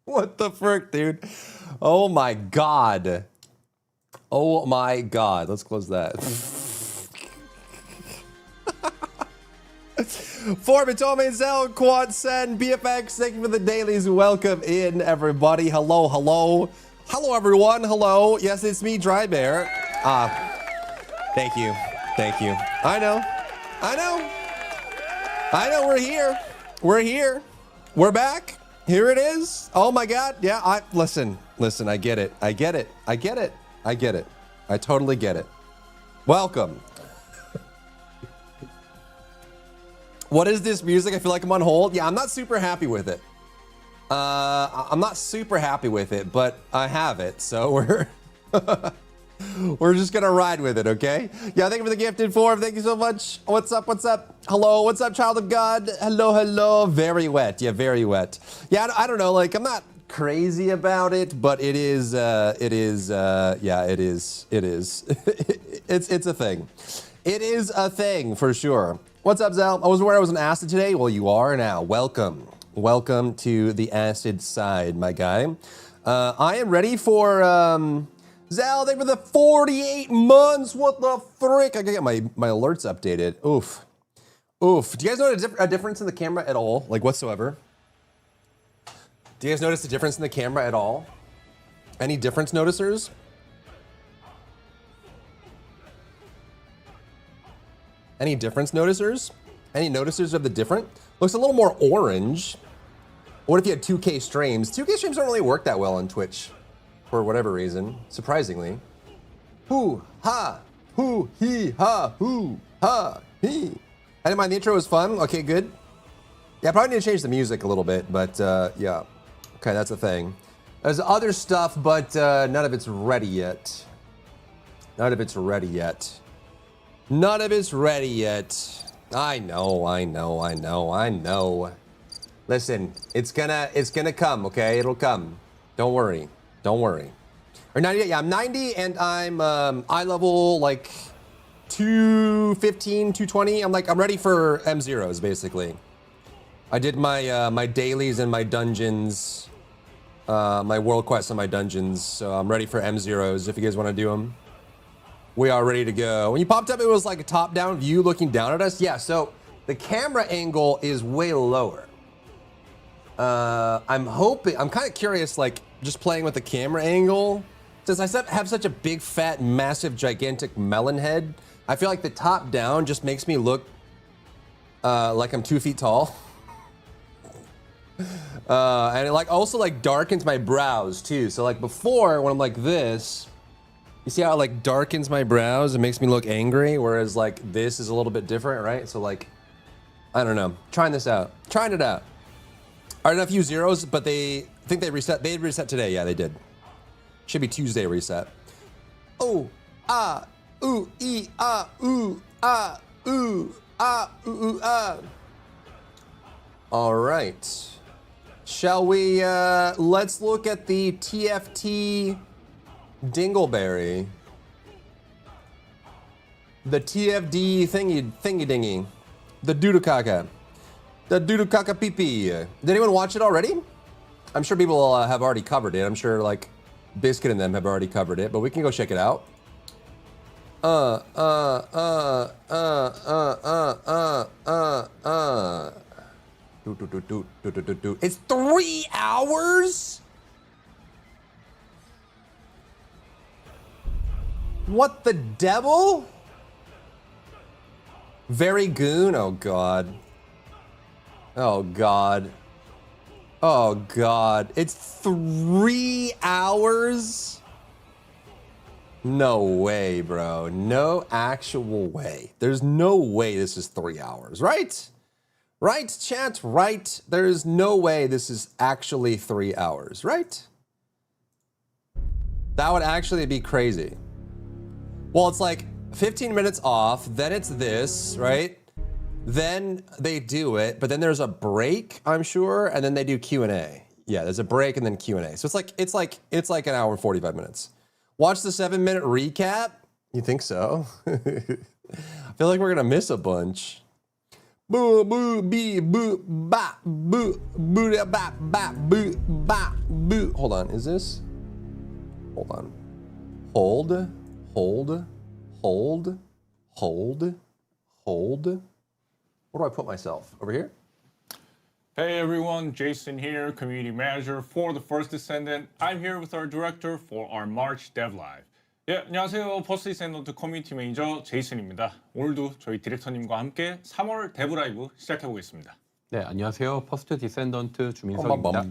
What the frick, dude? Oh my god. Oh my god. Let's close that. Formatome, Zell, Quad Sen, BFX, thank you for the dailies. Welcome in, everybody. Hello, hello. Hello, everyone. Hello. Yes, it's me, Dry Bear. Thank you. Thank you. I know. We're here. We're here. We're back. Here it is. Oh my god. Yeah, listen, I get it. I totally get it. Welcome. What is this music? I feel like I'm on hold. Yeah, I'm not super happy with it. I'm not super happy with it, but I have it, so we're just gonna ride with it, okay? Yeah, thank you for the gifted form. Thank you so much. What's up? Hello, what's up, child of God? Hello. Very wet. Yeah, very wet. Yeah, I don't know. Like, I'm not crazy about it, but it is. Yeah, it is. It's a thing. It is a thing for sure. What's up, Zal? I was aware I was an acid today. Well, you are now. Welcome to the acid side, my guy. I am ready for Zal. Thank you for the 48 months. What the frick? I gotta get my alerts updated. Oof. Do you guys notice a difference in the camera at all, like whatsoever? Do you guys notice a difference in the camera at all? Any difference noticers? Any difference noticers? Any noticers of the different? Looks a little more orange. What if you had 2K streams? 2K streams don't really work that well on Twitch for whatever reason, surprisingly. Hoo, ha, hoo, he, ha, hoo, ha, he. I didn't mind the intro was fun. Okay, good. Yeah, I probably need to change the music a little bit, but yeah. Okay, that's a thing. There's other stuff, but none of it's ready yet. None of it's ready yet. I know. Listen, it's gonna come, okay? It'll come. Don't worry. Or 90, yeah, I'm 90 and I'm eye level like 215, 220. I'm ready for M0s basically. I did my my dailies and my dungeons, my world quests and my dungeons, so I'm ready for M0s if you guys want to do them. We are ready to go. When you popped up, it was like a top-down view looking down at us. Yeah, so the camera angle is way lower. I'm kind of curious, like, just playing with the camera angle. Since I have such a big, fat, massive, gigantic melon head, I feel like the top-down just makes me look like I'm 2 feet tall. And it also darkens my brows, too. So, like, before, when I'm like this, you see how it like darkens my brows? It makes me look angry, whereas like this is a little bit different, right? So like, I don't know. Trying it out. All right, a few zeros, but I think they reset. They reset today. Yeah, they did. Should be Tuesday reset. Oh, ah, ooh, ee, ah, ooh, ah, ooh, ah, ooh, ooh, ah. All right. Shall we, let's look at the TFT Dingleberry. The TFD thingy dingy. The Dudukaka. The Dudukaka pee. Did anyone watch it already? I'm sure people have already covered it. I'm sure like Biscuit and them have already covered it, but we can go check it out. It's 3 hours? What the devil? Very goon? Oh god. Oh god. Oh god. It's 3 hours? No way, bro. No actual way. There's no way this is 3 hours, right? Right, chat? Right? There's no way this is actually 3 hours, right? That would actually be crazy. Well, it's like 15 minutes off, then it's this, right? Then they do it, but then there's a break, I'm sure, and then they do Q&A. Yeah, there's a break and then Q&A. So it's like an hour and 45 minutes. Watch the 7-minute recap? You think so? I feel like we're gonna miss a bunch. Boo boo bee boo ba boo boo da ba ba boo ba boo. Hold on, is this? Hold on. Hold, hold, hold, hold, hold. Where do I put myself? Over here? Hey everyone, Jason here, Community Manager for the First Descendant. I'm here with our director for our March Dev Live. 예, 안녕하세요. 퍼스트 디센던트 커뮤니티 매니저 제이슨입니다. 오늘도 저희 디렉터님과 함께 3월 데브 라이브 시작해 보겠습니다. 네, 안녕하세요. 퍼스트 디센던트 주민석입니다.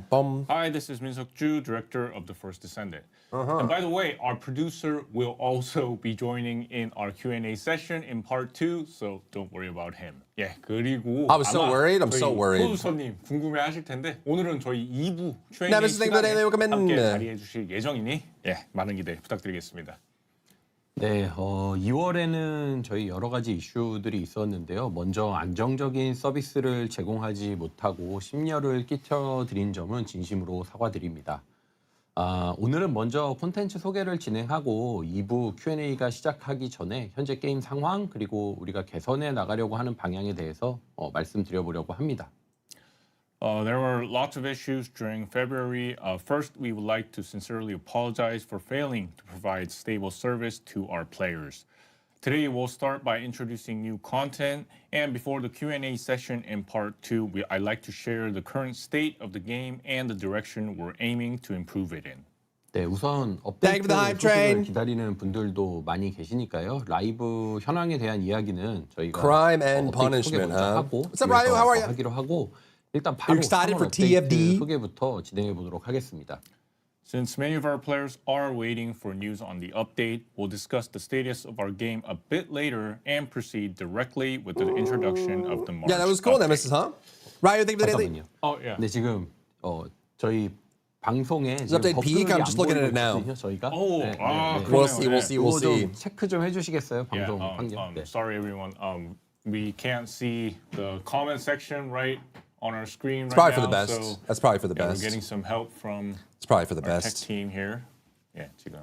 Hi, this is Min-seok Ju, director of the First Descendant. And by the way, our producer will also be joining in our Q&A session in part 2, so don't worry about him. 예, 그리고 I was so worried. I'm so worried. 프로듀서님 궁금해하실 텐데 오늘은 저희 2부 Q&A Never 시간에 think 함께 that 자리해 주실 예정이니 예, 많은 기대 부탁드리겠습니다. 네, 2월에는 저희 여러 가지 이슈들이 있었는데요. 먼저 안정적인 서비스를 제공하지 못하고 심려를 끼쳐드린 점은 진심으로 사과드립니다. 오늘은 먼저 콘텐츠 소개를 진행하고 2부 Q&A가 시작하기 전에 현재 게임 상황 그리고 우리가 개선해 나가려고 하는 방향에 대해서 말씀드려보려고 합니다. There were lots of issues during February. First, we would like to sincerely apologize for failing to provide stable service to our players. Today, we'll start by introducing new content, and before the Q&A session in part 2, I'd like to share the current state of the game and the direction we're aiming to improve it in. 네, 우선 Thank you for 업데이트 the hype train. 소식을 기다리는 분들도 많이 계시니까요. 라이브 현황에 대한 이야기는 저희가 Crime and 업데이트 소개 punishment, 먼저 huh? 하고 What's up, Ryu? How are you? 하기로 하고 일단 바로 excited 3월 for 업데이트 TFD? 소개부터 진행해 보도록 하겠습니다. Since many of our players are waiting for news on the update, we'll discuss the status of our game a bit later and proceed directly with the introduction of the March Yeah, that was cool, update. Nemesis, huh? Ryu, think of the daily. 잠깐만요. Oh, yeah. 근데 지금 저희 방송에 지금 update peak? 버튼이 I'm 안 just looking at it 보이고 now. 있거든요, 저희가. Oh, We'll see, we'll see, we'll 이거 see. 좀 체크 좀 해주시겠어요, Yeah, 방송 환경. 네. sorry everyone. We can't see the comment section right on our screen It's right probably for now. the best. So That's probably for the yeah, we're best. getting some help from It's probably for the our tech best. team here. 예, 지금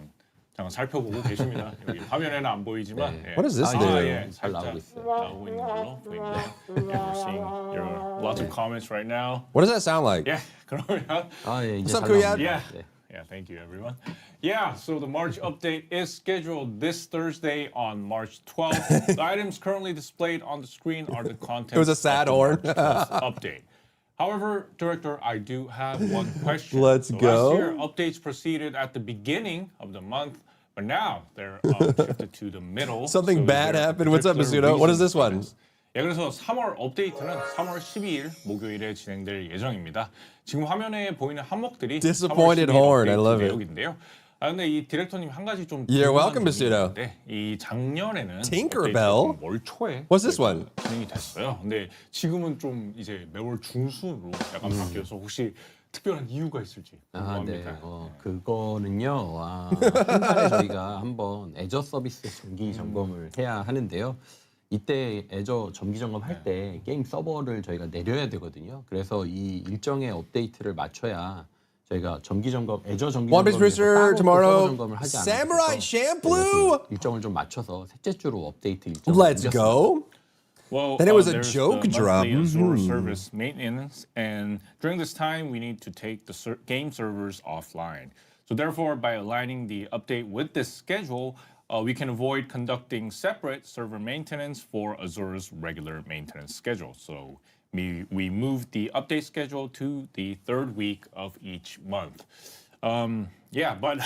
잠깐 살펴보고 계십니다. 여기 화면에는 안 보이지만. 예. What is this 아, do? 예, 잘 나오고 살짝 있어요. 나오고 있는 걸로 보입니다. Yeah, we're seeing your lots of comments right now. What does that sound like? Yeah, 그러면 아, 예, 이제 What's up, 잘 Korea? 나옵니다. Yeah. 네. Yeah, thank you, everyone. Yeah, so the March update is scheduled this Thursday on March 12th. The items currently displayed on the screen are the contents It was a sad of the horn. March 12th update. However, Director, I do have one question. Let's so go. Last year, updates proceeded at the beginning of the month, but now they're shifted to the middle. Something is bad there a happened. What's up, particular Masudo? What is reason this for one? this? 예, 그래서 3월 업데이트는 3월 12일 목요일에 진행될 예정입니다. 지금 화면에 보이는 항목들이 Disappointed 3월 12일 horn. I 업데이트 love it. 내역인데요. 근데 이 디렉터님 한 가지 좀 You're 궁금한 welcome, 점이 Masudo. 있는데 이 작년에는 Tinkerbell? 월 초에 What's this one? 진행이 됐어요. 근데 지금은 좀 이제 매월 중순으로 약간 바뀌어서 혹시 특별한 이유가 있을지 아, 네. 궁금합니다. 그거는요. 한 달에 저희가 한번 애저 서비스 정기 점검을 해야 하는데요. 이때 애저 정기 점검할 때 게임 서버를 저희가 내려야 되거든요. 그래서 이 일정의 업데이트를 맞춰야 저희가 정기 점검, 애저 정기 One Piece 점검에서 Rooster 따로 또 서버 tomorrow. 점검을 하지 않아서 Samurai 그래서 Shampoo. 일정을 좀 맞춰서 셋째 주로 업데이트 일정을 Let's 옮겼습니다. go. Well, Then it was a there's joke the drop. monthly Azure service maintenance, and during this time, we need to take the game servers offline. So therefore, by aligning the update with this schedule, we can avoid conducting separate server maintenance for Azure's regular maintenance schedule. So we moved the update schedule to the third week of each month. Yeah, but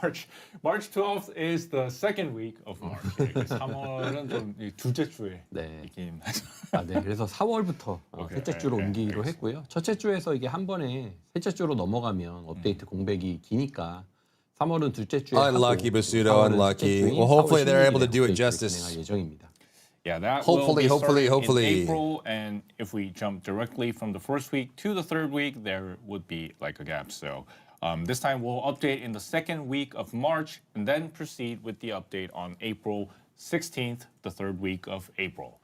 March 12th is the second week of March. 3월은 좀 둘째 주에 네. 있긴 하죠. 아, 네. 그래서 4월부터 오케이, 셋째 주로 네, 옮기기로 알겠습니다. 했고요. 첫째 주에서 이게 한 번에 셋째 주로 넘어가면 업데이트 공백이 기니까 3월은 둘째 주에 Unlucky, 하고 Basudo, 4월은 unlucky. 셋째 주인 Well, hopefully 4월 they're able to 16일에 do it 업데이트를 justice. 진행할 예정입니다. Yeah, that Hopefully, will be hopefully. starting in April, and if we jump directly from the first week to the third week, there would be like a gap. So this time we'll update in the second week of March, and then proceed with the update on April 16th, the third week of April.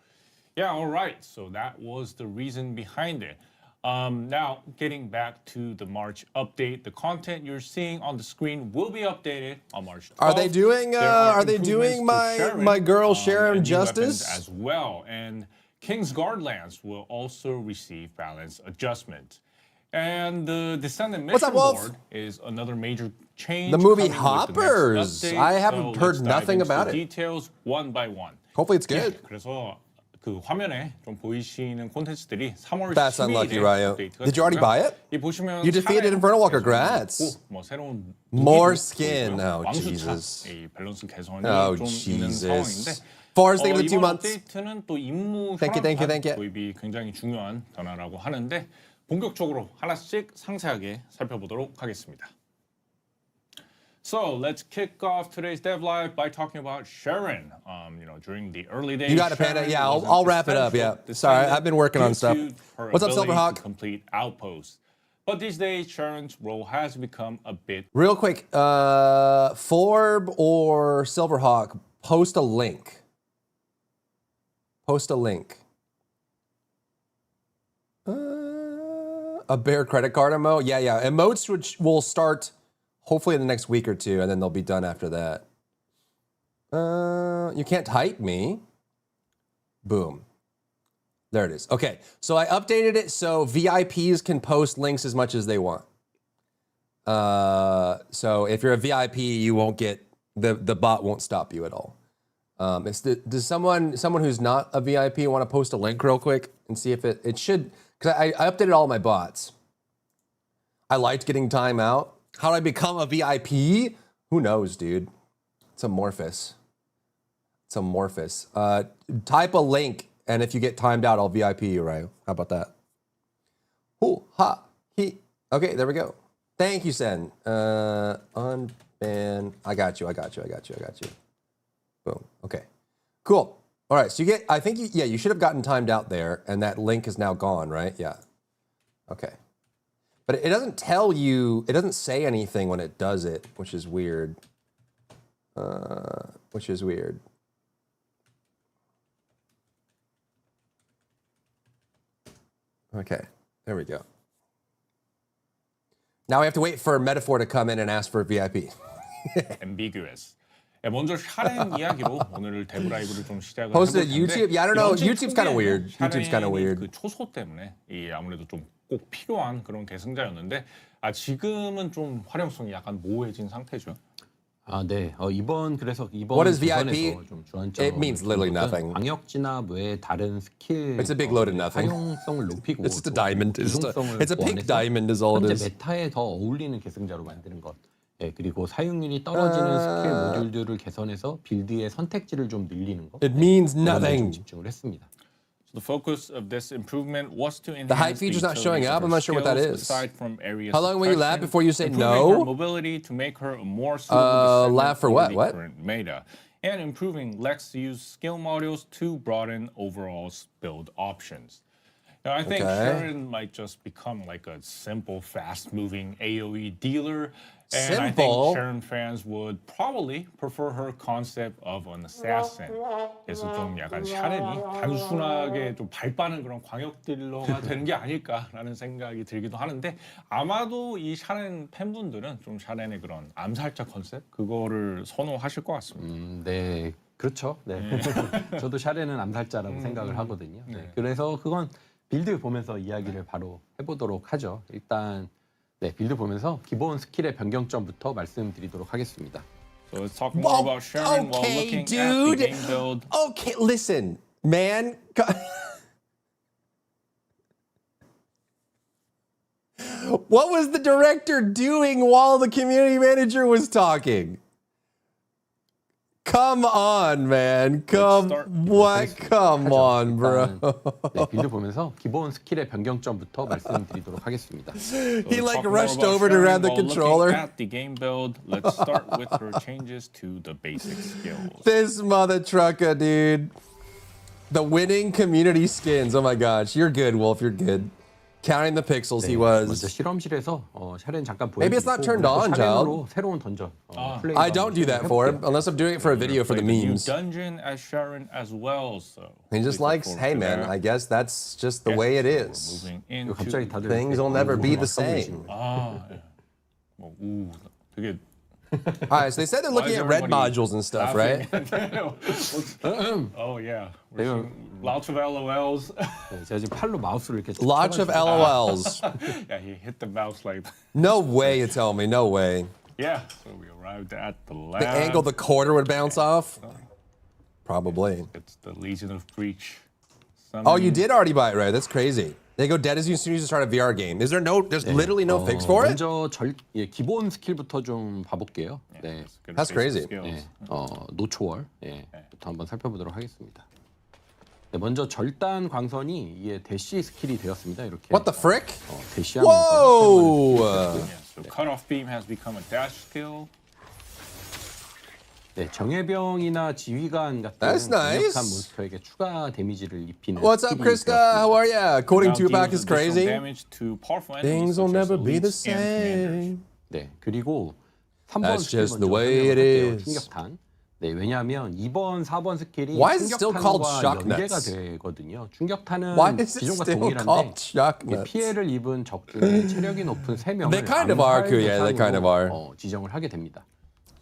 Yeah, all right. So that was the reason behind it. Now, getting back to the March update, the content you're seeing on the screen will be updated on March 12th. Are they doing? There Are they improvements doing to Sharon, my girl and Sharon new weapons justice? as well? And Kingsguard lands will also receive balance adjustment. And the Descendant What's mission up, Wolf? board is another major change. The movie coming with the next Hoppers. update. I haven't So heard let's dive nothing into about the it. Details one by one. Hopefully it's good. 그래서 그 화면에 좀 보이시는 콘텐츠들이 3월 That's unlucky, 12일에 Ryo. 업데이트가 Did you already 되고요. buy it? 이 보시면 You defeated 차례 Infernal Walker. 개선이 Grats. 있고, 뭐 새로운 More 무기도 skin. 보이고요. Oh, 왕수차, Jesus. 이 밸런스 개선이 Oh, 좀 있는 상황인데 Jesus. Forrest, thank you for the 2 이번 months. 업데이트는 또 임무 Thank you. 혈압 도입이 굉장히 중요한 변화라고 하는데 본격적으로 하나씩 상세하게 살펴보도록 하겠습니다. So let's kick off today's dev live by talking about Sharon. During the early days, You got it, Panda. Sharon Yeah, was I'll an wrap it up. Yeah. essential Sorry, I've been working on due stuff. to her What's up, ability Silverhawk? to complete outposts. But these days, Sharon's role has become a bit. Real quick, Forb or Silverhawk, post a link. Post a link. A bear credit card emote? Yeah. Emotes which will start hopefully in the next week or two, and then they'll be done after that. You can't hype me. Boom. There it is. Okay, so I updated it so VIPs can post links as much as they want. So if you're a VIP, you won't get the bot won't stop you at all. Does someone who's not a VIP want to post a link real quick and see if it should? Because I updated all my bots. I liked getting time out. How do I become a VIP? Who knows, dude? It's amorphous. It's amorphous. Type a link, and if you get timed out, I'll VIP you, right? How about that? Ooh, ha, he. Okay, there we go. Thank you, Sen. Unban. I got you. Boom. Okay. Cool. All right. So you get. I think you should have gotten timed out there, and that link is now gone, right? Yeah. Okay. But it doesn't tell you. It doesn't say anything when it does it, which is weird. Okay. There we go. Now we have to wait for a metaphor to come in and ask for a VIP. ambiguous. 먼저 샤렌 이야기로 오늘 데브 라이브를 좀 시작을 Posted 해볼 텐데 YouTube? Yeah, I don't know. 이번 주 YouTube's kinda 초기에는 weird. YouTube's kinda 샤렌이 weird. 그 초소 때문에 아무래도 좀 꼭 필요한 그런 계승자였는데 지금은 좀 활용성이 약간 모호해진 상태죠. 네. 이번 What is VIP? 부분에서 좀 주안점을 It means literally nothing. 광역 진압 외에 다른 스킬 It's a big load of nothing. 활용성을 높이고 It's just a diamond. 유동성을 It's a pink 보완해서 diamond is all it 현재 is. 메타에 더 어울리는 계승자로 만드는 것. 그리고 사용률이 떨어지는 스킬 모듈들을 개선해서 빌드의 선택지를 좀 늘리는 것. It means 그런 데 좀 nothing. 집중을 했습니다. The focus of this improvement was to enhance The hype feature's not showing utilities up. of I'm her not sure what that skills is. aside from area How long will you laugh suppression, before you say improving no? her mobility to make her a more suitable laugh for descendant what? the What? current meta, and improving Lex use skill modules to broaden overall build options. Now, I think Okay. Sharon might just become like a simple, fast-moving AOE dealer. And I Simple? think Sharon fans would probably prefer her concept of an assassin. 그래서 좀 약간 샤렌이 단순하게 좀 발 빠는 그런 광역 딜러가 되는 게 아닐까라는 생각이 들기도 하는데 아마도 이 샤렌 팬분들은 좀 샤렌의 그런 암살자 컨셉 그거를 선호하실 것 같습니다. 네, 그렇죠. 네. 저도 샤렌은 암살자라고 생각을 하거든요. 네. 그래서 그건 빌드 보면서 이야기를 바로 해보도록 하죠. 일단 빌드 보면서 기본 스킬의 변경점부터 말씀드리도록 하겠습니다. So let's talk more about Sharon while Okay, looking dude. at the game build. Okay, listen, man. What was the director doing while the community manager was talking? Come on, man. Come on, bro. 네, 빌드 보면서 기본 스킬의 변경점부터 말씀드리도록 하겠습니다. He Talk like more rushed about over to Sharon grab the while looking controller. At the game build, let's start with her changes to the basic skills. This mother trucker, dude. The winning community skins. Oh my gosh. You're good, Wolf. You're good. Counting the pixels, he 먼저 was. 실험실에서 샤렌 잠깐 보여드리고 Maybe it's not turned on, 샤렌으로 새로운 던전 플레이 I don't do that for him unless I'm doing it for a video for the Play memes. new dungeon as Sharon as well, so He just look likes, forward hey to man, that. I guess that's just the way it is. Moving into 갑자기 다들 Things will never be the same. 예. 되게 All right, so they said they're looking at red modules and stuff, right? Oh yeah. We're They seeing lots of LOLs. 네, 제가 지금 팔로 마우스를 이렇게 Lots of LOLs. Yeah, he hit the mouse like. No way, you tell me. No way. Yeah. So we arrived at the lab. The angle the quarter would bounce off? Probably. It's the Legion of Breach. Oh, you did already buy it, right? That's crazy. They go dead as soon as you start a VR game. Is there no? There's literally no fix for it. 먼저 기본 스킬부터 좀 봐볼게요. 네, That's crazy. 네, 노초월 부터 한번 살펴보도록 하겠습니다. 네, 먼저 절단 광선이 이게 대시 스킬이 되었습니다. 이렇게 What the frick? 대시하면서 Whoa! Yeah, so cutoff beam has become a dash skill. 네, 정예병이나 지휘관 같은 That's nice. 강력한 몬스터에게 추가 데미지를 입히는 What's up, 스킬이 Krista? 되었습니다. How are ya? Quoting Now Tupac deals is additional crazy. damage to powerful enemies Things will such as never be the elites and commanders. same. 네, 그리고 3번 That's 스킬 just 먼저 the way it 설명을 할게요. is. 충격탄. 네, 왜냐하면 2번, 4번 스킬이 Why is it still called 충격탄과 shock 연계가 nuts? 되거든요. 충격탄은 Why is it 기존과 still 동일한데 called shock 이게 nuts? 피해를 입은 적 중에 체력이 높은 3명을 They kind of are, yeah, they kind of are. 지정을 하게 됩니다.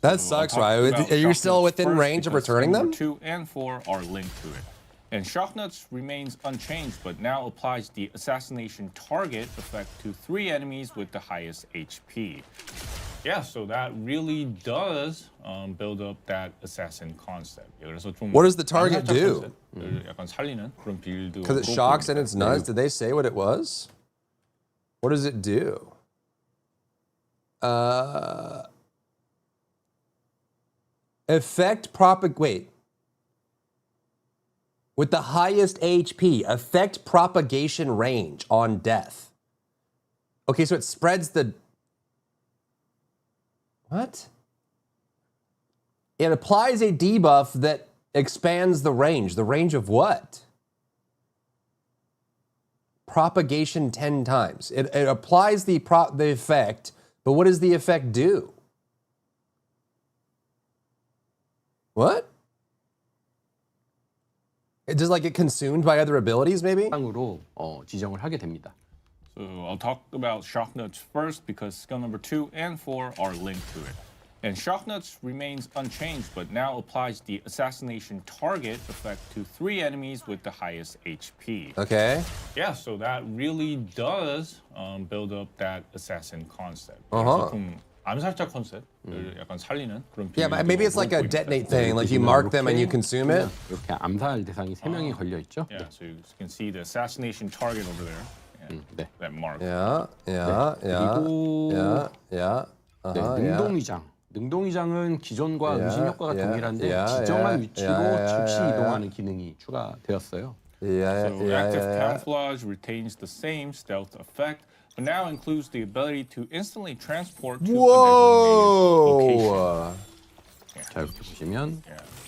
That I'll sucks, talk right? about Are you shock still nuts within first range of because returning number them? 2 and 4 are linked to it. And shock nuts remains unchanged, but now applies the assassination target effect to 3 enemies with the highest HP. Yeah, so that really does build up that assassin concept. 그래서 좀 What does the target 암살자 do? 컨셉을 약간 살리는 그런 빌드. Because it shocks and it's nuts. Did they say what it was? What does it do? Wait. With the highest HP, affect propagation range on death. Okay, so it spreads the. What? It applies a debuff that expands the range. The range of what? Propagation 10 times. It applies the effect, but what does the effect do? What? It does like get consumed by other abilities, maybe? 으로 지정을 하게 됩니다. So I'll talk about shock nuts first because skill number 2 and 4 are linked to it. And shock nuts remains unchanged, but now applies the assassination target effect to 3 enemies with the highest HP. Okay. Yeah, so that really does build up that assassin concept. Uh-huh. 그래서 좀 암살자 컨셉을 약간 살리는 그런. Yeah, but maybe it's like a 빌드로 보입니다. detonate thing. Like you mark them and you consume it. 이렇게 암살 대상이 3명이 걸려 있죠. Yeah, so you can see the assassination target over there. Yeah, 네. that mark. Yeah. 그리고 Yeah. 네, 능동위장. 능동위장은 기존과 은신 효과가 동일한데 지정한 위치로 즉시 이동하는 기능이 추가되었어요. So active camouflage retains the same stealth effect, but now includes the ability to instantly transport to a designated location. Whoa! 자, 이렇게 보시면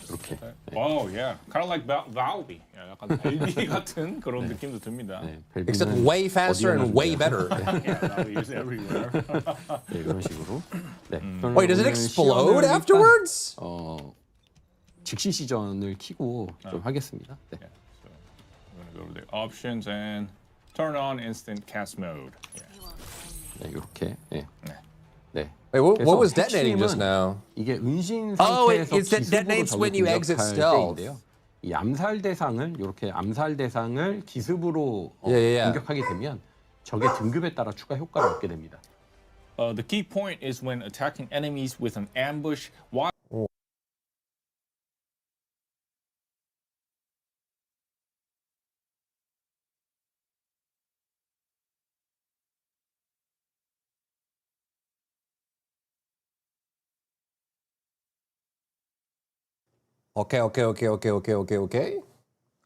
이렇게 Oh yeah, kind of like Valby. 약간 벨비 같은 그런 느낌도 듭니다. 네, Except 벨비는 way faster and 어디에나 way 있고요. better. Yeah, Valby is everywhere. 네, 이런 식으로. 네. Wait, does it explode afterwards? 즉시 시전을 켜고 좀 하겠습니다. 네. Yeah, so I'm gonna go to the options and turn on instant cast mode. Yeah. 네, 이렇게. 네. 네. Wait, what 그래서 was detonating just 핵심은 now? 이게 은신 Oh, 상태에서 it detonates 기습으로 when you 적을 exit 공격할 stealth. 때인데요. 이 암살 대상을 이렇게 암살 대상을 기습으로 Yeah. 공격하게 되면 적의 등급에 따라 추가 효과를 얻게 됩니다. The key point is when attacking enemies with an ambush. While Okay.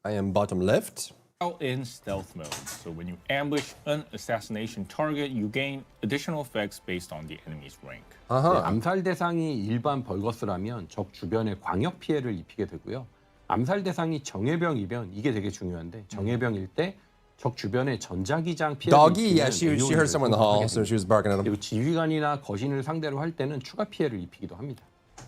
I am bottom left. in stealth mode. So when you ambush an assassination target, you gain additional effects based on the enemy's rank. 네, 암살 대상이 일반 벌거스라면 적 주변에 광역 피해를 입히게 되고요. 암살 대상이 정예병이면 이게 되게 중요한데 정예병일 때 적 주변에 전자기장 피해를 Doggy, 입히는 yeah, she heard someone in the hall, so she was barking at him. 그리고 지휘관이나 거신을 상대로 할 때는 추가 피해를 입히기도 합니다.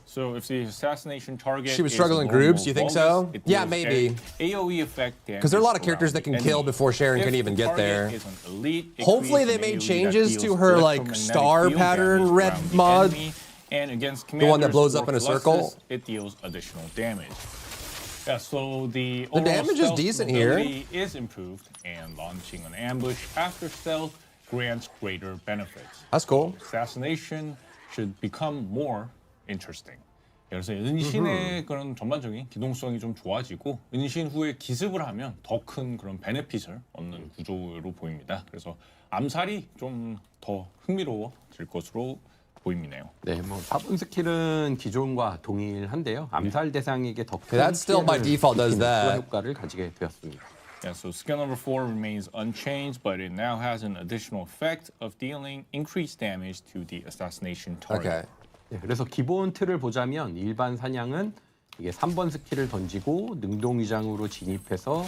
So if the assassination target She was is struggling a groups, normal you think bonus, so? it Yeah, deals maybe. a AoE effect Because there are a lot of characters that can kill before Sharon can even get there. Hopefully they made changes to her like star pattern red mod and against one commanders that blows or up in a colossus, circle? it deals additional damage. Yeah, so the damage is stealth decent here. mobility is improved, and launching an ambush after stealth grants greater benefits. That's cool. Assassination should become more interesting. 그래서 은신의 그런 전반적인 기동성이 좀 좋아지고 은신 후에 기습을 하면 더 큰 그런 베네핏을 얻는 구조로 보입니다. 그래서 암살이 좀 더 흥미로워질 것으로 보이네요. 네, 뭐 4번 스킬은 기존과 동일한데요. 암살 대상에게 더 큰 That still by default does 추가 that. 효과를 가지게 되었습니다. Yeah, so skill number 4 remains unchanged, but it now has an additional effect of dealing increased damage to the assassination Okay. target. 네, 그래서 기본 틀을 보자면 일반 사냥은 이게 3번 스킬을 던지고 능동위장으로 진입해서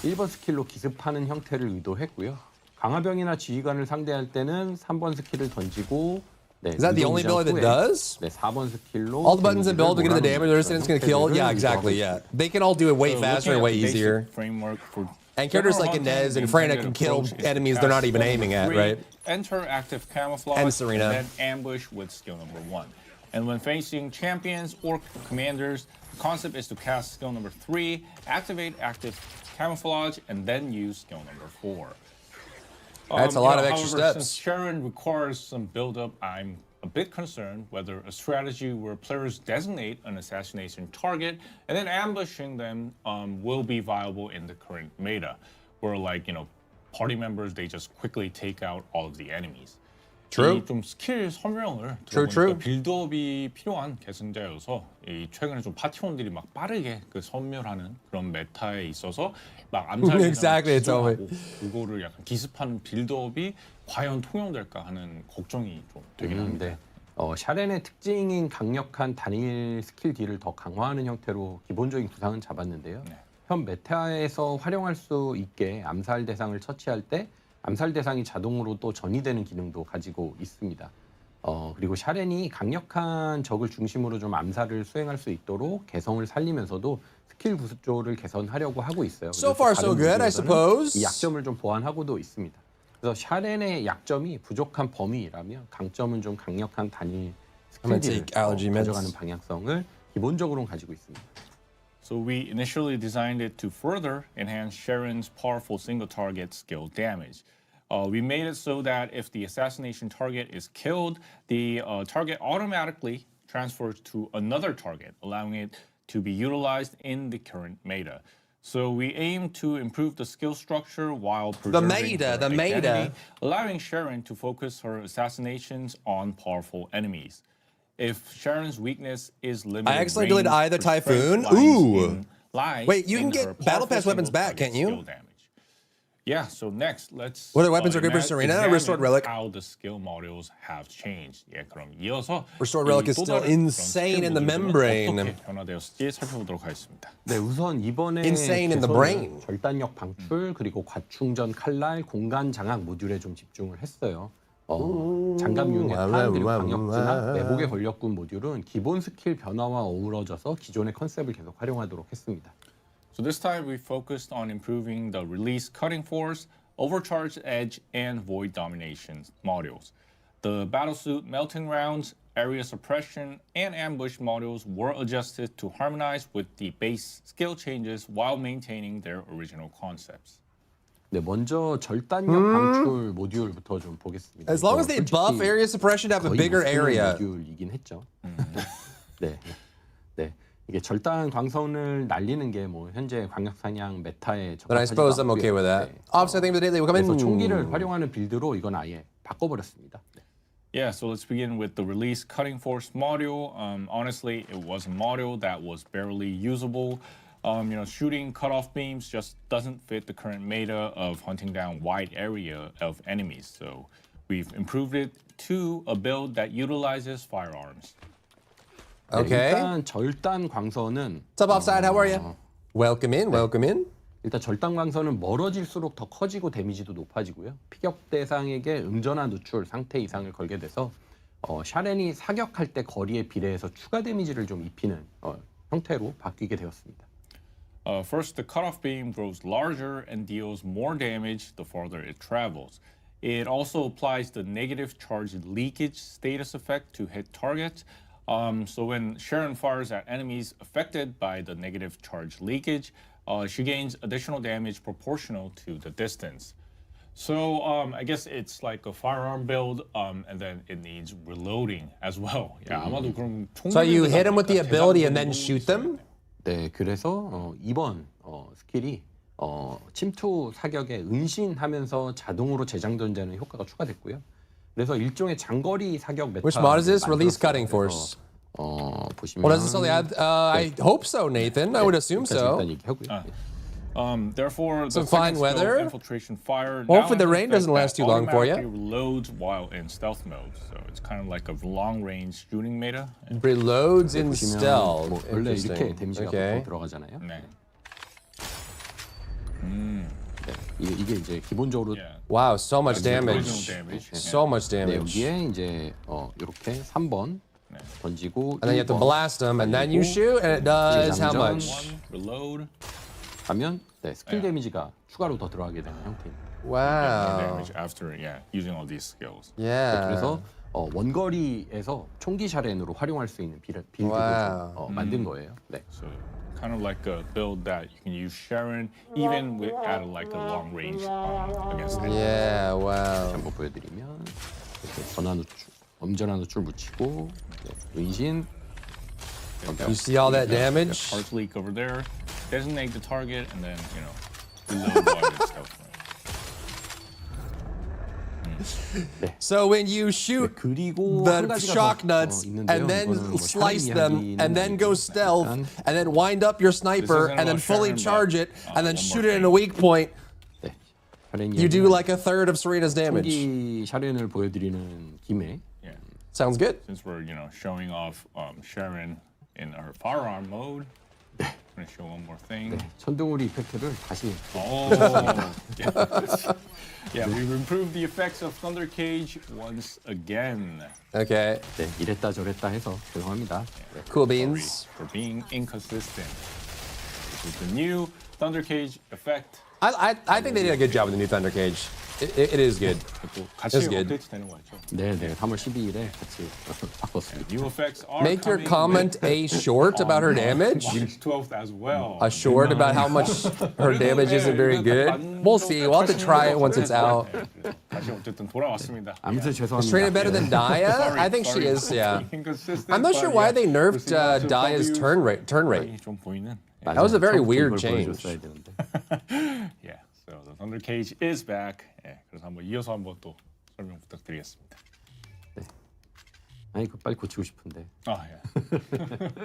1번 스킬로 기습하는 형태를 의도했고요. 강화병이나 지휘관을 상대할 때는 3번 스킬을 던지고 네, Is that the only ability that does? 네, 4번 스킬로 All the buttons in build to get the 몰아넣는 damage, the resistance 그런 gonna kill. 형태들을 Yeah, exactly. 의도하고 Yeah, they can all do it way So faster and looking way at the basic easier. framework for And characters general like Inez hunting, and the Freyna intended can kill approach is to enemies they're not cast even skill aiming number at, 3, right? Enter active camouflage, And Serena. then ambush with skill number 1. And when facing champions or commanders, the concept is to cast skill number 3, activate active camouflage, and then use skill number 4. That's a lot of extra however, steps. Since Sharon requires some build-up, I'm a bit concerned whether a strategy where players designate an assassination target and then ambushing them will be viable in the current meta, where party members they just quickly take out all of the enemies. True. 좀 스킬 설명을 True, 들어보니까 true. 빌드업이 필요한 계승자여서 최근에 좀 파티원들이 막 빠르게 그 선멸하는 그런 메타에 있어서 막 암살 Exactly, it's 대상을 그거를 약간 기습하는 빌드업이 과연 통용될까 하는 걱정이 좀 되긴 합니다. 네. 샤렌의 특징인 강력한 단일 스킬 딜을 더 강화하는 형태로 기본적인 구상은 잡았는데요. 네. 현 메타에서 활용할 수 있게 암살 대상을 처치할 때 암살 대상이 자동으로 또 전이되는 기능도 가지고 있습니다. 그리고 샤렌이 강력한 적을 중심으로 좀 암살을 수행할 수 있도록 개성을 살리면서도 스킬 구조를 개선하려고 하고 있어요. So far, so good, I suppose. 이 약점을 좀 보완하고도 있습니다. 그래서 샤렌의 약점이 부족한 범위라면 강점은 좀 강력한 단일 I'm gonna 스킬들을 take allergy meds. 가져가는 방향성을 기본적으로는 가지고 있습니다. So we initially designed it to further enhance Sharon's powerful single target skill damage. We made it so that if the assassination target is killed, the target automatically transfers to another target, allowing it to be utilized in the current meta. So we aim to improve the skill structure while preserving her the meta. identity, allowing Sharon to focus her assassinations on powerful enemies. If Sharon's weakness is limited, I accidentally deleted range, Eye the her strength Typhoon. lies Ooh. lies Wait, you can in get her Battle powerful Pass weapons single back, can't target you? skill damage. Yeah, so next let's What other weapons are good for Serena? examine Restored Relic. how the skill models have changed. 예, 그럼 이어서 Restored 이 Relic is 또 still 다른 그런 insane 스킬 in the 모듈들은 membrane. 어떻게 변화되었을지 살펴보도록 하겠습니다. 네, 우선 이번에 Insane in the 개선은 brain. 절단력 방출 그리고 과충전 칼날 공간 장악 모듈에 좀 집중을 했어요. 장갑용 해판 그리고 광역 진압 매복의 권력군 모듈은 기본 스킬 변화와 어우러져서 기존의 컨셉을 계속 활용하도록 했습니다. So this time we focused on improving the release cutting force, overcharged edge, and void domination modules. The battlesuit melting rounds, area suppression, and ambush modules were adjusted to harmonize with the base skill changes while maintaining their original concepts. 네, 먼저 절단력 방출 모듈부터 좀 보겠습니다. As long as they buff area suppression to have a bigger area. 모듈이긴 했죠. 네, 네. 이게 절단 광선을 날리는 게 뭐 현재 광역 사냥 메타에 Then I 적합하지도 suppose I'm okay 않고요. with that. 네. Obviously, I think they will come 그래서 in. 총기를 활용하는 빌드로 이건 아예 바꿔버렸습니다. Yeah, so let's begin with the release cutting force module. Honestly, it was a module that was barely usable. Shooting cutoff beams just doesn't fit the current meta of hunting down wide area of enemies. So we've improved it to a build that utilizes firearms. 네, Okay. 일단 절단 광선은 What's up, Offside? How are you? Welcome in. Welcome in. 일단 절단 광선은 멀어질수록 더 커지고 데미지도 높아지고요. 피격 대상에게 음전화 누출 상태 이상을 걸게 돼서 샤렌이 사격할 때 거리에 비례해서 추가 데미지를 좀 입히는 형태로 바뀌게 되었습니다. First, the cutoff beam grows larger and deals more damage the farther it travels. It also applies the negative charge leakage status effect to hit targets, So when Sharon fires at enemies affected by the negative charge leakage, she gains additional damage proportional to the distance. So I guess it's like a firearm build, and then it needs reloading as well. Yeah, 아마도 그럼 So you hit them with the 보니까 ability and 재장전도 then shoot them? 네, 그래서 이번 스킬이 침투 사격에 은신하면서 자동으로 재장전되는 효과가 추가됐고요. 그래서 일종의 장거리 사격 메타. Which mod is this? Release cutting force. 보시면 Well, does this only add? I hope so, Nathan. I would assume so. 일단 얘기하고요. Therefore, the Some fine second weather. skill, infiltration fire. Hopefully now the rain has doesn't an last effect too long that for you. automatically reloads while in stealth mode, so it's kind of like a long-range shooting meta. Reloads in 보시면 stealth. 뭐 원래 이렇게 Interesting. 데미지가 Okay. 보통 들어가잖아요. 네. 네, 이게 이제 기본적으로 Yeah. Wow, so much Original damage. damage. So much 네, damage. 여기에 이제 이렇게 3번 던지고 And then you have to 1번 blast them, and then you shoot, and it does how 재장전. much? One, reload. 하면 스킬 데미지가 추가로 더 들어가게 되는 형태입니다. More Wow. damage after, using all these skills. Yeah. 그래서 원거리에서 총기 샤렌으로 활용할 수 있는 빌드를 와우. 만든 거예요. 네. So kind of like a build that you can use Sharon even with at like a long range against it. Yeah. Wow. 한번 보여드리면 이렇게 전화 노출, 엄전화 노출 묻히고 은신. You see all that damage? Parts leak over there. Designate the target and then reload while in stealth mode. So when you shoot 그리고 the 한 가지가 shock 더, nuts 있는데요. and then 이거는 뭐 slice 샤렌 them 이야기는 and then go stealth 일단 and then wind up your sniper isn't and then about fully Sharon, charge but, it and then one shoot more it in a weak point, 네. 샤렌 you do 이야기는 like a third of Serena's damage. 총기 샤렌을 보여드리는 김에 Yeah. Sounds good. Since we're showing off Sharon in her firearm mode, I'm gonna show one more thing. 천둥우리 이펙트를 다시 Oh, yeah. We've improved the effects of Thunder Cage once again. Okay. 네, 이랬다 저랬다 해서 죄송합니다. 네. Cool Sorry beans. for being inconsistent. This is the new Thunder Cage effect. I think they did a good job with the new Thunder Cage. It is good. 또 같이 That's good. 업데이트 되는 거죠. 네, 3월 12일에 같이 바꿨습니다. New effects are Make your coming comment with a short about her damage. March 12th as well. A short about how much her damage isn't very good. We'll see. We'll have to try it once it's out. 다시 어쨌든 돌아왔습니다. 아무튼 Is Trina 죄송합니다. better than Daya? I think she is. Yeah. I'm not sure why they nerfed Daya's turn rate. 좀 보이는. That was a very weird 이걸 change. 보여줬어야 되는데. Yeah. So the Thunder Cage is back. 그래서 한번 이어서 한번 또 설명 부탁드리겠습니다. 아니 그 빨리 고치고 싶은데.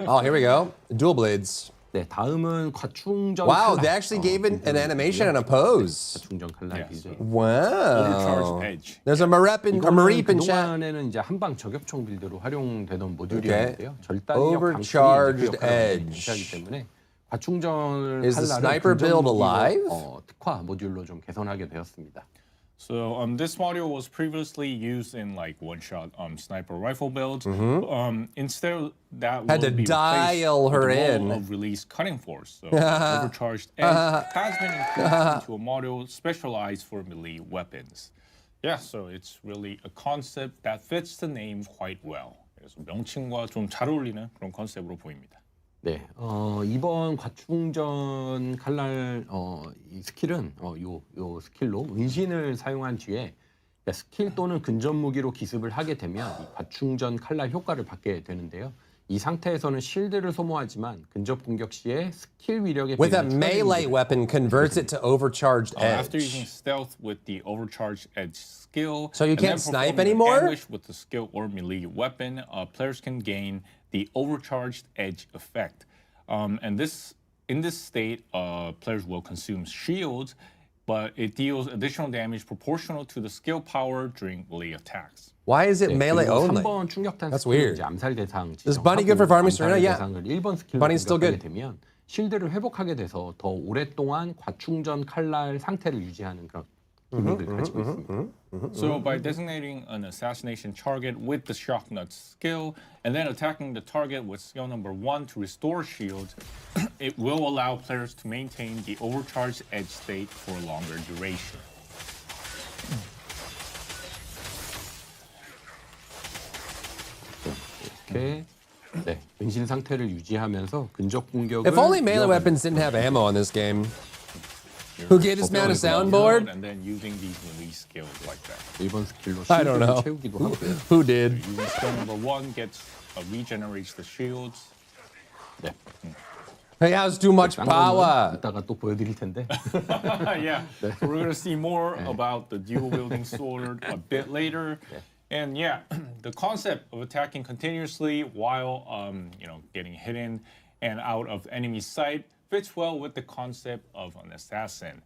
Oh, here we go. Dual blades. 네, 다음은 과충전. Wow, 칼날. they actually gave it an animation and a pose. 과충전 칼날 Yeah, 빌드. Wow. Overcharged edge. There's a Marep in chat. 그동안에는 이제 한방 저격총 빌드로 활용되던 Okay. 모듈이었는데요. 절단력 Overcharged 방출이 역할을 edge. 하기 때문에 과충전 Is the 칼날을 sniper build 근접 무기로, alive? 특화 모듈로 좀 개선하게 되었습니다. So this module was previously used in like one-shot sniper rifle builds. Instead, that Had will to be dial replaced her with the in. role of release cutting force. So overcharged edge has been included into a module specialized for melee weapons. Yeah, so it's really a concept that fits the name quite well. 그래서 명칭과 좀 잘 어울리는 그런 컨셉으로 보입니다. 네, 이번 과충전 칼날 이 스킬은 요 스킬로 은신을 사용한 뒤에 그러니까 스킬 또는 근접 무기로 기습을 하게 되면 이 과충전 칼날 효과를 받게 되는데요. 이 상태에서는 실드를 소모하지만 근접 공격 시에 스킬 위력에 With a 비해서 melee weapon, converts it to overcharged After using edge. stealth with the overcharged edge skill, So you and then can't snipe performing anymore? ambush with the skill or melee weapon, players can gain the overcharged edge effect. And in this state, players will consume shields, but it deals additional damage proportional to the skill power during melee attacks. Why is it melee only? 3번 충격탄 That's 스킬은 weird. 이제 암살 대상 Is Bunny good for farming Serena? Yeah. 대상을 1번 스킬로 Bunny's still 공격하게 good. 되면 실드를 회복하게 돼서 더 오랫동안 과충전 칼날 상태를 유지하는 그런 기능을 가지고 있습니다. So by designating an assassination target with the shock nuts skill and then attacking the target with skill number 1 to restore shields, it will allow players to maintain the overcharged edge state for a longer duration. 이렇게 네, 은신 상태를 유지하면서 근접 공격을 If only melee 이어가는 weapons didn't have ammo on this game. Who gave this man a soundboard? And then using these release skills like that. 1번 스킬로 I don't 실드를 know. 채우기도 하고요. Who did? Using skill number 1 regenerates the shields. 네. He has too much 딴 거는 power. 이따가 또 보여드릴 텐데. Yeah. So we're gonna see more about the dual wielding sword a bit later. And yeah, the concept of attacking continuously while getting hidden and out of enemy sight fits well with the concept of an assassin.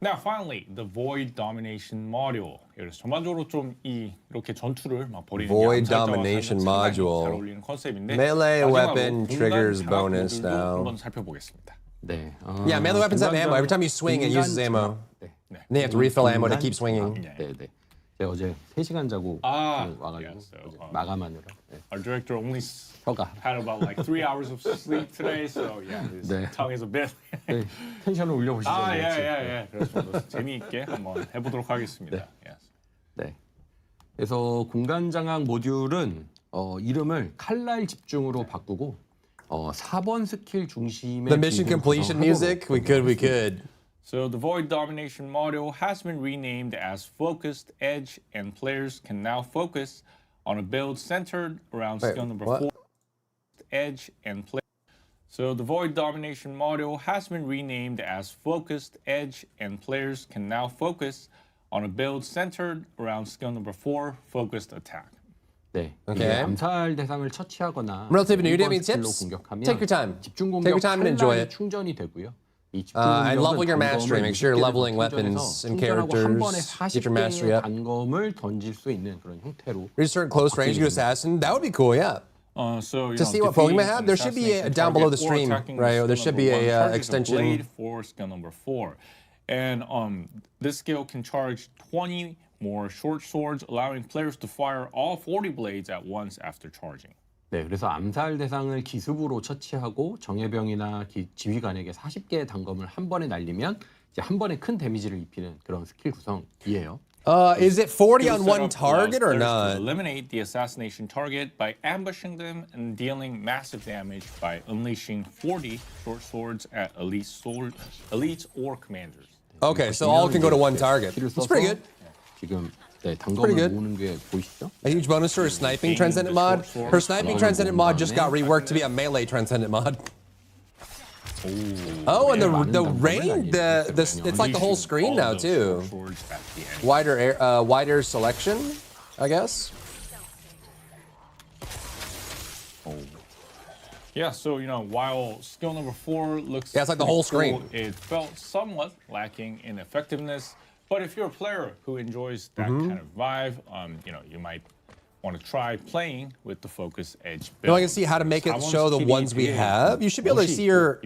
Now, finally, the Void Domination Module. 그래서 전반적으로 좀 이렇게 전투를 막 벌이는 Void 게 암살자와 Domination 상당히 Module. 잘 어울리는 컨셉인데 Melee 마지막으로 weapon 공간 triggers 장악 bonus 모듈도 now. 한번 살펴보겠습니다. 네. Yeah, melee weapons have ammo. Every time you swing, it uses ammo. 네. And they have to refill ammo to keep swinging. 네, 네. 제가 어제 3시간 자고 와가지고 yeah, so, 어제 마감하느라 네. Our director only 혀가 had about like 3 hours of sleep today, so yeah, his 네. tongue is a bit. 네, 텐션을 올려보시죠. 예. 그래서 좀 재미있게 한번 해보도록 하겠습니다. Yes. 네. 그래서 공간 장악 모듈은 이름을 칼날 집중으로 바꾸고 4번 스킬 중심의 The mission 빌드를 completion 구성하도록 music, we could. So the Void Domination module has been renamed as Focused Edge, and players can now focus on a build centered around Wait, skill number what? 4. Edge and play. So the Void Domination module has been renamed as Focused Edge, and players can now focus on a build centered around skill number 4, Focused Attack. 네. Okay. 이게 암살 대상을 처치하거나 Relative nudity, 1번 any 스킬로 tips? 공격하면 Take your time. 집중 Take 공격 your time and enjoy 칼날이 it. 충전이 되고요. 이 집중 And 공격은 level your mastery. 단검을 Make sure you're 20개를 leveling 더 weapons 충전해서 and 충전하고 한 번에 characters. Get your mastery 40개의 up. 단검을 던질 수 있는 그런 형태로 Reach certain close range, you assassin. That would be cool, yeah. So To see what Pokemon have, there should be down below the stream, right? Or there should be a extension. Blade for skill number 4, and this skill can charge 20 more short swords, allowing players to fire all 40 blades at once after charging. 네, 그래서 암살 대상을 기습으로 처치하고 정예병이나 지휘관에게 40개의 단검을 한 번에 날리면 이제 한 번에 큰 데미지를 입히는 그런 스킬 구성이에요. Is it 40 on This one setup allows target or players to not? eliminate the assassination target by ambushing them and dealing massive damage by unleashing 40 short swords at elites or commanders. Okay, so all can go to one target. 스킬을 That's 써서 pretty good. 지금 네, Pretty 단검을 good. 모으는 게 보이시죠? A huge bonus to her sniping transcendent mod. Her sniping transcendent mod just got reworked to be a melee transcendent mod. Oh, and the range, it's like the whole screen now too. Wider selection, I guess. Yeah, so while skill number 4 looks Yeah, it's like the whole pretty cool, screen. it felt somewhat lacking in effectiveness. But if you're a player who enjoys that kind of vibe, you might want to try playing with the Focus Edge build. You know, I can see how to make it show the ones we have. You should be able to see your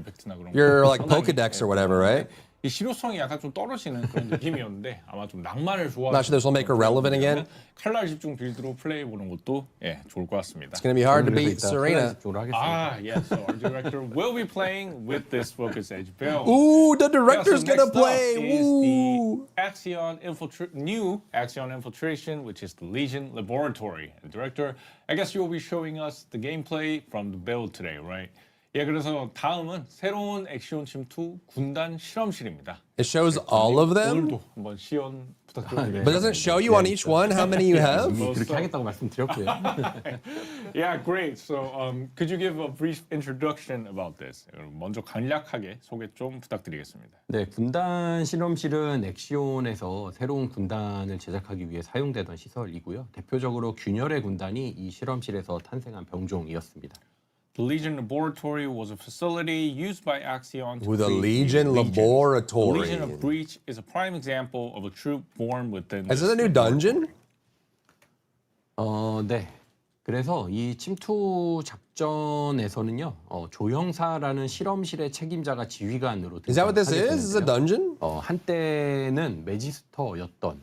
like Pokedex or whatever, right? 이 실효성이 약간 좀 떨어지는 그런 느낌이었는데 아마 좀 낭만을 좋아하는 Not sure this will make her relevant again. 칼날 집중 빌드로 플레이해보는 것도 좋을 것 같습니다. It's gonna be hard to 그래서 beat 이따 Serena. 집중을 하겠습니다. Yes, so our director will be playing with this Focus Edge build. Ooh, the director's Yeah, so gonna next up play. is Ooh. the new Axion Infiltration, which is the Legion Laboratory. And director, I guess you will be showing us the gameplay from the build today, right? 예, 그래서 다음은 새로운 액션 침투 군단 실험실입니다. It shows all of them, 오늘도 한번 시연 부탁드립니다. but doesn't show you on each one how many you have. 이미 그렇게 하겠다고 말씀드렸고요. Yeah, great. So, could you give a brief introduction about this? 먼저 간략하게 소개 좀 부탁드리겠습니다. 네, 군단 실험실은 엑시온에서 새로운 군단을 제작하기 위해 사용되던 시설이고요. 대표적으로 균열의 군단이 이 실험실에서 탄생한 병종이었습니다. The Legion Laboratory was a facility used by Axion to With a create Legion legions. The Laboratory. Legion of Breach is a prime example of a troop born within. Is this a this new dungeon? 네. 그래서 이 침투 작전에서는요, 조형사라는 실험실의 책임자가 지휘관으로 Is that what this 등장하게 is? Is this a 되는데요. dungeon? 한때는 매지스터였던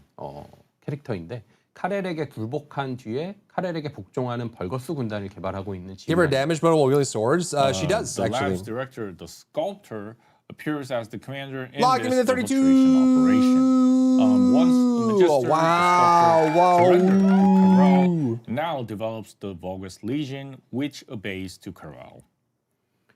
캐릭터인데 카렐에게 굴복한 뒤에 카렐에게 복종하는 벌거스 군단을 개발하고 있는 Give her a 지휘관. damage bonus while wielding swords. She does The actually. lab's director, the Sculptor, appears as the commander in Lock him this in the 32. infiltration operation. Once the Magister, Wow, the Sculptor surrendered to Corral, and now develops the Vulgus Legion, which obeys to Corel.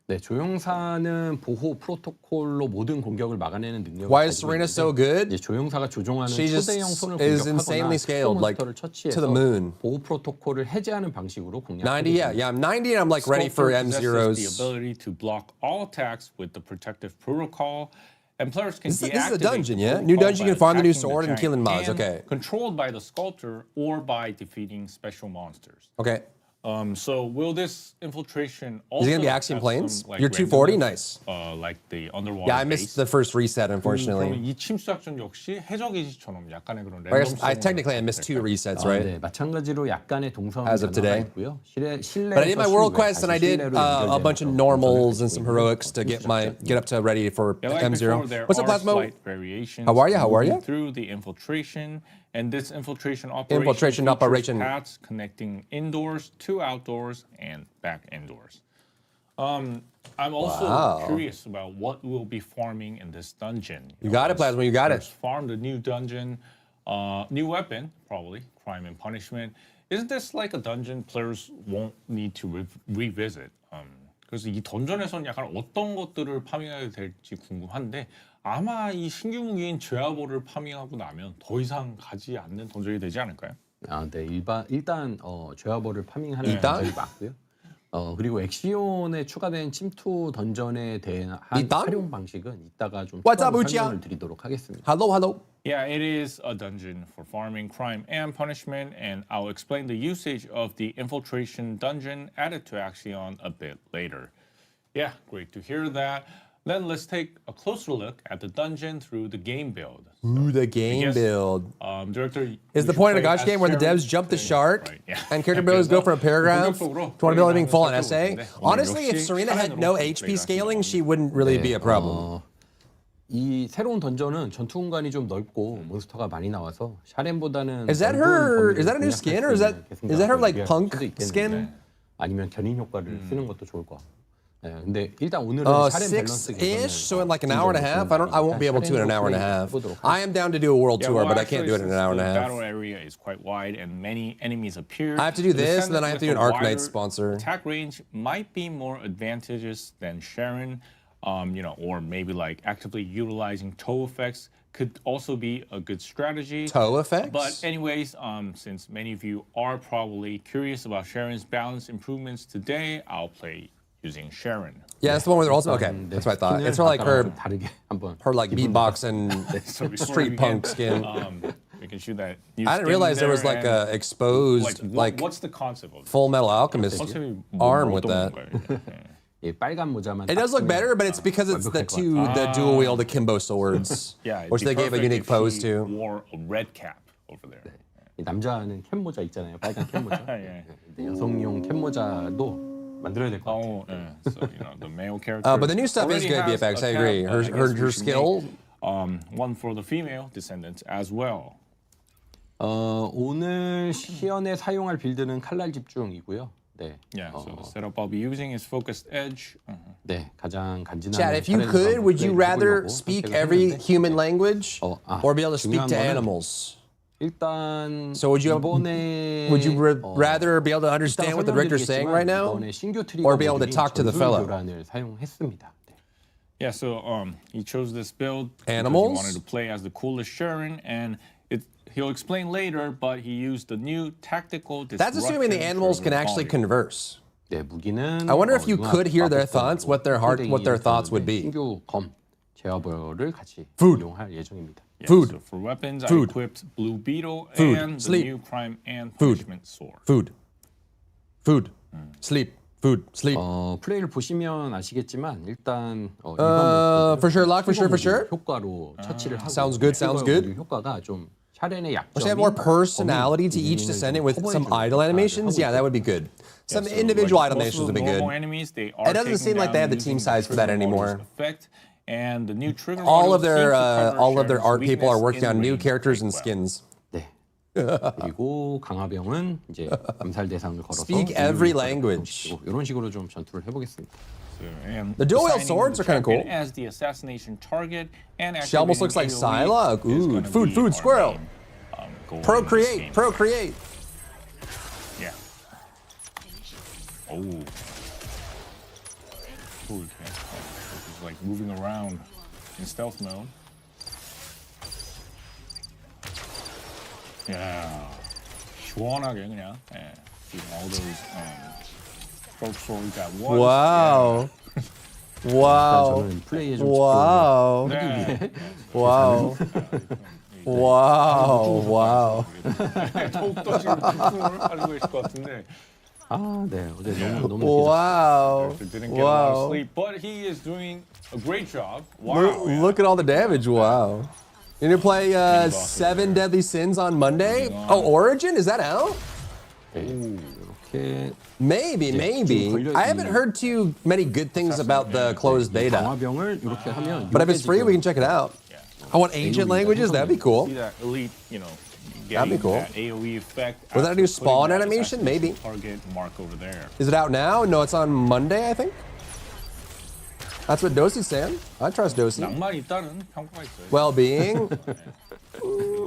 네, 조종사는 보호 프로토콜로 모든 공격을 막아내는 능력을 Why is 가지고 Serena 있는데 so good? 이제 조종사가 조종하는 She just 초대형 손을 is 공격하거나 insanely scaled, like, 몬스터를 처치해서 to the moon. 보호 프로토콜을 해제하는 방식으로 90, 공략하게 yeah, 됩니다. yeah. I'm 90 and I'm like ready for Sculptor M possesses the zeros. ability to block all attacks with the protective protocol, and players can This is a deactivate dungeon, the yeah? protocol New dungeon, you can by find the new attacking sword and tank killing mobs, and okay. Controlled by the sculptor or by defeating special monsters. Okay. So will this infiltration also Is it gonna be have Axiom some, planes? like, You're 240? randomness, Nice. Like the underwater Yeah, I missed the base? first reset, 그러면 unfortunately. 이 침수작전 역시 해적이지처럼 약간의 그런 I guess 랜덤성을 technically I missed 2 resets, 아, right? 네, 마찬가지로 약간의 동선 As of 변화가 today. 있고요. But I did my world quest and I did a bunch of normals and some heroics to get up to ready for Yeah, like M0. before, there What's up, are Plasmo? slight variations How are ya? How are moving ya? Through the infiltration, and this infiltration Infiltration features operation. paths connecting indoors to outdoors and back indoors. I'm also Wow. curious about what we'll be farming in this dungeon. You got it, Plasma. You got it. Farm the new dungeon, new weapon, probably crime and punishment. Isn't this like a dungeon players won't need to revisit? 그래서 이 던전에서는 약간 어떤 것들을 파밍하게 될지 궁금한데 아마 이 신규 무기인 제아볼을 파밍하고 나면 더 이상 가지 않는 던전이 되지 않을까요? 아, 네, 일단 죄와벌을 파밍하는 일단? 던전이 맞고요. 그리고 엑시온에 추가된 침투 던전에 대한 일단? 활용 방식은 이따가 좀 What's up, 추가로 우지야? 설명을 드리도록 하겠습니다. Hello, hello. Yeah, it is a dungeon for farming, crime, and punishment, and I'll explain the usage of the infiltration dungeon added to Axion a bit later. Yeah, great to hear that. Then let's take a closer look at the dungeon through the game build. Ooh, the game guess, build. Director, Is the point of a gacha game where the devs jump the shark and character builders go for a paragraph to want to build being full on essay? Honestly, if Serena had no HP scaling, she wouldn't really be a problem. 이 새로운 던전은 전투 공간이 좀 넓고 몬스터가 많이 나와서 샤렌보다는 Is that her? Is that a new skin or is that her like punk skin? 아니면 견인 효과를 쓰는 것도 좋을 것 같고. 네, 근데 일단 오늘은 샤렌 밸런스 6-ish, so in like an hour and a half. I won't be able to in an hour and a half. I am down to do a world Yeah, tour, well, but I can't do it in an hour and a the half. battle area is quite wide and many enemies appear. I have to do The this, and then Descendant I have to with do an a Arknight wider sponsor. Attack range might be more advantageous than Sharon, or maybe like actively utilizing toe effects could also be a good strategy. Toe effects? But anyways, since many of you are probably curious about Sharon's balance improvements today, I'll play using Sharon. Yeah, that's the one where they're also okay. That's what I thought. It's her like her 다르게 한번 like beatbox and So before street we punk begin, skin. we can shoot that. New I didn't skin realize there was there like and, a exposed like what's the concept of it? Full Metal Alchemist 컨셉이 arm 뭐 with 어떤 that. 건가요? 이 빨간 모자만 It does look better, but it's because it's the dual wield akimbo swords, Yeah, it'd which be they gave a perfect unique if pose she to. wore a red cap over there. 이 남자는 캡 모자 있잖아요. 빨간 캡 모자. 예. 근데 여성용 캡 모자도 만들어야 될 것 같아요. Oh, yeah. So the male character. But the new stuff is already good, has BFX. a I cap. agree. I guess we Her should skill. make, one for the female descendants as well. 오늘 시연에 사용할 빌드는 칼날 집중이고요. 네. Yeah. So the setup I'll be using is focused edge. 네, 가장 간지나는 Chad, if you 샤렌 could, would you 플레이를 rather 해보려고 speak 선택을 every 했는데, human language or be able to speak 중요한 to 거는 animals? 일단 So would you 이번에 rather be able to understand what the director's saying right now, 이번에 신규 트리거 or be able to 모듈인 talk to the 전술 fellow? 교란을 사용했습니다. 네. Yeah. So he chose this build Animals? because he wanted to play as the coolest Sharon, and he'll explain later. But he used the new tactical. That's assuming the animals can actually converse. 네, 무기는 I wonder if you 융합 could hear their 마법사로 thoughts, what their thoughts would be. 신규 검 제어벌을 같이 Food. 이용할 예정입니다. Yeah, Food. So for weapons, Food. I equipped Blue Beetle Food. and Sleep. the new Crime and Food. Punishment Sword. Food. Sleep. Food. Sleep. 플레이를 보시면 아시겠지만 일단 For sure, Lock, for sure. 효과로 처치를 하고 Sounds good, sounds good. 모듈 효과가 좀 샤렌의 Should 약점이 have more personality to each 범위를 descendant 좀 with some 커버해주는 idle 역할을 animations. 하고 Yeah, that would be good. Some So, individual like, idle most animations of would the be good. normal enemies, they are It doesn't taken seem like they down have the team using size for that trigger anymore. bonus Effect, and the new trigger All model of their seems to cover all of their Sharon's art people are weakness working in on new range characters and quite skins. 네. 그리고 강화병은 이제 암살 대상을 걸어서 Speak every language. 이런 식으로 좀 전투를 해보겠습니다. And The dual wield assigning swords the are kinda champion cool. As the assassination target, and She almost looks like activating Psylocke. AoE is Ooh, gonna food, be food, our squirrel. main, goal in this Procreate, game. procreate. Yeah. Oh. Cool. Okay. It's like moving around in stealth mode. Yeah. 시원하게 그냥. 예. All those stroke swords at once. Wow. Wow. 저는 플레이에 좀 Wow. 네. Wow. Wow. Wow. 더욱더 지금 집중을 하려고 했을 것 같은데. 네. 어제 너무 Wow. Didn't get a lot of Wow. sleep, but he is doing a great job. Look, Wow. yeah. look at all the damage. Wow. You're gonna play Seven Deadly Sins on Monday? Oh, Origin? Is that out? 이렇게 Maybe, maybe. I haven't heard too many good things about the closed beta. 강화병을 이렇게 하면 But if it's free, we can check it out. I want ancient languages. That'd be cool. See that elite, That'd be getting cool. that AoE effect. Was that a after new putting spawn that animation? assassin's Maybe. Target mark over there. Is it out now? No, it's on Monday, I think. That's what Dosie's saying. I trust Dosie. 낭만이 있다는 평가가 있어요. Well-being.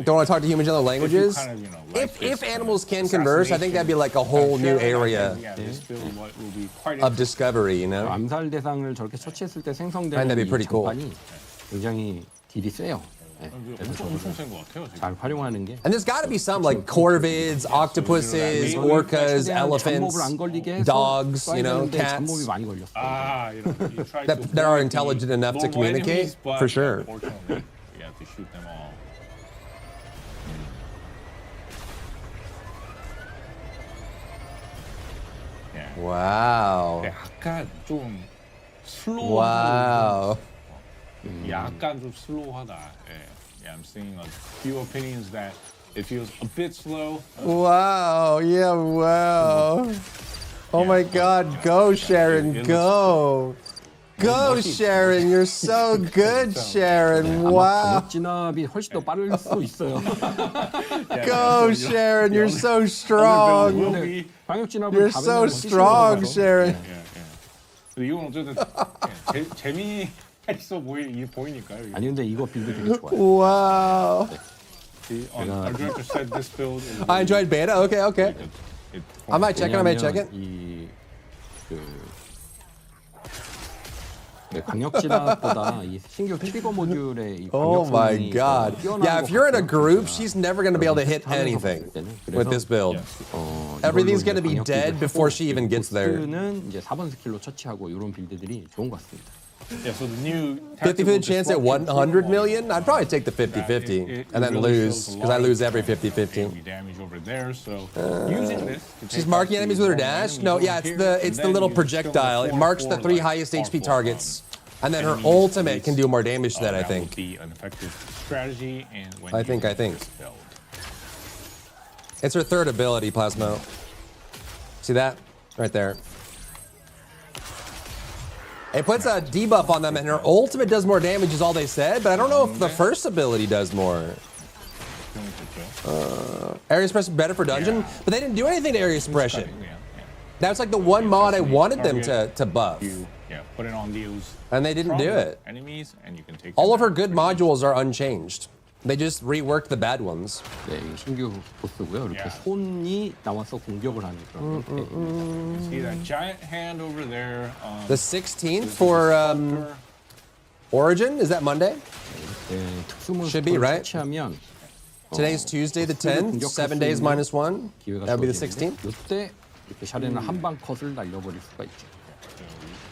Don't want to talk to humans in other languages. Kind of, like If this, animals can converse, I think that'd be like a whole new area Yeah, this build will be quite of discovery, you know? 암살 대상을 저렇게 처치했을 때 That'd 생성되는 be 이 pretty cool. 장판이 굉장히 딜이 세요. 네. 엄청 센 것 같아요. 지금. 잘 활용하는 게 And there's got to be some like corvids, octopuses, orcas, elephants, 잡몹을 안 걸리게 해서 dogs, 쏴야 you know, 되는데 cats. 잡몹이 많이 걸렸어요. You try That to are avoid intelligent the enough to normal communicate, enemies, but for sure. Unfortunately, you have to shoot them all. Yeah. Wow. 약간 좀 슬로우. Wow. 약간 좀 슬로우하다. Yeah, I'm seeing a few opinions that it feels a bit slow. Wow. Yeah, wow. Oh my God. Go, Sharon. Go. Go, Sharon. You're so good, Sharon. Wow. 광역 진압이 훨씬 더 빠를 수 있어요. Go, Sharon. You're so strong. Will be. 광역 진압을 You're 다 so 배우면 strong, Sharon. 근데 이건 어쨌든 재미있어 보이니까요. 아니 근데 이거 빌드 되게 좋아요. Wow. Our director said this build is I enjoyed beta. Okay, okay. I might check it. I might check it. 광역 진압보다 이 신규 트리거 모듈의 이 Oh 광역 my 성능이 God. 더 뛰어난 Yeah, 것 if you're in a 같아요. group, she's never going to be able to hit anything with this build. Everything's gonna be dead before she even gets there. 보스는 이제 4번 스킬로 처치하고 이런 빌드들이 좋은 것 같습니다. Yeah, so the new 50-50 chance at 100 million? I'd probably take the 50-50 and then lose, because I lose every 50-50. damage over there, so using this to She's take marking out enemies the with her normal dash? enemies No, over yeah, it's here, the and it's the then little you still projectile. It have marks the 3 like highest HP powerful targets. And then her enemies ultimate can with, do more damage to that, I that think. would be an effective strategy, and when I think. using this build. It's her third ability, Plasmo. See that? Right there. It puts a debuff on them, and her ultimate does more damage, is all they said, but I don't know if the first ability does more. Area suppression better for dungeon, but they didn't do anything to area suppression. Yeah. That's like the one mod I wanted them to buff, You put it on those and they didn't do stronger it. enemies, and you can take All them of her out good pretty easily. modules are unchanged. They just reworked the bad ones. 네, 이 신규 보스고요. 이렇게 Yeah. 손이 나와서 공격을 하는 그런 형태. See that giant hand over there. The 16th for Origin, is that Monday? 네, 특수 Should be, 몬스터를 right? 처치하면 Today's Tuesday the 10th, 7 days minus 1. 기회가 That would be the 주어지는데 16th. 이때 이렇게 샤렌은 한방 컷을 날려버릴 수가 있죠.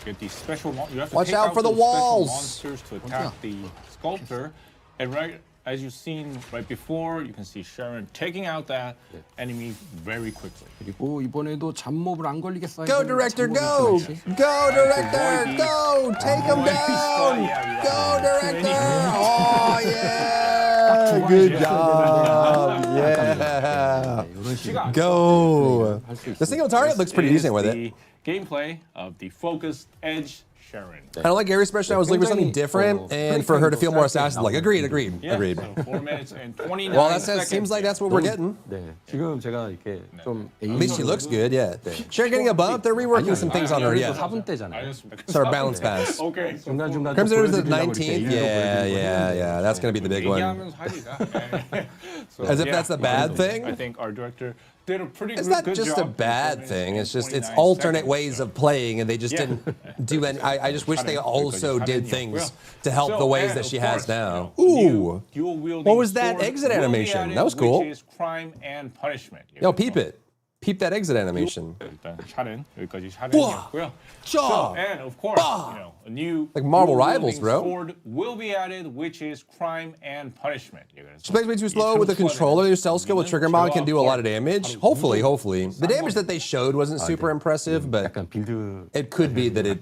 Get these special. You have to Watch take out for the those special walls. monsters to attack the sculptor, and right as you've seen right before, you can see Sharon taking out that enemy very quickly. 그리고 이번에도 잡몹을 안 걸리게 쏴야 Go, 되는데 director, 잡몹이 go! 이렇게 많지. Go, director, go! Take him down! Go, director! Oh, yeah! Good job! Yeah! 이런 식으로 Go! 할수 The 있어요. single target looks pretty Is decent with it. the gameplay of the focused edge Sharon. I don't like area suppression. I was looking for something different, and for her to feel more assassin. Like, agreed. Yeah, Agreed. So 4 minutes and 29 Well, that seconds. seems like that's what we're getting. 네, 지금 제가 이렇게 좀 At least she looks good, yeah. Sharon getting a bump. They're reworking some things on her, 그래도 yeah. 4분 때잖아요. 알겠습니다. So her balance pass. Okay. So 중간중간 좀 Crimson is the 보여드리려고 19th. 이렇게 Yeah. That's gonna be the big one. 얘기하면서 하니까. So, As if that's the bad thing? I think our director did a pretty It's good not good just job a in bad 4 minutes thing. and It's just it's 29 alternate seconds, ways so. of playing, and they just Yeah. didn't do any. I just wish they 잘해. also 여기까지 did 잘했고요. things to help So, the ways and that of she has course, now. you know, a new Ooh, dual-wielding what was that sword exit will be animation? added, That was cool. Which is crime and punishment. Yo, peep it. Peep that exit animation. 일단 샤렌 여기까지 샤렌이었고요. So, and of course, you know, a new Like Marvel dual-wielding Rivals, bro. sword will be added, which is crime and punishment. She plays way too slow with the controller. Your cell skill with trigger mod can do a lot of damage. Hopefully. The damage that they showed wasn't super impressive, but 약간 빌드 it could be that it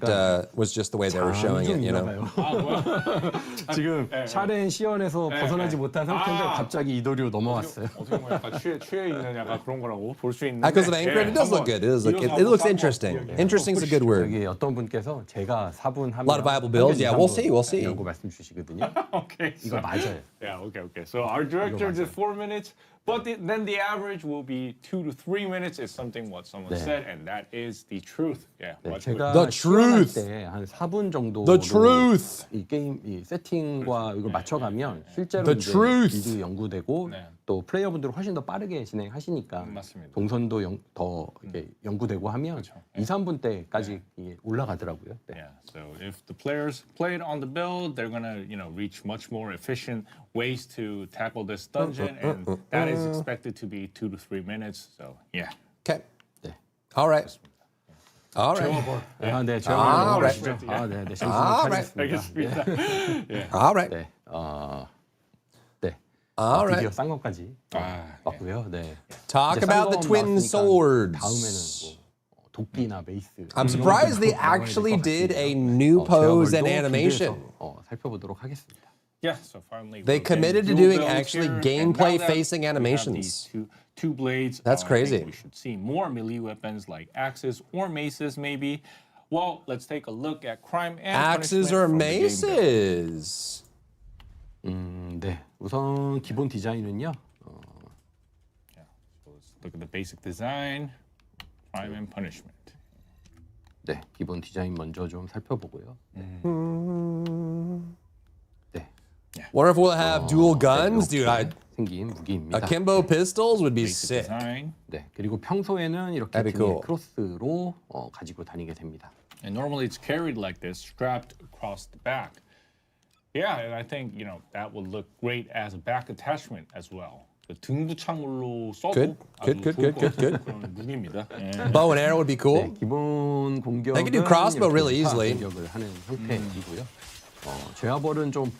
was just the way they were showing it, you know. 지금 샤렌 시연에서 벗어나지 못한 상태인데 갑자기 이도류 넘어왔어요. 어떻게 보면 약간 취해 있는 약간 그런 거라고 볼 수 있는데. Because of anchor, it does look good. It looks interesting. Interesting is a good word. 여기 어떤 분께서 제가 4분 하면 A lot of viable builds. Yeah, we'll see. 라고 말씀 주시거든요. Okay. 이거 맞아요. Yeah, okay. So our director did 4 minutes, but then the average will be 2 to 3 minutes is something what someone 네. said, and that is the truth. Yeah, 네, 맞아요. 제가 The truth. 때한 4분 정도 The truth. 이 게임 이 세팅과 이걸 맞춰가면 실제로 The 이제 truth. 빌드 연구되고 네. 또 플레이어분들은 훨씬 더 빠르게 진행하시니까 맞습니다. 동선도 더 이렇게 연구되고 하면 2, 3분 때까지 이게 올라가더라고요. 네. Yeah, so if the players played on the build, they're gonna, reach much more efficient ways to tackle this dungeon, and that is expected to be 2 to 3 minutes. So yeah. Okay. 네. All right. All right. 아, 네, 제가 아, 넘어가시죠. 아, 네, 네, 정신 차리겠습니다. 알겠습니다. All right. 네, 네. All right. 드디어 싼 것까지 왔고요. 네. Talk 이제 about 싼거 the twin 나왔으니까 swords. 다음에는 뭐 도끼나 메이스. I'm surprised they actually did a new pose and animation. 살펴보도록 하겠습니다. Yeah, so finally They we're committed to getting dual doing builds actually here, and gameplay now that facing we have animations. these two blades. That's I crazy. think we should see more melee weapons like axes or maces, maybe. Well, let's take a look at crime and Axes punishment or from the game build. maces? 네, 우선 기본 디자인은요. Yeah, so let's look at the basic design, crime and punishment. 네, 기본 디자인 먼저 좀 살펴보고요. 네, Wonder if we'll have dual guns? Dude, 생긴 무기입니다. akimbo pistols would be Basic sick. design. 네, 그리고 평소에는 이렇게 That'd be 등에 cool. 크로스로 가지고 다니게 됩니다. And normally it's carried like this, strapped across the back. Yeah, and I think, that would look great as a back attachment as well. 그 등부착물로 써도 Good, 아주 good, 좋을 good, 것 good, 같은 good. 그런 무기입니다. 예. Bow and arrow would be 네, cool. 기본 공격은 They can do crossbow really 이렇게 easily. 공격을 하는 형태이고요. 제화벌은 좀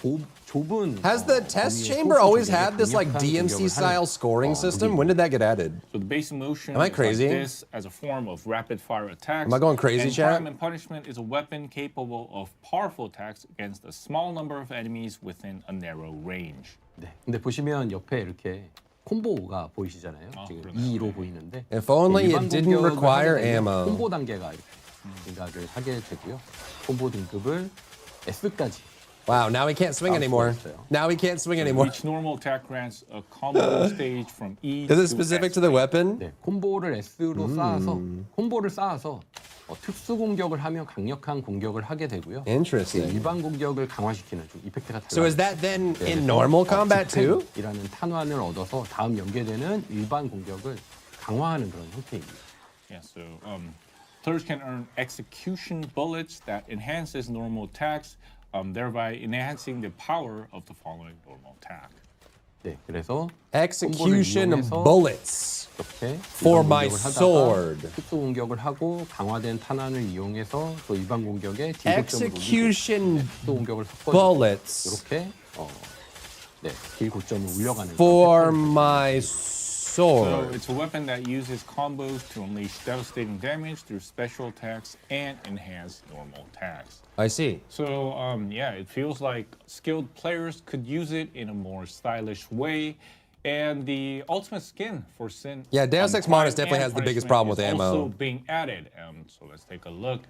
좁은. Has the test 범위의 chamber 소수 always 쪽에 had this like 강력한 DMC 공격을 style 하는, scoring system? When did that get added? So the basic motion Am I is crazy? like this as a form of rapid fire attacks. Am I going crazy, and chat? crime and punishment is a weapon capable of powerful attacks against a small number of enemies within a narrow range. 네, 근데 보시면 옆에 이렇게 콤보가 보이시잖아요. 지금 그러네요. 2로 보이는데. If only 일반 it didn't 공격을 require 하게 되면 ammo. 콤보 단계가 이렇게 증가를 하게 되고요. 콤보 등급을 S까지. Wow, now he can't swing anymore. Now he can't swing anymore. Each normal attack grants a combo stage from E Is it to specific S. to the weapon? 네, 콤보를 S로 쌓아서 콤보를 쌓아서 특수 공격을 하면 강력한 공격을 하게 되고요. Interesting. 일반 공격을 강화시키는 좀 이펙트가 So is that then in normal combat too? 이라는 탄환을 얻어서 다음 연계되는 일반 공격을 강화하는 그런 형태입니다. Yeah, so players can earn execution bullets that enhances normal attacks, thereby enhancing the power of the following normal attack. 네, 그래서 Execution 콤보를 이용해서 bullets 이렇게 for 일반 my 공격을 하다가 sword. 특수 공격을 하고 강화된 탄환을 이용해서 또 일반 공격에 딜고점을 올리고 Execution 특수 공격을 섞어서 bullets 이렇게 네, 딜고점을 올려가는 for my So sword. it's a weapon that uses combos to unleash devastating damage through special attacks and enhance normal attacks. I see. So yeah, it feels like skilled players could use it in a more stylish way. And the ultimate skin for Sin. Yeah, Deus Ex Crime Manus definitely and has the biggest Punishment problem with is ammo. Also being added. So let's take a look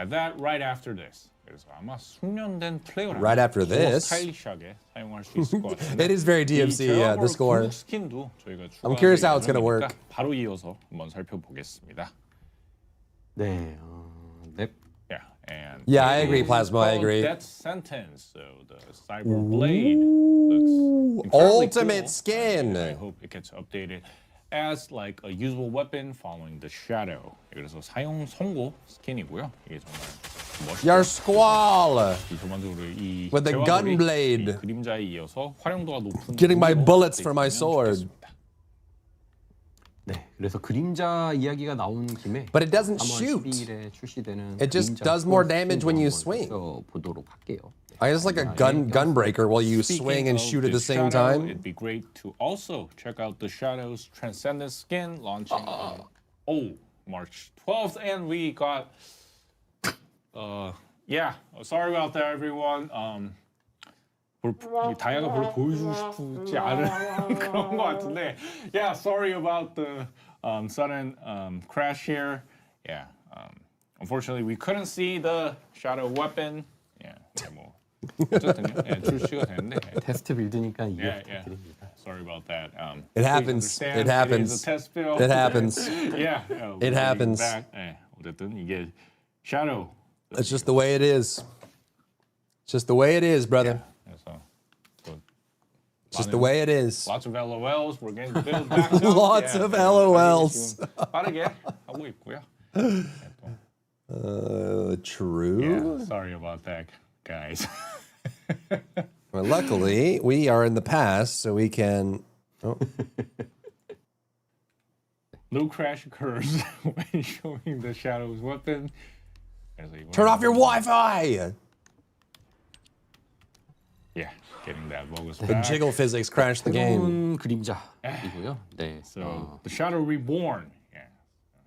at that right after this. 그래서 아마 숙련된 플레이어라면 Right after 더 this. 스타일리시하게 사용할 수 있을 것 같은데. It is very DMC, 이 the score. 스킨도 저희가 I'm curious how it's gonna 예정이니까 work. 바로 이어서 한번 살펴보겠습니다. 네, 네. Yeah, and Yeah, I it agree, is Plasma, I called agree. Death Sentence. So the cyber blade looks incredibly Ultimate cool. skin. I hope it gets updated as like a usable weapon following the shadow. 그래서 사용 선고 스킨이고요. 이게 정말 멋있죠. Your squall. 이 전반적으로 이 With the 제왕돌이 gun blade. 이 그림자에 이어서 활용도가 높은 Getting my 무기로 bullets for my update되면 sword. 좋겠습니다. 네, 그래서 그림자 이야기가 나온 김에 But it doesn't 3월 shoot. 12일에 출시되는 It just 그림자 does more 스포츠 damage when you 한번 swing. 보도록 할게요. I just like a gun breaker while you swing and shoot at the same shadow, time. It'd be great to also check out the Shadow's Transcendent skin launching on March 12th, and we got sorry about that, everyone. 다이아가 별로 보여주고 싶지 않은 그런 것 같은데. Yeah, sorry about the sudden crash here. Yeah, unfortunately we couldn't see the shadow weapon. Yeah, 뭐 어쨌든요. 예, 출시가 됐는데. 테스트 빌드니까 이해 Yeah. 부탁드립니다. Sorry about that. It please happens. understand, It happens. It is a test build. It happens. Yeah. It happens. 예, 어쨌든 이게 shadow. It's just the way it is. It's just the way it is, brother. 그래서 또 It's just the way it is. lots of LOLs. We're getting build back up. Lots of LOLs. 지금 빠르게 하고 있고요. True. Yeah, sorry about that, guys. Well, luckily, we are in the past, so we can. Oh. No crash occurs when showing the Shadow's weapon. 그래서 이번에 Turn off your Wi-Fi. Yeah, getting that bogus The back. jiggle physics crashed the game. 새로운 그림자이고요. 네. So the Shadow Reborn. Yeah.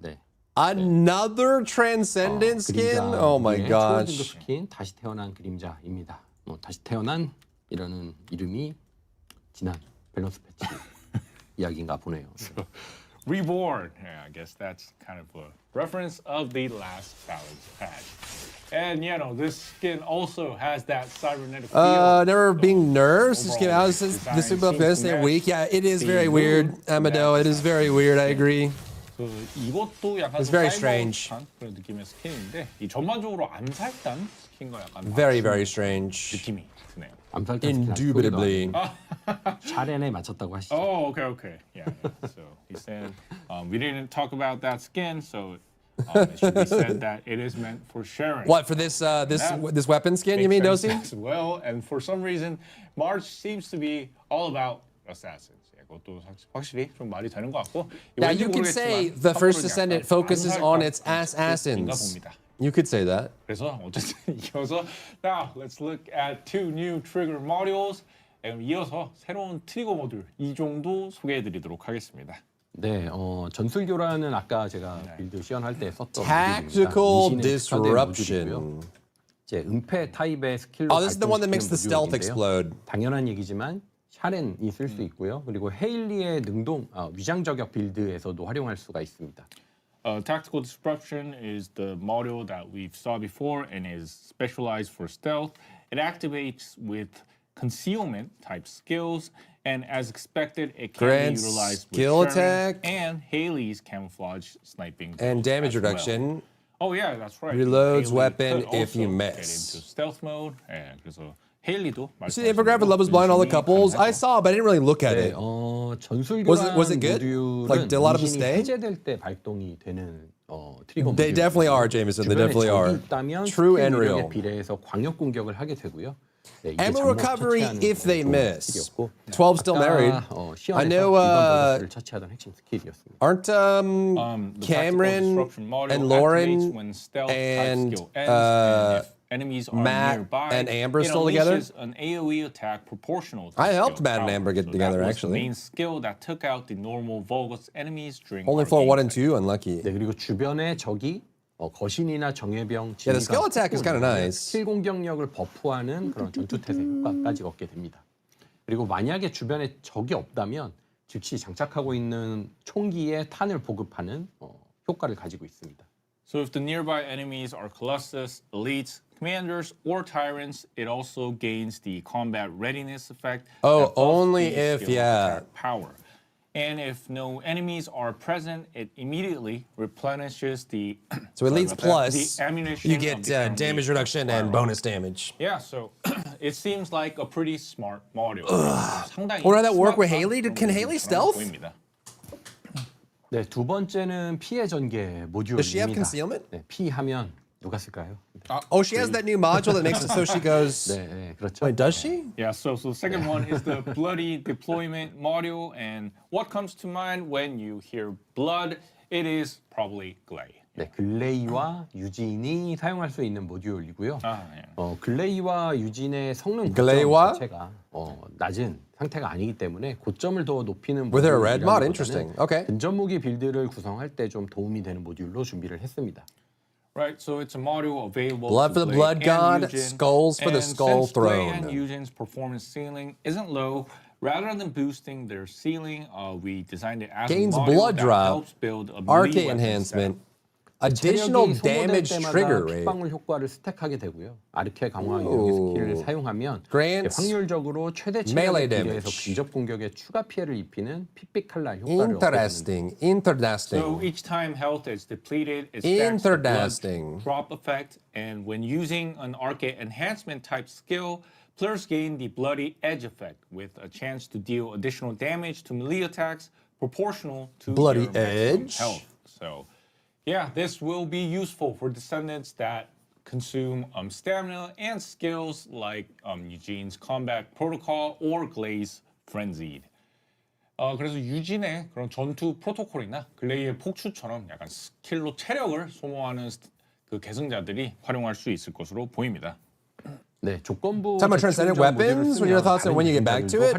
네. Another Transcendent skin? Oh my 초월 gosh. 등급 스킨 다시 태어난 그림자입니다. 다시 태어난 이라는 이름이 지난 밸런스 패치 이야기인가 보네요. Reborn. Yeah, I guess that's kind of a reference of the last balance patch. And this skin also has that cybernetic feel. Never being nerfed. Just came Overall, out since design the Super seems to Afghanistan match week. Yeah, it is the very weird, mood Amado. that It is very weird. I agree. 이것도 약간 It's 좀 very 사이버한 strange. 그런 느낌의 스킨인데 이 전반적으로 암살단 스킨과 약간 Very, 맞춘 very strange. 느낌이 드네요. 암살자 Indubitably. 샤렌에 맞췄다고 하시죠. Oh, okay. Yeah. So he said we didn't talk about that skin, so it should be said that it is meant for sharing. What for this this weapon skin? You mean, Makes Dosi? sense as well, and for some reason, March seems to be all about assassins. 그것도 확실히 좀 말이 되는 것 같고. Now you could say the first Descendant focuses on its assassins. You could say that. 그래서 어쨌든 이어서 now let's look at two new trigger modules. 이어서 새로운 트리거 모듈 2종도 소개해드리도록 하겠습니다. 네, 전술교란은 아까 제가 빌드 시연할 때 썼던 Tactical 모듈입니다. disruption. 이제 은폐 타입의 스킬로 Oh, this is the one that makes the stealth 모듈인데요. explode. 당연한 얘기지만 샤렌이 쓸 수 있고요. 그리고 헤일리의 위장 저격 빌드에서도 활용할 수가 있습니다. Tactical disruption is the module that we've saw before and is specialized for stealth. It activates with concealment type skills, and as expected, it can Grants be utilized skill with Sharon attack and Haley's camouflage sniping and build damage as well. reduction. Oh yeah, that's right. Reloads Haley weapon could if you also miss. Get into stealth mode. 예, 그래서 헤일리도 See the infographic, Love is Blind, all the couples. I saw, but I didn't really look at 네, it. 전술교란 Was it good? 모듈은 Like, did a lot of them 미신이 stay? 해제될 때 발동이 되는 트리거 They 모듈. definitely are, Jameson. They 주변에 definitely 적이 are. 있다면 True 스킬 and 능력에 real. 비례해서 광역 공격을 하게 되고요. 네, 이게 Ammo 장막 recovery 처치하는 if they 좋은 miss. 스킬이었고, 12 still married. 시연에서 I know, 일반 보너스를 처치하던 핵심 스킬이었습니다. Aren't The Cameron tactical disruption module and activates Lauren when stealth and, type skill ends, and if enemies are Matt nearby, and Amber it still together? unleashes an AoE attack proportional to I skill helped Matt and power. Amber get So together, that was actually. the main skill that took out the normal Vulgus enemies during only our for 1 and gameplay. 2? Unlucky. 네, 그리고 주변에 적이 거신이나 정예병, Yeah, the skill attack is kinda nice. 스킬 공격력을 버프하는 그런 전투 태세 효과까지 얻게 됩니다. 그리고 만약에 주변에 적이 없다면 즉시 장착하고 있는 총기에 탄을 보급하는 효과를 가지고 있습니다. So if the nearby enemies are Colossus, elites, commanders, or tyrants, it also gains the combat readiness effect. Oh, that buffs only the if, skill yeah. attack power. And if no enemies are present, it immediately replenishes the So Elites Plus, the ammunition you of get the enemy damage reduction and firearm. bonus damage. Yeah, so it seems like a pretty smart module. 상당히 Or did that work with 스마트한 Haley? 그런 Can 모듈처럼 Haley stealth? 보입니다. 네, 두 번째는 피해 전개 모듈입니다. Does she have concealment? 네, 피하면 누가 쓸까요? Oh, she has that new module that makes it so she goes. 네, 네, 그렇죠. Wait, does she? Yeah, so the second one is the bloody deployment module, and what comes to mind when you hear blood? It is probably Glay. 네, 글레이와 유진이 사용할 수 있는 모듈이고요. 예. 글레이와 유진의 성능 글레이와? 고점 자체가 낮은 상태가 아니기 때문에 고점을 더 높이는 With her red mod, 모듈이라기보다는 interesting. Okay. 근접 무기 빌드를 구성할 때 좀 도움이 되는 모듈로 준비를 했습니다. Right, so it's a module available Blood to for the Glay blood and god, Eugen. skulls for the And skull since Glay throne. and Eugen's performance ceiling isn't low, rather than boosting their ceiling, we designed it as Gains a module blood that drop, helps build a RK melee weapon enhancement, setup. additional 체력이 소모될 damage 때마다 trigger rate. 핏방울 효과를 스택하게 되고요. 아르케 강화 유형의 스킬을 사용하면 Grants 확률적으로 최대 melee 체력에 비례해서 damage. 근접 공격에 추가 피해를 입히는 핏빛 칼날 효과를 얻게 됩니다. Interesting. Interesting. So each time health is depleted, it stacks the blood Interesting. drop effect, and when using an arcade enhancement type skill, players gain the bloody edge effect with a chance to deal additional damage to melee attacks proportional to Bloody their maximum edge? health. So, yeah, this will be useful for descendants that consume stamina and skills like Eugene's combat protocol or Glay's frenzied. 그래서 유진의 그런 전투 프로토콜이나 글레이의 폭주처럼 약간 스킬로 체력을 소모하는 그 계승자들이 활용할 수 있을 것으로 보입니다. 네, 조건부 Talking about transcendent weapons, what are your thoughts on when you get back to it?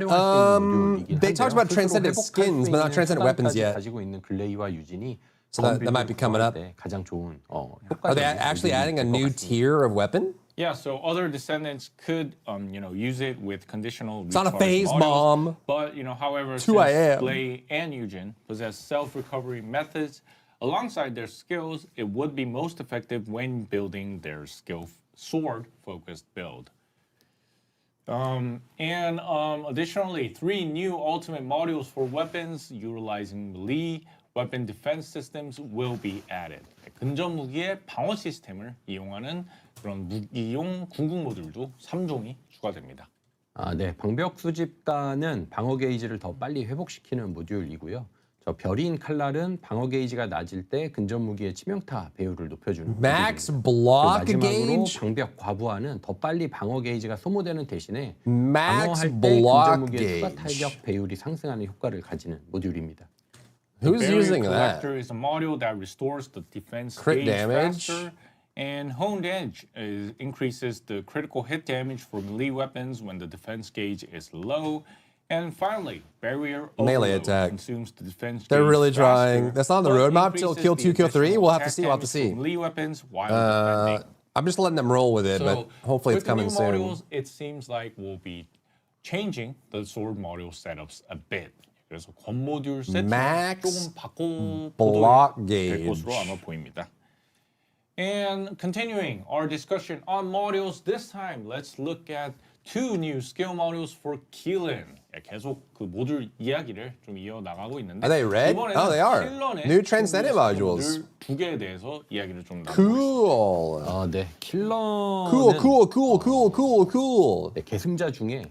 They talked about transcendent skins, but not transcendent weapons yet. 가지고 있는 글레이와 유진이 So that might be coming up. 가장 좋은 Are they actually adding a new tier of weapon? Yeah, so other descendants could, use it with conditional. It's not a recharge phase modules, bomb. But however, It's who I am. since Glay and Eugen possess self-recovery methods alongside their skills, it would be most effective when building their sword-focused build. Additionally, 3 new ultimate modules for weapons utilizing melee weapon defense systems will be added. 근접 무기의 방어 시스템을 이용하는 그런 무기용 궁극 모듈도 3종이 추가됩니다. 네, 방벽 수집가는 방어 게이지를 더 빨리 회복시키는 모듈이고요. 저 별인 칼날은 방어 게이지가 낮을 때 근접 무기의 치명타 배율을 높여주는 Max 모듈입니다. block 마지막으로 gauge? 방벽 과부하는 더 빨리 방어 게이지가 소모되는 대신에 Max 방어할 때 block 근접 무기의 추가 gauge. 타격 배율이 상승하는 효과를 가지는 모듈입니다. Who's Barrier using that? Collector is a module that restores the defense Crit gauge damage? faster, and Honed Edge increases the critical hit damage for melee weapons when the defense gauge is low. And finally, Barrier Melee Overload attack. consumes the defense They're gauge really faster, trying. That's not on the but roadmap till increases kill the 2, kill 3. additional We'll have to attack see. We'll have to damage see. for melee weapons while defending. I'm just letting them roll with it, but hopefully it's with the coming new soon. modules, it seems like we'll be changing the sword module setups a bit. 그래서 권 모듈 세트 Max 조금 바꿔 block 될 gauge. 것으로 아마 보입니다. And continuing our discussion on modules, this time let's look at 2 new skill modules for Keelan. 계속 그 모듈 이야기를 좀 이어 나가고 있는데 Are they red? 이번에는 Oh, they are. 킬런의 New transcendent modules. 모듈 2개에 대해서 이야기를 좀 나누고 있습니다. Cool. 네, 킬러는 Cool. 네, 계승자 중에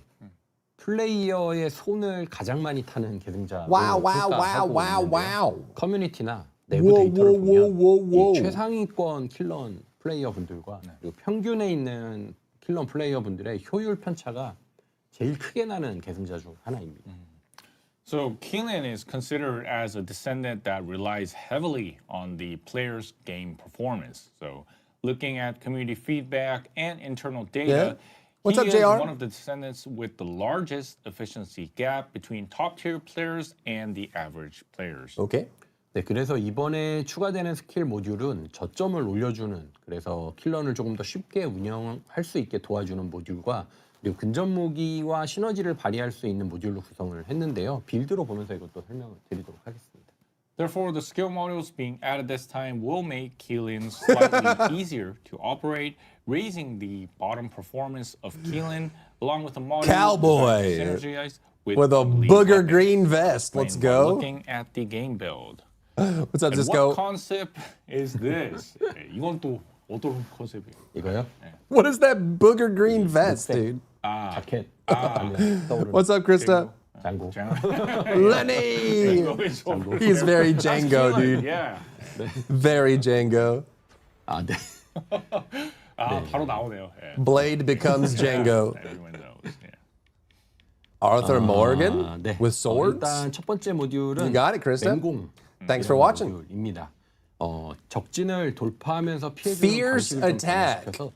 플레이어의 손을 가장 많이 타는 계승자 Wow. 커뮤니티나 내부 Whoa, 데이터를 whoa, 보면 whoa. 이 최상위권 킬러 플레이어 분들과 그리고 평균에 있는 킬러 플레이어 분들의 효율 편차가 제일 크게 나는 계승자 중 하나입니다. So Keelan is considered as a descendant that relies heavily on the player's game performance. So looking at community feedback and internal data, What's he up, is JR? one of the descendants with the largest efficiency gap between top-tier players and the average players. Okay. 네, 그래서 이번에 추가되는 스킬 모듈은 저점을 올려주는 그래서 킬런을 조금 더 쉽게 운영할 수 있게 도와주는 모듈과 그리고 근접 무기와 시너지를 발휘할 수 있는 모듈로 구성을 했는데요. 빌드로 보면서 이것도 설명을 드리도록 하겠습니다. Therefore, the skill modules being added this time will make Keelan slightly easier to operate, raising the bottom performance of Keelan, along with a module Cowboy designed to synergize With a melee booger weapons green vest. Let's when go. looking at the game build. What's up, And Cisco? what concept is this? 이건 또 어떤 컨셉이에요? 이거요? What is that booger green vest, dude? 자켓. 떠오르는. What's up, Krista? 짱고. Lenny! He's very Django, dude. Yeah. Very Django. 아, 네. 바로 나오네요. 예. Blade becomes Django. Everyone knows. Yeah. Arthur Morgan 네. with swords. 일단 첫 번째 모듈은 You got it, Krista. 맹공 Thanks for watching. 모듈입니다. 적진을 돌파하면서 피해주는 Fierce 방식을 좀 attack. 강화시켜서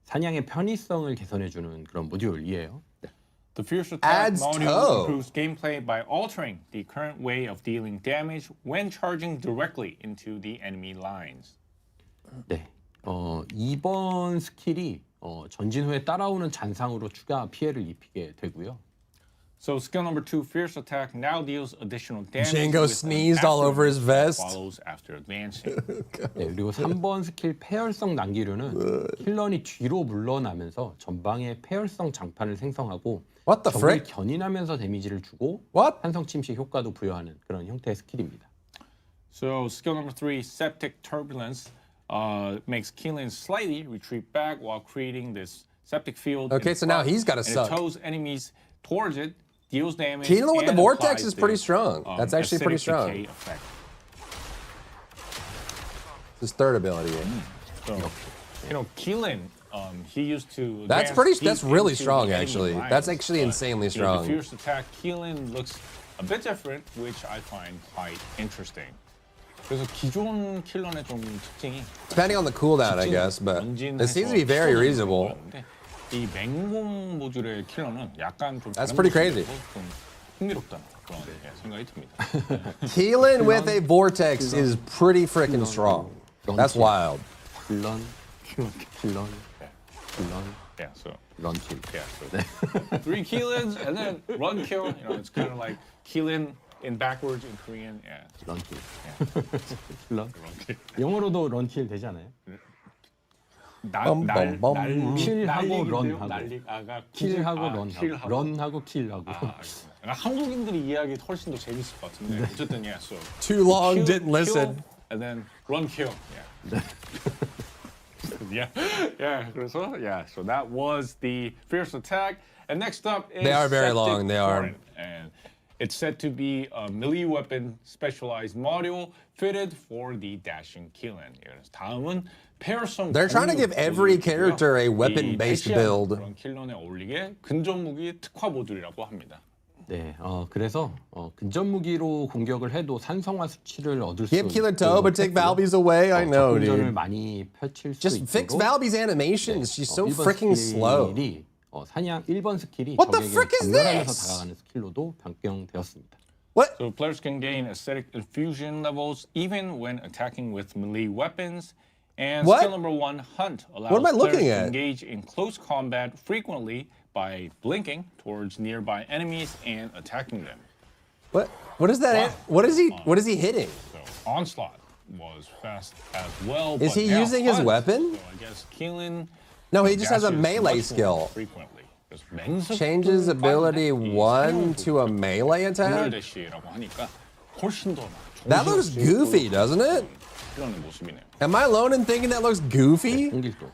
사냥의 편의성을 개선해주는 그런 모듈이에요. 네. The Fierce Attack Adds module toe. improves gameplay by altering the current way of dealing damage when charging directly into the enemy lines. 네. 2번 스킬이 전진 후에 따라오는 잔상으로 추가 피해를 입히게 되고요. So skill number 2, Fierce Attack, now deals additional damage. Django with an sneezed all over his afterburst vest. that follows after advancing. 네, 그리고 3번 스킬 폐혈성 난기류는 킬런이 뒤로 물러나면서 전방에 폐혈성 장판을 생성하고 What the 적을 frick? 견인하면서 데미지를 주고 What? 산성 침식 효과도 부여하는 그런 형태의 스킬입니다. So skill number 3, Septic Turbulence, makes Keelan slightly retreat back while creating this septic field. in Okay, so now front, he's gotta and suck. it tows enemies towards it, deals damage. Keelan with the and vortex applies is pretty the, strong. That's actually pretty acidic strong. decay effect. His third ability. So, Keelan, he used to. That's advance that's deep really into strong, the enemy actually. lines, That's actually but insanely in strong. The Fierce Attack, Keelan looks a bit different, which I find quite interesting. 그래서 기존 킬런의 좀 특징이 Depending on the cooldown, I guess, but it seems to be very reasonable. 이 맹공 모듈의 킬러는 약간 좀 That's 다른 pretty crazy. 모습이고 좀 흥미롭다는 그런 생각이 듭니다. Keelan with a vortex is pretty freaking strong. That's wild. 킬런, 킬런. Yeah, so 런킬. yeah, so 3 Keelans and then run kill. You know, it's kind of like Keelan in backwards in Korean. Yeah, 런킬. 런. 영어로도 런킬 되지 않아요? 킬하고 런하고. 킬하고 런하고. 런하고 킬하고. 한국인들이 이해하기 훨씬 더 재밌을 것 같은데 어쨌든 yeah, so Too long, kill, didn't listen. kill, and then run kill. Yeah. yeah. 그래서 yeah, so that was the Fierce Attack. And next up is They are very Septic long, they are. Torrent. And it's said to be a melee weapon specialized module fitted for the dashing Keelan. 그래서 다음은 폐혈성. They're trying to give every character a weapon-based build. 그런 킬런에 어울리게 근접 무기 특화 모듈이라고 합니다. 네, 그래서 근접 무기로 공격을 해도 산성화 수치를 얻을 수 Give Keelan toe, but take Valby's away. I know, 적응전을 dude. 많이 펼칠 수 Just 있도록 fix Valby's animations. She's so 1번 freaking slow. 스킬이 사냥 1번 스킬이 What the 적에게 frick is 전멸하면서 this? 다가가는 스킬로도 변경되었습니다. What? So players can gain aesthetic infusion levels even when attacking with melee weapons. And What? skill number 1, Hunt, allows What am I players looking to at? engage in close combat frequently by blinking towards nearby enemies and attacking them. What? What is that? What is he? What is he hitting? So Onslaught was fast as well. Is but he now using his Hunt, weapon? So I guess Keelan. No, he just has a dashes melee much more skill. Frequently. 그래서 맹습 Changes ability 빠른데 이 1 사용 to a melee 정렬 attack? 대시라고 하니까 훨씬 더 That looks goofy, doesn't it? 그런 모습이네요. Am I alone in thinking that looks goofy? 홍길도.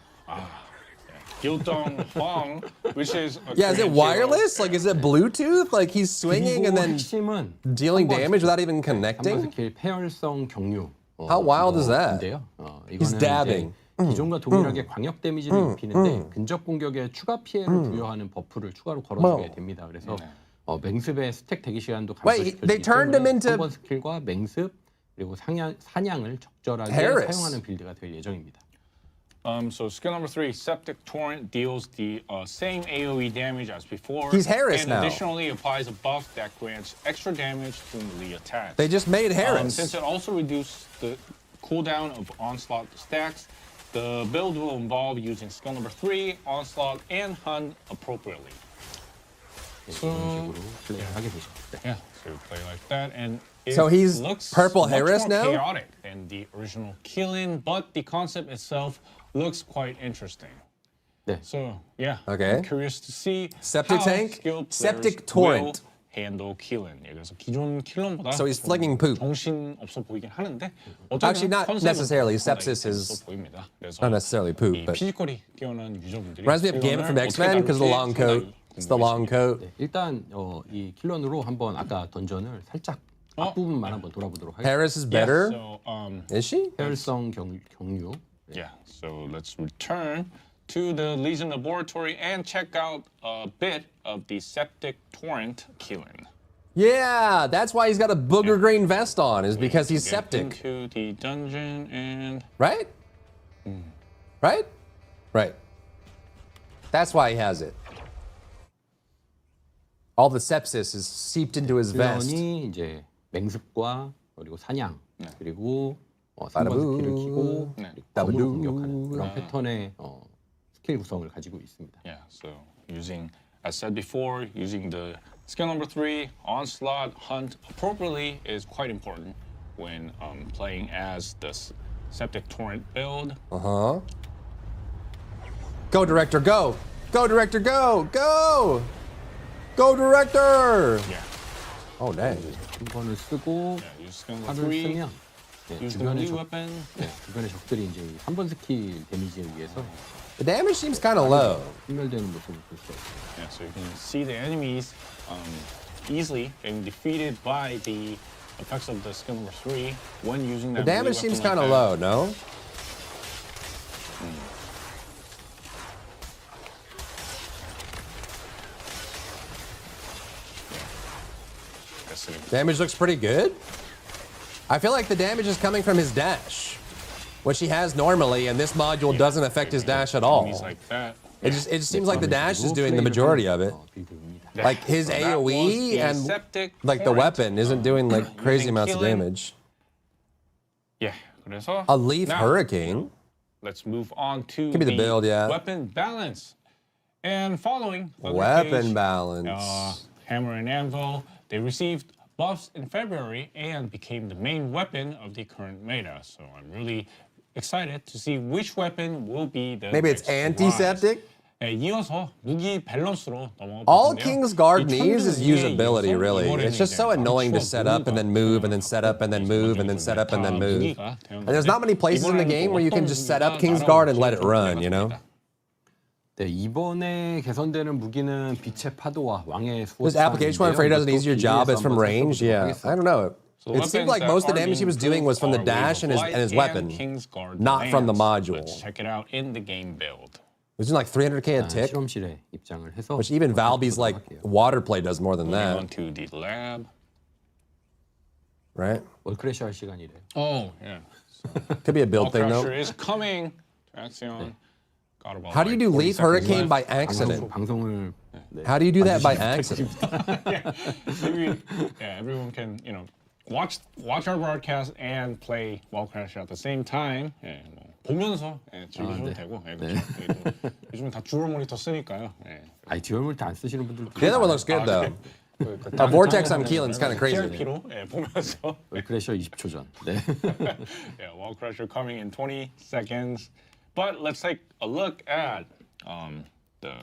Giltong Huang, which is a Yeah, is it Korean wireless? hero. Like, is it Bluetooth? Like, he's swinging and 그리고 then 핵심은 dealing 3번 damage without even 3번 connecting? 스킬 폐혈성 경류. How wild is that? 인데요. He's 이거는 dabbing. 이제 기존과 동일하게 광역 데미지를 입히는데 근접 공격에 추가 피해를 부여하는 버프를 추가로 걸어주게 됩니다. 그래서 맹습의 스택 대기 시간도 Wait, 감소시켜주기 they turned him 때문에 into- 3번 스킬과 맹습 그리고 사냥을 적절하게 Harris. 사용하는 빌드가 될 예정입니다. So skill number 3, Septic Torrent deals the same AoE damage as before. He's Harris and now. additionally applies a buff that grants extra damage to melee attacks. They just made Harris. Since it also reduced the cooldown of Onslaught stacks, the build will involve using skill number 3, Onslaught, and Hun appropriately. 이런 식으로 플레이를 하게 되죠. 네. Yeah, so you play like that, and it So he's looks Purple much Harris more now? chaotic than the original Keelan, but the concept itself looks quite interesting. 네. So yeah, Okay. I'm curious to see Septic how tank, skilled septic players torrent. will handle Keelan. 예, 그래서 기존 킬런보다 So he's 좀 flinging poop. 정신 없어 보이긴 하는데 Actually, not 컨셉은 necessarily. 상당히 Sepsis is 재밌어 보입니다. 그래서 not necessarily poop, 이 but 피지컬이 뛰어난 유저분들이 reminds me of Gambit from 킬런을 X-Men 어떻게 because of the 다룰지 long coat. 상당히 It's the long coat. 네, 일단 이 킬런으로 한번 아까 던전을 살짝 앞부분만 한번 돌아보도록 하겠습니다. Paris is better. So, Is she? 해열성 경류. yeah, so let's return to the Legion Laboratory and check out a bit of the septic torrent killing. Yeah, that's why he's got a booger green vest on, is because he's Get septic. into the dungeon and Right? Right? Right. That's why he has it. All the sepsis is seeped into his vest. 킬런이 이제 맹습과 그리고 사냥 그리고 3번 스킬을 키고 검으로 공격하는 그런 패턴의 스킬 구성을 가지고 있습니다. yeah, so using, as said before, using the skill number 3, onslaught, hunt appropriately is quite important when playing as this septic torrent build. Go, director, go! Go, director, go! Go! Go, director! Yeah, Oh, dang. 한 번을 쓰고 yeah, use skill number 칼을 3, 쓰면 use the 주변의 melee 적, weapon. 주변의 적들이 이제 3번 스킬 데미지에 의해서 The damage seems kind of low. 소멸되는 모습을 볼 수 있어요. Yeah, so you can see the enemies easily getting defeated by the effects of the skill number 3 when using The that melee damage seems weapon kind of like that. low, no? That's it. Damage looks pretty good. I feel like the damage is coming from his dash, which he has normally, and this module doesn't affect his dash at all. Enemies like that. It just seems like the dash is doing the majority of it. 빌드입니다. Like his So that was AoE the and septic like the torrent. weapon isn't doing like crazy using amounts of killing. damage. Yeah, 그래서 A leaf now, hurricane. Let's move on to Give me the build, yeah. weapon balance. And following Weapon balance. Hammer and Anvil, they received buffs in February and became the main weapon of the current meta. So I'm really excited to see which weapon will be the Maybe it's next antiseptic. rise. 네, 이어서 무기 밸런스로 넘어가 All 볼텐데요. King's Guard 이 needs is 천둥기에 usability, 이어서 really. 이번에는 It's just 이제 so annoying to 강추와 set up and then move and then set up and then move and then set up and then move. 무기가 And there's not many places in the 이번에는 game 또 where you can 어떤 just set up 무기가 King's Guard and let 날아올지 it run, you know? 해봤습니다. 네, 이번에 개선되는 무기는 빛의 파도와 왕의 This application one, afraid does an easier job. It's from range. Yeah, I don't know. So It seemed like most of the damage he was doing was from the dash and his weapon, not from the module. Let's check it out in the game build. It was doing like 300k a tick, 실험실에 입장을 해서 which even Valby's like water play does more than Moving that, on to the lab. right? 월크래시 할 시간이래요. Oh, yeah. Could be a build thing Crusher though. is coming to Axion. Got about How do you do like 40 Leaf seconds Hurricane left. by accident? 방송을 네. How do you do that by accident? Maybe, yeah, everyone can, you know, watch our broadcast and play Wall Crash at the same time. 예, 뭐 보면서 예, 즐기셔도 되고. 예, 그렇죠. 예, 또 요즘은 다 듀얼 모니터 쓰니까요. 예. 아니 듀얼 몰트 안 쓰시는 분들도 The other one looks good though. A Vortex on Keelan's kind of crazy. TRP로 예, 보면서. 월크래셔 20초 전. 네. Yeah, Wall Crusher coming in 20 seconds. But let's take a look at the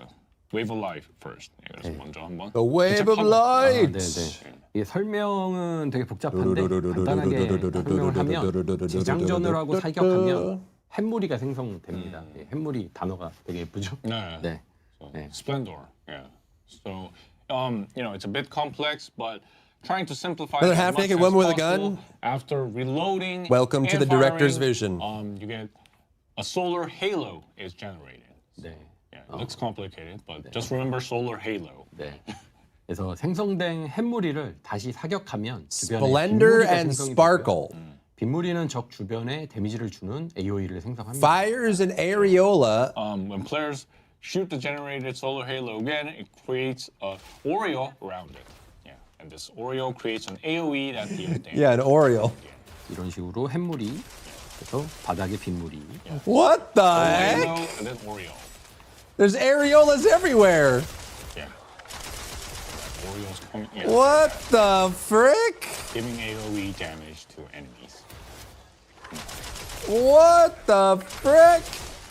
Wave of Life first. 예, 그래서 먼저 한번 The wave of 네, light. 네. 이 설명은 되게 복잡한데 간단하게 설명을 하면 재장전을 하고 사격하면 햇무리가 생성됩니다. 예, 햇무리 단어가 되게 예쁘죠? 네. 네. So, 네. Splendor. Yeah. So, you know, it's a bit complex, but trying to simplify Another it as half-naked much as woman with a possible. gun? After reloading, Welcome to and the director's firing, vision. You get a solar halo is generated. 네. Yeah, it looks complicated, but just remember solar halo. 네. 그래서 생성된 햇무리를 다시 사격하면 주변에 Splendor 빗무리가 and 생성이 sparkle. 되고요. 빗무리는 적 주변에 데미지를 주는 AOE를 생성합니다. Fires an areola. When players shoot the generated solar halo again, it creates a aureole around it. Yeah, and this aureole creates an AOE that deals damage. Yeah, an Oriole. 이런 식으로 햇무리, 그래서 바닥에 빗무리. What the Halo heck? and then aureole. There's areolas everywhere. Yeah. Aureoles coming. Yeah. What the frick? Giving AOE damage to enemies. What the frick?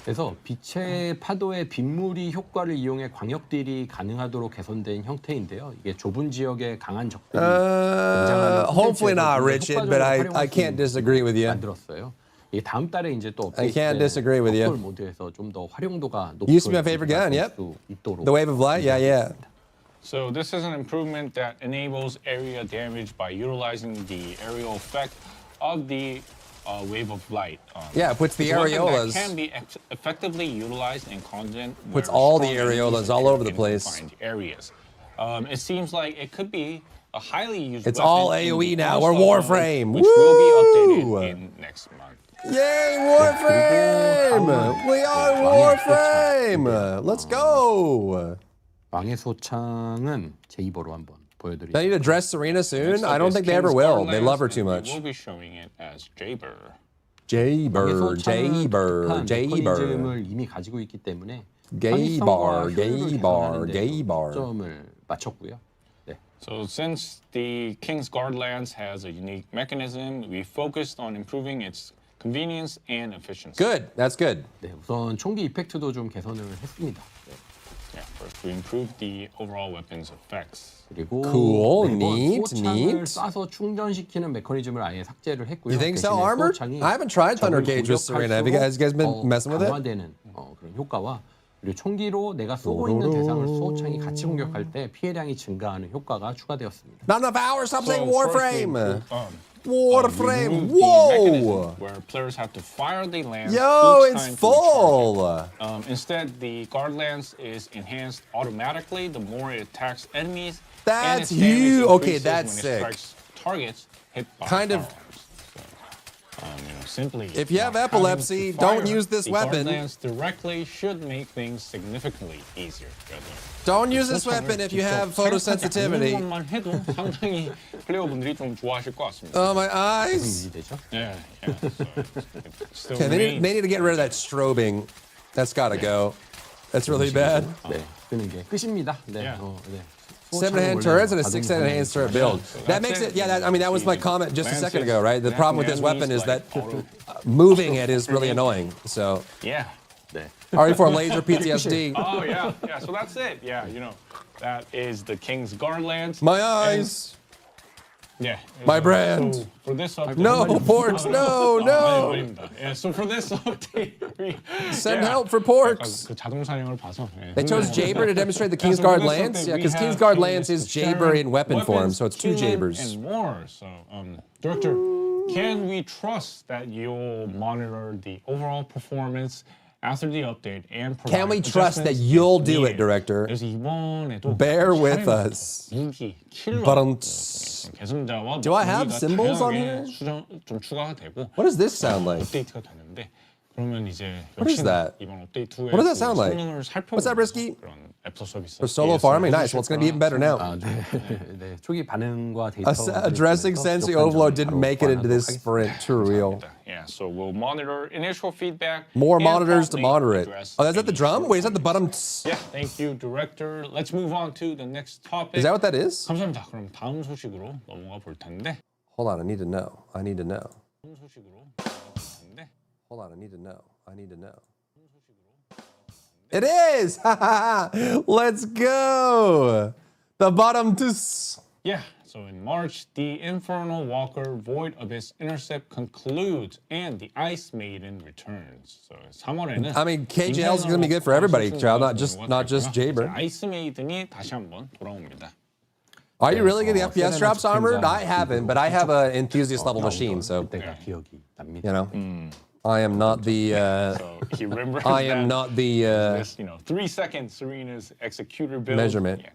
그래서 빛의 파도의 빗무리 효과를 이용해 광역 딜이 가능하도록 개선된 형태인데요. 이게 좁은 지역에 강한 적들이 Hopefully not, 콘텐츠에서 Richard, 효과적으로 but I 활용할 수 can't 있는 disagree with you. 만들었어요. 이게 다음 달에 이제 또 I 업데이트 can't disagree with you. 모드에서 좀 더 활용도가 높은 Used to be my favorite gun, yep. 수 있도록 The Wave of Light, yeah, yeah. So this is an improvement that enables area damage by utilizing the aerial effect of the wave of light. Yeah, it puts the it's a weapon areolas. that can be effectively utilized in content. Puts where all the strong enemies areolas all appear over the in place. confined areas. It seems like it could be a highly used It's weapon all in AoE the now. Onslaught We're mode, Warframe. which will be Woo! updated in next month. Yay, Warframe! We are Warframe! Let's go! 왕의 소창은 제 입으로 한번 They need 보여드릴게요. to dress Serena soon. Next up I don't is think they ever King's will. Guard They love her Lance, too and much. We will be showing it as Jaber. Jaber, 왕의 소창은 Jaber, 독특한 Jaber. 메커니즘을 이미 가지고 있기 때문에 Gay 편의성과 bar, 효율을 gay bar, 개선하는 데 gay bar. 초점을 맞췄고요. 네. So since the King's Guard Lance has a unique mechanism, we focused on improving its convenience and efficiency. Good, that's good. 네, 우선 총기 이펙트도 좀 개선을 했습니다. 네. Yeah, first we improved the overall weapon's effects. 그리고 Cool, 매번 neat, 소창을 neat. 쏴서 충전시키는 메커니즘을 아예 삭제를 했고요. You think so, 대신에 Armored? 소창이 I haven't tried Thunder 적을 Gauge with Serena. Have you guys 공격할수록 been 더 messing with it? 강화되는 그런 효과와 그리고 총기로 내가 쏘고 있는 대상을 소창이 같이 공격할 때 피해량이 증가하는 효과가 추가되었습니다. Not enough hours. Stop saying So first we Warframe. improved, Warframe. removed the Whoa. mechanism where players have to fire the lance Yo, each it's time to full. recharge it. Instead, the guard lance is enhanced automatically the more it attacks enemies. and That's its damage huge. Okay, increases that's when sick. it strikes targets hit by Kind of- firearms. So, simply, If you have not having epilepsy, to don't fire use this the guard weapon. lance directly should make things significantly easier. Don't use this weapon if you have photosensitivity. 것만 해도 상당히 플레이어분들이 좀 좋아하실 것 같습니다. Oh, my eyes. 유지되죠? Yeah, yeah. So, Okay, they need to get rid of that strobing. That's got to go. That's really bad. 네, 끄는 게 끝입니다. 네, Yeah. 네. 7-hand turrets and a 6-hand hand turret build. That makes it, yeah, that was my comment just a second ago, right? The problem with this weapon is that moving it is really annoying. So, Yeah. 네. RE4 laser PTSD. Oh yeah, yeah. So that's it. Yeah, that is the King's Guard Lance. My eyes. Yeah. My brand. So for this update. No, porks, no, no. Yeah. So for this update, Send help for porks. 그 자동 사냥을 봐서. 예. They chose Jaber to demonstrate the King's So for Guard this Lance? update, Yeah, we because King's have Guard shown Lance is Mr. Jaber in Sharon, weapon form, weapons, so it's two tune, Jabers. And more. So, Director, can we trust that you'll monitor the overall performance after the update and provide Can we trust that adjustments you'll if do it, needed? Director? 그래서 이번에도 Bear with 샤렌 us. 무기 킬러 But 계승자와 Do I have 무기가 symbols on 다양하게 here? 좀 추가가 되고 What does this sound like? 업데이트가 되는데 그러면 이제 What is that? 이번 업데이트 후에 What does that sound like? 성능을 What's that, Risky? 그런 애플 서비스 For solo farming? Nice. Well, it's going to be even better now. 아, 네. 네. 초기 반응과 데이터 Addressing sensory overload didn't make it into this sprint. Too real. Yeah, so we'll monitor initial feedback. More and monitors to promptly monitor it. address Oh, is that the any drum? Wait, is that the shortcomings. bottom? Yeah, thank you, director. Let's move on to the next topic. Is that what that is? 감사합니다. 그럼 다음 소식으로 넘어가 볼 텐데. Hold on, I need to know. I need to know. 다음 소식으로 넘어가 볼 텐데. Hold on, I need to know. I need to know. It is! Let's go! The bottom to... Yeah, so in March, the Infernal Walker Void Abyss Intercept concludes and the Ice Maiden returns. So 3월에는 I mean, KJL is going to be good for everybody, child, not just Jaber. 아이스 메이든이 다시 한번 돌아옵니다. Are you really getting FPS 세레나 drops armored? I 집행자 haven't, but I have an enthusiast level machine, so, 그때가 기억이 납니다. you know. I am not the... So he remembers I am that not the... this, 3-second Serena's executor build. Measurement. Yeah.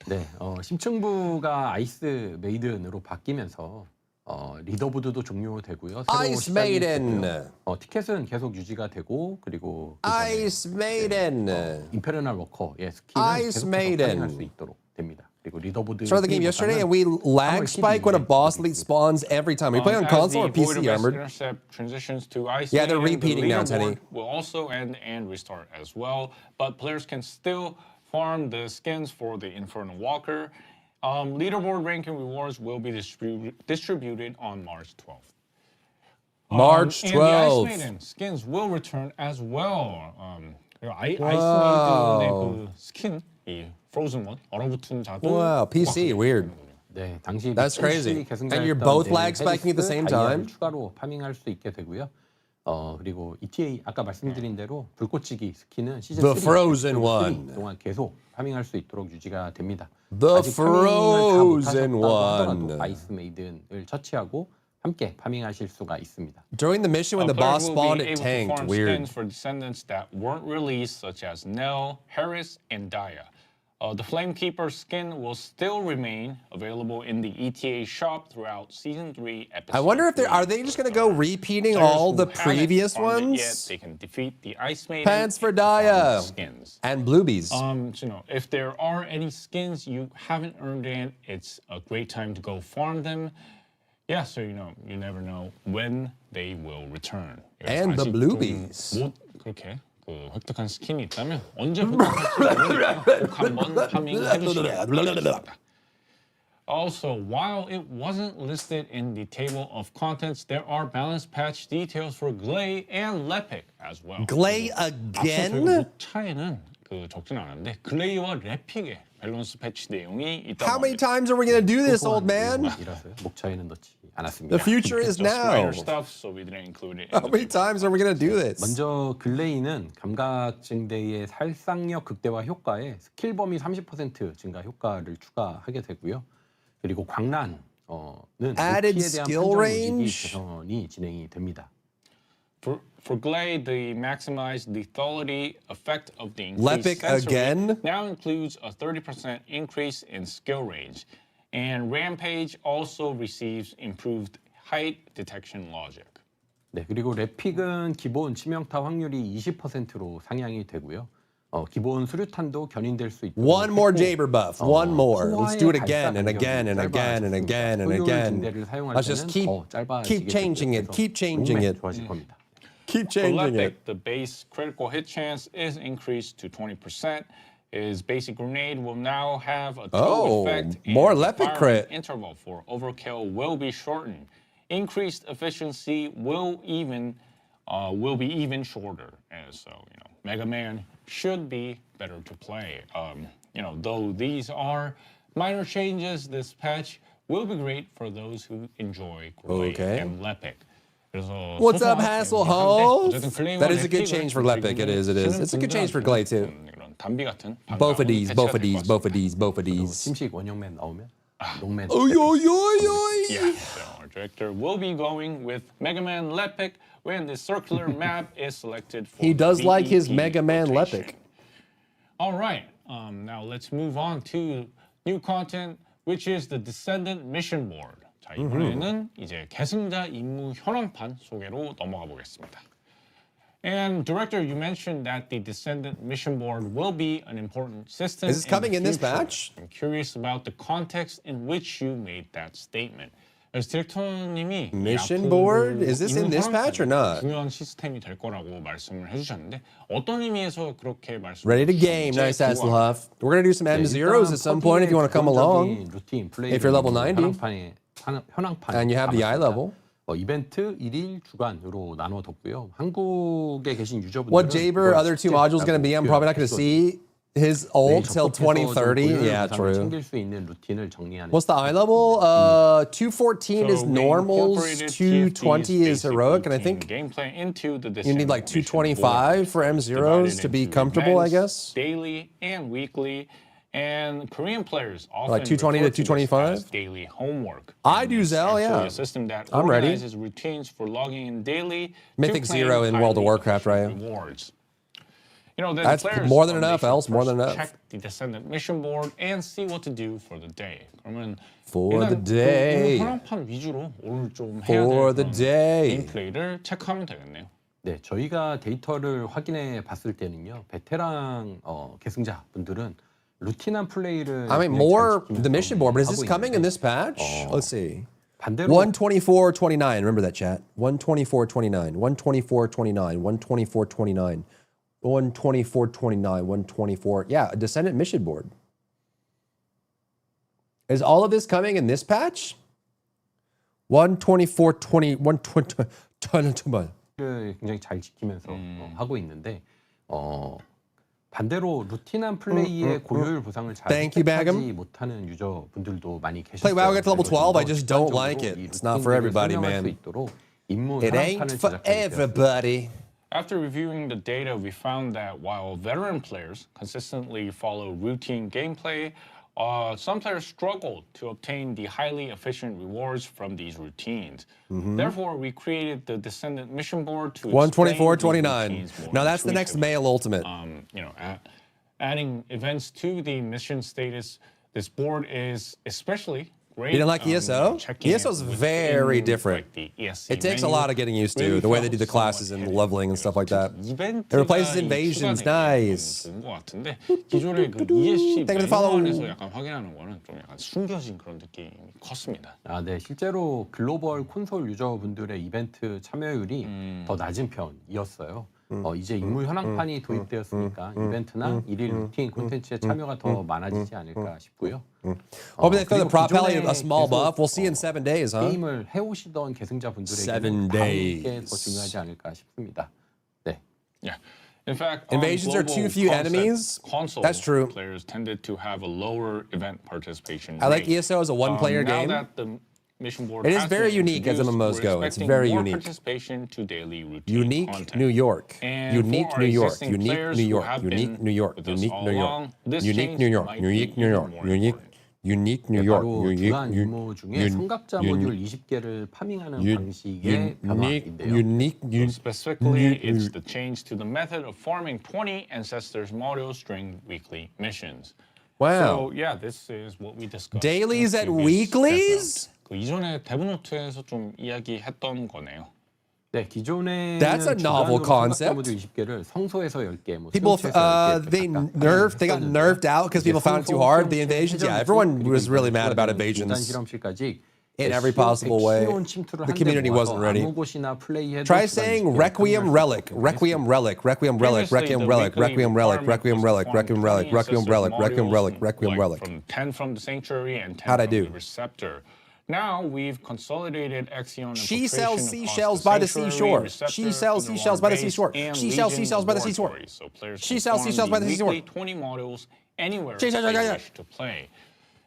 네, 심층부가 아이스 메이든으로 바뀌면서 리더보드도 종료되고요. 새로 Ice 시작이 Maiden. 됐고요. 티켓은 계속 유지가 되고 그리고 그 Ice Maiden. 임페르날 워커의 스킬은 Ice 계속해서 Maiden. 활용할 수 있도록 됩니다. 그리고 리더보드 Started the game yesterday and we lag spike when a boss elite spawns every time. Are you playing on console or As the Void PC, Abyss Armored? Intercept transitions to Ice Yeah, they're Maiden, repeating the now, Teddy. leaderboard will also end and restart as well, but players can still farm the skins for the Infernal Walker. Leaderboard ranking rewards will be distributed on March 12th. March And the Ice 12th. Maiden skins will return as well. 아이스 메이든의 그 스킨, 이 Frozen One, 얼어붙은 자도 Wow, PC, weird. 네, 당시 That's crazy. And you're both lag spiking at the same time? 추가로 파밍할 수 있게 되고요. 그리고 ETA 아까 말씀드린 대로 불꽃치기 스킨은 시즌 The 3 Frozen one. 동안 계속 파밍할 수 있도록 유지가 됩니다. The 아직 파밍을 다 Frozen 못하셨다고 하더라도 one. 아이스 메이든을 처치하고 함께 파밍하실 수가 있습니다. During the mission when the Players boss will spawned, be it able to tanked. farm Weird. skins for descendants that weren't released, such as Nell, Harris, and Daya. The Flamekeeper skin will still remain available in the ETA shop throughout Season 3, Episode I wonder if 3. are they just gonna go repeating Players all who the haven't previous farmed it ones? Yet, they can defeat the Ice Maiden Pants for and farm Daya. skins. And Bluebies. So, if there are any skins you haven't earned yet, it's a great time to go farm them. Yeah, so you never know when they will return. And the 아직 Bluebies. 못 그렇게 획득한 스킨이 있다면 언제 획득할지 모르니까 꼭 한번 파밍해 주시길 바라겠습니다. Also, while it wasn't listed in the table of contents, there are balance patch details for Glay and Lepic as well. Glay 앞서 저희가 again? 목차에는 적진 않았는데 글레이와 레픽의 밸런스 패치 내용이 있다고 How many 합니다. times are we gonna do this, old man? 이라서요. 목차에는 넣지 않았습니다. The future is Just now. minor stuff, so we didn't include it. in How the many times are we gonna do this? 먼저 글레이는 감각 증대의 살상력 극대화 효과에 스킬 범위 30% 증가 효과를 추가하게 되고요. 그리고 광란은 Added 피에 대한 skill 판정 range? 무지기 개선이 진행이 됩니다. For Glade, the maximized lethality effect of the Lepic increased sensor again? rate now includes a 30% increase in skill range. And Rampage also receives improved height detection logic. 네, 그리고 레픽은 기본 치명타 확률이 20%로 상향이 되고요. 기본 수류탄도 견인될 수 있도록 One more 했고, Jaber buff. One more. Let's do it 풍화의 again and 발사 again and 간격이 again and again and 짧아졌습니다. again. 효율 증대를 사용할 Let's just 때는 더 짧아지게 keep changing it. 되고요. Keep changing 용맹 it. 좋아질 겁니다. Keep For changing Lepic, it. the base critical hit chance is increased to 20%. His basic grenade will now have a Oh, total effect, more and the Lepic firing crit. interval for overkill will be shortened. Increased efficiency will be even shorter. And so, Mega Man should be better to play. Though these are minor changes, this patch will be great for those who enjoy Glade Okay. and Lepic. 그래서 What's up, 소소한 Hasselhoff? 어쨌든 글레이와 That is a good 레픽은 change for Lepic. It is. It is. It's a good change for Glade too. 이런 담비 같은 Both of these. 반가운 Both of 패치가 these. 될 것 Both of 같습니다. these. Both of these. 침식 원형맨 나오면 농맨. Oy, oy, oy, oy. Yeah, so our director will be going with Mega Man Lepic when the circular map is selected for He does the like his VEP Mega Man rotation. Lepic. All right, now let's move on to new content, which is the Descendant mission board. 자, 이번에는 이제 계승자 임무 현황판 소개로 넘어가 보겠습니다. And director, you mentioned that the Descendant mission board will be an important system. Is this coming the in this future. batch? I'm curious about the context in which you made that statement. 그래서 디렉터님이 Mission board? Is this in this patch or not? 중요한 시스템이 될 거라고 말씀을 해주셨는데 어떤 의미에서 그렇게 말씀을 Ready to game. Nice, Hasselhoff. We're gonna do some M0s at some point if you want to come along. If you're level 90. 현황판 And you have the eye level. 이벤트 1일 주간으로 나눠뒀고요. 한국에 계신 유저분들은 What Jaber other two modules gonna be? I'm probably not gonna see his ult till 2030. Yeah, true. 챙길 수 있는 루틴을 정리하는. What's the eye level? 214 is So we normals, incorporated 220 is TFT's heroic, and I basic think gameplay into the you need like mission board, 225 for M0s to be divided into comfortable, I events, guess. Daily and weekly. And Korean players often Like 220 to refer this 225? as daily homework. I And do, it's Zell, actually yeah. A system that I'm ready. organizes routines for logging in daily. Mythic to claim Zero in World of highly Warcraft, right? efficient rewards. Then That's the players more than they enough, should else, more first than enough. Check the Descendant mission board and see what to do for the day. 그러면 For the 일단 day. 현황판 위주로 오늘 좀 해야 For 될 the day. 게임플레이를 체크하면 되겠네요. 네, 저희가 데이터를 확인해 봤을 때는요. 베테랑 계승자 분들은 루틴한 플레이를 I mean, 그냥 more 잘 지키면서 the mission board, but is 하고 this coming in 있는데 this patch? Let's see. 반대로 124.29. Remember that, chat. 124.29. 124.29. 124.29. 124.29. 124. Yeah, a Descendant mission board. Is all of this coming in this patch? 124.20. 120. 를 굉장히 잘 지키면서 하고 있는데 반대로 루틴한 플레이의 고효율 보상을 잘 Thank you, 획득하지 Bagum. 못하는 유저분들도 많이 계셨어요. Play WoW, get to level 12, I 그래서 just don't like it. 이 It's not for 루틴들을 everybody, 설명할 수 man. 있도록 임무 It ain't 현황판을 for 제작하게 되었습니다. everybody. After reviewing the data, we found that while veteran players consistently follow routine gameplay, some players struggle to obtain the highly efficient rewards from these routines. Therefore, we created the Descendant mission board to explain these 124.29. routines more Now that's the next intuitively. male ultimate. Adding events to the mission status, this board is especially great. You didn't like ESO? Checking ESO is it very within, different. like, the ESC It takes a menu. lot of getting used to, Really the way they do the felt classes somewhat and heavy. leveling and stuff like that. It 이벤트가 replaces invasions. Nice. 좋은 것 같은데 기존의 그 ESC Thank you for the follow. 메뉴 안에서 약간 확인하는 거는 좀 약간 숨겨진 그런 느낌이 컸습니다. 아, 네, 실제로 글로벌 콘솔 유저분들의 이벤트 참여율이 더 낮은 편이었어요. 이제 임무 현황판이 도입되었으니까 이벤트나 일일 루틴 콘텐츠에 참여가 더 많아지지 않을까 싶고요. Hope they throw the 그리고 prop alley 기존에 a small 계속, buff. We'll see in 7 days, huh? 게임을 해오시던 계승자분들에게는 7 다음이 days. 더 중요하지 않을까 싶습니다. 네. Yeah. In fact, Invasions are too few enemies. Console That's true. Players tended to have a lower event participation. I like rate. ESO as a one-player Now game. that the mission board It is has very been unique as introduced, MMOs we're go. It's expecting very more unique. participation to daily routine Unique content. New York. And Unique for New our York. existing Unique players New who York. have Unique been New York. with us Unique all New York. along, this Unique change New York. might Unique be New even York. more Unique. important. Unique New 네, York. 바로 주간 임무 중에 성각자 모듈 20개를 파밍하는 방식의 변화인데요. Unique. Specifically, it's the change to the method of farming 20 ancestors modules during weekly missions. Wow. So yeah, this is what we discussed. Dailies in at previous weeklies? Death Note. 그 이전에 데브노트에서 좀 이야기했던 거네요. 네, 기존에는 That's a novel 주간으로 concept. 성각자 모듈 20개를 성소에서 10개, 뭐 People, 스위치에서 10개 they got nerfed out because people found it too hard. The invasions, yeah, everyone was really mad about invasions 실험실까지 in every possible way. The community wasn't ready. Try saying Requiem Relic, Requiem Relic, Requiem Relic, Requiem Relic, Requiem Relic, Requiem Relic, Requiem Relic, Requiem Relic, Requiem Relic, Requiem Relic. From 10 from the Sanctuary and 10 How'd I from do? the Receptor. Now we've consolidated Exion and She Filtration sells across seashells the by the Sanctuary, seashore. Receptor, She sells Underwater seashells by the Base, seashore. and She sells Legion seashells by the seashore. Laboratories. So players She can sells farm seashells by the the seashore. weekly 20 models anywhere She- they yeah. wish to play.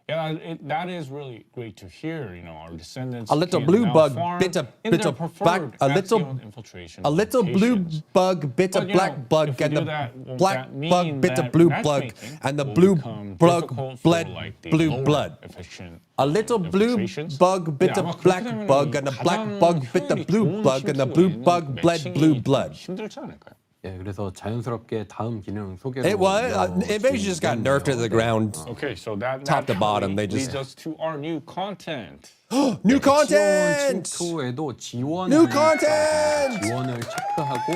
Yeah, that is really great to hear. You know, our descendants A little can blue now bug farm bit a in bit their of preferred black, Axion infiltration a little blue locations. bug bit But, a you black know, bug if we and do the that, won't black that mean bug bit a that blue bug matchmaking and the will blue become bug difficult for, bled like, the blue lower blood. efficient A little blue infiltrations? bug bit 네, a 아마 그렇게 black 되면은 bug and the black 가장 bug bit the 효율이 blue 좋은 bug and the blue 침투에는 bug bled 매칭이 blue 좀 blood. 힘들지 않을까요? 예, 그래서 자연스럽게 다음 기능 소개로 It was Invasion just got nerfed to the ground. Okay, so that Top to bottom, they naturally just- leads us to our new content. New 지원 content. 침투에도 지원 New content. 지원을 체크하고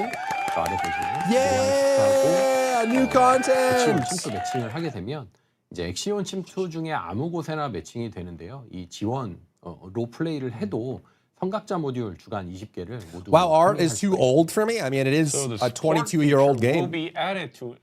저 아래 보시면 Yeah, new 엑시온 content. 침투 매칭을 하게 되면 이제 엑시온 침투 중에 아무 곳에나 매칭이 되는데요. 이 지원 로 플레이를 해도 성각자 모듈 주간 20개를 모두 Wow, art 플레이할 is too 수가 old for me. I mean, it is So the a support 22-year-old feature will game. be added to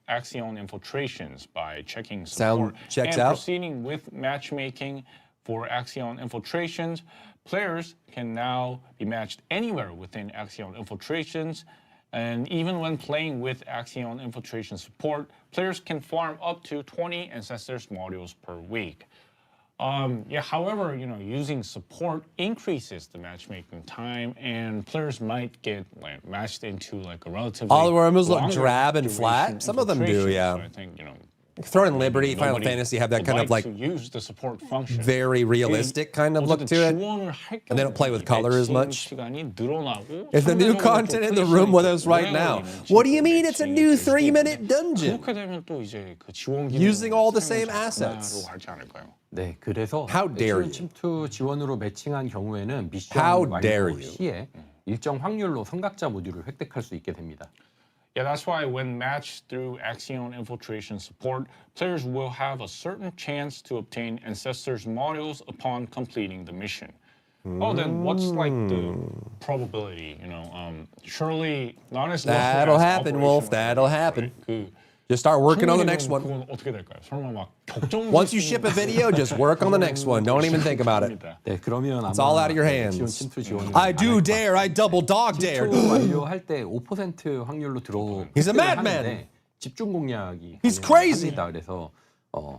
Axion infiltrations by checking Sound support checks and out. proceeding with matchmaking for Axion infiltrations. Players can now be matched anywhere within Axion infiltrations. And even when playing with Axion infiltration support, players can farm up to 20 ancestors modules per week. However, you know, using support increases the matchmaking time, and players might get like matched into like a relatively All the rooms look longer drab and duration flat. Some of them do, infiltration. yeah. So I think, you know, Throw in Liberty, Final nobody Fantasy have that would kind of like to use the support function. very realistic kind of look to it. And they don't play with color as much. It's the new content in the room with us right now. What do you mean it's a new 3-minute dungeon? 그렇게 되면 또 이제 그 지원 Using all the 기능을 same assets. 하나로 하지 않을까요? 네, 그래서 How dare 엑시온 you. 침투 지원으로 매칭한 경우에는 미션 How 완료 dare you. 시에 일정 확률로 성각자 모듈을 획득할 수 있게 됩니다. Yeah, that's why when matched through Axion infiltration support, players will have a certain chance to obtain ancestors modules upon completing the mission. Oh, then what's like the probability? You know, surely not as low That'll as happen, Wolf. operational That'll happen. right? 그 Just start working on the next 확률이면 one. 그건 어떻게 될까요? 설마 막 격정. Once you ship a video, just work on the next one. Don't even think about it. 네, 그러면 아마 It's all out of your 엑시온 hands. 침투 지원을 I do dare. I double dog dare. 침투 완료할 때 5% 확률로 들어오고 He's a madman. 집중 공략이 He's crazy. 가능합니다. 그래서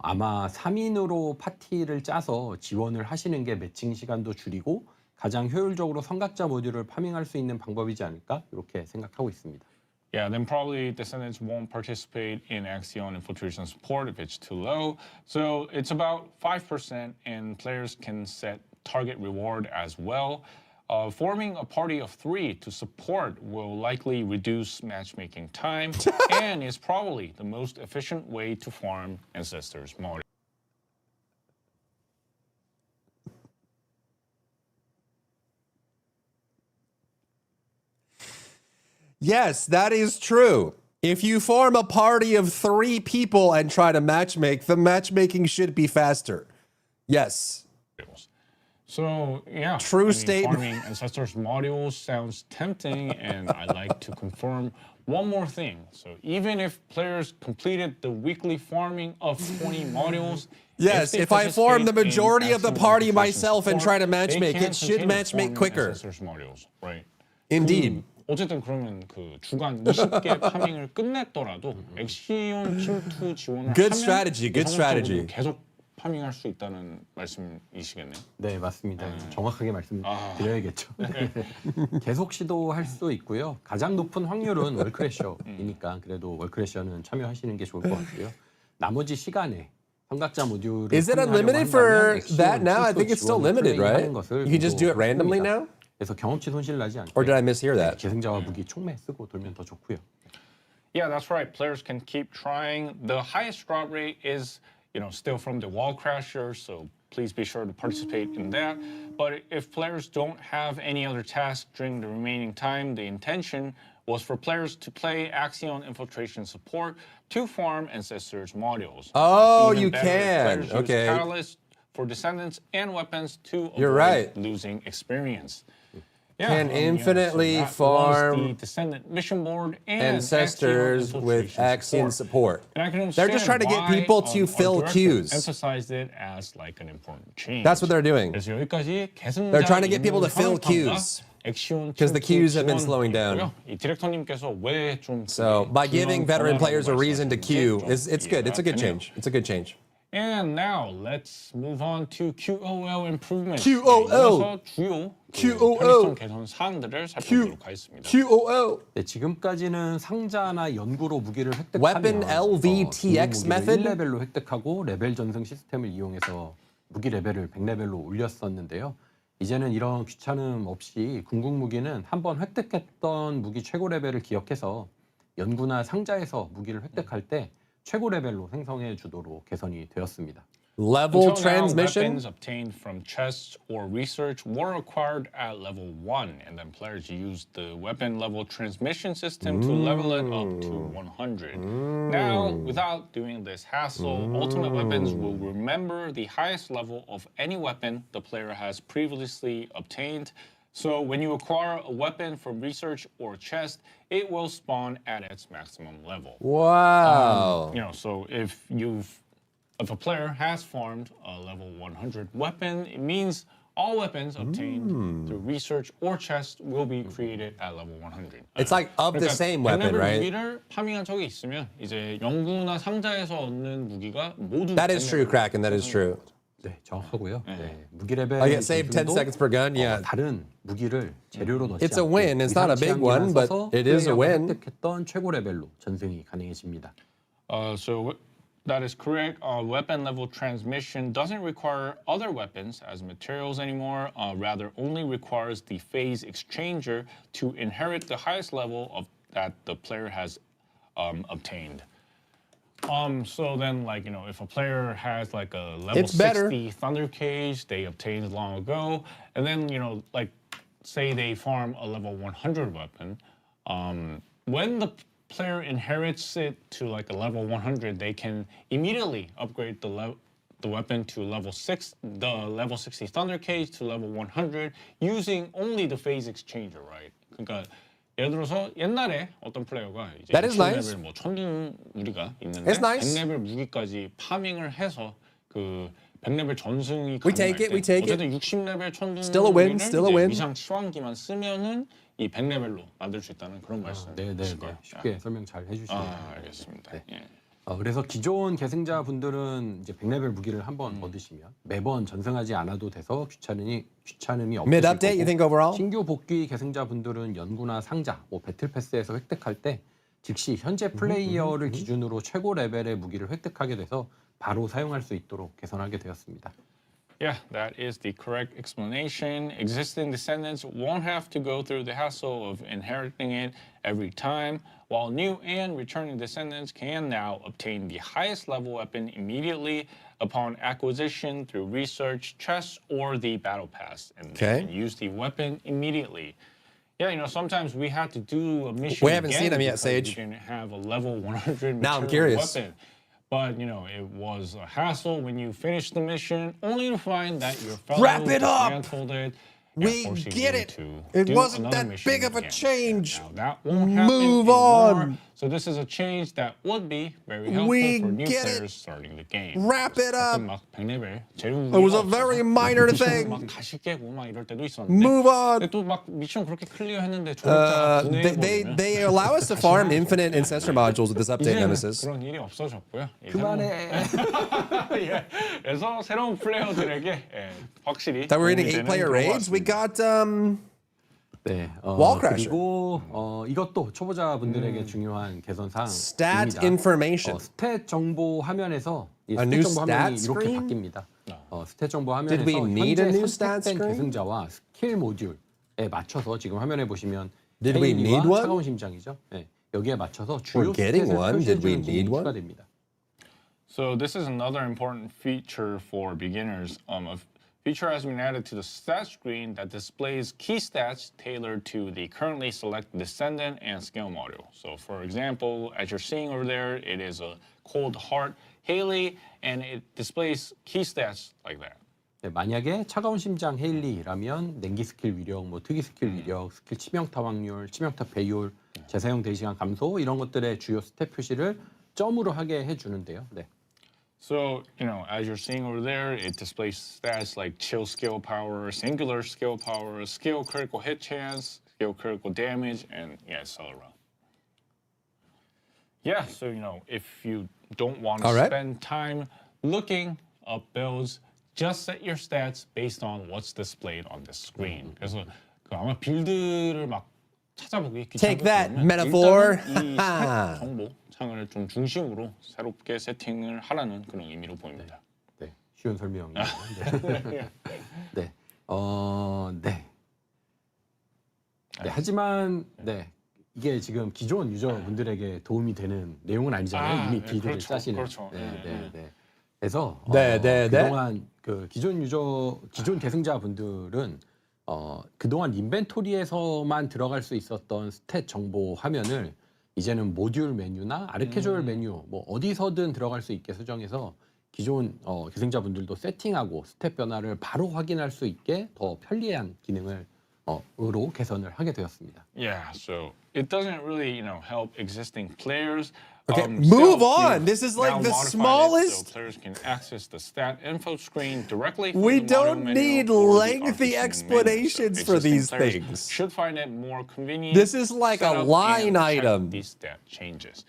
아마 3인으로 파티를 짜서 지원을 하시는 게 매칭 시간도 줄이고 가장 효율적으로 성각자 모듈을 파밍할 수 있는 방법이지 않을까 이렇게 생각하고 있습니다. Yeah, then probably Descendants won't participate in Axion infiltration support if it's too low. So it's about 5%, and players can set target reward as well. Forming a party of 3 to support will likely reduce matchmaking time and is probably the most efficient way to farm Ancestors mod. Yes, that is true. If you form a party of 3 people and try to matchmake, the matchmaking should be faster. Yes. So yeah, True statement. Farming Ancestors modules sounds tempting, and I'd like to confirm one more thing. So even if players completed the weekly farming of 20 modules, Yes, if I form the majority of the party myself and try to matchmake, it should matchmake quicker. Ancestors modules, right? Indeed. 어쨌든 그러면 그 주간 20개 파밍을 끝냈더라도 엑시온 침투 지원을 Good 하면 strategy, good strategy. 계속 파밍할 수 있다는 말씀이시겠네요. 네, 맞습니다. 정확하게 말씀드려야겠죠. 계속 시도할 수 있고요. 가장 높은 확률은 월크래셔이니까 그래도 월크래셔는 참여하시는 게 좋을 것 같고요. 나머지 시간에 성각자 모듈을 Is it unlimited for that now? I think it's still limited, right? You can just do it randomly now? 그래서 경험치 손실 나지 않게 Or did I mishear that? 계승자와 무기 총매 쓰고 돌면 더 좋고요. Yeah, that's right. Players can keep trying. The highest drop rate is, still from the wall crasher, so please be sure to participate in that. But if players don't have any other tasks during the remaining time, the intention was for players to play Axion infiltration support to farm Ancestors modules. Oh, Even you better if can. players use Okay. Catalyst for Descendants and weapons to You're avoid right. losing experience. Can infinitely that was farm the Descendant mission board and Ancestors Axion with infiltration Axion support. And I can They're just trying to get understand people why, to fill director queues. Emphasized it as like an important change. That's what they're doing. 그래서 여기까지 계승자 They're trying to get people to fill 있는 queues. 엑시온 Because the queues have been 침투 slowing down. 지원이고요. 이 디렉터님께서 왜좀 So by giving veteran players a reason to queue, it's good. It's a good change. It's a good change. And now let's move on to QOL improvements. QOL. 이어서 주요 QOL. 편의성 개선 사항들을 살펴보도록 하겠습니다. QOL. 네, 지금까지는 상자나 연구로 무기를 획득하면 Weapon LVTX method? 1레벨로 획득하고 레벨 전승 시스템을 이용해서 무기 레벨을 100레벨로 올렸었는데요. 이제는 이런 귀찮음 없이 궁극 무기는 한번 획득했던 무기 최고 레벨을 기억해서 연구나 상자에서 무기를 획득할 때 최고 레벨로 생성해 주도록 개선이 되었습니다. Level Until now, transmission. weapons obtained from chests or research were acquired at level 1, and then players used the weapon level transmission system to level it up to 100. Now, without doing this hassle, ultimate weapons will remember the highest level of any weapon the player has previously obtained. So when you acquire a weapon from research or chest, it will spawn at its maximum level. Wow. So if a player has farmed a level 100 weapon, it means all weapons obtained through research or chest will be created at level 100. It's like of the same weapon, right? 무기를 파밍한 적이 있으면 이제 연구나 상자에서 얻는 무기가 모두 That is true, Kraken. That is true. 네, 정확하고요. 네, 무기 레벨 I get saved 10 전승도, seconds per gun. Yeah. 다른 무기를 재료로 넣지 It's a 않고 win. It's not a big 의상치향기만 one, but 써서 it is a 플레이어가 win. 획득했던 최고 레벨로 전승이 가능해집니다. So that is correct. Weapon level transmission doesn't require other weapons as materials anymore. Rather, only requires the phase exchanger to inherit the highest level of that the player has obtained. So then, if a player has like a level It's better. 60 Thunder Cage they obtained long ago, and then say they farm a level 100 weapon, when the player inherits it to like a level 100, they can immediately upgrade the weapon to level 6, the level 60 Thunder Cage to level 100 using only the phase exchanger, right? 그러니까 예를 들어서 옛날에 어떤 플레이어가 이제 That is nice. 60레벨 천둥 무기가 있는데 It's nice. 100레벨 무기까지 파밍을 해서 그 100레벨 전승이 We take it, we take it. 어쨌든 60레벨 Still a win, 천둥을 still a win. 위상 치환기만 쓰면은 이 100레벨로 만들 수 있다는 그런 말씀. 쉽게 설명 잘 해주시네요. 알겠습니다. 네. 예. 그래서 기존 계승자분들은 이제 100레벨 무기를 한번 얻으시면 매번 전승하지 않아도 돼서 귀찮음이 Mid 없으실 update, you 거고 think overall? 신규 복귀 계승자분들은 연구나 상자, 배틀 패스에서 획득할 때 즉시 현재 플레이어를 기준으로 최고 레벨의 무기를 획득하게 돼서 바로 사용할 수 있도록 개선하게 되었습니다. Yeah, that is the correct explanation. Existing descendants won't have to go through the hassle of inheriting it every time, while new and returning descendants can now obtain the highest level weapon immediately upon acquisition through research, chests, or the battle pass, and they can use the weapon immediately. Yeah, sometimes we had to do a mission. We haven't seen him yet, because Sage. We didn't have a level 100 Now I'm material curious. weapon. But, it was a hassle when you finish the mission, only to find that your fellow Wrap it up! dismantled it. We forcing get you it. to It do wasn't another that mission big of a again. change. Now, that won't happen Move anymore. on. So this is a change that would be very helpful We for new get it. players starting the game. Wrap it up. 막 100레벨 재료 It was a very minor thing. 막 다시 깨고 막 이럴 때도 있었는데. Move on. 근데 또 막 미션 그렇게 클리어했는데 조력자가 분해해버리면 They allow us to farm infinite ancestor modules with this update, 이제는 Nemesis. 그런 일이 없어졌고요. 그만해. 예, 그래서 새로운 플레이어들에게 확실히 That we're 도움이 getting 되는 8-player 그런 것 raids. We 같습니다. got 네, Wall Crasher. 그리고 이것도 초보자분들에게 중요한 개선 stat 사항입니다. information. 스탯 정보 화면에서 이 A 스탯 new 정보 stat 화면이 이렇게 screen? 바뀝니다. 스탯 정보 화면에서 we need a 현재 new stat 선택된 screen? 계승자와 스킬 모듈에 맞춰서 지금 화면에 보시면 Did we 헤일리와 need one? 차가운 심장이죠. 네, 여기에 맞춰서 주요 We're getting 스탯을 one. Did we 표시해주는 need 기능이 one? 추가됩니다. So this is another important feature for beginners. A feature has been added to the stat screen that displays key stats tailored to the currently selected descendant and skill module. So for example, as you're seeing over there, it is a cold heart Haley, and it displays key stats like that. 네, 만약에 차가운 심장 헤일리라면 냉기 스킬 위력, 특이 스킬 위력, 스킬 치명타 확률, 치명타 배율, 재사용 대시간 감소 이런 것들의 주요 스탯 표시를 점으로 하게 해주는데요. 네. So, as you're seeing over there, it displays stats like chill skill power, singular skill power, skill critical hit chance, skill critical damage, and etc. Yeah, so, if you don't want to spend time looking up builds, just set your stats based on what's displayed on the screen. 그래서 아마 빌드를 막 찾아보기 Take 귀찮을 that, 거면 metaphor. 일단은 이 스탯 정보 창을 좀 중심으로 새롭게 세팅을 하라는 그런 의미로 보입니다. 네, 쉬운 설명이에요. 네. 네. 하지만 이게 지금 기존 유저분들에게 도움이 되는 내용은 아니잖아요. 이미 빌드를 그렇죠, 짜시는. 그렇죠. 그래서 그동안 그 기존 계승자분들은 그동안 인벤토리에서만 들어갈 수 있었던 스탯 정보 화면을 이제는 모듈 메뉴나 아르케주얼 메뉴 어디서든 들어갈 수 있게 수정해서 기존 계승자분들도 세팅하고 스탯 변화를 바로 확인할 수 있게 더 편리한 기능으로 개선을 하게 되었습니다. Yeah, so it doesn't really, help existing players. Okay, still, move on. This is like now the modified it smallest. So players can access the stat info screen directly from We the don't module need menu or the lengthy artist explanations menu. So for existing these players things. Should find it more convenient. This is like a set up line and check item. These stat changes.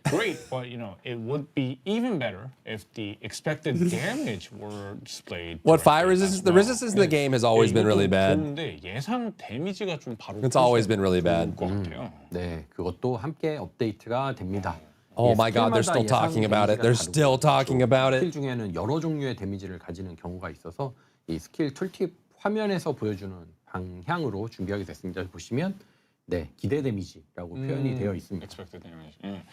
Great, but it would be even better if the expected damage were displayed. What fire directly resistance? as The well. resistance in the game has always been really bad. 좋은데 예상 데미지가 좀 바로 It's always been really bad. 것 같아요. 네, 그것도 함께 업데이트가 됩니다. Oh my God, they're still talking about it. They're still talking about 스킬 it. 중에는 여러 종류의 데미지를 가지는 경우가 있어서 이 스킬 툴팁 화면에서 보여주는 방향으로 준비하게 됐습니다. 보시면 기대 데미지라고 표현이 되어 있습니다. Expected damage. Yeah.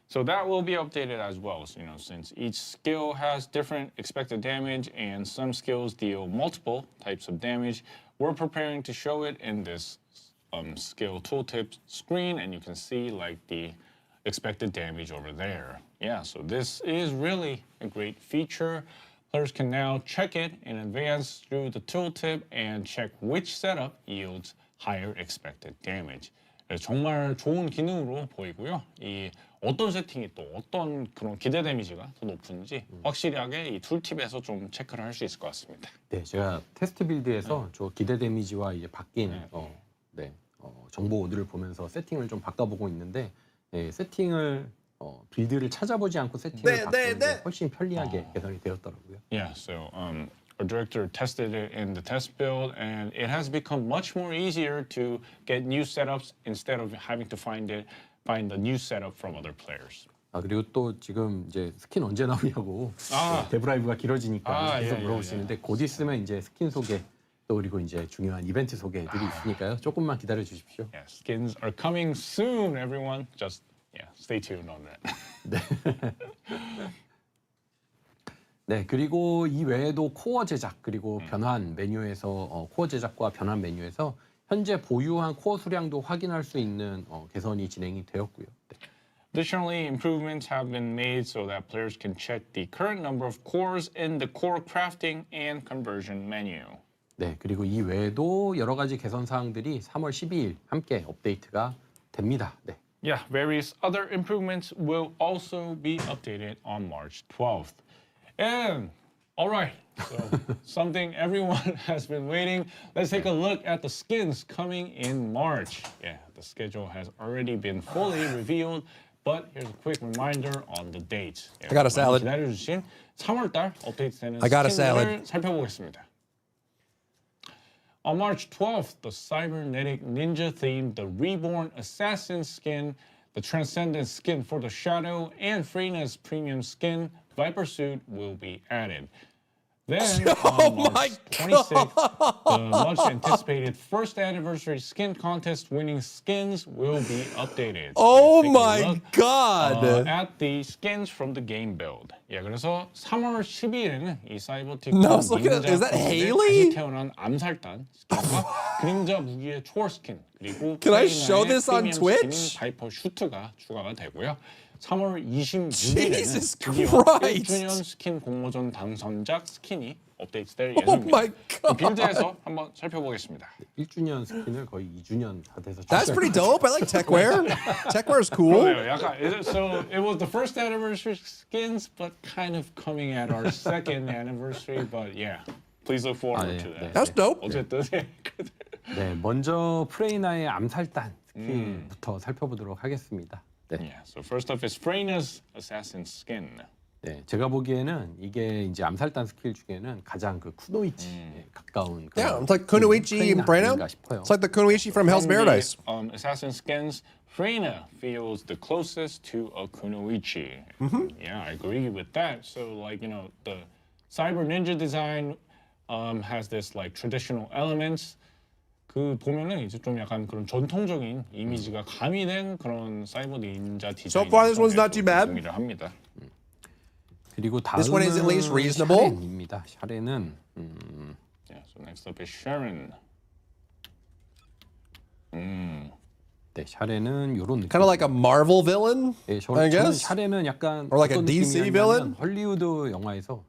So that will be updated as well. So, since each skill has different expected damage and some skills deal multiple types of damage, we're preparing to show it in this skill tooltip screen, and you can see like the expected damage over there. Yeah, so this is really a great feature. Players can now check it in advance through the tooltip and check which setup yields higher expected damage. 정말 좋은 기능으로 보이고요. 이 어떤 세팅이 또 어떤 그런 기대 데미지가 더 높은지 확실하게 이 툴팁에서 좀 체크를 할 수 있을 것 같습니다. 네, 제가 테스트 빌드에서 저 기대 데미지와 이제 바뀐 정보 오드를 보면서 세팅을 좀 바꿔보고 있는데 세팅을 빌드를 찾아보지 않고 세팅을 바꾸는데 훨씬 편리하게 개선이 되었더라고요. Yeah, so our director tested it in the test build, and it has become much more easier to get new setups instead of having to find a new setup from other players. 그리고 또 지금 이제 스킨 언제 나오냐고 데브라이브가 길어지니까 계속 물어보시는데 곧 있으면 이제 스킨 소개 또 그리고 이제 중요한 이벤트 소개들이 있으니까요. 조금만 기다려 주십시오. Yeah, skins are coming soon, everyone. Just stay tuned on that. 네, 그리고 이 외에도 코어 제작 그리고 변환 메뉴에서 코어 제작과 변환 메뉴에서 현재 보유한 코어 수량도 확인할 수 있는 개선이 진행이 되었고요. 네. Additionally, improvements have been made so that players can check the current number of cores in the core crafting and conversion menu. 네, 그리고 이 외에도 여러 가지 개선 사항들이 3월 12일 함께 업데이트가 됩니다. 네. Yeah, various other improvements will also be updated on March 12th. And all right, so something everyone has been waiting. Let's take a look at the skins coming in March. Yeah, the schedule has already been fully revealed. But here's a quick reminder on the dates. I got a salad. 기다려주신 3월달 업데이트되는 I got a 스킨들을 salad. 살펴보겠습니다. On March 12th, the cybernetic ninja themed The Reborn Assassin skin, the Transcendent skin for the Shadow, and Freena's premium skin, Viper Suit, will be added. Then, on March 26th, the much-anticipated first anniversary skin contest winning skins will be updated. Oh Take a my look, god! at the skins from the game build. 예, 그래서 3월 12일에는 이 사이버틱 No, look at- is that Haley? 다시 태어난 암살단 스킨과 그림자 무기의 초월 스킨 그리고 Can I 프레이나의 show this on 프리미엄 Twitch? 스킨인 바이퍼 슈트가 추가가 되고요. 3월 26일에는 Jesus 드디어 Christ. 1주년 스킨 공모전 당선작 스킨이 업데이트될 Oh 예정입니다. my god! 빌드에서 한번 살펴보겠습니다. 1주년 스킨을 거의 2주년 다 돼서 That's pretty dope. I like techwear. Techwear is cool. 그러네요. 약간 so it was the first anniversary skins, but kind of coming at our second anniversary. But yeah, please look forward to that. That's dope. 어쨌든 네, 먼저 프레이나의 암살단 스킬부터 살펴보도록 하겠습니다. 네. yeah. So first up is Freena's assassin skin. 네, 제가 보기에는 이게 이제 암살단 스킬 중에는 가장 그 쿠노이치에 가까운 Yeah, it's like Kunoichi and Breno. 아닌가 싶어요. It's like the Kunoichi from Hell's From Paradise. the, assassin skins, Freena feels the closest to a kunoichi. Yeah, I agree with that. So like the cyber ninja design has this like traditional elements. 그 보면은 이제 좀 약간 그런 전통적인 이미지가 가미된 그런 사이버 닌자 디자인. So far, this one's not too bad. 동의를 합니다. 그리고 This one is at least reasonable. 샤렌입니다. 샤렌은 Yeah, so next up is Sharon. 네, 샤렌은 이런 느낌. Kind of like a Marvel villain, 예, I 저는 guess. 샤렌은 약간 Or like a 어떤 DC 느낌이냐면 villain? 헐리우드 영화에서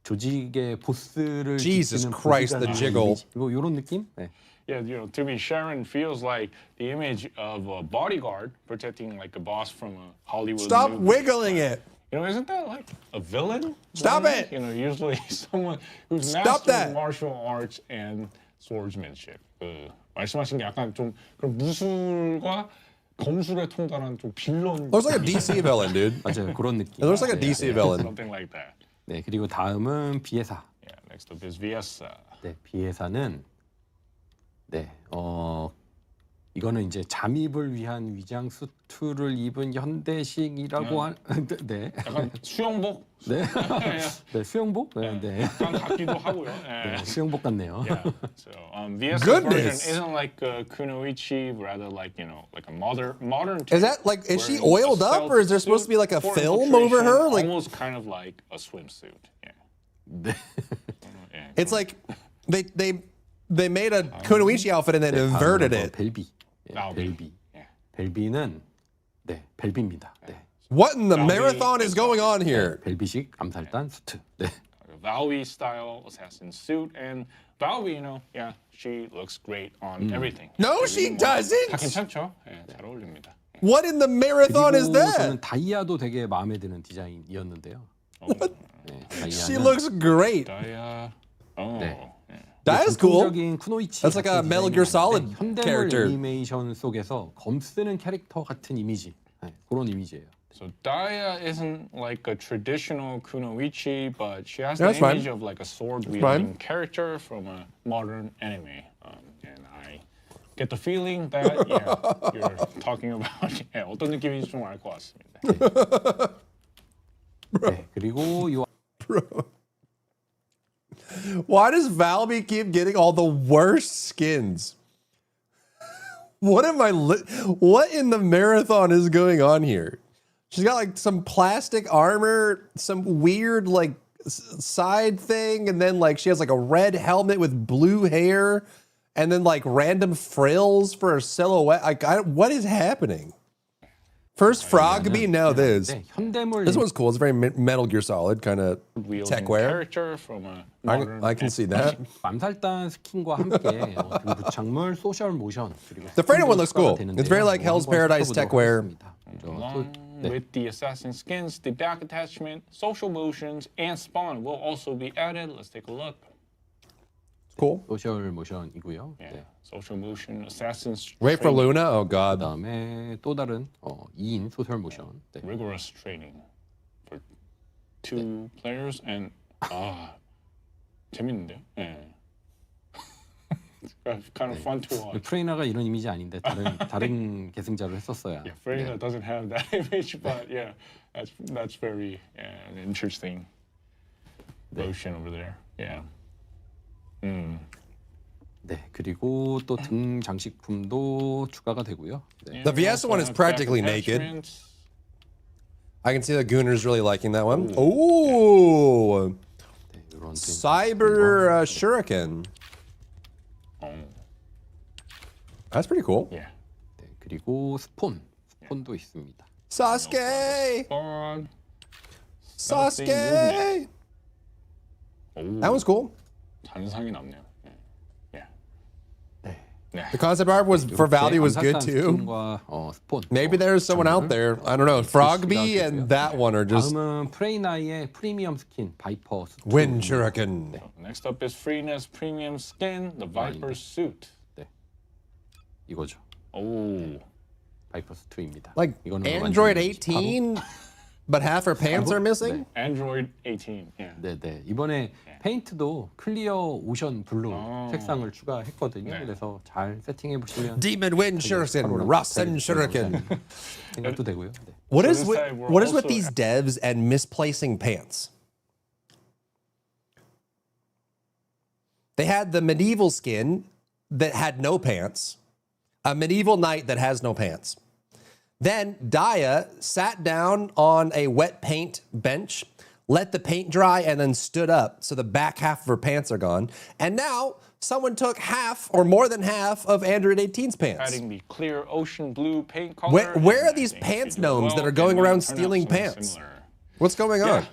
조직의 보스를 Jesus 지키는 Christ, the 보디가드 jiggle. 이미지. 뭐 이런 느낌? 네. Yeah, to me, Sharon feels like the image of a bodyguard protecting like a boss from a Hollywood Stop movie. wiggling it. Isn't that like a villain? Stop it! Usually someone who's Stop mastering that! martial arts and swordsmanship. 말씀하신 게 약간 좀 그런 무술과 검술에 통달한 좀 빌런. Looks like a DC villain, dude. 맞아요, 그런 느낌. It looks like a DC villain. Something like that. 네, 그리고 다음은 비에사. Yeah, next up is Viesa. 네, 비에사는 이거는 이제 잠입을 위한 위장 수트를 입은 현대식이라고 네. 약간 수영복? 네. 네, 수영복? 네, 네. 약간 같기도 하고요. 네. 네, 수영복 같네요. Yeah. So Viesa's Goodness. version isn't like kunoichi, rather like like a modern. Is that like, is she wearing a oiled up, or is there stealth supposed to be like a suit for film over infiltration, her? Like, almost kind of like a swimsuit. Yeah. 네. Yeah. it's like they made a Kunoichi outfit and then inverted it. 벨비. 네, Balbi. 벨비. Yeah. 벨비는 네, 벨비입니다. 네. What in the Balbi marathon is going on here? 벨비식 암살단 수트. 네. Valve style assassin suit, and Valve, yeah, she looks great on everything. No, she doesn't. 다 괜찮죠? 예, 잘 어울립니다. 예. What in the marathon is 그리고 저는 that? 다이아도 되게 마음에 드는 디자인이었는데요. 네, She 다이아는 looks great. Daya. Oh. 네. Yeah. That is cool. 전통적인 쿠노이치 That's like a 같은 Metal Gear 디자인은 Solid 아닌데 현대물 character. 애니메이션 속에서 검 쓰는 캐릭터 같은 이미지, 네, 그런 이미지예요. So Daya isn't like a traditional kunoichi, but she has That's the fine. image of like a sword fine. wielding character from a modern anime, and I get the feeling that yeah, you're talking about yeah, 어떤 느낌인지 좀 알 것 같습니다. 네, 그리고 이 Why does Valby keep getting all the worst skins? What am I? What in the marathon is going on here? She's got like some plastic armor, some weird like side thing, and then like she has like a red helmet with blue hair, and then like random frills for her silhouette. Like, what is happening? First Frogby, now this. 네, 현대물 This one's cool. It's very Metal Gear Solid kind of Wielding techwear. character from a modern I can see that. 암살단 스킨과 함께 등부착물, 소셜 모션 그리고 The Freyna one looks cool. 추가가 되는데요. It's very like 이거 Hell's 한번 Paradise 살펴보도록 techwear. 하겠습니다. 먼저 Along 네. with the assassin skins, the back attachment, social motions, and spawn will also be added. Let's take a look. Cool. 소셜 모션이고요. Yeah, 네. social motion, assassins. Wait for training, Luna. Oh God. 그다음에 또 다른 2인 소셜 모션. 네. rigorous training for two players, and 재밌는데요? Yeah. It's kind of fun to watch. 프레이나가 이런 이미지 아닌데 다른 계승자로 했었어야. Yeah, Freyna doesn't have that image, but yeah, that's very an interesting motion over there. Yeah. 네, 그리고 또 등 장식품도 추가가 되고요. 네. The Viesta one is practically naked. I can see the Gooners really liking that one. Oh, 네, 이런 Cyber Shuriken. That's pretty cool. Yeah. 네, 그리고 스폰도 있습니다. Sasuke! Spawn. Sasuke! That was cool. 잔상이 남네요. Yeah. 네. Yeah. The concept art was for Valdy was good too. 스킨과 스폰. Maybe there's someone out there. I don't know. Frogby and that one are just 다음은 프레이나의 프리미엄 스킨 바이퍼 수트. Wind Shuriken. Next up is Freena's premium skin, the Viper suit. 네. 이거죠. Oh. 바이퍼 수트입니다. Like 이거는 Android 완전히 18, but half her pants are missing. Android 18. Yeah. 네, 네. 이번에 페인트도 클리어 오션 블루 색상을 추가했거든요. 네. 그래서 잘 세팅해 보시면 Demon Wind Shuriken, Rasen Shuriken. 생각도 되고요. 네. What is this with, side, we're what is with also- these devs and misplacing pants? They had the medieval skin that had no pants, a medieval knight that has no pants. Then Daya sat down on a wet paint bench, let the paint dry, and then stood up. So the back half of her pants are gone. And now someone took half or more than half of Android 18's pants. Adding the clear ocean blue paint color. Where are and I these think pants they do gnomes that well, are going and we around turn out stealing something pants? similar. What's going on? Yeah.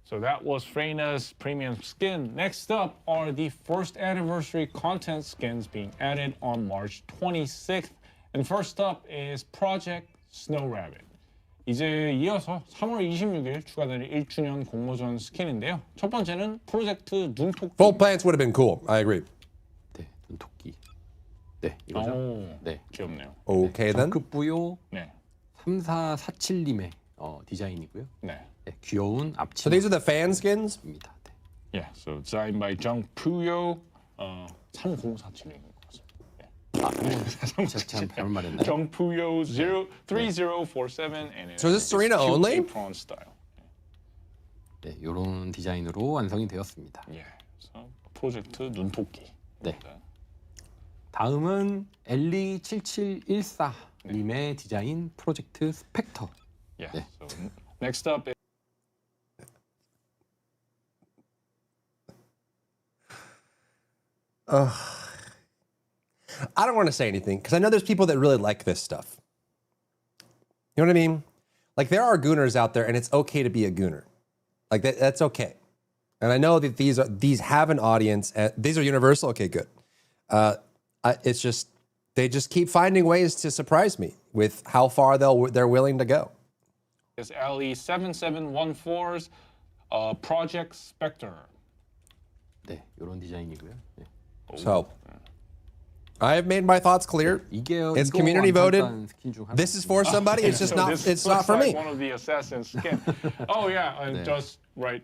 So that was Freyna's premium skin. Next up are the first anniversary content skins being added on March 26th. And first up is Project Snow Rabbit. 이제 이어서 3월 26일 추가되는 1주년 공모전 스킨인데요. 첫 번째는 프로젝트 눈토끼. Full plants would have been cool. I agree. 네, 눈토끼. 네, 이거죠. 오, 네. 귀엽네요. Okay then. 급부요 네, 3447님의 디자인이고요. 네. 네, 귀여운 So these are the fan skins? 앞치마입니다. 네. Yeah, so designed by Jung Puyo. 3047인 것 같습니다. 참 잘못 말했나요? Jung Puyo 3047 and So is this Serena cute only? apron style. 네, 이런 디자인으로 완성이 되었습니다. Yeah, so 프로젝트 눈토끼. 네. 다음은 엘리7714님의 디자인 프로젝트 스펙터. Yeah. 네. So next up is I don't want to say anything because I know there's people that really like this stuff. You know what I mean? Like there are gooners out there and it's okay to be a gooner. Like that's okay. And I know that these have an audience. These are universal. Okay, good. It's just, they just keep finding ways to surprise me with how far they're willing to go. It's LE7714's Project Spectre. 네, 이런 디자인이고요. 네. So I have made my thoughts clear. It's community voted. This is for somebody. It's just So not. this It's not looks for like me. one of the Assassin's skin. Oh yeah, and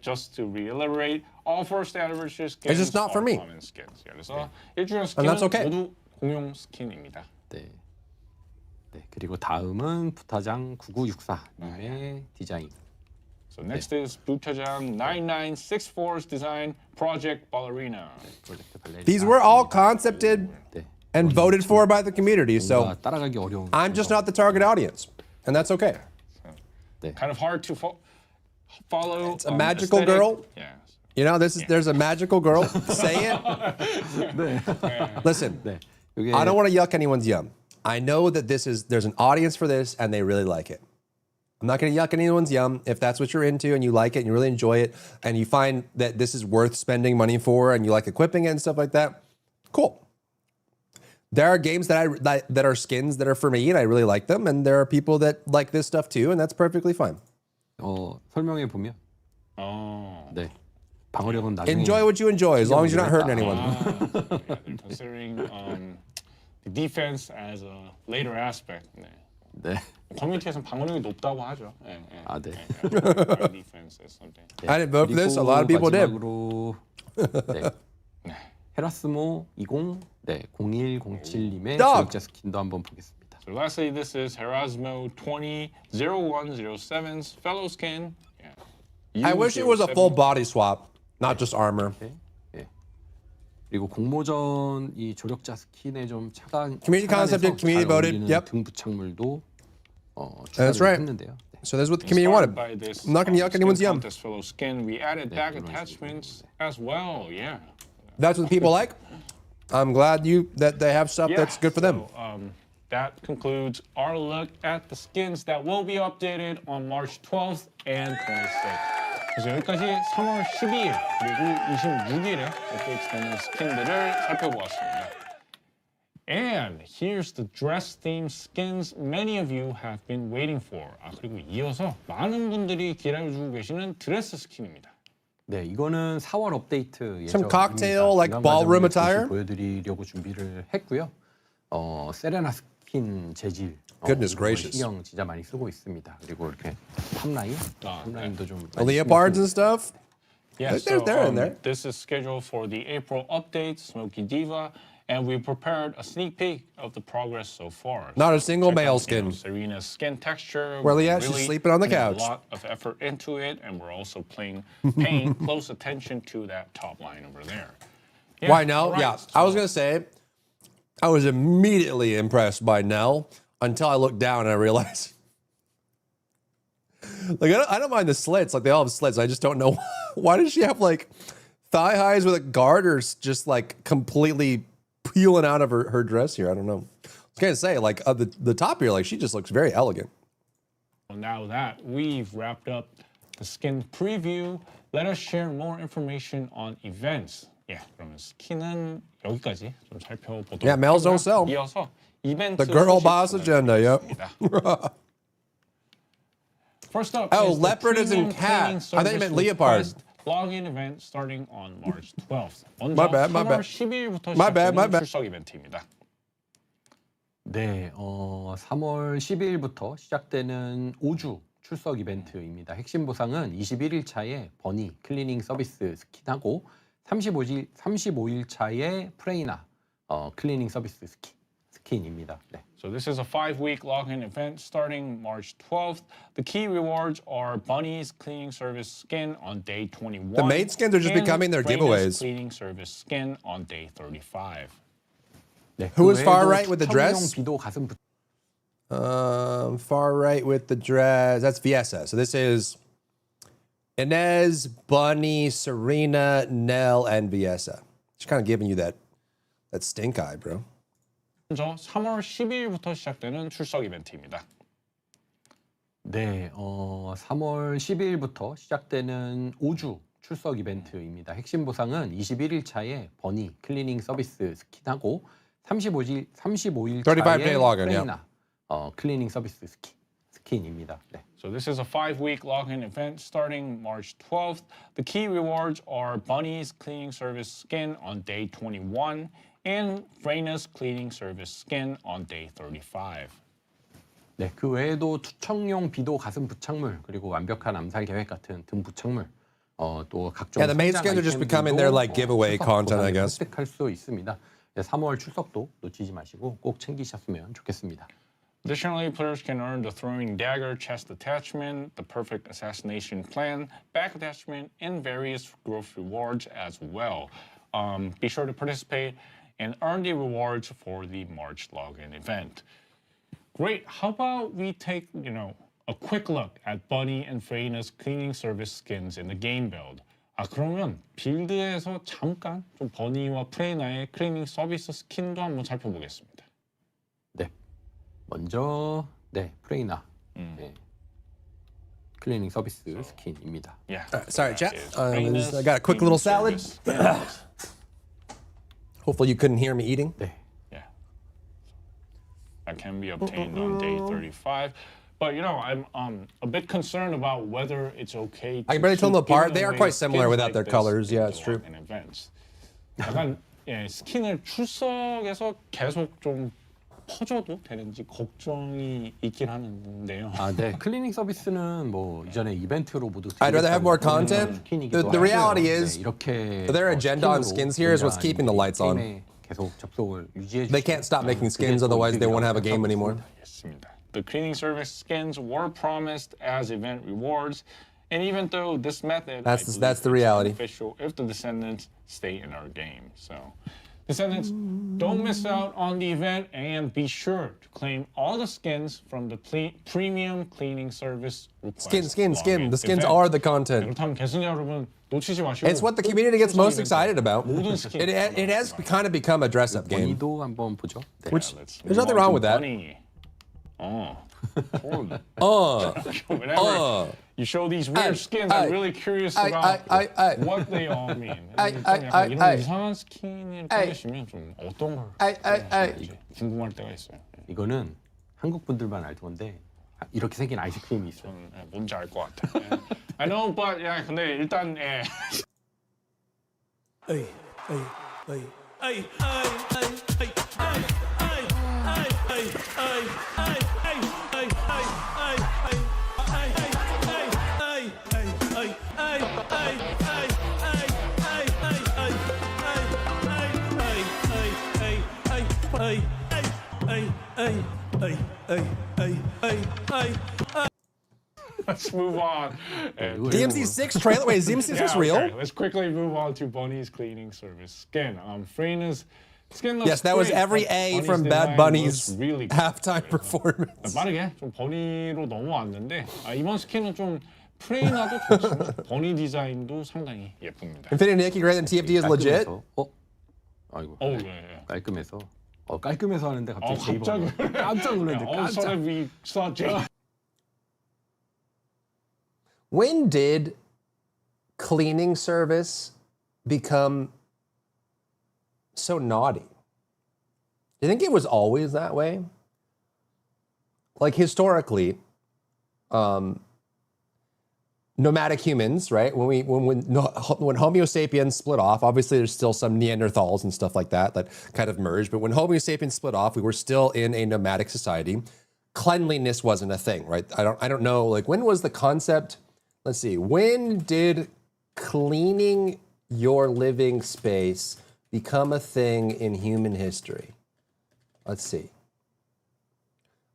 just to reiterate, all first anniversary skins It's just not for are me. common skins. 그래서 1주년 And 스킨은 that's okay. 모두 공용 스킨입니다. 네. 네, 그리고 다음은 부타장 9964님의 디자인. So next is 부타장 9964's design Project Ballerina. 프로젝트 발레리나. These were all concepted 네. and voted for by the community. So 뭔가 따라가기 어려운. I'm just not the target audience, and that's okay. Kind of hard to follow. It's a magical aesthetic. girl. Yeah. You know, there's a magical girl. Say it. Listen, 네. 이게 I don't want to yuck anyone's yum. I know that there's an audience for this and they really like it. I'm not going to yuck anyone's yum. If that's what you're into and you like it and you really enjoy it and you find that this is worth spending money for and you like equipping it and stuff like that, cool. There are games that are skins that are for me and I really like them, and there are people that like this stuff too, and that's perfectly fine. 설명해 보면 네. 방어력은 나중에 Enjoy what you enjoy as long as you're not hurting anyone. Yeah, they're considering the defense as a later aspect. 네. 네. 커뮤니티에서는 방어력이 높다고 하죠. 네, 네. 아, 네. Our defense is something. I didn't vote for this. A lot of people did. 마지막으로 네. 헤라스모 20 네, 0107님의 Dog. 조력자 스킨도 한번 보겠습니다. So lastly, this is Erasmo 200107's fellow skin. Yeah. I wish it was a full body swap, not just armor. 예. 그리고 공모전 이 조력자 스킨에 좀 차간 Community concept did, community voted. Yep. 등 부착물도 That's 추가를 right. 했는데요. 네. So that's what the community wanted. By this, I'm not going to yuck skin anyone's yum. contest fellow skin. We added back attachments as well. Yeah. That's what the people like. I'm glad that they have stuff that's good for them. So, that concludes our look at the skins that will be updated on March 12th and 26th. 그래서 여기까지 3월 12일 그리고 26일에 업데이트되는 스킨들을 살펴보았습니다. And here's the dress theme skins many of you have been waiting for. 그리고 이어서 많은 분들이 기다려주고 계시는 드레스 스킨입니다. 네, 이거는 4월 업데이트 예정입니다. Some cocktail, like ballroom attire? 보여드리려고 준비를 했고요. 세레나 스킨 재질. Goodness 이걸 gracious. 신경 진짜 많이 쓰고 있습니다. 그리고 이렇게 탑라인도 좀 Leopards and stuff. Yeah, They're in there. This is scheduled for the April update, Smoky Diva, and we prepared a sneak peek of the progress so far. Not a single Check male out, skin. Serena's skin texture. Well, We're yeah, she's sleeping on the putting couch. A lot of effort into it, and we're also paying close attention to that top line over there. Yeah, Why Nell? all right, Yeah, I was gonna say, I was immediately impressed by Nell until I looked down and I realized, like, I don't mind the slits. Like, they all have slits. I just don't know why does she have like thigh highs with a garters just like completely peeling out of her dress here. I don't know. I was gonna say, like, the top here, like, she just looks very elegant. Now that we've wrapped up the skin preview, let us share more information on events. 예, 그러면 스킨은 여기까지 좀 살펴보도록 Yeah, males don't sell. 이어서 이벤트 The girl 소식 boss agenda, yep. 전해드리겠습니다. First up Oh, is the leopard is in premium cat. cleaning I thought you service meant leopard. request login event starting on March 12th. 먼저 My bad, my 3월 bad. 12일부터 My bad, my 시작되는 bad. 출석 이벤트입니다. 네, 3월 12일부터 시작되는 5주 출석 이벤트입니다. 핵심 보상은 21일 차에 버니 클리닝 서비스 스킨하고 35일 차에 프레이나 클리닝 서비스 스킨입니다. 네. So this is a 5-week login event starting March 12th. The key rewards are Bunny's cleaning service skin on day 21. The maid skins are just and becoming their Freya's giveaways. cleaning service skin on day 35. 네, Who 그 is far 외에도 right with the dress? 비도 가슴 Far right with the dress. That's Viesa. So this is Inez, Bunny, Serena, Nell, and Viesa. She's kind of giving you that stink eye, bro. 먼저 3월 12일부터 시작되는 출석 이벤트입니다. 네, 3월 12일부터 시작되는 5주 출석 이벤트입니다. 핵심 보상은 21일 차에 버니 클리닝 서비스 스킨하고 35일 35 day 차에 login, 프레이나 클리닝 서비스 스킨입니다. 네. So this is a 5-week login event starting March 12th. The key rewards are Bunny's cleaning service skin on day 21 and Freya's cleaning service skin on day 35. 네, 그 외에도 투척용 비도 가슴 부착물 그리고 완벽한 암살 계획 같은 등 부착물 또 각종 Yeah, the main skins are just becoming their like giveaway content, I guess. 획득할 수 있습니다. 네, 3월 출석도 놓치지 마시고 꼭 챙기셨으면 좋겠습니다. Additionally, players can earn the throwing dagger chest attachment, the perfect assassination plan, back attachment, and various growth rewards as well. Be sure to participate and earn the rewards for the March login event. Great. How about we take, a quick look at Bunny and Freya's cleaning service skins in the game build. 그러면 빌드에서 잠깐 좀 버니와 프레이나의 클리닝 서비스 스킨도 한번 살펴보겠습니다. 네. 먼저 프레이나 네. 클리닝 서비스 스킨입니다. Yeah. Sorry, chat. Freya's I got a quick little cleaning salad. service. Hopefully you couldn't hear me eating. 네. Yeah. That can be obtained on day 35. But I'm a bit concerned about whether it's okay. I can barely tell them keep apart. giving They are away quite similar skins without like their this colors. Yeah, in it's true. in events. 약간 스킨을 출석에서 계속 좀 퍼줘도 되는지 걱정이 있긴 하는데요. 네. 클리닝 서비스는 뭐 이전에 이벤트로 모두 I'd rather have more content. 스킨이기도 The reality 하고요. is, 네, 이렇게 their agenda on skins here is what's keeping the lights on. 게임에 계속 접속을 유지해 They can't stop making skins, otherwise they won't have a game anymore. 알겠습니다. The cleaning service skins were promised as event rewards, and even though this method That's I believe the is reality. beneficial if the Descendants stay in our game. So, Descendants, don't miss out on the event and be sure to claim all the skins from the premium cleaning service request. Skin. login The skins event. are the content. 그렇다면 계승자 여러분 놓치지 마시고. It's what the community gets most excited about. 모든 스킨. It has kind of become a dress-up game. 버니도 한번 보죠. 네. Which Let's there's move nothing on wrong to with that. Bunny. Whenever you show these weird skins, I'm really curious about what they all mean. 좀 약간 이런 이상한 스킨을 꺼내시면 좀 어떤 걸 생각하실지 궁금할 때가 있어요. 이거는 한국 분들만 알 건데 이렇게 생긴 아이스크림이 있어요. 뭔지 알 것 같아. I know, but 근데 일단 let's move on. DMC6 trailer. Wait, is DMC6 real? Okay, let's quickly move on to Bunny's cleaning service skin. Freya's skin looks Yes, that was great, every but A Bunny's from design Bad Bunny's looks really good. halftime performance. 빠르게 좀 버니로 넘어왔는데 이번 스킨은 좀 프레이나도 좋지만 버니 디자인도 상당히 예쁩니다. Infinity Nikki greater than TFD is legit. 깔끔해서, 아이고. 예. 깔끔해서. 깔끔해서 하는데 갑자기 제이버. 갑자기 깜짝 놀랐는데 all of a 깜짝. sudden we saw Jay. When did cleaning service become so naughty? Do you think it was always that way? Like historically, nomadic humans, right? When Homo sapiens split off, obviously there's still some Neanderthals and stuff like that kind of merged. But when Homo sapiens split off, we were still in a nomadic society. Cleanliness wasn't a thing, right? I don't know. Like when was the concept? Let's see. When did cleaning your living space become a thing in human history? Let's see.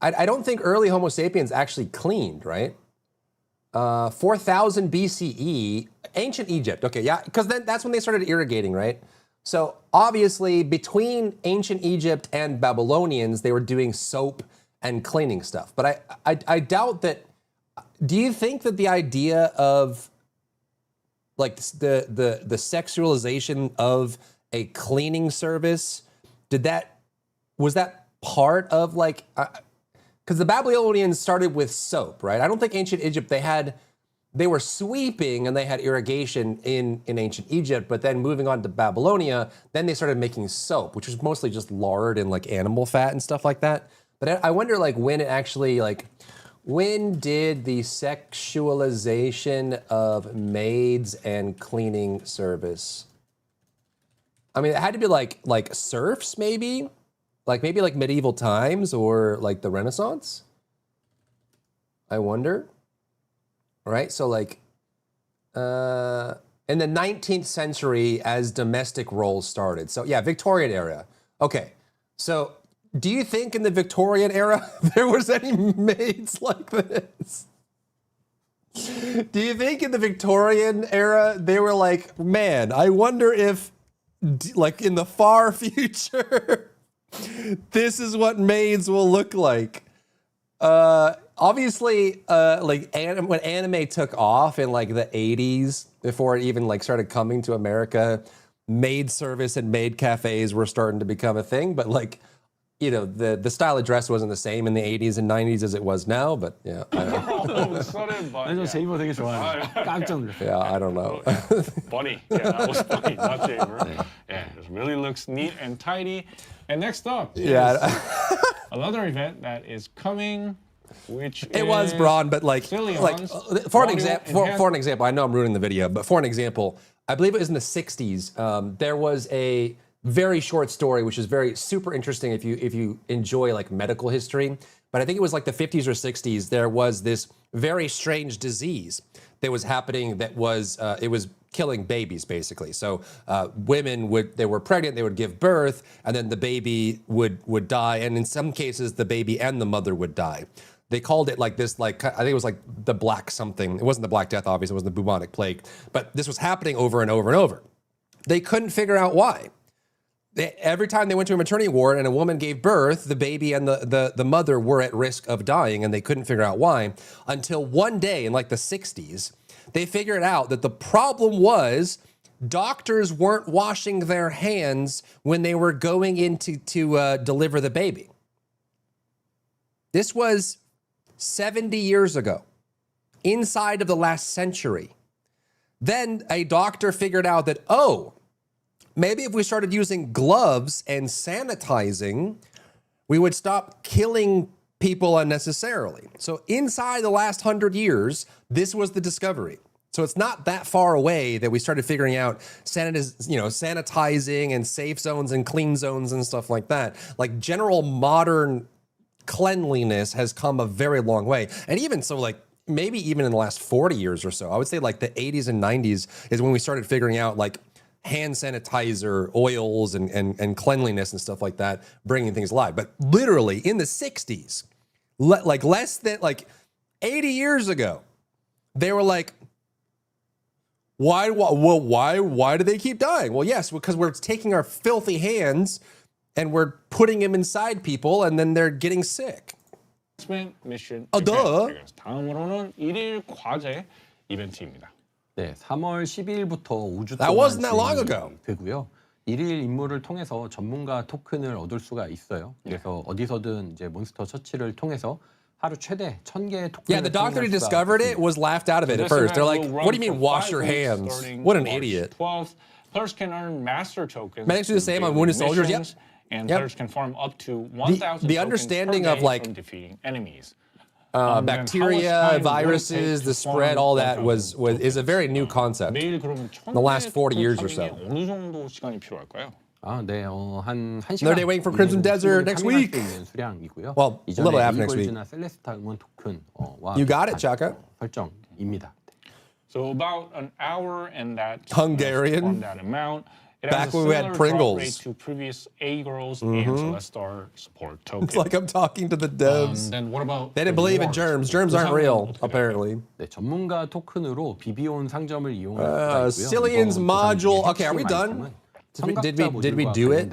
I don't think early Homo sapiens actually cleaned, right? 4000 BCE, ancient Egypt. Okay, yeah, because then that's when they started irrigating, right? So obviously between ancient Egypt and Babylonians, they were doing soap and cleaning stuff. But I doubt that. Do you think that the idea of like the sexualization of a cleaning service, was that part of like, because the Babylonians started with soap, right? I don't think ancient Egypt, they were sweeping and they had irrigation in ancient Egypt, but then moving on to Babylonia, then they started making soap, which was mostly just lard and like animal fat and stuff like that. But I wonder, like, when it actually, like, when did the sexualization of maids and cleaning service? I mean, it had to be like serfs, maybe, like medieval times or like the Renaissance. I wonder. Right, so like in the 19th century, as domestic roles started. So yeah, Victorian era. Okay, so do you think in the Victorian era there was any maids like this? Do you think in the Victorian era they were like, man, I wonder if, like in the far future, this is what maids will look like? Obviously, like when anime took off in like the 80s, before it even like started coming to America, maid service and maid cafes were starting to become a thing. But like, you know, the style of dress wasn't the same in the 80s and 90s as it was now. But yeah, I don't know. 저 제이버 되게 좋아해요. 깜짝 놀랐어요. Yeah, I don't know. Funny. Yeah, that was funny. Not Jaber. Yeah, it really looks neat and tidy. And next up, Yeah. another event that is coming, which It was Braun, but like for an example, I know I'm ruining the video, but for an example, I believe it was in the 60s. There was a very short story, which is very super interesting if you enjoy like medical history. But I think it was like the 50s or 60s. There was this very strange disease that was happening that was it was killing babies basically. So women they were pregnant, they would give birth, and then the baby would die, and in some cases the baby and the mother would die. They called it like this, like I think it was like the Black something. It wasn't the Black Death, obviously. It wasn't the bubonic plague, but this was happening over and over and over. They couldn't figure out why. Every time they went to a maternity ward and a woman gave birth, the baby and the mother were at risk of dying, and they couldn't figure out why until one day in like the 60s, they figured out that the problem was doctors weren't washing their hands when they were going in to deliver the baby. This was 70 years ago, inside of the last century. Then a doctor figured out that, oh, maybe if we started using gloves and sanitizing, we would stop killing people unnecessarily. So inside the last 100 years, this was the discovery. So it's not that far away that we started figuring out sanitizing and safe zones and clean zones and stuff like that. Like general modern cleanliness has come a very long way. And even so, like maybe even in the last 40 years or so, I would say like the 80s and 90s is when we started figuring out like hand sanitizer, oils, and cleanliness and stuff like that, bringing things alive. But literally in the 60s, like less than like 80 years ago, they were like, why do they keep dying? Well, yes, because we're taking our filthy hands and we're putting them inside people, and then they're getting sick. Mission. Duh. 다음으로는 1일 과제 이벤트입니다. 네, 3월 12일부터 5주 That 동안 wasn't that long ago. 되고요. 1일 임무를 통해서 전문가 토큰을 얻을 수가 있어요. 그래서 어디서든 이제 몬스터 처치를 통해서 하루 최대 1000개의 토큰을 Yeah, the doctor who discovered it was laughed out of it at first. They're like, what do you mean wash your hands? What an idiot. 12th. Players can earn master tokens. Medics do the same on wounded soldiers, yep. And players can farm up to 1,000 the understanding of like from defeating enemies. Bacteria, viruses, the spread, all that is a very new concept in the last 40 years or so. 어느 정도 시간이 필요할까요? 네, 한 1시간. Another day waiting for Crimson Desert next week. 수량이고요. Well, a little after next week. 셀레스타 응원 토큰와 You got it, Chaka. 설정입니다. So about an hour and that Hungarian. on that amount. It Back has a when we had similar Pringles. drop rate to previous A girls and Celestar support tokens. It's like I'm talking to the devs. Then what about They didn't believe in germs. Germs aren't real, apparently. 네, 전문가 토큰으로 비비온 상점을 이용할 수가 있고요. Cillian's module. Okay, are we done? Did we do it?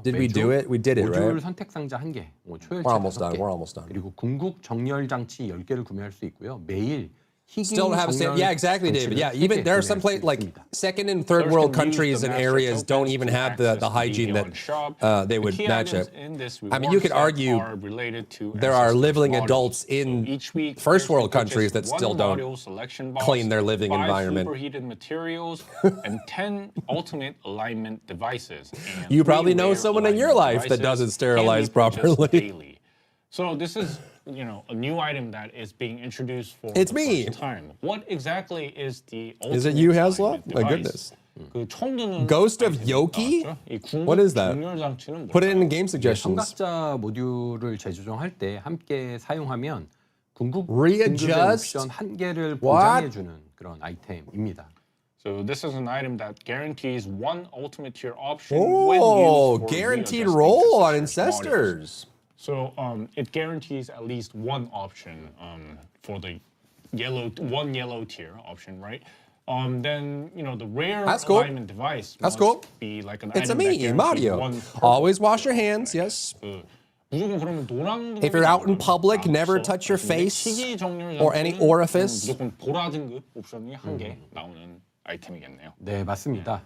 Did we do it? We did it, right? 모듈 선택 상자 1개, 초열차 We're almost 5개, done. We're almost done. 그리고 궁극 정렬 장치 10개를 구매할 수 있고요. 매일 Still don't have a same. Yeah, exactly, David. Yeah, even there are some places like second and third world countries and areas don't even have the hygiene that they would match it. I mean, you could argue there are living adults in first world countries that still don't clean their living environment. Superheated materials and 10 ultimate alignment devices. You probably know someone in your life that doesn't sterilize properly. So this is, a new item that is being introduced for It's the me. first time. What exactly is the Is it ultimate you, Hasla? alignment My device? goodness. 그 처음 듣는 Ghost of 아이템이 Yoki? 나왔죠? 이 궁극 What is that? 정렬 장치는 Put it in the 뭘까요? game suggestions. 청각자 모듈을 재조정할 때 함께 사용하면 궁극 등급의 Readjust? 옵션 한 개를 What? 보장해주는 그런 아이템입니다. So this is an item that guarantees one ultimate tier option Oh, when used for guaranteed readjusting roll on ancestors' models. Ancestors. So it guarantees at least one option for the one yellow tier option, right? Then the rare That's cool. alignment device That's must cool. be like an It's a item that me, guarantees Mario. one purple Always wash your tier, hands, right? yes. 무조건 그러면 노랑 If you're out in 등급이 public, 나오면 never 앞서 touch your 말씀드린 face 시기 정렬 or any 장치는 orifice. 무조건 보라 등급 옵션이 한 개 나오는 아이템이겠네요. 네, 맞습니다.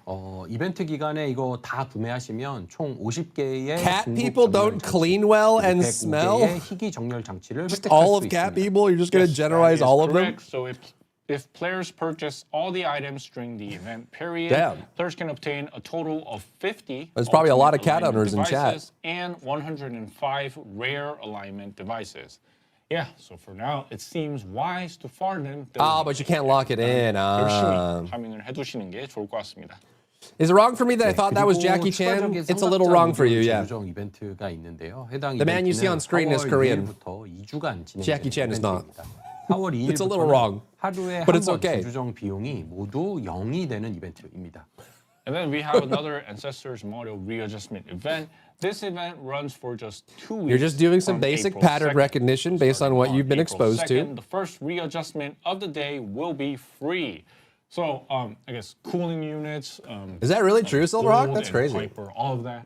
이벤트 기간에 이거 다 구매하시면 총 50개의 Cat people don't clean well and smell. 희귀 정렬 장치를 Just 획득할 all 수 of cat 있습니다. people? You're just going to Yes, generalize that is all of them? correct. So if players purchase all the items during the event period, Damn. players can obtain a total of 50. There's probably a lot of ultimate cat owners in alignment chat. devices and 105 rare alignment devices. Yeah, so for now, it seems wise to farm them. Ah, but you can't lock it in. 열심히 파밍을 해두시는 게 좋을 것 같습니다. Is it wrong for me that I thought that was 그리고 Jackie Chan? 추가적인 It's a little wrong for you, yeah. 재조정 이벤트가 있는데요. 해당 The man you see on screen is Korean. 2일부터 2주간 진행되는 Jackie Chan is not. 이벤트입니다. 4월 2일부터는 It's a little wrong, 하루에 but 한 it's 번 okay. 재조정 비용이 모두 0이 되는 이벤트입니다. And then we have another Ancestors Model Readjustment event. This event runs for just 2 weeks. You're just doing some from basic April pattern 2nd. recognition based on what you've been April exposed 2nd, to. The first readjustment of the day will be free. So I guess cooling units. Is that really true, Silverhawk? Gold That's and crazy. Kuiper, all of that.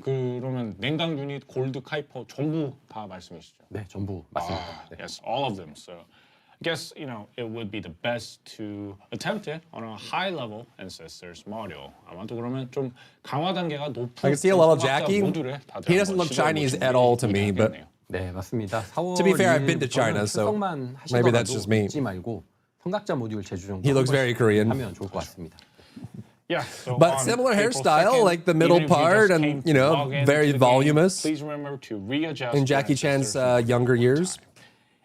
그러면 냉각 유닛, 골드, 카이퍼 전부 다 말씀이시죠? 네, 전부 맞습니다. 네. Yes, all of them. So I guess it would be the best to attempt it on a high level ancestors model. 아마도 그러면 좀 강화 단계가 높은 I can see a little 청각자 Jackie. 모듈에 다들 He doesn't 한번 look Chinese 시도해보시는 at all to 게 me, but 유리하겠네요. 네, 맞습니다. 4월 To be fair, I've been to 2일부터는 China, so 출석만 maybe that's 하시더라도 just me. 잊지 말고 청각자 모듈 재조정 He looks very Korean. 하면 좋을 것 같습니다. Yeah, so But on similar April hairstyle, 2nd, like the middle even if you part just and, came to log in very to the game, voluminous please remember to readjust in your Jackie Chan's ancestors younger one years. time.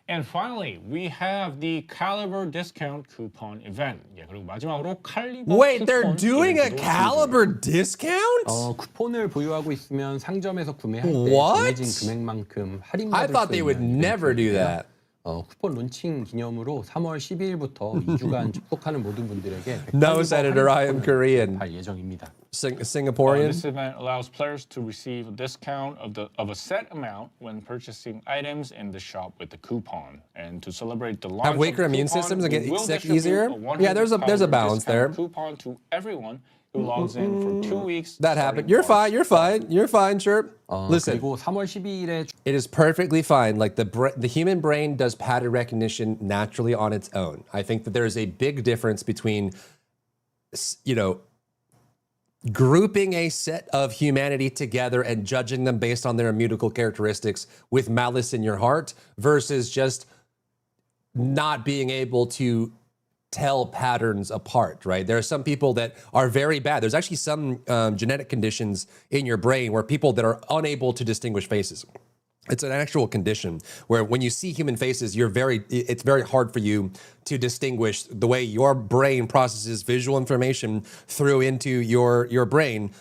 And finally, we have the Caliber discount coupon event. 예, 그리고 마지막으로 칼리버 Wait, they're 쿠폰 doing a 이벤트도 Caliber discount? 쿠폰을 보유하고 있으면 상점에서 구매할 때 What? 정해진 금액만큼 I 할인받을 thought 수 they would 있는 never do 이벤트인데요. that. 쿠폰 론칭 기념으로 3월 12일부터 2주간 접속하는 모든 분들에게 No, Senator, I am Korean. 할 예정입니다. Singaporean? This event allows players to receive a discount of a set amount when purchasing items in the shop with the coupon. And to celebrate the launch Have of weaker the immune coupon, systems and we get will sick distribute easier? a Yeah, there's a $100 balance there. discount coupon to everyone who logs in for 2 weeks. That starting happened. You're March fine. You're fine. You're fine, sure. Listen, 그리고 3월 12일에 it is perfectly fine. Like the human brain does pattern recognition naturally on its own. I think that there is a big difference between, grouping a set of humanity together and judging them based on their immutable characteristics with malice in your heart versus just not being able to tell patterns apart, right? There are some people that are very bad. There's actually some genetic conditions in your brain where people that are unable to distinguish faces. It's an actual condition where when you see human faces, it's very hard for you to distinguish the way your brain processes visual information through into your brain.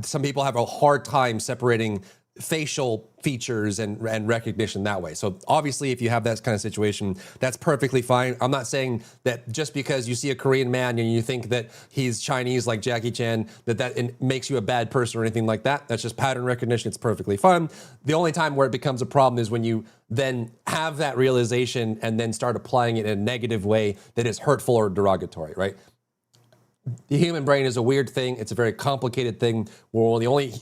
Some people have a hard time separating facial features and recognition that way. So obviously, if you have that kind of situation, that's perfectly fine. I'm not saying that just because you see a Korean man and you think that he's Chinese like Jackie Chan, that makes you a bad person or anything like that. That's just pattern recognition. It's perfectly fine. The only time where it becomes a problem is when you then have that realization and then start applying it in a negative way that is hurtful or derogatory, right? The human brain is a weird thing. It's a very complicated thing. We're the only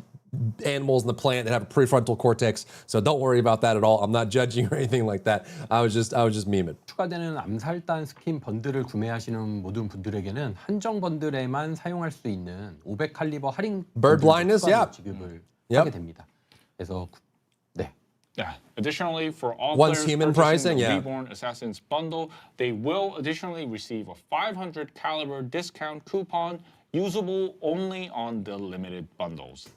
animals in the planet that have a prefrontal cortex, so don't worry about that at all. I'm not judging or anything like that. I was just memeing. 추가되는 암살단 스킨 번들을 구매하시는 모든 분들에게는 한정 번들에만 사용할 수 있는 500 칼리버 할인 Bird blindness, yeah. 지급을 Yep. 하게 됩니다. 그래서 네. Yeah. Additionally, for all Once players human purchasing pricing, the yeah. Reborn Assassins bundle, they will additionally receive a 500 caliber discount coupon usable only on the limited bundles.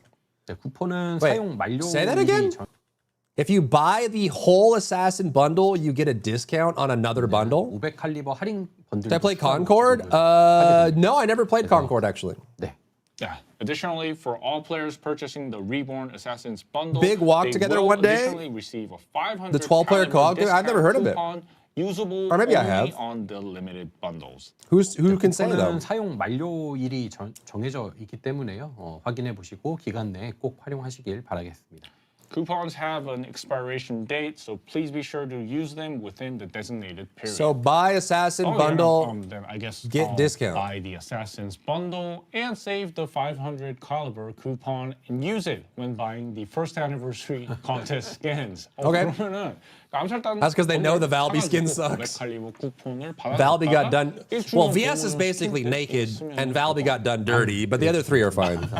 네, 쿠폰은 Wait, 사용 say that again? 만료일이 If you buy the whole Assassin bundle, you get a discount on another bundle. 500 칼리버 할인 번들. Did I play Concord? No, I never played Concord actually. 네. Yeah. Additionally, for all players purchasing the Reborn Assassins bundle, Big walk they together will one day? additionally receive a 500 The 12-player co-op game? I've never heard of it. coupon usable Or maybe I only have. on the limited bundles. Who can say though? 쿠폰은 사용 만료일이 정해져 있기 때문에요. 확인해 보시고 기간 내에 꼭 활용하시길 바라겠습니다. Coupons have an expiration date, so please be sure to use them within the designated period. So buy Assassin Oh, bundle. yeah, then I guess get I'll discount. buy the Assassin's bundle and save the 500 caliber coupon and use it when buying the first anniversary contest skins. Okay. 그러면은 암살단 That's 'cause they know the Valby skin sucks. Valby got done. Well, VS is basically naked, and Valby got done dirty, but the other three are fine.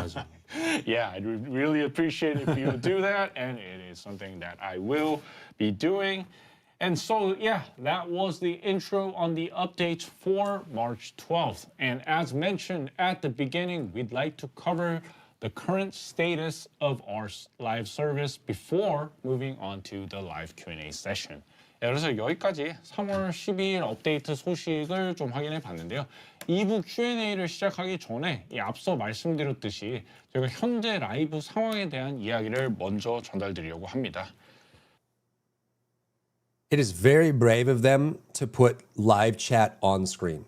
Yeah, I'd really appreciate if you would do that, and it is something that I will be doing. And so, yeah, that was the intro on the updates for March 12th. And as mentioned at the beginning, we'd like to cover the current status of our live service before moving on to the live Q&A session. 네, 그래서 여기까지 3월 12일 업데이트 소식을 좀 확인해 봤는데요. 2부 Q&A를 시작하기 전에 앞서 말씀드렸듯이 저희가 현재 라이브 상황에 대한 이야기를 먼저 전달드리려고 합니다. It is very brave of them to put live chat on screen.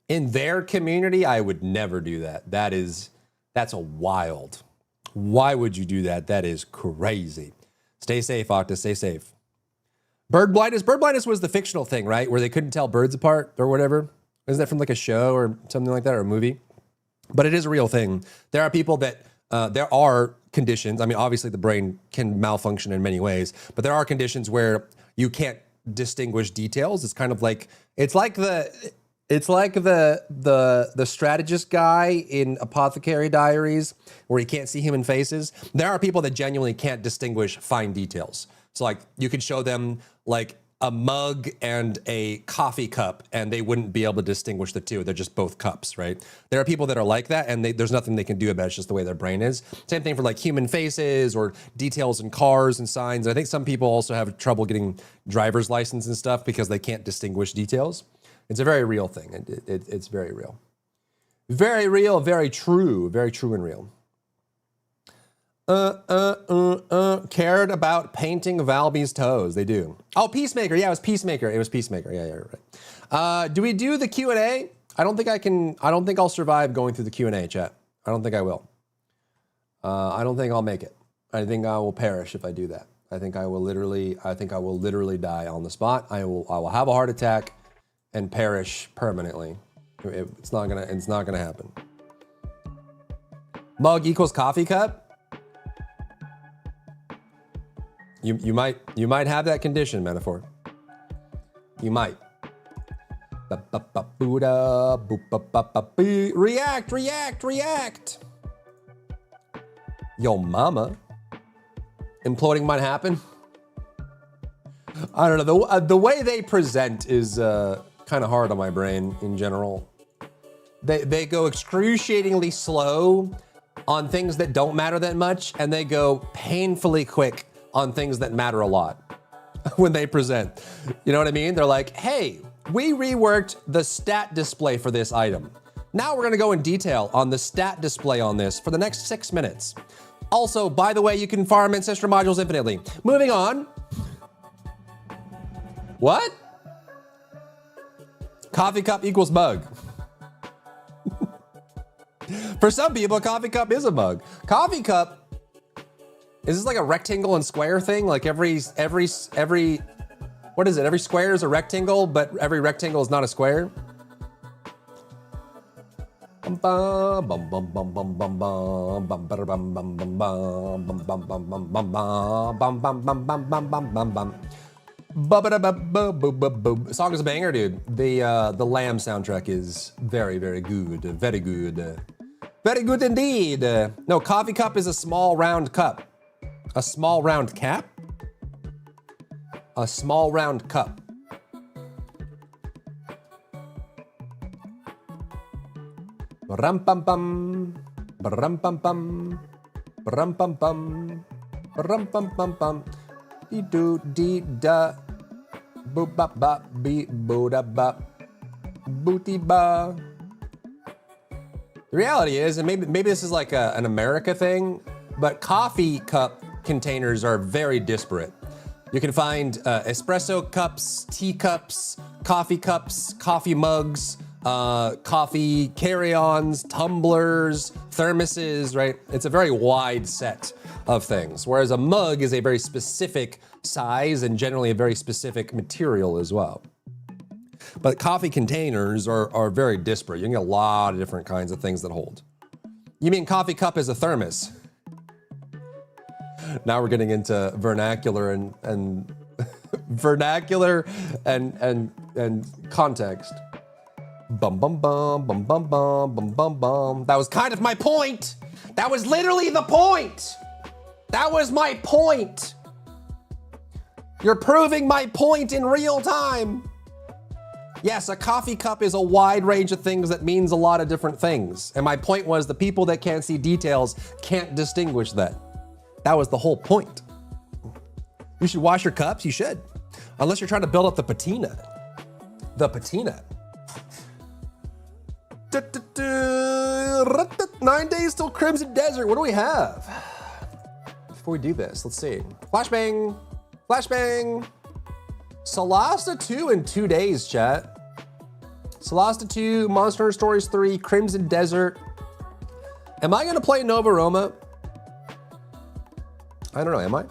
In their community, I would never do that. That's a wild. Why would you do that? That is crazy. Stay safe, Octa. Stay safe. Bird blindness. Bird blindness was the fictional thing, right? Where they couldn't tell birds apart or whatever. Isn't that from like a show or something like that, or a movie? But it is a real thing. There are people that, there are conditions. I mean, obviously the brain can malfunction in many ways, but there are conditions where you can't distinguish details. It's kind of like, it's like the strategist guy in Apothecary Diaries where you can't see human faces. There are people that genuinely can't distinguish fine details. So like you could show them like a mug and a coffee cup and they wouldn't be able to distinguish the two. They're just both cups, right? There are people that are like that and there's nothing they can do about it. It's just the way their brain is. Same thing for like human faces or details in cars and signs. I think some people also have trouble getting driver's license and stuff because they can't distinguish details. It's a very real thing. It's very real. Very real, very true and real. Cared about painting Valby's toes. They do. Oh, Peacemaker. Yeah, it was Peacemaker. Yeah, you're right. Do we do the Q&A? I don't think I'll survive going through the Q&A, chat. I don't think I will. I don't think I'll make it. I think I will perish if I do that. I think I will literally die on the spot. I will have a heart attack and perish permanently. It's not gonna happen. Mug equals coffee cup? You might have that condition, Metaphor. You might. React. Yo mama. Imploding might happen. I don't know. The way they present is kind of hard on my brain in general. They go excruciatingly slow on things that don't matter that much, and they go painfully quick on things that matter a lot when they present. You know what I mean? They're like, hey, we reworked the stat display for this item. Now we're gonna go in detail on the stat display on this for the next 6 minutes. Also, by the way, you can farm ancestor modules infinitely. Moving on. What? Coffee cup equals mug. For some people, a coffee cup is a mug. Coffee cup, is this like a rectangle and square thing? Like every, what is it? Every square is a rectangle, but every rectangle is not a square? Song is a banger, dude. The Lamb soundtrack is very, very good. Very good. Very good indeed. No, coffee cup is a small round cup. A small round cap? A small round cup. Ram pam pam. Ram pam pam. Ram pam pam. Rum bum bum bum. Dee doo dee da. Boop bop bop beep boo da bop. Booty ba. The reality is, and maybe this is like an America thing, but coffee cup containers are very disparate. You can find espresso cups, tea cups, coffee mugs, coffee carry-ons, tumblers, thermoses, right? It's a very wide set of things, whereas a mug is a very specific size and generally a very specific material as well. But coffee containers are very disparate. You can get a lot of different kinds of things that hold. You mean coffee cup is a thermos? Now we're getting into vernacular and vernacular and context. Bum bum bum bum bum bum bum bum bum. That was kind of my point. That was literally the point. That was my point. You're proving my point in real time. Yes, a coffee cup is a wide range of things that means a lot of different things. And my point was the people that can't see details can't distinguish that. That was the whole point. You should wash your cups, you should. Unless you're trying to build up the patina. The patina. 9 days till Crimson Desert. What do we have? Before we do this, let's see. Flashbang. Flashbang. Solasta 2 in 2 days, chat. Solasta 2, Monster Hunter Stories 3, Crimson Desert. Am I gonna play Nova Roma? I don't know, am I?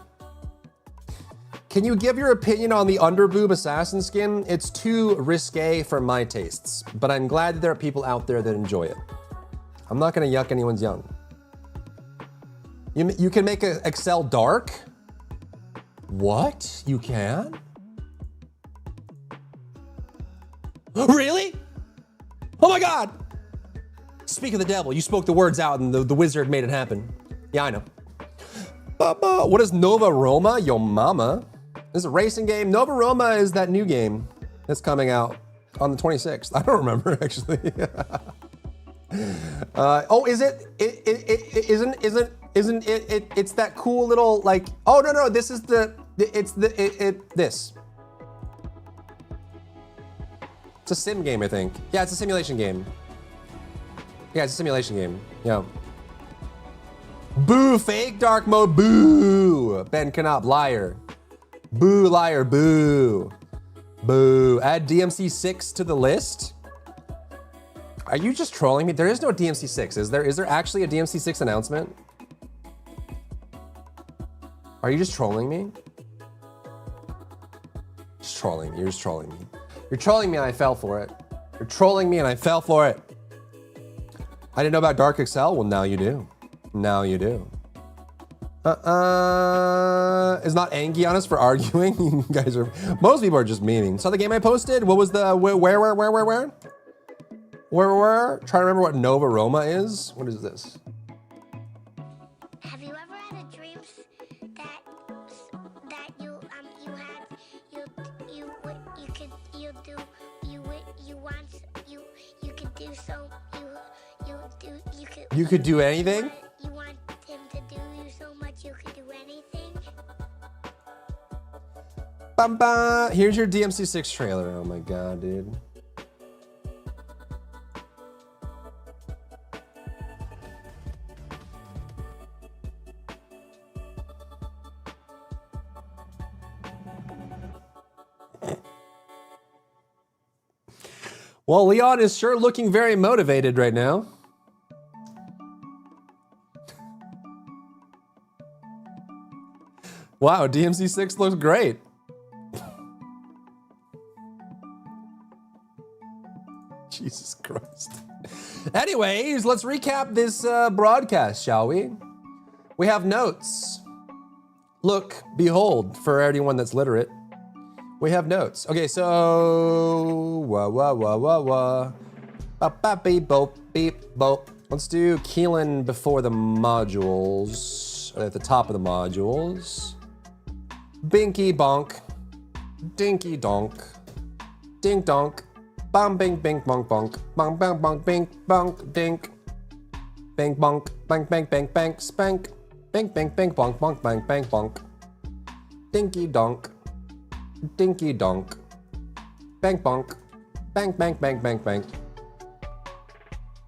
Can you give your opinion on the underboob assassin skin? It's too risque for my tastes, but I'm glad that there are people out there that enjoy it. I'm not gonna yuck anyone's yum. You can make a Excel dark? What? You can? Really? Oh my God! Speak of the devil, you spoke the words out and the wizard made it happen. Yeah, I know. What is Nova Roma? Yo mama. This is a racing game. Nova Roma is that new game that's coming out on the 26th. I don't remember actually. Oh, is it? Isn't it? It's that cool little like. Oh no, this is this. It's a sim game, I think. Yeah, it's a simulation game. Yeah, it's a simulation game. Yeah. Boo, fake dark mode, boo. Ben Knop, liar. Boo, liar, boo. Boo. Add DMC 6 to the list? Are you just trolling me? There is no DMC 6, is there? Is there actually a DMC 6 announcement? Are you just trolling me? Just trolling me, you're just trolling me. You're trolling me and I fell for it. You're trolling me and I fell for it. I didn't know about Dark Excel? Well, now you do. Now you do. Is not Angie on us for arguing? You guys are, most people are just memeing. So the game I posted, what was the, where? Trying to remember what Nova Roma is. What is this? Have you ever had a dream that you could do anything? You want him to do you so much you could do anything? Bum, bum. Here's your DMC6 trailer. Oh my God, dude. Well, Leon is sure looking very motivated right now. Wow, DMC6 looks great. Jesus Christ. Anyways, let's recap this broadcast, shall we? We have notes. Look, behold, for anyone that's literate. We have notes. Okay, so beep boop beep boop. Let's do Keelan before the modules. At the top of the modules. Binky bonk. Dinky donk. Dink donk. Bum bing bing bonk bonk. Bong bang bonk bing bonk dink. Bing bonk. Bang bang bang bang spank. Bink, bink, bink, bonk, bonk, bang, bang, bonk. Dinky donk. Dinky donk. Bang, bonk. Bang, bang, bang, bang, bang.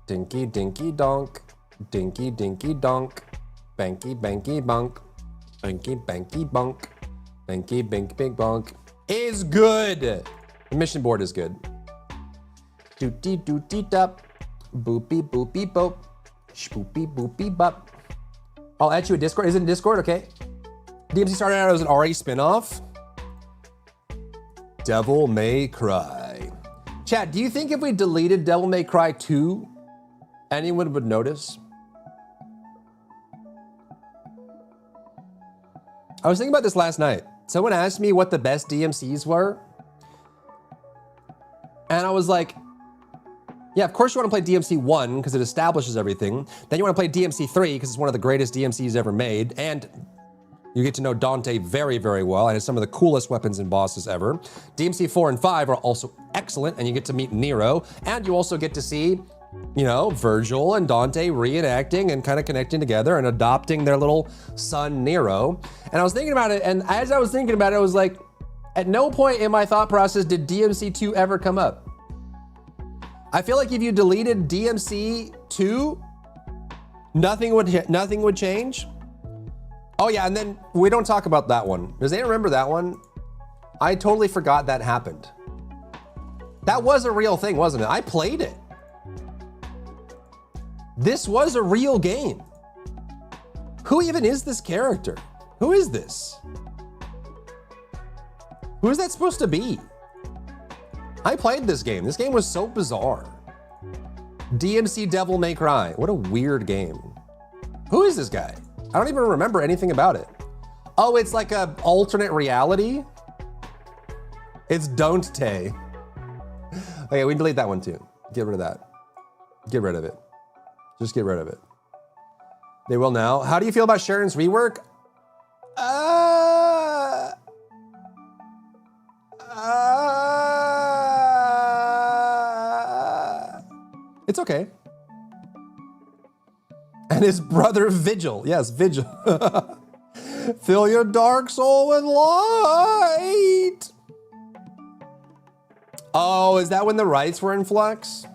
Dinky, dinky donk. Dinky, dinky donk. Banky, banky, bonk. Banky, banky, bonk. Banky, bink, bink, bonk. Is good. The mission board is good. Dooty, dooty, dup. Boopy, boopy, boop. Spoopy, boopy, bup. I'll add you a Discord. Is it in Discord? Okay. DMC started out as an RE spinoff. Devil May Cry. Chat, do you think if we deleted Devil May Cry 2, anyone would notice? I was thinking about this last night. Someone asked me what the best DMCs were. And I was like, yeah, of course you want to play DMC 1 because it establishes everything. Then you want to play DMC 3 because it's one of the greatest DMCs ever made. And you get to know Dante very, very well, and it's some of the coolest weapons and bosses ever. DMC 4 and 5 are also excellent, and you get to meet Nero, and you also get to see, you know, Virgil and Dante reenacting and kind of connecting together and adopting their little son, Nero. And I was thinking about it, and as I was thinking about it, I was like, at no point in my thought process did DMC 2 ever come up. I feel like if you deleted DMC 2, nothing would change. Oh yeah, and then we don't talk about that one. Does anyone remember that one? I totally forgot that happened. That was a real thing, wasn't it? I played it. This was a real game. Who even is this character? Who is this? Who is that supposed to be? I played this game. This game was so bizarre. DMC Devil May Cry. What a weird game. Who is this guy? I don't even remember anything about it. Oh, it's like a alternate reality? It's Don't-Tay. Okay, we can delete that one too. Get rid of that. Get rid of it. Just get rid of it. They will now. How do you feel about Sharon's rework? It's okay. And his brother Vigil. Yes, Vigil. Fill your dark soul with light. Oh, is that when the rights were in flux?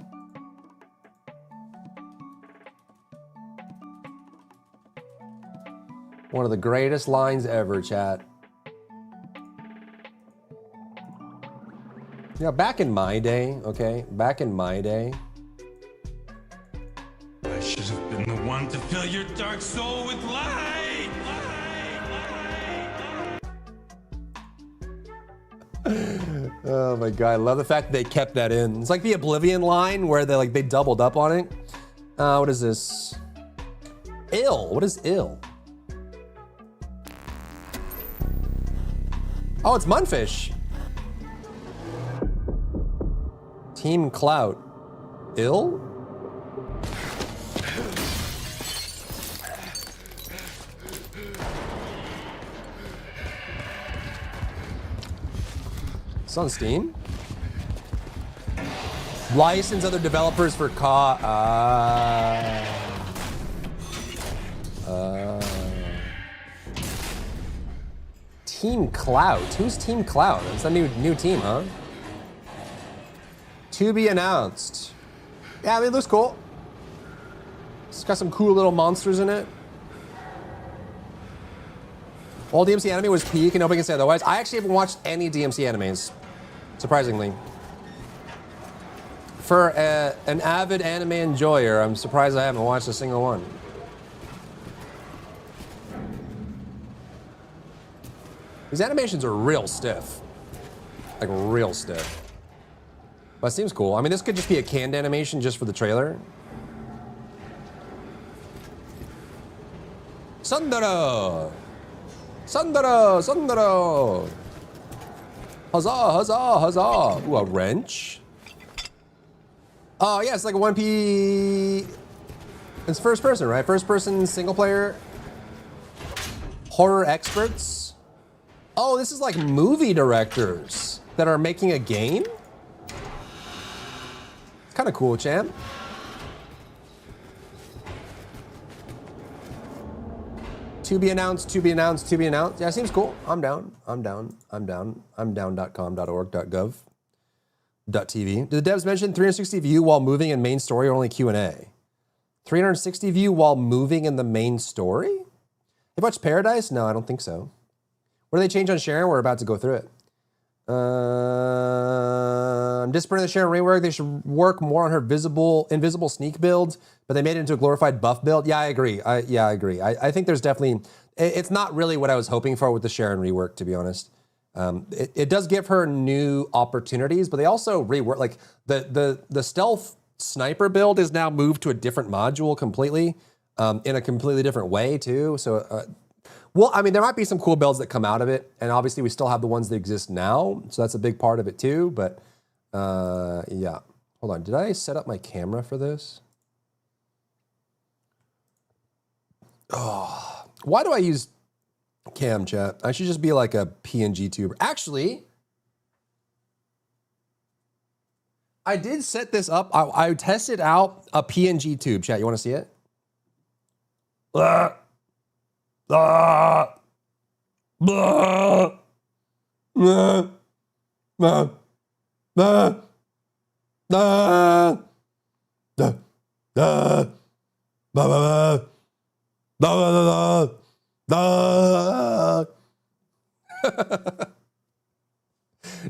One of the greatest lines ever, chat. Yeah, back in my day, okay? Back in my day. I should have been the one to fill your dark soul with light. Oh my God, I love the fact that they kept that in. It's like the Oblivion line where they doubled up on it. What is this? Ill, what is ill? Oh, it's Munfish. Team Clout. Ill? It's on Steam. License other developers for Team Clout. Who's Team Clout? It's a new team, huh? To be announced. Yeah, I mean, it looks cool. It's got some cool little monsters in it. All DMC anime was peak, and nobody can say otherwise. I actually haven't watched any DMC animes, surprisingly. For an avid anime enjoyer, I'm surprised I haven't watched a single one. These animations are real stiff. Like, real stiff. But it seems cool. I mean, this could just be a canned animation just for the trailer. Sundara! Sundara! Sundara! Huzzah! Huzzah! Huzzah! Ooh, a wrench. Oh, yeah, it's like a 1P... It's first person, right? First person, single player. Horror experts. Oh, this is like movie directors that are making a game? It's kind of cool, champ. To be announced, to be announced, to be announced. Yeah, seems cool. I'm down. I'm down. I'm down. I'm down.com.org.gov.tv. Did the devs mention 360 view while moving in main story or only Q&A? 360 view while moving in the main story? Have you watched Paradise? No, I don't think so. What do they change on Sharon? We're about to go through it. I'm disappointed in the Sharon rework. They should work more on her invisible sneak build, but they made it into a glorified buff build. Yeah, I agree. I agree. I think there's definitely, it's not really what I was hoping for with the Sharon rework, to be honest. It does give her new opportunities, but they also rework, like the stealth sniper build is now moved to a different module completely, in a completely different way too. So, well, I mean, there might be some cool builds that come out of it, and obviously we still have the ones that exist now, so that's a big part of it too, but yeah. Hold on, did I set up my camera for this? Oh, why do I use cam chat? I should just be like a PNG tuber. Actually, I did set this up. I tested out a PNG tube. Chat, you want to see it?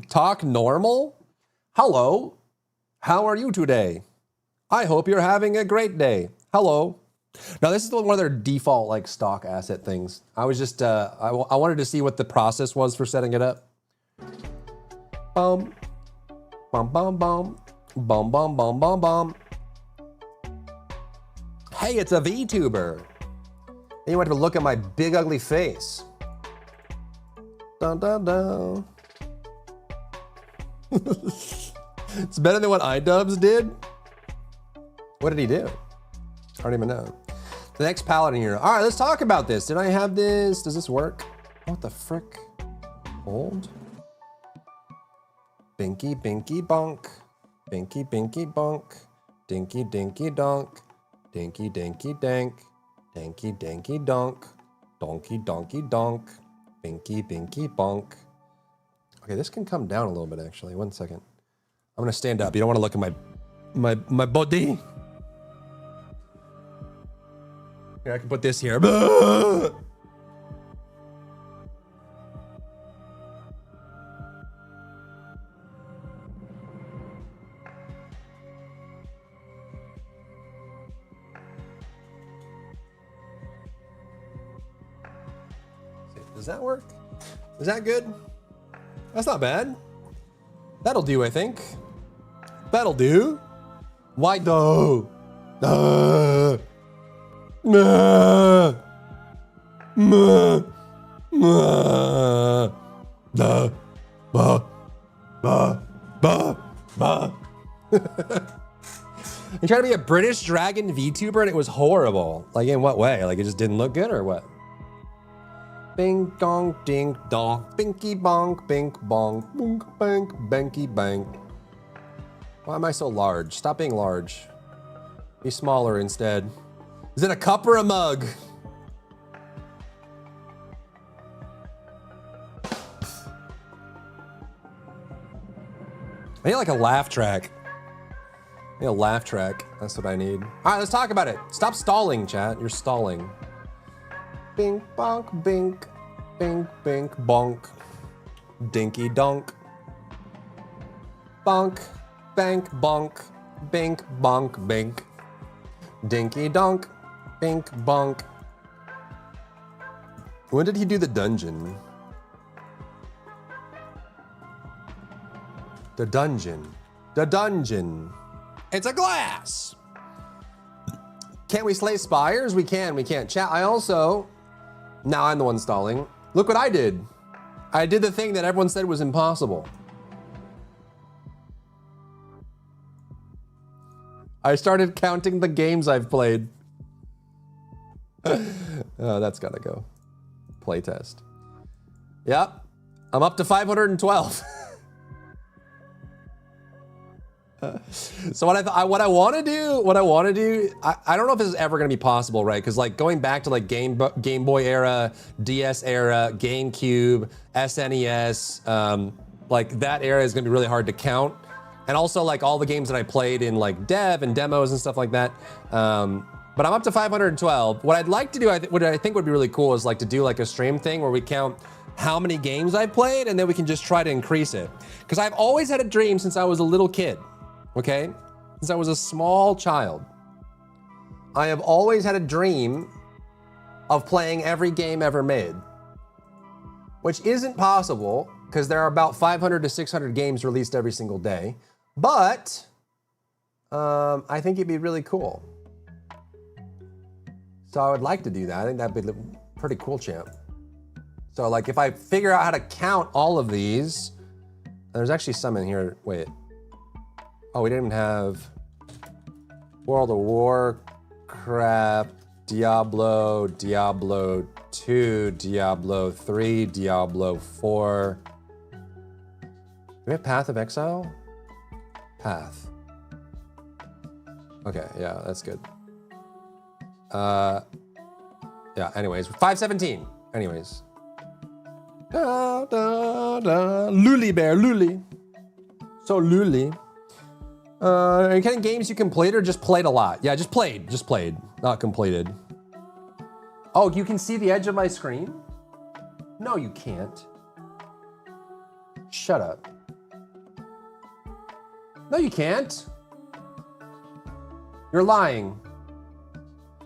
Talk normal? Hello. How are you today? I hope you're having a great day. Hello. Now this is one of their default like stock asset things. I was just, I wanted to see what the process was for setting it up. Bum, bum, bum, bum, bum, bum, bum, bum, bum. Hey, it's a VTuber. And you want to look at my big ugly face. Dun, dun, dun. It's better than what iDubbbz did. What did he do? I don't even know. The next palette in here. All right, let's talk about this. Did I have this? Does this work? What the frick? Hold. Binky, binky, bonk. Binky, binky, bonk. Dinky, dinky, donk. Dinky, dinky, dank. Danky, danky, donk. Donkey, donkey, donk. Binky, binky, bonk. Okay, this can come down a little bit, actually. 1 second. I'm gonna stand up. You don't wanna look at my body. Here, I can put this here. Does that work? Is that good? That's not bad. That'll do, I think. That'll do. Why no? You trying to be a British dragon VTuber and it was horrible. Like in what way? Like it just didn't look good or what? Bing dong ding dong, binky bonk, bink bonk, bunk bank, banky bank. Why am I so large? Stop being large. Be smaller instead. Is it a cup or a mug? I need like a laugh track. I need a laugh track. That's what I need. All right, let's talk about it. Stop stalling, chat. You're stalling. Bink, bonk, bink, bink, bink, bonk. Dinky donk. Bonk, bank, bonk, bink, bonk, bink. Dinky donk, bink, bonk. When did he do the dungeon? The dungeon. The dungeon. It's a glass. Can we slay spires? We can, we can. Chat, I also, now I'm the one stalling. Look what I did. I did the thing that everyone said was impossible. I started counting the games I've played. Oh, that's gotta go. Playtest. Yep, I'm up to 512. So what I want to do, I don't know if this is ever going to be possible, right? Because like going back to like Game Boy era, DS era, GameCube, SNES, like that era is going to be really hard to count. And also like all the games that I played in like dev and demos and stuff like that. But I'm up to 512. What I'd like to do, what I think would be really cool is like to do like a stream thing where we count how many games I've played and then we can just try to increase it. Because I've always had a dream since I was a little kid, okay? Since I was a small child. I have always had a dream of playing every game ever made, which isn't possible because there are about 500 to 600 games released every single day. But I think it'd be really cool. So I would like to do that. I think that'd be pretty cool, champ. So like if I figure out how to count all of these, there's actually some in here, wait. Oh, we didn't even have World of Warcraft, Diablo, Diablo 2, Diablo 3, Diablo 4. Do we have Path of Exile? Path. Okay, yeah, that's good. Yeah, anyways, 517. Anyways. Da, da, da. Luli bear, Luli. So Luli. Any kind of games you completed or just played a lot? Yeah, just played, not completed. Oh, you can see the edge of my screen? No, you can't. Shut up. No, you can't. You're lying.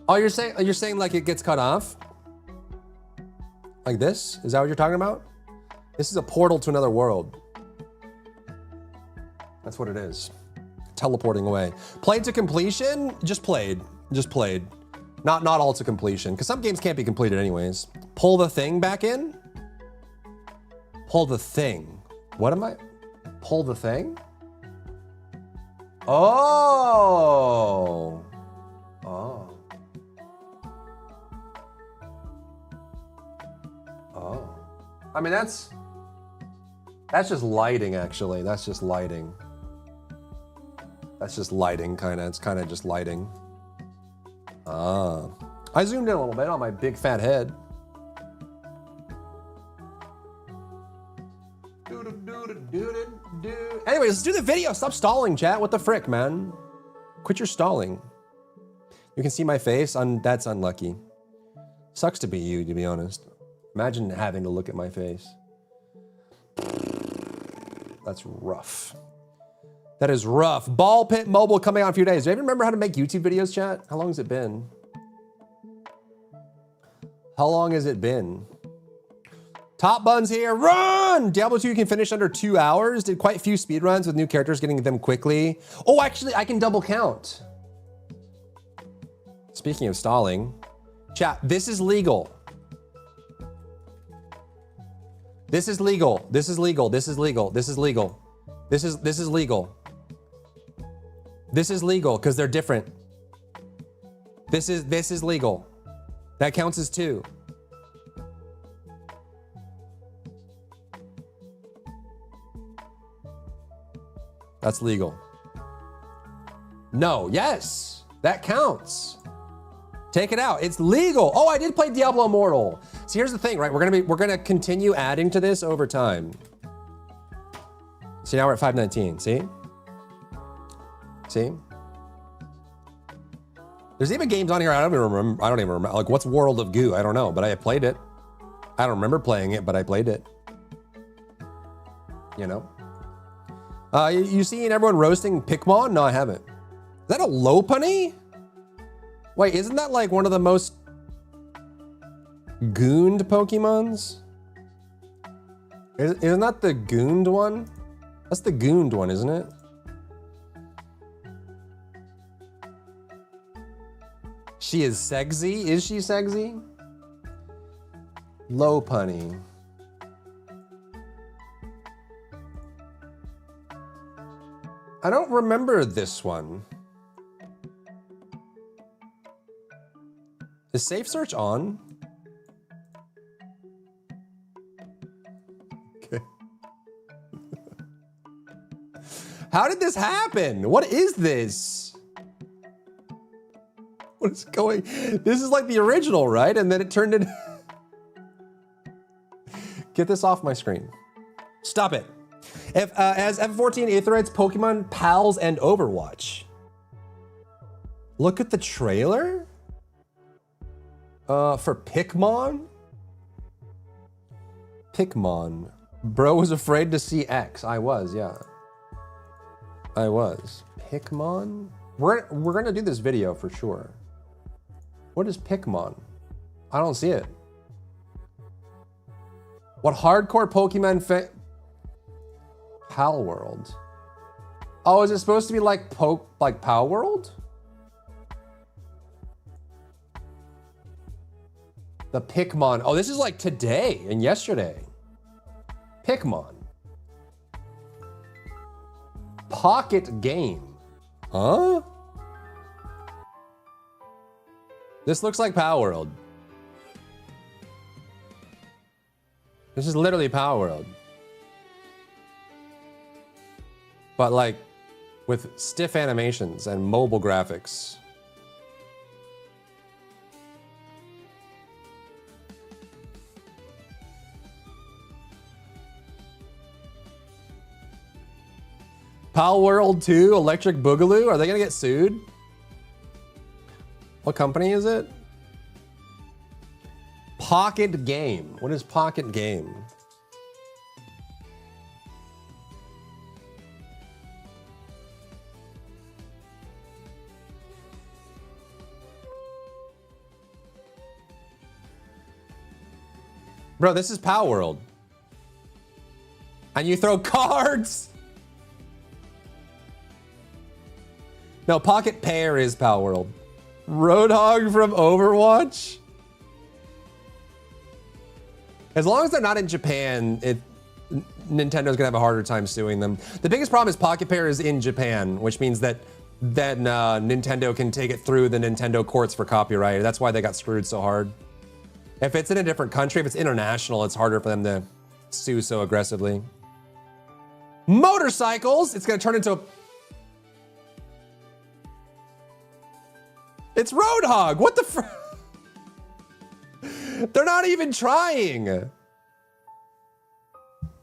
Oh, you're saying like it gets cut off? Like this? Is that what you're talking about? This is a portal to another world. That's what it is. Teleporting away. Played to completion? Just played. Not all to completion, because some games can't be completed anyways. Pull the thing back in? Pull the thing. What am I? Pull the thing? Oh. Oh. Oh. I mean, that's just lighting, actually. That's just lighting. That's just lighting, kind of. It's kind of just lighting. Ah. I zoomed in a little bit on my big fat head. Anyways, let's do the video. Stop stalling, chat. What the frick, man? Quit your stalling. You can see my face. That's unlucky. Sucks to be you, to be honest. Imagine having to look at my face. That's rough. That is rough. Ball Pit Mobile coming out in a few days. Do you even remember how to make YouTube videos, chat? How long has it been? How long has it been? Top Buns here. Run! Diablo 2 can finish under 2 hours. Did quite a few speedruns with new characters getting them quickly. Oh, actually, I can double count. Speaking of stalling, chat, this is legal. This is legal. This is legal. This is legal. This is legal. This is legal. This is legal because they're different. This is legal. That counts as 2. That's legal. No, yes, that counts. Take it out. It's legal. Oh, I did play Diablo Immortal. See, here's the thing, right? We're gonna continue adding to this over time. See, now we're at 519. See? See? There's even games on here I don't even remember. Like, what's World of Goo? I don't know, but I played it. I don't remember playing it, but I played it. You know? You seen everyone roasting Pikmon? No, I haven't. Is that a Lopunny? Wait, isn't that like one of the most gooned Pokemons? Isn't that the gooned one? That's the gooned one, isn't it? She is sexy? Is she sexy? Lopunny. I don't remember this one. Is Safe Search on? Okay. How did this happen? What is this? What is going? This is like the original, right? And then it turned into... Get this off my screen. Stop it. As F14 Aetherytes, Pokemon, Pals, and Overwatch. Look at the trailer. For Pikmon? Pikmon. Bro was afraid to see X. I was, yeah. I was. Pikmon? We're gonna do this video for sure. What is Pikmon? I don't see it. What hardcore Pokemon Pal World? Oh, is it supposed to be like Pal World? The Pikmon. Oh, this is like today and yesterday. Pikmon. Pocket game. Huh? This looks like Power World. This is literally Power World. But like with stiff animations and mobile graphics. Pal World 2, Electric Boogaloo. Are they gonna get sued? What company is it? Pocket Game. What is Pocket Game? Bro, this is Power World. And you throw cards? No, Pocket Pair is Power World. Roadhog from Overwatch? As long as they're not in Japan, Nintendo's gonna have a harder time suing them. The biggest problem is Pocket Pair is in Japan, which means that Nintendo can take it through the Nintendo courts for copyright. That's why they got screwed so hard. If it's in a different country, if it's international, it's harder for them to sue so aggressively. Motorcycles! It's gonna turn into a... It's Roadhog! What the fr... They're not even trying!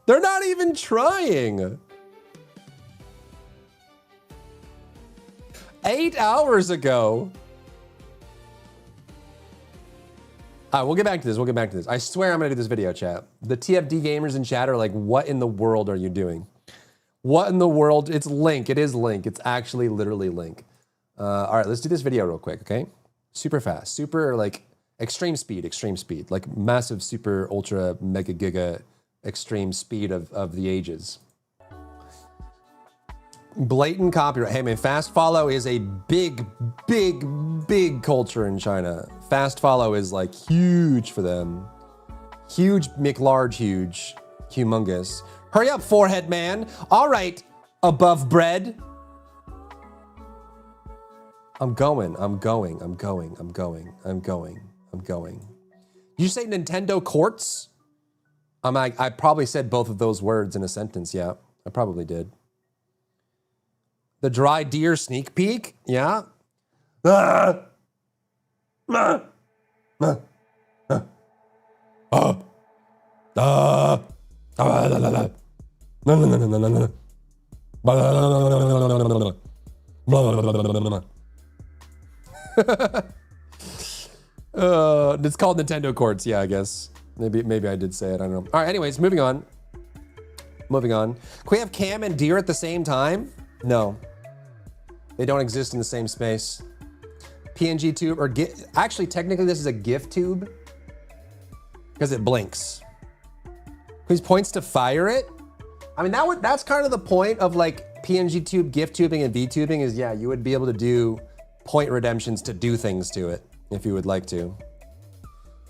They're not even trying! 8 hours ago! We'll get back to this, we'll get back to this. I swear I'm gonna do this video, chat. The TFD gamers in chat are like, what in the world are you doing? What in the world? It's Link, it is Link. It's actually literally Link. All right, let's do this video real quick, okay? Super fast, super like extreme speed, like massive, super, ultra, mega, giga, extreme speed of the ages. Blatant copyright. Hey man, fast follow is a big culture in China. Fast follow is like huge for them. Huge, McLarge, huge, humongous. Hurry up, forehead man. All right, above bread. I'm going. Did you say Nintendo courts? I probably said both of those words in a sentence, yeah. I probably did. The dry deer sneak peek, yeah. It's called Nintendo Courts, yeah, I guess. Maybe I did say it, I don't know. All right, anyways, moving on. Can we have Cam and Deer at the same time? No. They don't exist in the same space. PNG tube, or actually, technically this is a GIF tube because it blinks. He points to fire it. I mean, that's kind of the point of like PNG tube, GIF tubing, and VTubing is, yeah, you would be able to do point redemptions to do things to it if you would like to.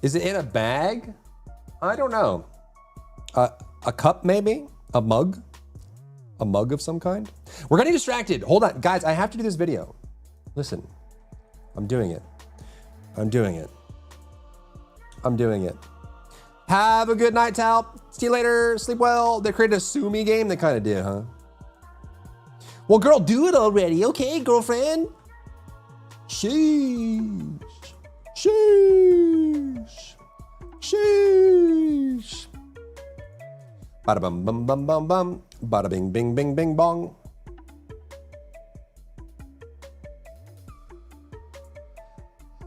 Is it in a bag? I don't know. A cup maybe? A mug? A mug of some kind? We're getting distracted. Hold on, guys, I have to do this video. Listen, I'm doing it. Have a good night, Tal. See you later, sleep well. They created a Sumi game? They kind of did, huh? Well, girl, do it already. Okay, girlfriend. Sheesh. Sheesh. Sheesh. Bada bum bum bum bum bum. Bada bing bing bing bing bong.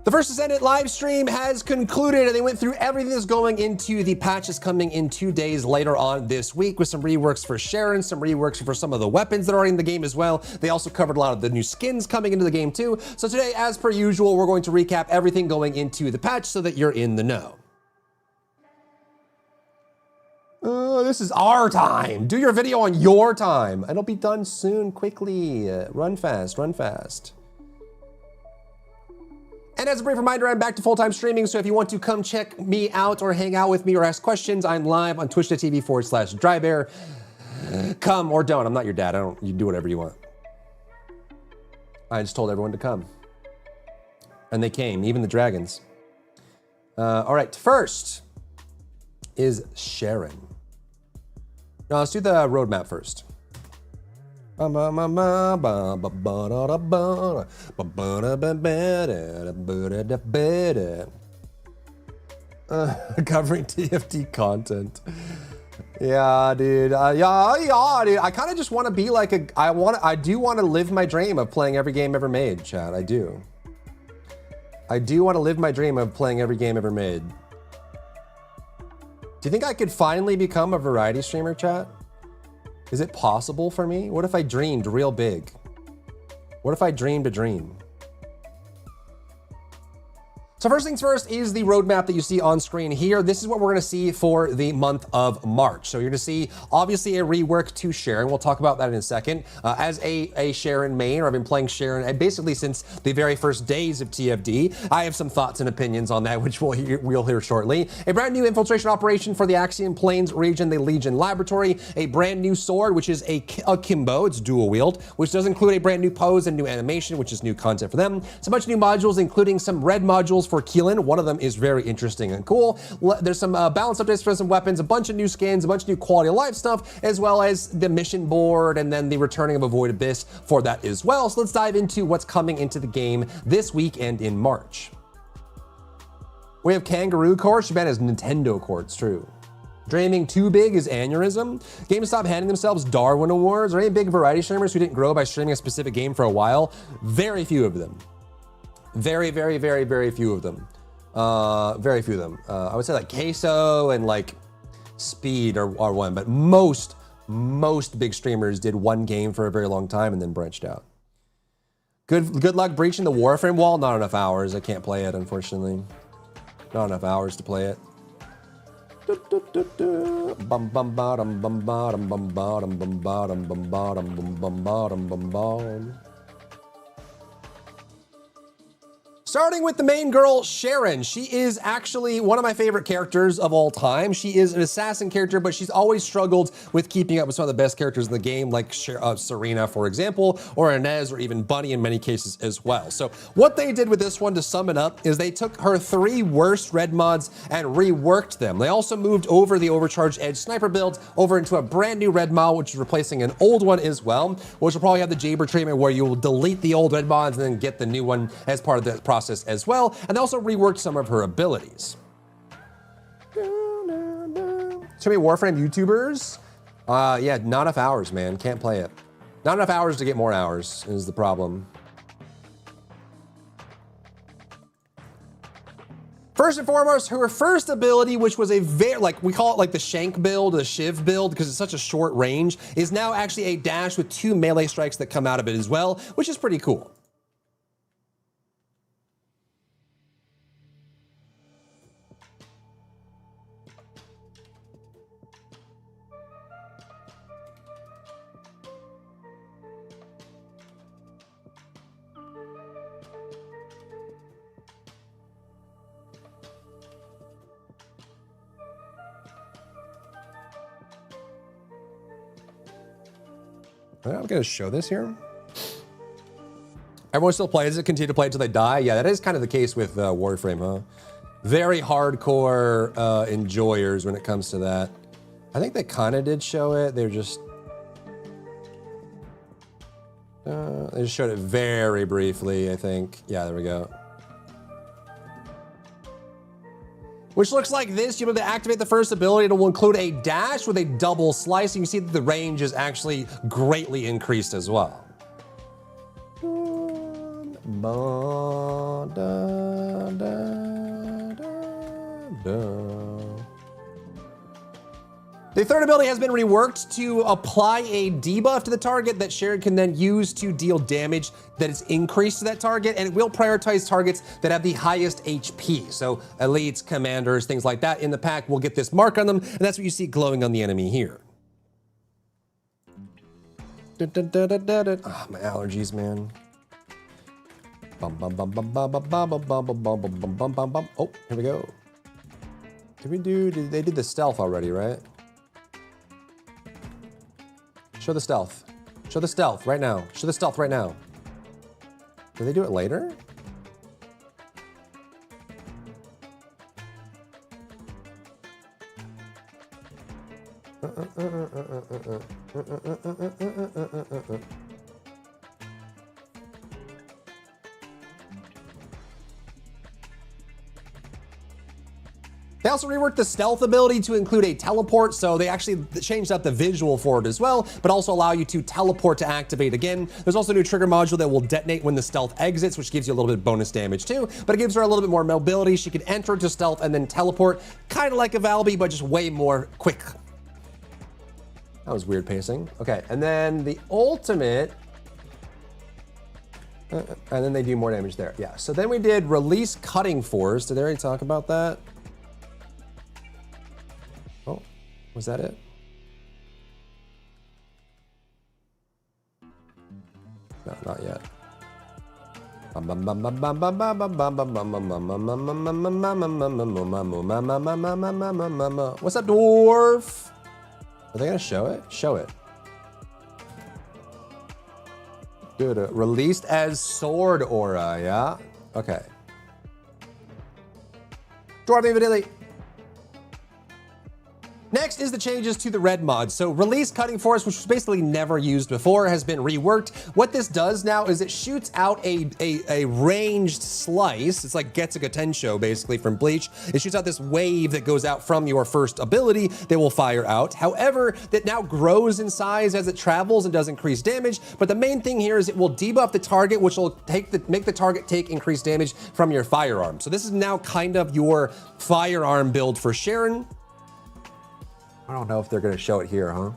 The first Descendant live stream has concluded, and they went through everything that's going into the patches coming in 2 days later on this week, with some reworks for Sharon, some reworks for some of the weapons that are in the game as well. They also covered a lot of the new skins coming into the game too. So today, as per usual, we're going to recap everything going into the patch so that you're in the know. This is our time. Do your video on your time. It'll be done soon, quickly. Run fast, run fast. And as a brief reminder, I'm back to full-time streaming, so if you want to come check me out or hang out with me or ask questions, I'm live on twitch.tv/drybear. Come or don't. I'm not your dad. You do whatever you want. I just told everyone to come. And they came, even the dragons. All right, first is Sharon. Now let's do the roadmap first. Covering TFT content. Yeah, dude. Yeah, dude. I kind of just want to be like I do want to live my dream of playing every game ever made, chat. I do. I do want to live my dream of playing every game ever made. Do you think I could finally become a variety streamer, chat? Is it possible for me? What if I dreamed real big? What if I dreamed a dream? So first things first is the roadmap that you see on screen here. This is what we're gonna see for the month of March. So you're gonna see obviously a rework to Sharon. We'll talk about that in a second. As a Sharon main, or I've been playing Sharon basically since the very first days of TFD. I have some thoughts and opinions on that, which we'll hear shortly. A brand new infiltration operation for the Axiom Plains region, the Legion Laboratory. A brand new sword, which is a Kimbo, it's dual wield, which does include a brand new pose and new animation, which is new content for them. It's a bunch of new modules, including some red modules for Keelan. One of them is very interesting and cool. There's some balance updates for some weapons, a bunch of new skins, a bunch of new quality of life stuff, as well as the mission board, and then the returning of a Void Abyss for that as well. So let's dive into what's coming into the game this week and in March. We have Kangaroo Court. Shaban has Nintendo Court, it's true. Dreaming too big is aneurysm. GameStop handing themselves Darwin Awards. Are any big variety streamers who didn't grow by streaming a specific game for a while? Very few of them. Very, very, very, very few of them. Very few of them. I would say like Queso and like Speed are one, but most big streamers did one game for a very long time and then branched out. Good luck breaching the Warframe wall. Not enough hours. I can't play it, unfortunately. Not enough hours to play it. Bum bum bottom bum bottom bum bottom bum bottom bum bottom bum bum bottom bum bottom. Starting with the main girl, Sharon. She is actually one of my favorite characters of all time. She is an assassin character, but she's always struggled with keeping up with some of the best characters in the game, like Serena, for example, or Inez, or even Bunny in many cases as well. So what they did with this one, to sum it up, is they took her 3 worst red mods and reworked them. They also moved over the Overcharged Edge sniper build over into a brand new red mod, which is replacing an old one as well, which will probably have the Jaber treatment where you will delete the old red mods and then get the new one as part of the process as well, and they also reworked some of her abilities. Too many Warframe YouTubers? Yeah, not enough hours, man. Can't play it. Not enough hours to get more hours is the problem. First and foremost, her first ability, which was a very, like, we call it like the Shank build, the Shiv build, because it's such a short range, is now actually a dash with 2 melee strikes that come out of it as well, which is pretty cool. I'm gonna show this here. Everyone still plays it, continue to play it until they die. Yeah, that is kind of the case with Warframe, huh? Very hardcore enjoyers when it comes to that. I think they kind of did show it. They're just... I just showed it very briefly, I think. Yeah, there we go. Which looks like this. You'll be able to activate the first ability. It will include a dash with a double slice. You can see that the range is actually greatly increased as well. The third ability has been reworked to apply a debuff to the target that Sharon can then use to deal damage that is increased to that target, and it will prioritize targets that have the highest HP. So elites, commanders, things like that in the pack will get this mark on them, and that's what you see glowing on the enemy here. My allergies, man. Oh, here we go. Did they did the stealth already, right? Show the stealth. Show the stealth right now. Show the stealth right now. Did they do it later? They also reworked the stealth ability to include a teleport, so they actually changed up the visual for it as well, but also allow you to teleport to activate again. There's also a new trigger module that will detonate when the stealth exits, which gives you a little bit of bonus damage too, but it gives her a little bit more mobility. She can enter into stealth and then teleport, kind of like a Valby, but just way more quick. That was weird pacing. Okay, and then the ultimate, and then they do more damage there. Yeah, so then we did release cutting force. Did they already talk about that? Oh, was that it? No, not yet. What's up, dwarf? Are they gonna show it? Show it. Good. Released as sword aura, yeah? Okay. Dwarf immediately. Next is the changes to the red mod. So release cutting force, which was basically never used before, has been reworked. What this does now is it shoots out a ranged slice. It's like Getsuga Tensho basically from Bleach. It shoots out this wave that goes out from your first ability that will fire out. However, that now grows in size as it travels and does increase damage. But the main thing here is it will debuff the target, which will make the target take increased damage from your firearm. So this is now kind of your firearm build for Sharon. I don't know if they're gonna show it here, huh?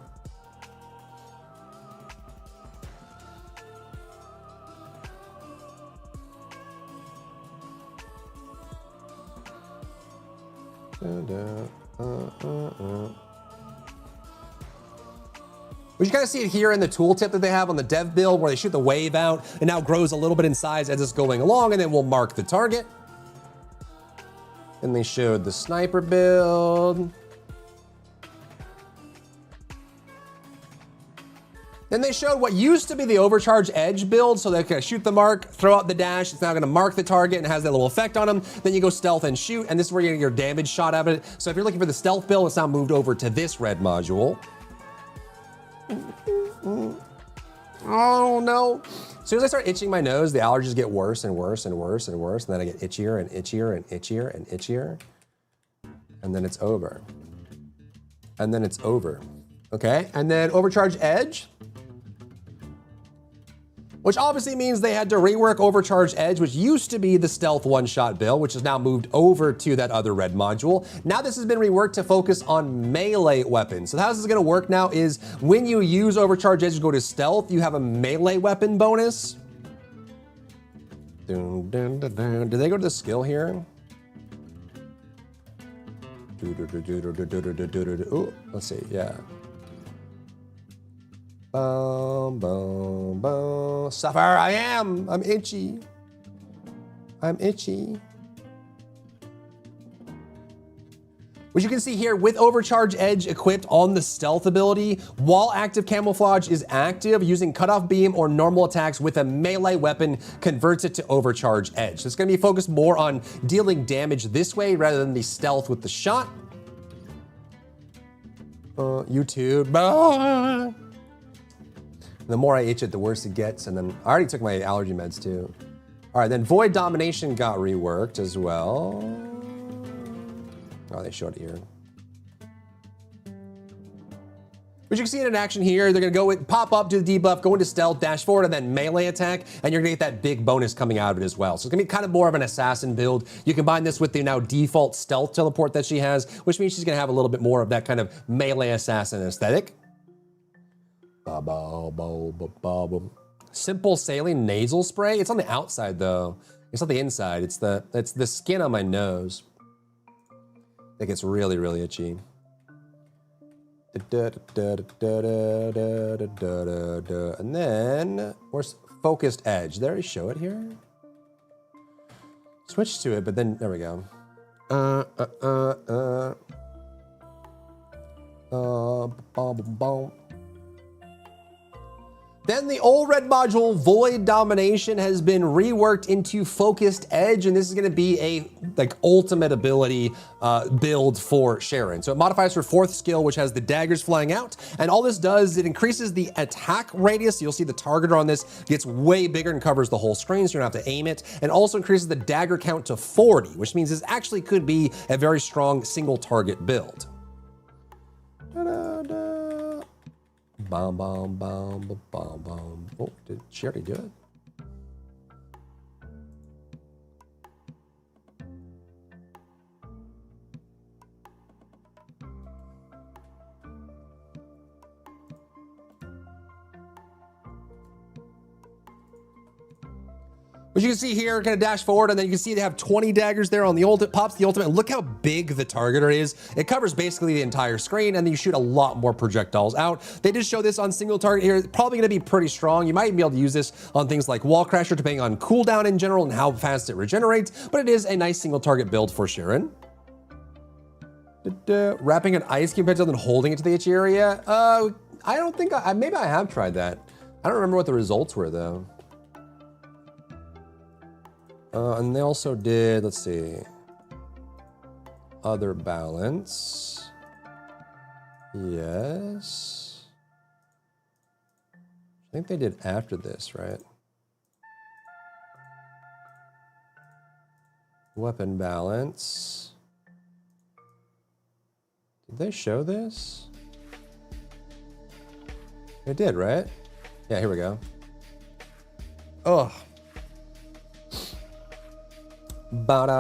We kind of see it here in the tooltip that they have on the dev build where they shoot the wave out. It now grows a little bit in size as it's going along, and then we'll mark the target. And they showed the sniper build. Then they showed what used to be the overcharge edge build, so they can shoot the mark, throw out the dash, it's now gonna mark the target and has that little effect on them. Then you go stealth and shoot, and this is where you get your damage shot out of it. So if you're looking for the stealth build, it's now moved over to this red module. Oh no. As soon as I start itching my nose, the allergies get worse and worse and worse and worse, and then I get itchier and itchier and itchier and itchier. And then it's over. And then it's over. Okay, and then overcharge edge, which obviously means they had to rework Overcharge Edge, which used to be the stealth one-shot build, which is now moved over to that other red module. Now this has been reworked to focus on melee weapons. So how this is gonna work now is when you use Overcharge Edge to go to stealth, you have a melee weapon bonus. Dun, dun, dun, dun. Did they go to the skill here? Ooh, let's see, yeah. Boom, boom, boom. Suffer, I'm itchy. I'm itchy. Which you can see here with Overcharge Edge equipped on the stealth ability, while active camouflage is active, using cutoff beam or normal attacks with a melee weapon converts it to Overcharge Edge. So it's gonna be focused more on dealing damage this way rather than the stealth with the shot. YouTube. The more I itch it, the worse it gets. And then I already took my allergy meds too. All right, then Void Domination got reworked as well. Oh, they showed it here. But you can see it in action here. They're gonna go with pop up, do the debuff, go into stealth, dash forward, and then melee attack, and you're gonna get that big bonus coming out of it as well. So it's gonna be kind of more of an assassin build. You combine this with the now default stealth teleport that she has, which means she's gonna have a little bit more of that kind of melee assassin aesthetic. Simple saline nasal spray. It's on the outside though. It's not the inside. It's the skin on my nose that gets really, really itchy. And then where's focused edge? There, show it here. Switch to it, but then there we go. Then the old red module, Void Domination, has been reworked into Focused Edge, and this is gonna be a ultimate ability build for Sharon. So it modifies her 4th skill, which has the daggers flying out, and all this does, it increases the attack radius. You'll see the targeter on this gets way bigger and covers the whole screen, so you don't have to aim it, and also increases the dagger count to 40, which means this actually could be a very strong single target build. Bom, bom, bom, bom, bom, bom. Oh, did she already do it? As you can see here, gonna dash forward, and then you can see they have 20 daggers there on the ultimate, pops the ultimate. Look how big the targeter is. It covers basically the entire screen, and then you shoot a lot more projectiles out. They just show this on single target here. It's probably gonna be pretty strong. You might even be able to use this on things like Wall Crasher, depending on cooldown in general and how fast it regenerates, but it is a nice single target build for Sharon. Wrapping an ice cube pencil and holding it to the itchy area. I don't think, maybe I have tried that. I don't remember what the results were though. And they also did, let's see, other balance. Yes. I think they did after this, right? Weapon balance. Did they show this? They did, right? Yeah, here we go. Oh. Bow.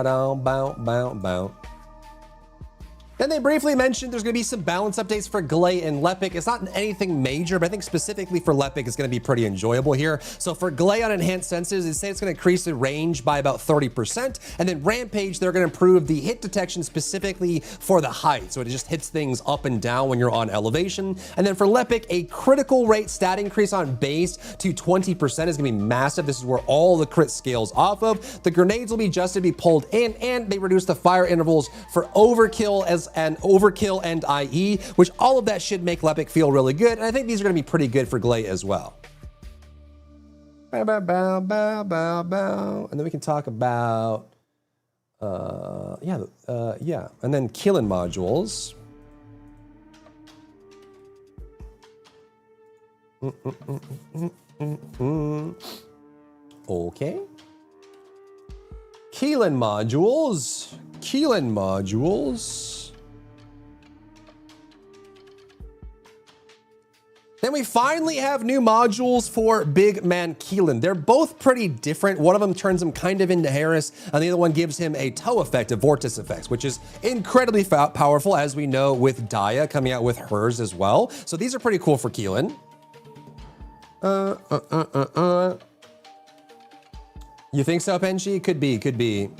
Then they briefly mentioned there's gonna be some balance updates for Glay and Lepic. It's not anything major, but I think specifically for Lepic, it's gonna be pretty enjoyable here. So for Glay on enhanced senses, they say it's gonna increase the range by about 30%. And then Rampage, they're gonna improve the hit detection specifically for the height. So it just hits things up and down when you're on elevation. And then for Lepic, a critical rate stat increase on base to 20% is gonna be massive. This is where all the crit scales off of. The grenades will be adjusted to be pulled in, and they reduce the fire intervals for overkill and IE, which all of that should make Lepic feel really good. And I think these are gonna be pretty good for Glay as well. Bow, bow, bow, bow, bow, bow. And then we can talk about, yeah. And then killing modules. Okay. Keelan modules. Then we finally have new modules for Big Man Keelan. They're both pretty different. One of them turns him kind of into Harris, and the other one gives him a toe effect, a vortex effects, which is incredibly powerful, as we know with Daya coming out with hers as well. So these are pretty cool for Keelan. You think so, Penchi? Could be.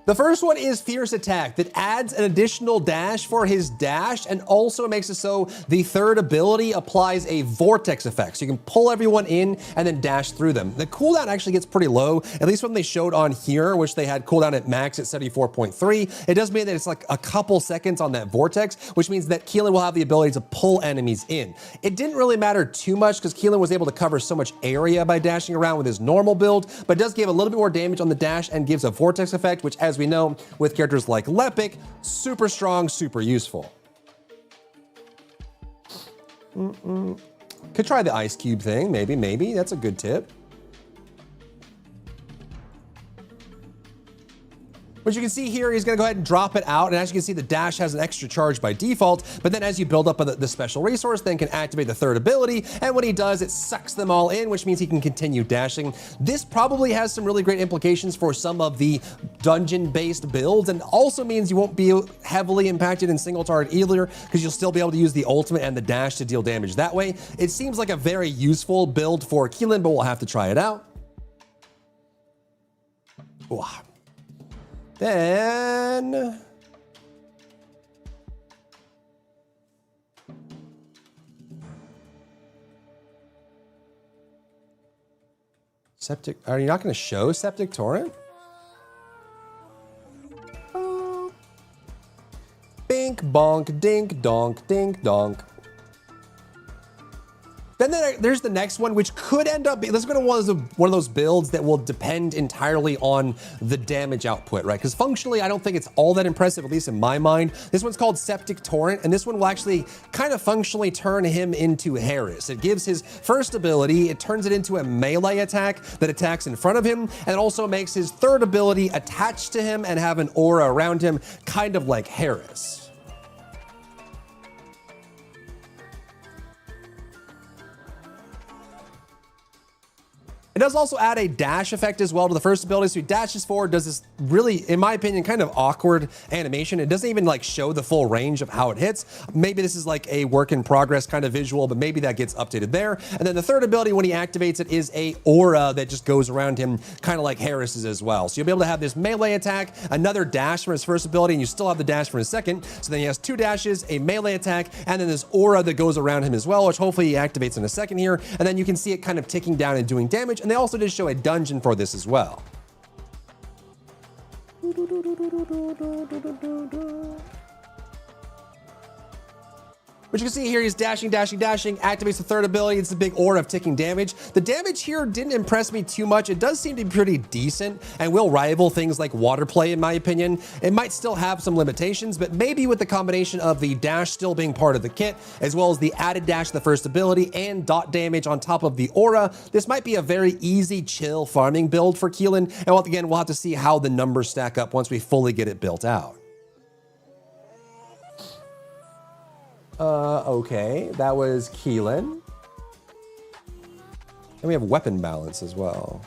The first one is Fierce Attack that adds an additional dash for his dash, and also makes it so the third ability applies a vortex effect. So you can pull everyone in and then dash through them. The cooldown actually gets pretty low, at least when they showed on here, which they had cooldown at max at 74.3. It does mean that it's like a couple seconds on that vortex, which means that Keelan will have the ability to pull enemies in. It didn't really matter too much because Keelan was able to cover so much area by dashing around with his normal build, but it does give a little bit more damage on the dash and gives a vortex effect, which, as we know, with characters like Lepic, super strong, super useful. Could try the ice cube thing, maybe. That's a good tip. But you can see here, he's gonna go ahead and drop it out. And as you can see, the dash has an extra charge by default, but then as you build up the special resource, then can activate the third ability. And when he does, it sucks them all in, which means he can continue dashing. This probably has some really great implications for some of the dungeon-based builds, and also means you won't be heavily impacted in single target either, because you'll still be able to use the ultimate and the dash to deal damage that way. It seems like a very useful build for Keelan, but we'll have to try it out. Ooh. Then Septic, are you not going to show Septic Torrent? Bink, bonk, dink, donk, dink, donk. Then there's the next one, which could end up being, this is going to be one of those builds that will depend entirely on the damage output, right? Because functionally, I don't think it's all that impressive, at least in my mind. This one's called Septic Torrent, and this one will actually kind of functionally turn him into Harris. It gives his first ability, it turns it into a melee attack that attacks in front of him, and it also makes his third ability attached to him and have an aura around him, kind of like Harris. It does also add a dash effect as well to the first ability. So he dashes forward, does this really, in my opinion, kind of awkward animation. It doesn't even like show the full range of how it hits. Maybe this is like a work in progress kind of visual, but maybe that gets updated there. And then the third ability, when he activates it, is a aura that just goes around him, kind of like Harris's as well. So you'll be able to have this melee attack, another dash from his first ability, and you still have the dash from his second. So then he has two dashes, a melee attack, and then this aura that goes around him as well, which hopefully he activates in a second here. And then you can see it kind of ticking down and doing damage. And they also did show a dungeon for this as well. But you can see here, he's dashing, activates the third ability. It's a big aura of ticking damage. The damage here didn't impress me too much. It does seem to be pretty decent and will rival things like water play, in my opinion. It might still have some limitations, but maybe with the combination of the dash still being part of the kit, as well as the added dash, the first ability, and dot damage on top of the aura, this might be a very easy, chill farming build for Keelan. And again, we'll have to see how the numbers stack up once we fully get it built out. Okay, that was Keelan. And we have weapon balance as well.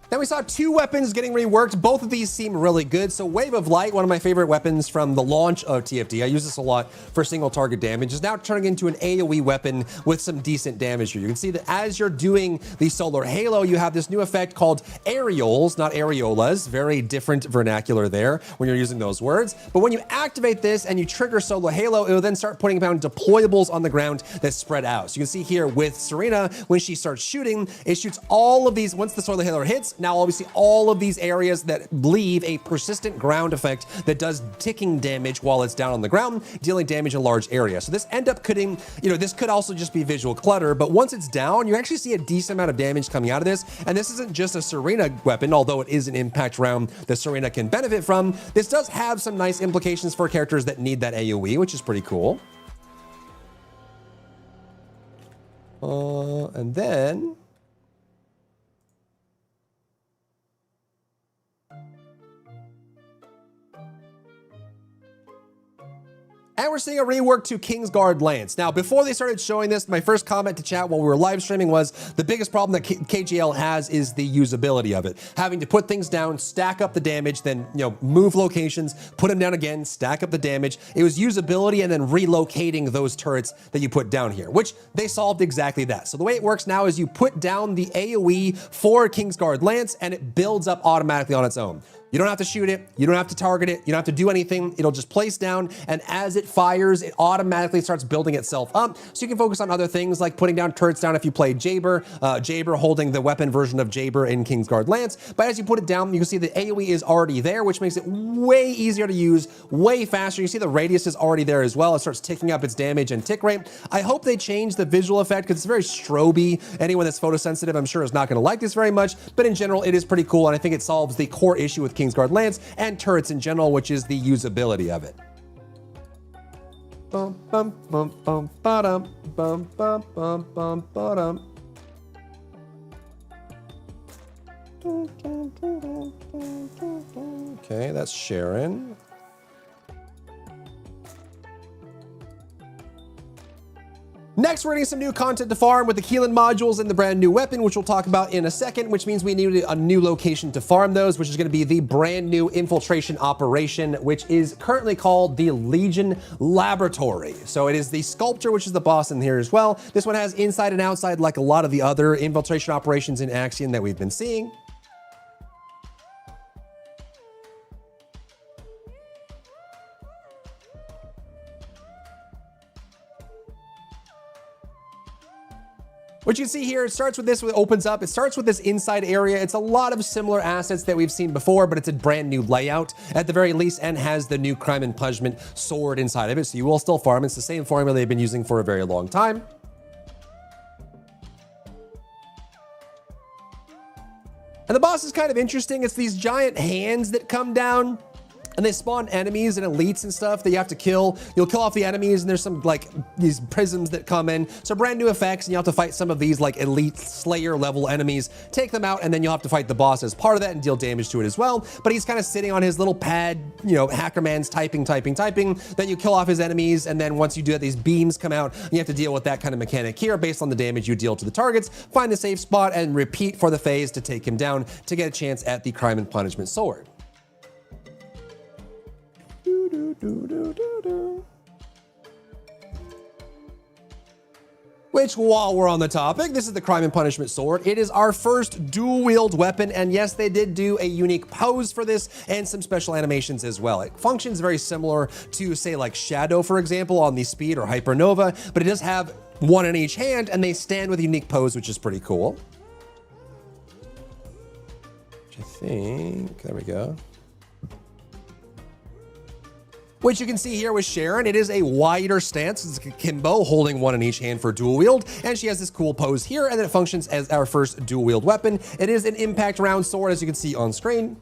Then we saw two weapons getting reworked. Both of these seem really good. So Wave of Light, one of my favorite weapons from the launch of TFT, I use this a lot for single target damage, is now turning into an AoE weapon with some decent damage here. You can see that as you're doing the Solar Halo, you have this new effect called aerials, not areolas. Very different vernacular there when you're using those words. But when you activate this and you trigger Solar Halo, it will then start putting down deployables on the ground that spread out. So you can see here with Serena, when she starts shooting, it shoots all of these, once the Solar Halo hits, now obviously all of these areas that leave a persistent ground effect that does ticking damage while it's down on the ground, dealing damage in a large area. So this end up cutting, this could also just be visual clutter, but once it's down, you actually see a decent amount of damage coming out of this. And this isn't just a Serena weapon, although it is an impact round that Serena can benefit from. This does have some nice implications for characters that need that AoE, which is pretty cool. And then and we're seeing a rework to Kingsguard Lance. Now, before they started showing this, my first comment to chat while we were live streaming was the biggest problem that KGL has is the usability of it. Having to put things down, stack up the damage, then move locations, put them down again, stack up the damage. It was usability and then relocating those turrets that you put down here, which they solved exactly that. So the way it works now is you put down the AoE for Kingsguard Lance and it builds up automatically on its own. You don't have to shoot it. You don't have to target it. You don't have to do anything. It'll just place down, and as it fires, it automatically starts building itself up. So you can focus on other things like putting down turrets down if you play Jaber, Jaber holding the weapon version of Jaber in Kingsguard Lance. But as you put it down, you can see the AoE is already there, which makes it way easier to use, way faster. You see the radius is already there as well. It starts ticking up its damage and tick rate. I hope they change the visual effect because it's very stroby. Anyone that's photosensitive, I'm sure, is not going to like this very much. But in general, it is pretty cool, and I think it solves the core issue with Kingsguard Lance and turrets in general, which is the usability of it. Bum, bum, bum, bum, ba-dum, bum, bum, bum, bum, ba-dum. Okay, that's Sharon. Next, we're getting some new content to farm with the Keelan modules and the brand new weapon, which we'll talk about in a second, which means we need a new location to farm those, which is going to be the brand new infiltration operation, which is currently called the Legion Laboratory. So it is the sculptor, which is the boss in here as well. This one has inside and outside like a lot of the other infiltration operations in Axion that we've been seeing. What you can see here, it starts with this, it opens up, it starts with this inside area. It's a lot of similar assets that we've seen before, but it's a brand new layout at the very least and has the new crime and punishment sword inside of it. So you will still farm. It's the same formula they've been using for a very long time. And the boss is kind of interesting. It's these giant hands that come down, and they spawn enemies and elites and stuff that you have to kill. You'll kill off the enemies, and there's some like these prisms that come in. So brand new effects, and you have to fight some of these like elite slayer level enemies, take them out, and then you'll have to fight the boss as part of that and deal damage to it as well. But he's kind of sitting on his little pad, you know, Hackerman's typing. Then you kill off his enemies, and then once you do that, these beams come out, and you have to deal with that kind of mechanic here based on the damage you deal to the targets. Find the safe spot and repeat for the phase to take him down to get a chance at the crime and punishment sword. Which, while we're on the topic, this is the Crime and Punishment Sword. It is our first dual-wield weapon, and yes, they did do a unique pose for this and some special animations as well. It functions very similar to, say, like Shadow, for example, on the Speed or Hypernova, but it does have one in each hand, and they stand with a unique pose, which is pretty cool. Which I think, there we go. Which you can see here with Sharon, it is a wider stance. It's a Kimbo holding one in each hand for dual wield, and she has this cool pose here, and then it functions as our first dual wield weapon. It is an impact round sword, as you can see on screen.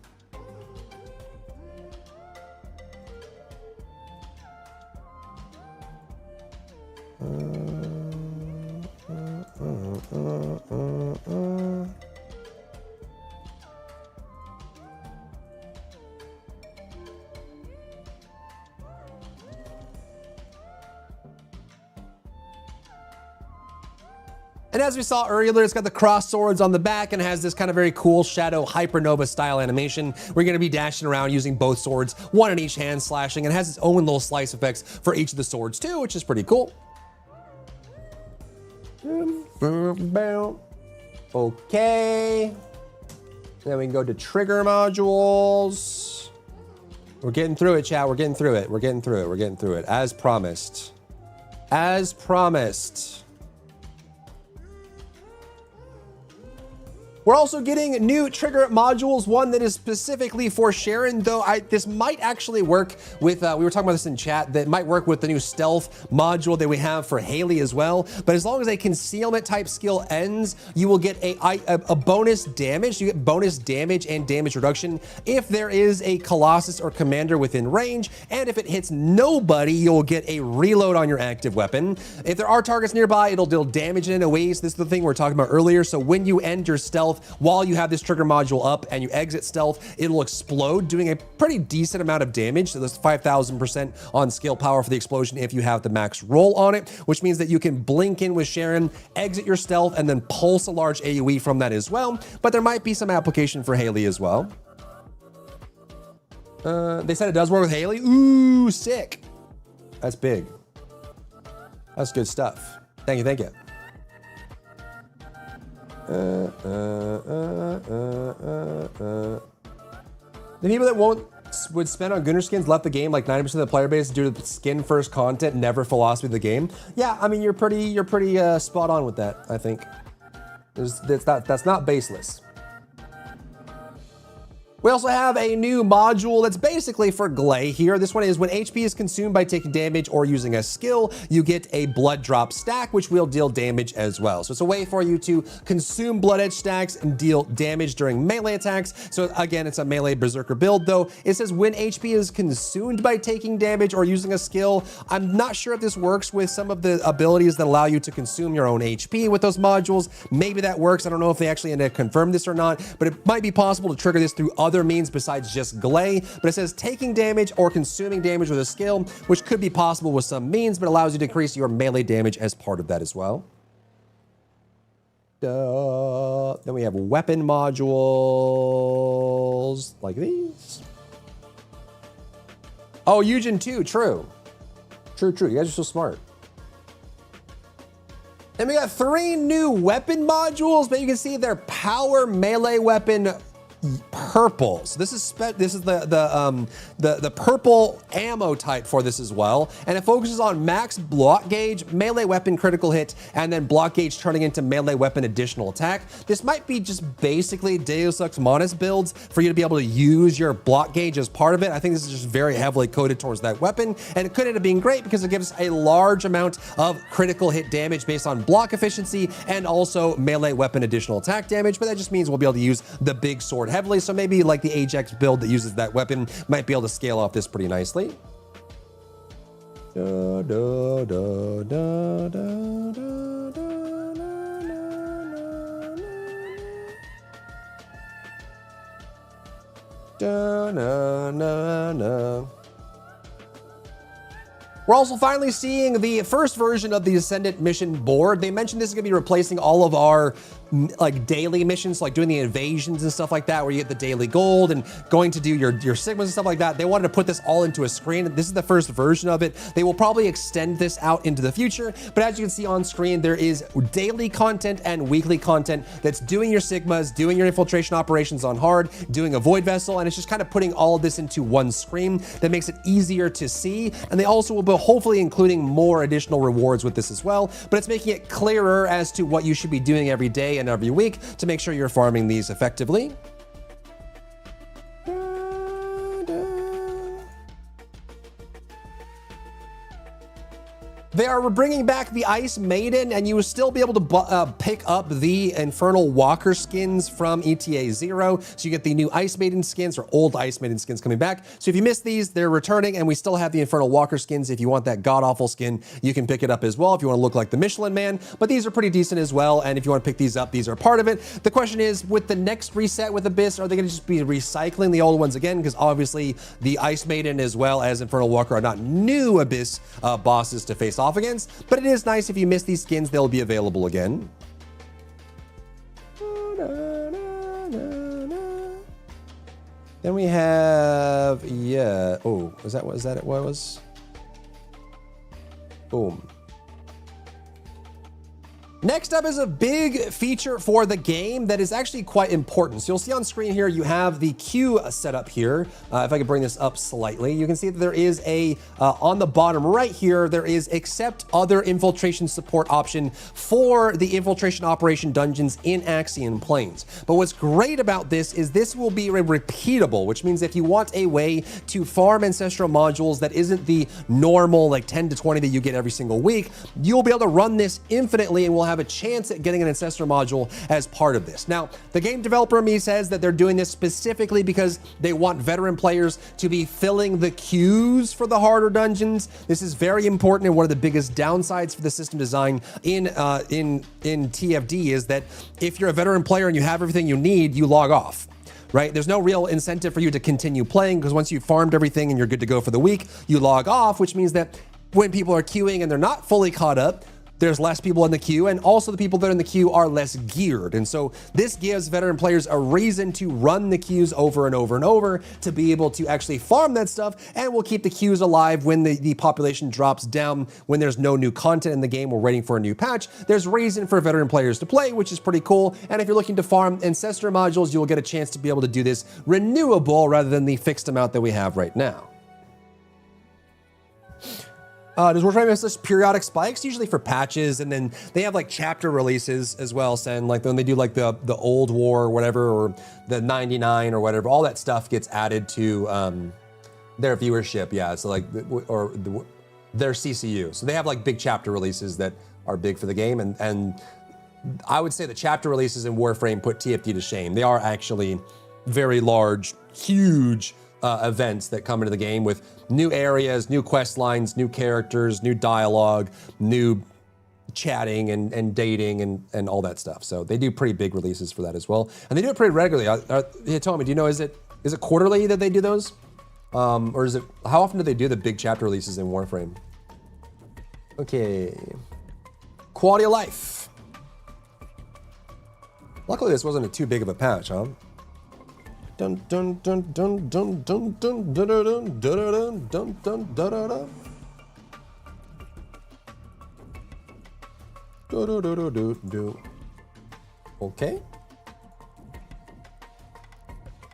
And as we saw earlier, it's got the cross swords on the back and has this kind of very cool Shadow Hypernova style animation. We're going to be dashing around using both swords, one in each hand, slashing, and it has its own little slice effects for each of the swords too, which is pretty cool. Okay. Then we can go to trigger modules. We're getting through it, chat. We're getting through it. We're getting through it. We're getting through it. As promised. As promised. We're also getting new trigger modules, one that is specifically for Sharon, though this might actually work with, we were talking about this in chat, that might work with the new stealth module that we have for Haley as well. But as long as a concealment type skill ends, you will get a bonus damage. You get bonus damage and damage reduction if there is a Colossus or Commander within range. And if it hits nobody, you'll get a reload on your active weapon. If there are targets nearby, it'll deal damage in AoE. So this is the thing we were talking about earlier. So when you end your stealth, while you have this trigger module up and you exit stealth, it'll explode, doing a pretty decent amount of damage. So there's 5,000% on skill power for the explosion if you have the max roll on it, which means that you can blink in with Sharon, exit your stealth, and then pulse a large AoE from that as well. But there might be some application for Haley as well. They said it does work with Haley. Ooh, sick. That's big. That's good stuff. Thank you, thank you. The people that would spend on Gunnar skins left the game like 90% of the player base due to the skin first content, never philosophy of the game. Yeah, I mean you're pretty spot on with that. I think that's not baseless. We also have a new module that's basically for Glay here. This one is when HP is consumed by taking damage or using a skill, you get a blood drop stack, which will deal damage as well. So it's a way for you to consume blood edge stacks and deal damage during melee attacks. So again, it's a melee berserker build though. It says when HP is consumed by taking damage or using a skill. I'm not sure if this works with some of the abilities that allow you to consume your own HP with those modules. Maybe that works. I don't know if they actually end up confirm this or not, but it might be possible to trigger this through other means besides just Glay. But it says taking damage or consuming damage with a skill, which could be possible with some means, but allows you to increase your melee damage as part of that as well. Then we have weapon modules like these. Oh, Eugen too, true. True. You guys are so smart. And we got 3 new weapon modules, but you can see they're power melee weapon purple. So this is the purple ammo type for this as well, and it focuses on max block gauge, melee weapon critical hit, and then block gauge turning into melee weapon additional attack. This might be just basically Deus Ex Manus builds for you to be able to use your block gauge as part of it. I think this is just very heavily coded towards that weapon, and it could end up being great because it gives a large amount of critical hit damage based on block efficiency and also melee weapon additional attack damage. But that just means we'll be able to use the big sword heavily, so maybe like the Ajax build that uses that weapon might be able to scale off this pretty nicely. We're also finally seeing the first version of the Descendant mission board. They mentioned this is gonna be replacing all of our like daily missions, like doing the invasions and stuff like that, where you get the daily gold and going to do your sigmas and stuff like that. They wanted to put this all into a screen. This is the first version of it. They will probably extend this out into the future, but as you can see on screen, there is daily content and weekly content that's doing your sigmas, doing your infiltration operations on hard, doing a void vessel, and it's just kind of putting all of this into one screen that makes it easier to see. And they also will be hopefully including more additional rewards with this as well, but it's making it clearer as to what you should be doing every day and every week to make sure you're farming these effectively. They are bringing back the Ice Maiden, and you will still be able to pick up the Infernal Walker skins from ETA 0. So you get the new Ice Maiden skins or old Ice Maiden skins coming back. So if you missed these, they're returning, and we still have the Infernal Walker skins. If you want that god-awful skin, you can pick it up as well if you want to look like the Michelin Man. But these are pretty decent as well, and if you want to pick these up, these are part of it. The question is, with the next reset with Abyss, are they going to just be recycling the old ones again? Because obviously the Ice Maiden as well as Infernal Walker are not new Abyss bosses to face off against, but it is nice if you miss these skins, they'll be available again. Then we have, oh, was that it was? Boom. Next up is a big feature for the game that is actually quite important. So you'll see on screen here, you have the queue set up here. If I could bring this up slightly, you can see that there is a, on the bottom right here, there is accept other infiltration support option for the infiltration operation dungeons in Axian Plains. But what's great about this is this will be repeatable, which means if you want a way to farm ancestral modules that isn't the normal like 10 to 20 that you get every single week, you'll be able to run this infinitely and we'll have a chance at getting an ancestor module as part of this. Now, the game developer me says that they're doing this specifically because they want veteran players to be filling the queues for the harder dungeons. This is very important, and one of the biggest downsides for the system design in TFD is that if you're a veteran player and you have everything you need, you log off. Right? There's no real incentive for you to continue playing because once you've farmed everything and you're good to go for the week, you log off, which means that when people are queuing and they're not fully caught up, there's less people in the queue, and also the people that are in the queue are less geared. And so this gives veteran players a reason to run the queues over and over and over to be able to actually farm that stuff, and will keep the queues alive when the population drops down, when there's no new content in the game, we're waiting for a new patch. There's reason for veteran players to play, which is pretty cool. And if you're looking to farm ancestor modules, you'll get a chance to be able to do this renewable rather than the fixed amount that we have right now. Does Warframe have such periodic spikes? Usually for patches, and then they have like chapter releases as well, Sen. Like when they do like the old war or whatever, or the 99 or whatever, all that stuff gets added to their viewership. Yeah, so like their CCU. So they have like big chapter releases that are big for the game, and I would say the chapter releases in Warframe put TFT to shame. They are actually very large, huge events that come into the game with new areas, new quest lines, new characters, new dialogue, new chatting and dating and all that stuff. So they do pretty big releases for that as well. And they do it pretty regularly. Hey, Tommy, do you know, is it quarterly that they do those? Or is it, how often do they do the big chapter releases in Warframe? Okay. Quality of life. Luckily, this wasn't too big of a patch, huh? Dun dun dun dun dun dun dun dun dun dun dun dun dun dun dun dun. Okay.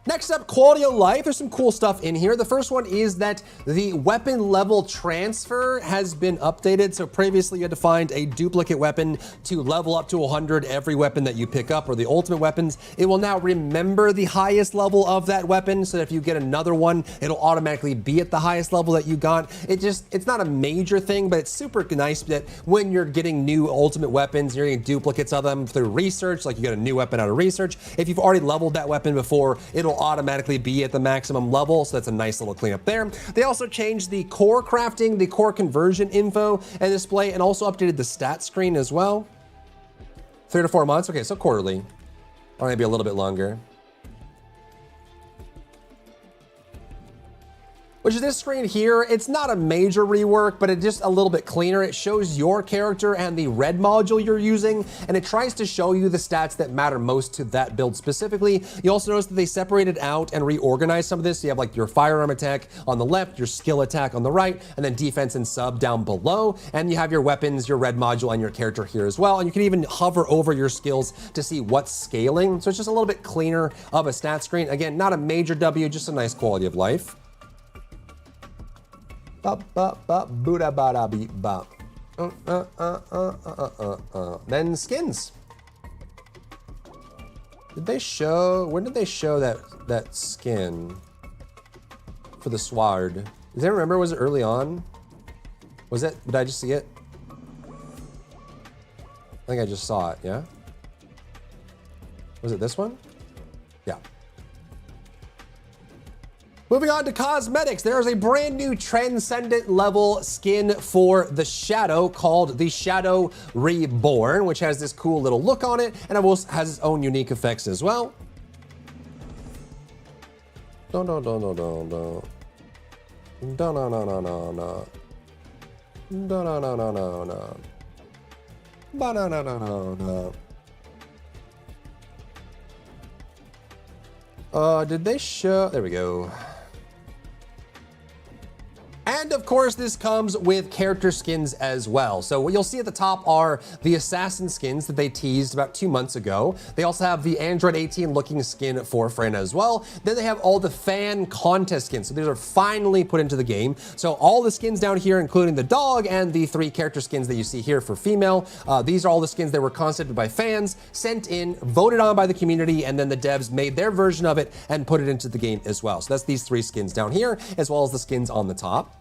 Next up, quality of life. There's some cool stuff in here. The first one is that the weapon level transfer has been updated. So previously you had to find a duplicate weapon to level up to 100 every weapon that you pick up, or the ultimate weapons. It will now remember the highest level of that weapon, so that if you get another one, it'll automatically be at the highest level that you got. It's not a major thing, but it's super nice that when you're getting new ultimate weapons, you're getting duplicates of them through research, like you get a new weapon out of research. If you've already leveled that weapon before, it'll automatically be at the maximum level, so that's a nice little cleanup there. They also changed the core crafting, the core conversion info and display, and also updated the stat screen as well. 3 to 4 months, okay, so quarterly, or maybe a little bit longer. Which is this screen here. It's not a major rework, but it's just a little bit cleaner. It shows your character and the red module you're using, and it tries to show you the stats that matter most to that build specifically. You also notice that they separated out and reorganized some of this. So you have like your firearm attack on the left, your skill attack on the right, and then defense and sub down below. And you have your weapons, your red module, and your character here as well. And you can even hover over your skills to see what's scaling. So it's just a little bit cleaner of a stat screen. Again, not a major W, just a nice quality of life. Then skins. Did they show, when did they show that skin for the Sword? Does anyone remember, was it early on? Was it, did I just see it? I think I just saw it, yeah? Was it this one? Yeah. Moving on to cosmetics, there is a brand new Transcendent level skin for the Shadow called the Shadow Reborn, which has this cool little look on it, and it also has its own unique effects as well. Dun dun dun dun dun dun. Dun dun dun dun dun dun. Dun dun dun dun dun dun. Banana dun dun dun. Did they show? There we go. And of course, this comes with character skins as well. So what you'll see at the top are the assassin skins that they teased about 2 months ago. They also have the Android 18 looking skin for Freyna as well. Then they have all the fan contest skins. So these are finally put into the game. So all the skins down here, including the dog and the 3 character skins that you see here for female. These are all the skins that were concepted by fans, sent in, voted on by the community, and then the devs made their version of it and put it into the game as well. So that's these 3 skins down here, as well as the skins on the top.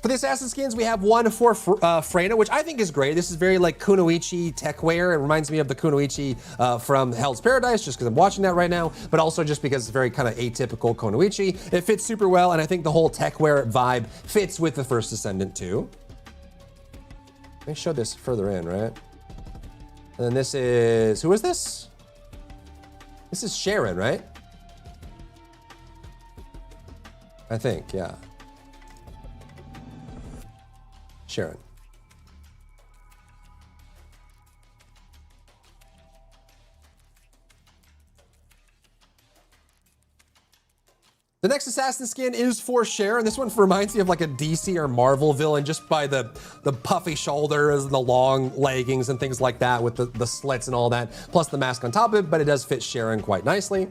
For the assassin skins, we have one for Freyna, which I think is great. This is very like Kunoichi techwear. It reminds me of the Kunoichi from Hell's Paradise, just because I'm watching that right now, but also just because it's very kind of atypical Kunoichi. It fits super well, and I think the whole techwear vibe fits with the first Descendant too. They showed this further in, right? And then this is, who is this? This is Sharon, right? I think, yeah. Sharon. The next assassin skin is for Sharon. This one reminds me of like a DC or Marvel villain just by the puffy shoulders and the long leggings and things like that with the slits and all that, plus the mask on top of it, but it does fit Sharon quite nicely.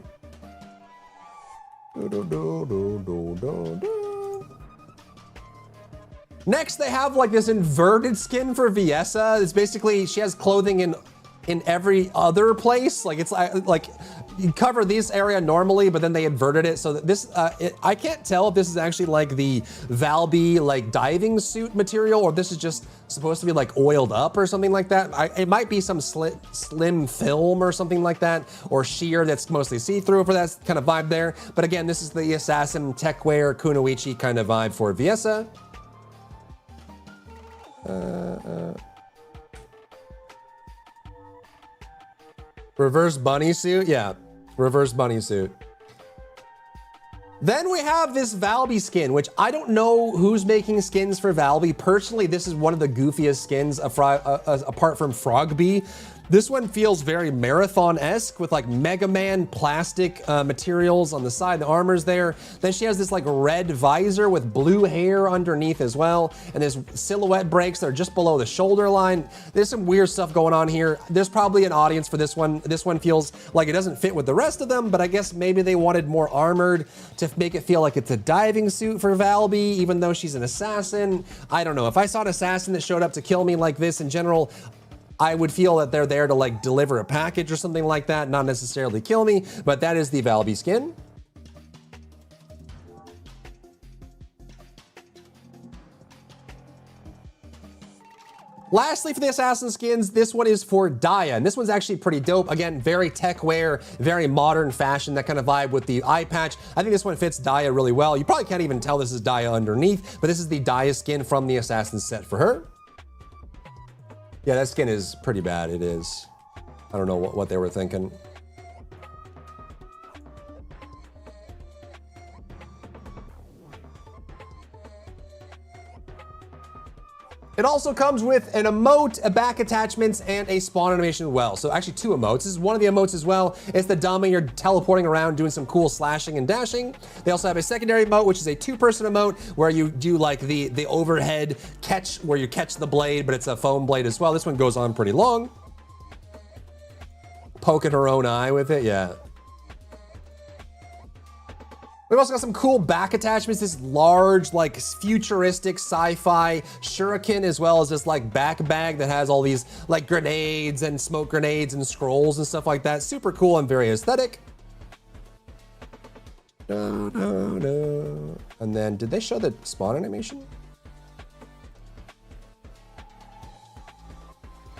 Next, they have like this inverted skin for Viessa. It's basically, she has clothing in every other place. Like it's like you cover this area normally, but then they inverted it. So that this, I can't tell if this is actually like the Valby like diving suit material, or this is just supposed to be like oiled up or something like that. It might be some slim film or something like that, or sheer that's mostly see-through for that kind of vibe there. But again, this is the assassin techwear kunoichi kind of vibe for Viessa. Reverse bunny suit? Yeah, reverse bunny suit. Then we have this Valby skin, which I don't know who's making skins for Valby. Personally, this is one of the goofiest skins apart from Frogby. This one feels very Marathon-esque with like Mega Man plastic materials on the side, the armor's there. Then she has this like red visor with blue hair underneath as well. And there's silhouette breaks that are just below the shoulder line. There's some weird stuff going on here. There's probably an audience for this one. This one feels like it doesn't fit with the rest of them, but I guess maybe they wanted more armored to make it feel like it's a diving suit for Valby, even though she's an assassin. I don't know. If I saw an assassin that showed up to kill me like this in general, I would feel that they're there to like deliver a package or something like that, not necessarily kill me, but that is the Valby skin. Lastly, for the assassin skins, this one is for Daya, and this one's actually pretty dope. Again, very tech wear, very modern fashion, that kind of vibe with the eye patch. I think this one fits Daya really well. You probably can't even tell this is Daya underneath, but this is the Daya skin from the assassin set for her. Yeah, that skin is pretty bad, it is. I don't know what they were thinking. It also comes with an emote, a back attachments, and a spawn animation as well. So actually 2 emotes. This is one of the emotes as well. It's the dummy, you're teleporting around doing some cool slashing and dashing. They also have a secondary emote, which is a 2-person emote where you do like the overhead catch, where you catch the blade, but it's a foam blade as well. This one goes on pretty long. Poking her own eye with it, yeah. We've also got some cool back attachments, this large, like futuristic sci-fi shuriken, as well as this like back bag that has all these like grenades and smoke grenades and scrolls and stuff like that. Super cool and very aesthetic. And then, did they show the spawn animation?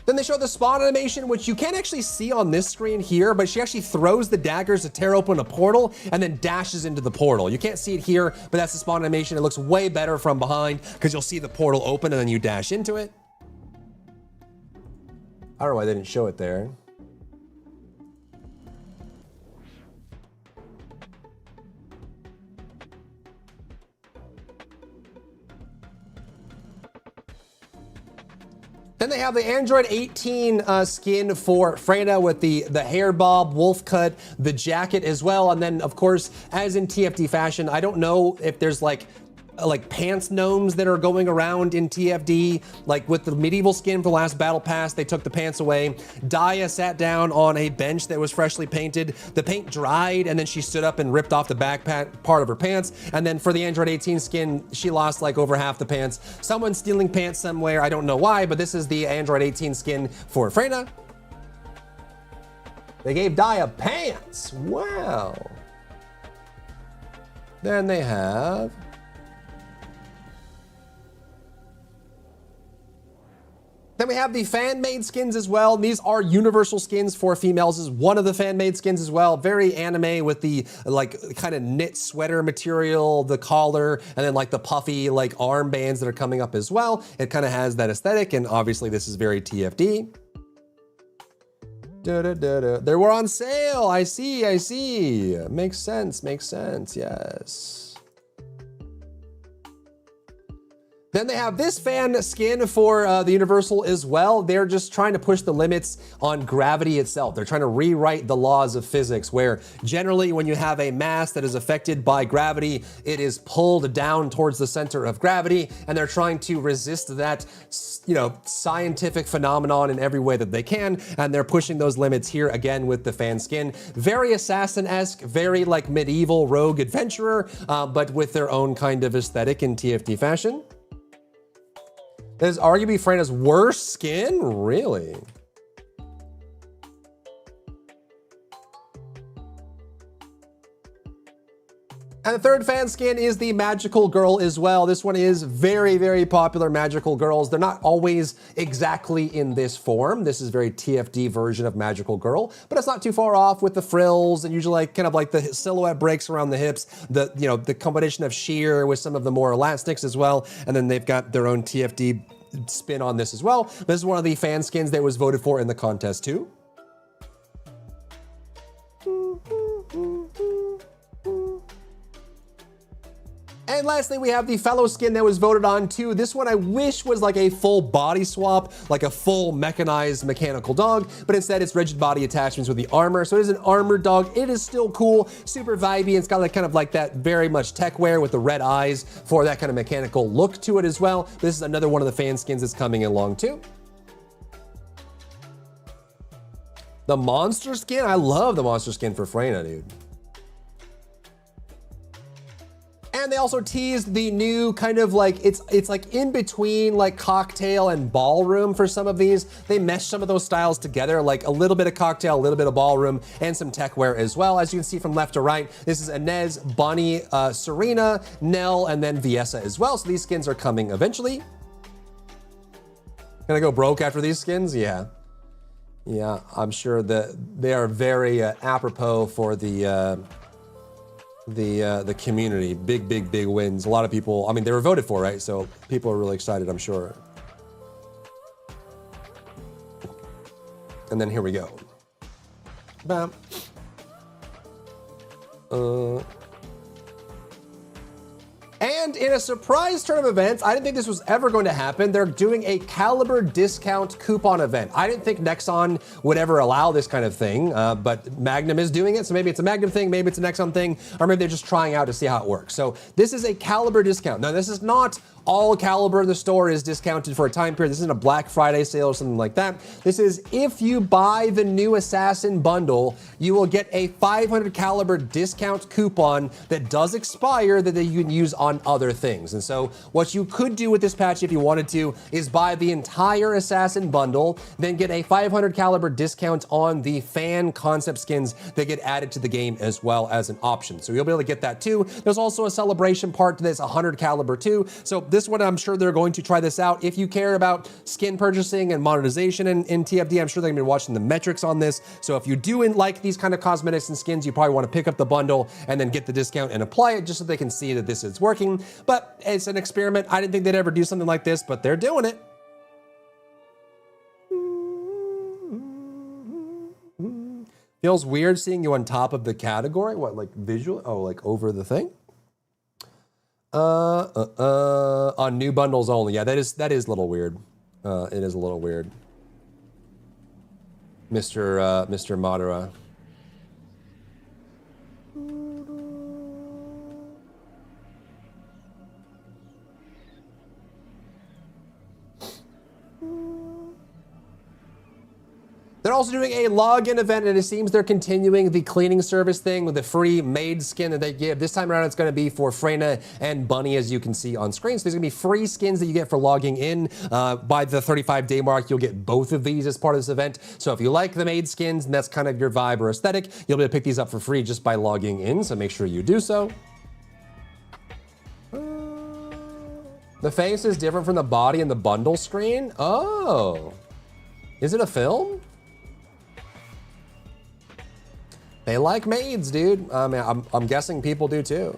Then they show the spawn animation, which you can't actually see on this screen here, but she actually throws the daggers to tear open a portal and then dashes into the portal. You can't see it here, but that's the spawn animation. It looks way better from behind because you'll see the portal open and then you dash into it. I don't know why they didn't show it there. Then they have the Android 18 skin for Freyna with the hair bob, wolf cut, the jacket as well. And then, of course, as in TFD fashion, I don't know if there's like pants gnomes that are going around in TFD. Like with the medieval skin for the last battle pass, they took the pants away. Daya sat down on a bench that was freshly painted. The paint dried and then she stood up and ripped off the back part of her pants. And then for the Android 18 skin, she lost like over half the pants. Someone's stealing pants somewhere, I don't know why, but this is the Android 18 skin for Freyna. They gave Daya pants, wow. Then they have Then we have the fan-made skins as well. These are universal skins for females. This is one of the fan-made skins as well. Very anime with the like kind of knit sweater material, the collar, and then like the puffy like armbands that are coming up as well. It kind of has that aesthetic, and obviously this is very TFD. They were on sale. I see. Makes sense, yes. Then they have this fan skin for the Universal as well. They're just trying to push the limits on gravity itself. They're trying to rewrite the laws of physics, where generally when you have a mass that is affected by gravity, it is pulled down towards the center of gravity, and they're trying to resist that, you know, scientific phenomenon in every way that they can, and they're pushing those limits here again with the fan skin. Very assassin-esque, very like medieval rogue adventurer, but with their own kind of aesthetic in TFT fashion. That is arguably Frena's worst skin? Really? And the third fan skin is the Magical Girl as well. This one is very, very popular Magical Girls. They're not always exactly in this form. This is very TFD version of Magical Girl, but it's not too far off with the frills and usually like kind of like the silhouette breaks around the hips, the combination of sheer with some of the more elastics as well. And then they've got their own TFD spin on this as well. This is one of the fan skins that was voted for in the contest too. And lastly, we have the fellow skin that was voted on too. This one I wish was like a full body swap, like a full mechanized mechanical dog, but instead it's rigid body attachments with the armor. So it is an armored dog. It is still cool, super vibey. It's got like kind of like that very much tech wear with the red eyes for that kind of mechanical look to it as well. This is another one of the fan skins that's coming along too. The monster skin, I love the monster skin for Freyna, dude. And they also teased the new kind of like, it's like in between like cocktail and ballroom for some of these. They meshed some of those styles together, like a little bit of cocktail, a little bit of ballroom, and some tech wear as well. As you can see from left to right, this is Inez, Bonnie, Serena, Nell, and then Viessa as well. So these skins are coming eventually. Gonna go broke after these skins? Yeah. Yeah, I'm sure that they are very apropos for the community. Big wins. A lot of people, I mean, they were voted for, right? So people are really excited, I'm sure. And then here we go. Bam. And in a surprise turn of events, I didn't think this was ever going to happen. They're doing a Caliber discount coupon event. I didn't think Nexon would ever allow this kind of thing, but Magnum is doing it. So maybe it's a Magnum thing, maybe it's a Nexon thing, or maybe they're just trying out to see how it works. So this is a Caliber discount. Now this is not all Caliber in the store is discounted for a time period. This isn't a Black Friday sale or something like that. This is if you buy the new Assassin bundle, you will get a 500 Caliber discount coupon that does expire that you can use on other things. And so what you could do with this patch if you wanted to is buy the entire Assassin bundle, then get a 500 Caliber discount on the fan concept skins that get added to the game as well as an option. So you'll be able to get that too. There's also a celebration part to this, 100 Caliber too. So this one, I'm sure they're going to try this out. If you care about skin purchasing and monetization in TFD, I'm sure they're gonna be watching the metrics on this. So if you do like these kind of cosmetics and skins, you probably wanna pick up the bundle and then get the discount and apply it just so they can see that this is working. But it's an experiment. I didn't think they'd ever do something like this, but they're doing it. Feels weird seeing you on top of the category. What, like visual? Oh, like over the thing? On new bundles only. Yeah, that is a little weird. It is a little weird. Mr. Madara. They're also doing a login event, and it seems they're continuing the cleaning service thing with the free maid skin that they give. This time around, it's going to be for Freyna and Bunny, as you can see on screen. So there's going to be free skins that you get for logging in. By the 35-day mark, you'll get both of these as part of this event. So if you like the maid skins, and that's kind of your vibe or aesthetic, you'll be able to pick these up for free just by logging in. So make sure you do so. The face is different from the body in the bundle screen. Oh, is it a film? They like maids, dude. I mean, I'm guessing people do too.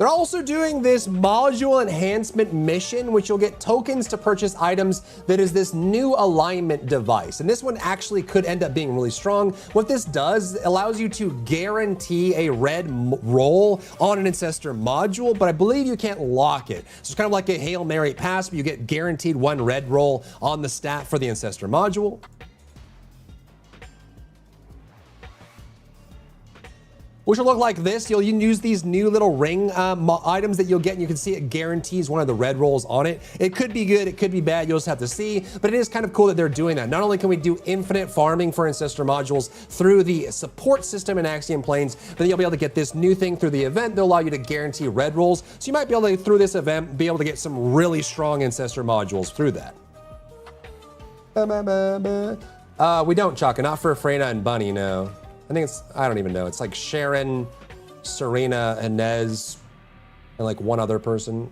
They're also doing this module enhancement mission, which you'll get tokens to purchase items that is this new alignment device. And this one actually could end up being really strong. What this does, it allows you to guarantee a red roll on an Ancestor module, but I believe you can't lock it. So it's kind of like a Hail Mary pass, but you get guaranteed one red roll on the stat for the Ancestor module. Which will look like this. You'll use these new little ring items that you'll get, and you can see it guarantees one of the red rolls on it. It could be good, it could be bad, you'll just have to see, but it is kind of cool that they're doing that. Not only can we do infinite farming for Ancestor modules through the support system in Axiom Plains, but then you'll be able to get this new thing through the event that will allow you to guarantee red rolls. So you might be able to, through this event, be able to get some really strong Ancestor modules through that. We don't, Chaka, not for Freyna and Bunny, no. I think it's, I don't even know. It's like Sharon, Serena, Inez, and like one other person.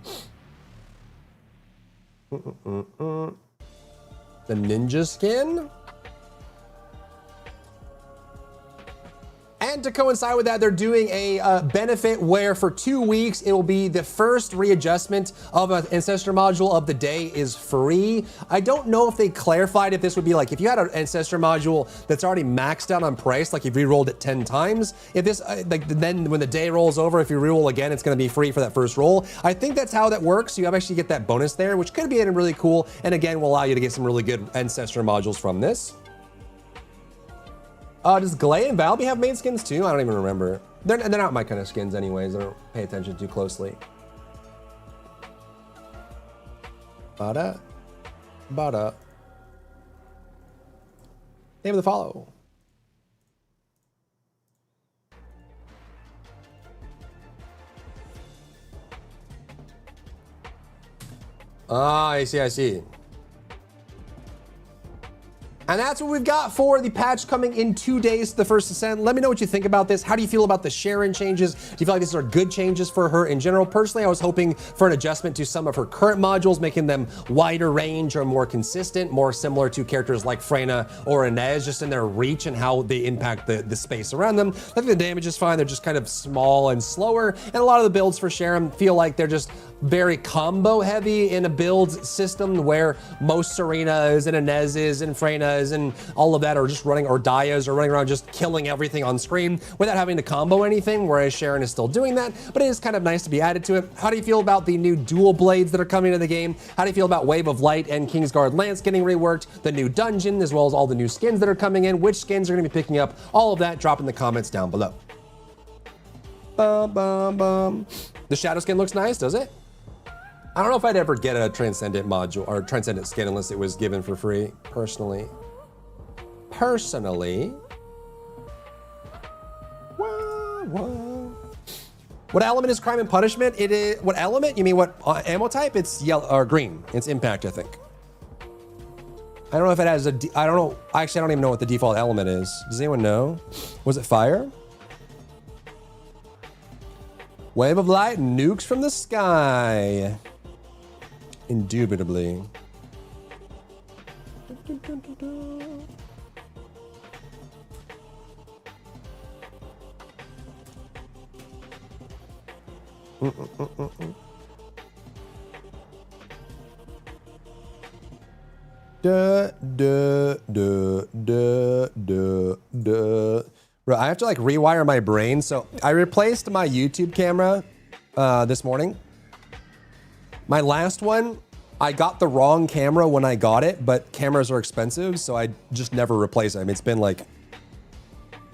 The ninja skin? And to coincide with that, they're doing a benefit where for 2 weeks, it will be the first readjustment of an Ancestor module of the day is free. I don't know if they clarified if this would be like, if you had an Ancestor module that's already maxed out on price, like if you re-rolled it 10 times, if this, like then when the day rolls over, if you re-roll again, it's gonna be free for that first roll. I think that's how that works. So you actually get that bonus there, which could be really cool. And again, will allow you to get some really good Ancestor modules from this. Does Glay and Valby have main skins too? I don't even remember. They're not my kind of skins anyways. I don't pay attention too closely. Bada. Name of the follow. Ah, I see. And that's what we've got for the patch coming in 2 days to the first Descent. Let me know what you think about this. How do you feel about the Sharon changes? Do you feel like these are good changes for her in general? Personally, I was hoping for an adjustment to some of her current modules, making them wider range or more consistent, more similar to characters like Freyna or Inez, just in their reach and how they impact the space around them. I think the damage is fine. They're just kind of small and slower. And a lot of the builds for Sharon feel like they're just very combo heavy in a build system where most Serenas and Inez's and Freyna's and all of that are just running, or Daya's are running around just killing everything on screen without having to combo anything, whereas Sharon is still doing that, but it is kind of nice to be added to it. How do you feel about the new dual blades that are coming to the game? How do you feel about Wave of Light and Kingsguard Lance getting reworked, the new dungeon, as well as all the new skins that are coming in? Which skins are gonna be picking up? All of that, drop in the comments down below. The shadow skin looks nice, does it? I don't know if I'd ever get a Transcendent module or Transcendent skin unless it was given for free, personally. Whoa. What element is Crime and Punishment? It is, what element? You mean what ammo type? It's yellow or green. It's impact, I think. I don't know if it has I don't know. Actually, I don't even know what the default element is. Does anyone know? Was it fire? Wave of Light, nukes from the sky. Indubitably. I have to like rewire my brain. So I replaced my YouTube camera this morning. My last one, I got the wrong camera when I got it, but cameras are expensive, so I just never replace them. It's been like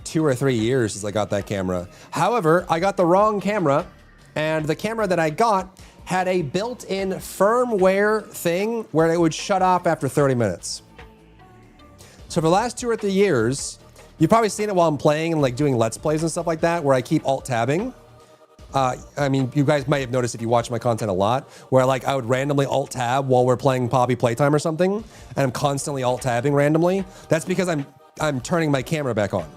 2 or 3 years since I got that camera. However, I got the wrong camera, and the camera that I got had a built-in firmware thing where it would shut off after 30 minutes. So for the last 2 or 3 years, you've probably seen it while I'm playing and like doing Let's Plays and stuff like that, where I keep alt-tabbing. I mean, you guys might have noticed if you watch my content a lot, where like I would randomly alt-tab while we're playing Poppy Playtime or something, and I'm constantly alt-tabbing randomly. That's because I'm turning my camera back on.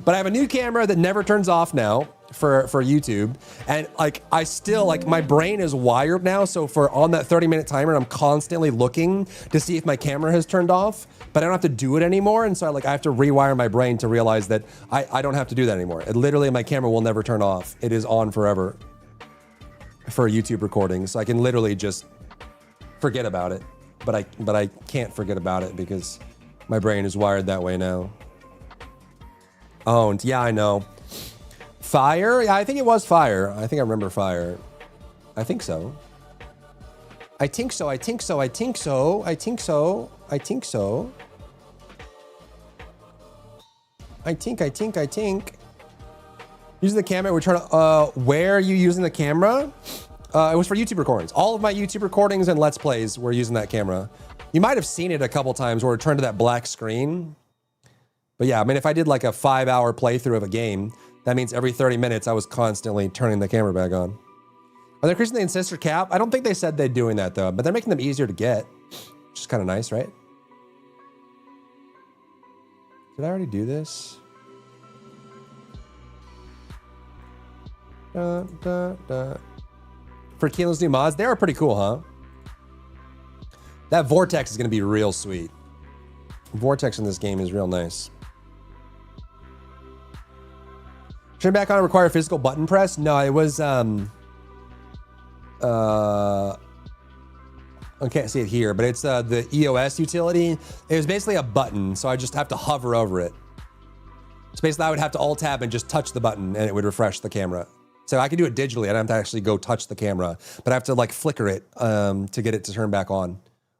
But I have a new camera that never turns off now for YouTube, And like, I still, like, my brain is wired now. So for on that 30-minute timer, I'm constantly looking to see if my camera has turned off, but I don't have to do it anymore. And so I have to rewire my brain to realize that I don't have to do that anymore. Literally, my camera will never turn off. It is on forever for YouTube recordings. So I can literally just forget about it, but I can't forget about it because my brain is wired that way now. Owned, yeah, I know. Fire? Yeah, I think it was Fire. I think I remember Fire. I think so. I think so. I think so. I think so. I think so. I think so. I think. Using the camera, we're trying to, where are you using the camera? It was for YouTube recordings. All of my YouTube recordings and Let's Plays were using that camera. You might have seen it a couple times where it turned to that black screen. But yeah, I mean, if I did like a 5-hour playthrough of a game, that means every 30 minutes I was constantly turning the camera back on. Are they increasing the ancestor cap? I don't think they said they're doing that though, but they're making them easier to get, which is kind of nice, right? Did I already do this? For Keelan's new mods, they are pretty cool, huh? That vortex is going to be real sweet. Vortex in this game is real nice. Turn back on require physical button press? No, it was I can't see it here, but it's the EOS utility. It was basically a button, so I just have to hover over it. So basically I would have to alt tab and just touch the button and it would refresh the camera. So I can do it digitally. I don't have to actually go touch the camera, but I have to like flicker it to get it to turn back on.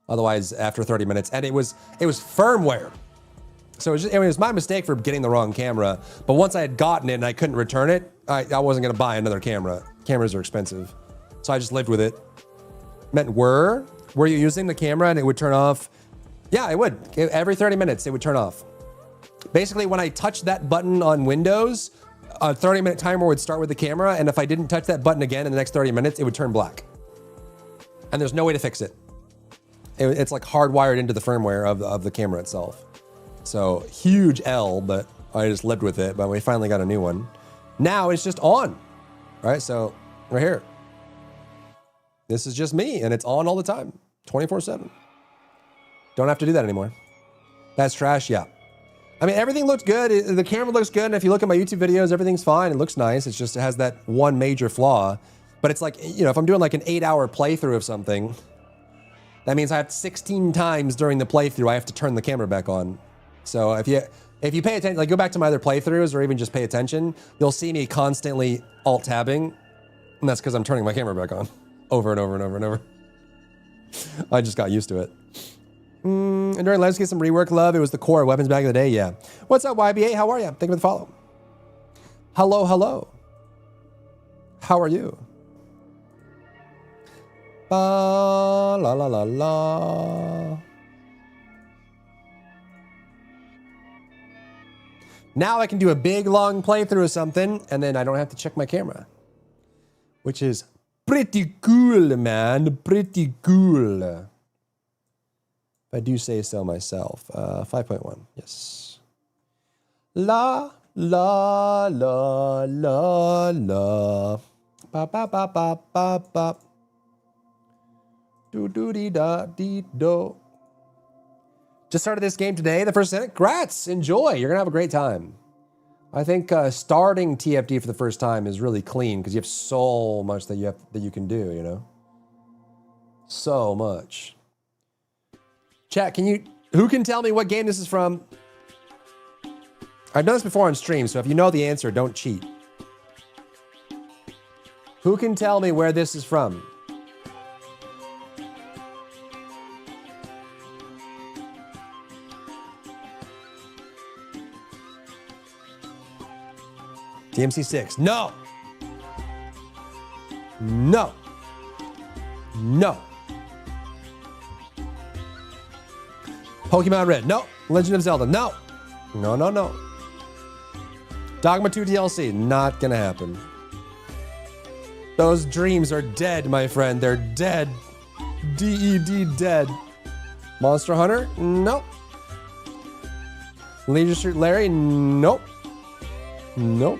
Otherwise, after 30 minutes, and it was firmware. So it was my mistake for getting the wrong camera. But once I had gotten it and I couldn't return it, I wasn't gonna buy another camera. Cameras are expensive. So I just lived with it. Meant were you using the camera and it would turn off? Yeah, it would. Every 30 minutes, it would turn off. Basically, when I touched that button on Windows, a 30-minute timer would start with the camera, and if I didn't touch that button again in the next 30 minutes, it would turn black. And there's no way to fix it. It's like hardwired into the firmware of the camera itself. So huge L, but I just lived with it, but we finally got a new one. Now it's just on, right? So right here. This is just me, and it's on all the time, 24/7. Don't have to do that anymore. That's trash, yeah. I mean, everything looks good. The camera looks good, and if you look at my YouTube videos, everything's fine. It looks nice. It's just, it has that one major flaw. But it's like, you know, if I'm doing like an 8-hour playthrough of something, that means I have 16 times during the playthrough, I have to turn the camera back on. So if you pay attention, like go back to my other playthroughs or even just pay attention, you'll see me constantly alt-tabbing, and that's because I'm turning my camera back on over and over and over and over. I just got used to it. And during Let's get some rework love. It was the core weapons back in the day, yeah. What's up, YBA? How are you? Thank you for the follow. Hello, hello. How are you? La la la la. Now I can do a big long playthrough of something, and then I don't have to check my camera, which is pretty cool, man. Pretty cool. If I do say so myself. 5.1, yes. La la la la la. Ba ba ba ba ba ba. Do do dee da dee do. Just started this game today, the first Descendant. Congrats, enjoy. You're gonna have a great time. I think starting TFD for the first time is really clean because you have so much that you can do, you know? So much. Chat, who can tell me what game this is from? I've done this before on stream, so if you know the answer, don't cheat. Who can tell me where this is from? DMC6. No. No. No. Pokemon Red. No. Legend of Zelda. No. No, no, no. Dogma 2 DLC. Not gonna happen. Those dreams are dead, my friend. They're dead. D-E-D, dead. Monster Hunter? Nope. Leisure Suit Larry? Nope. Nope.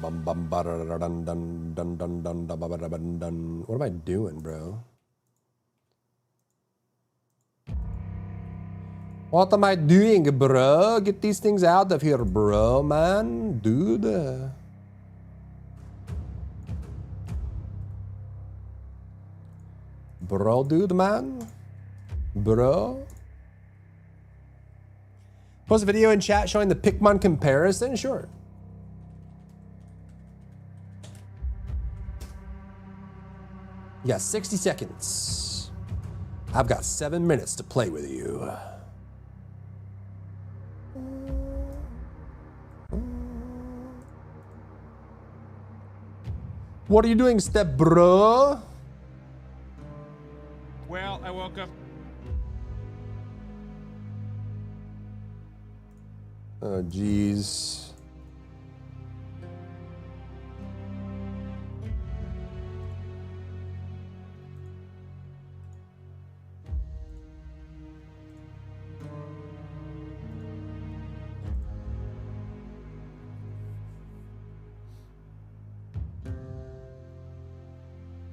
What am I doing, bro? What am I doing, bro? Get these things out of here, bro, man. Dude. Bro, dude, man. Bro. Post a video in chat showing the Pikmin comparison? Sure. You got 60 seconds. I've got 7 minutes to play with you. What are you doing, step bro? Well, I woke up. Oh, jeez.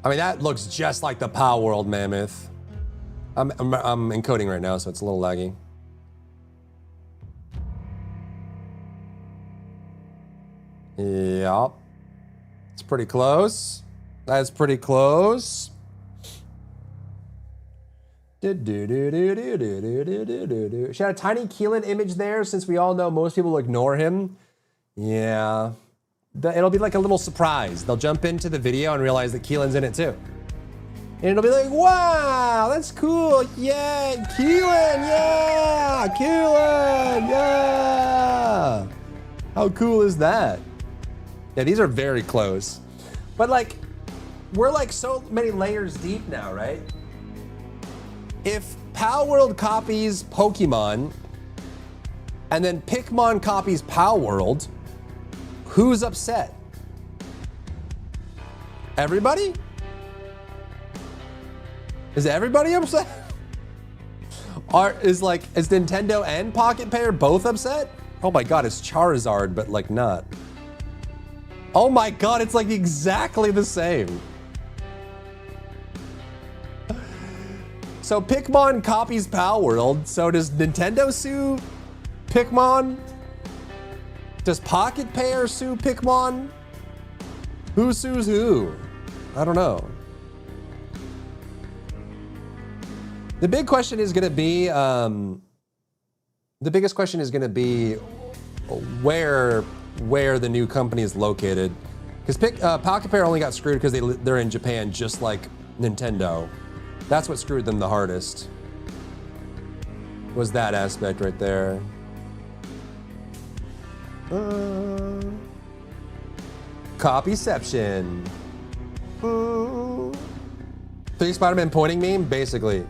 I mean, that looks just like the Pow World Mammoth. I'm encoding right now, so it's a little laggy. Yep. It's pretty close. That's pretty close. She had a tiny Keelan image there, since we all know most people ignore him. Yeah. It'll be like a little surprise. They'll jump into the video and realize that Keelan's in it too. And it'll be like, wow, that's cool. Yeah, Keelan, yeah, Keelan, yeah. How cool is that? Yeah, these are very close. But like, we're like so many layers deep now, right? If Pow World copies Pokemon, and then Pikmin copies Pow World, who's upset? Everybody? Is everybody upset? Is Nintendo and Pocket Pair both upset? Oh my god, it's Charizard, but like not. Oh my god, it's like exactly the same. So Pikmin copies Pow World, so does Nintendo sue Pikmin? Does Pocket Pair sue Pikmin? Who sues who? I don't know. The big question is gonna be, the biggest question is gonna be where the new company is located. Because Pocket Pair only got screwed because they're in Japan, just like Nintendo. That's what screwed them the hardest. Was that aspect right there. Copyception. 3 Spider-Man pointing meme, basically.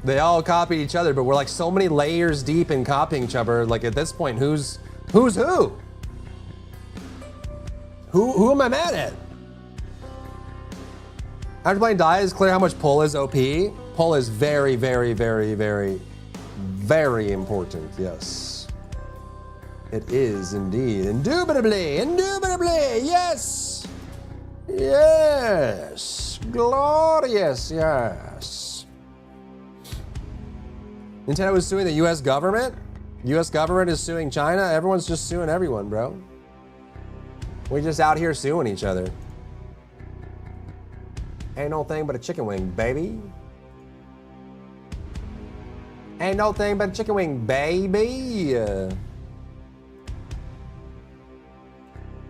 They all copy each other, but we're like so many layers deep in copying each other. Like at this point, who's who? Who am I mad at? After playing Die, it's clear how much pull is OP. Pull is very, very, very, very, very important, yes. It is indeed. Indubitably, yes! Yes! Glorious, yes. Nintendo is suing the US government? US government is suing China? Everyone's just suing everyone, bro. We're just out here suing each other. Ain't no thing but a chicken wing, baby. Ain't no thing but a chicken wing, baby.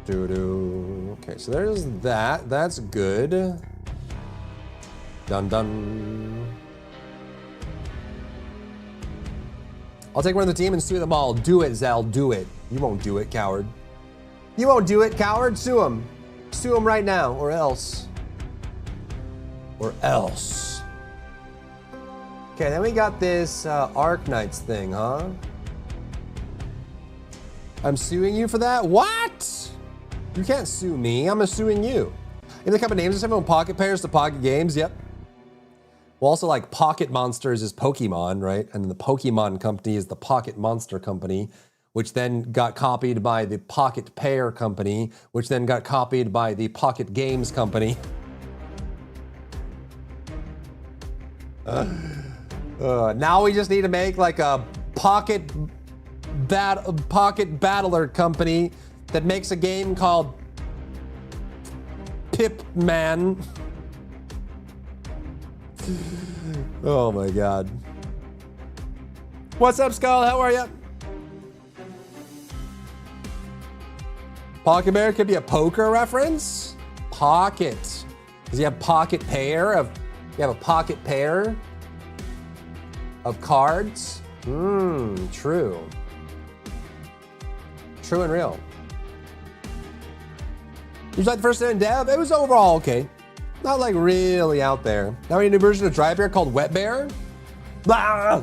Doo-doo. Okay, so there's that. That's good. Dun dun. I'll take one of the team and sue them all. Do it, Zell. Do it. You won't do it, coward. You won't do it, coward. Sue him. Sue him right now, or else. Or else. Okay, then we got this Arc Knights thing, huh? I'm suing you for that? What? You can't sue me. I'm suing you. In the company names or something, Pocket Pairs to Pocket Games, yep. Well, also like Pocket Monsters is Pokemon, right? And then the Pokemon company is the Pocket Monster company, which then got copied by the Pocket Pair company, which then got copied by the Pocket Games company. Now we just need to make like a pocket battler company that makes a game called Pip Man. Oh my God. What's up, Skull? How are you? Pocket Bear could be a poker reference. Pocket. Does he have pocket pair of? You have a pocket pair of cards. True. True and real. You like the first day in dev? It was overall okay. Not like really out there. Now we need a new version of Dry Bear called Wet Bear. Blah,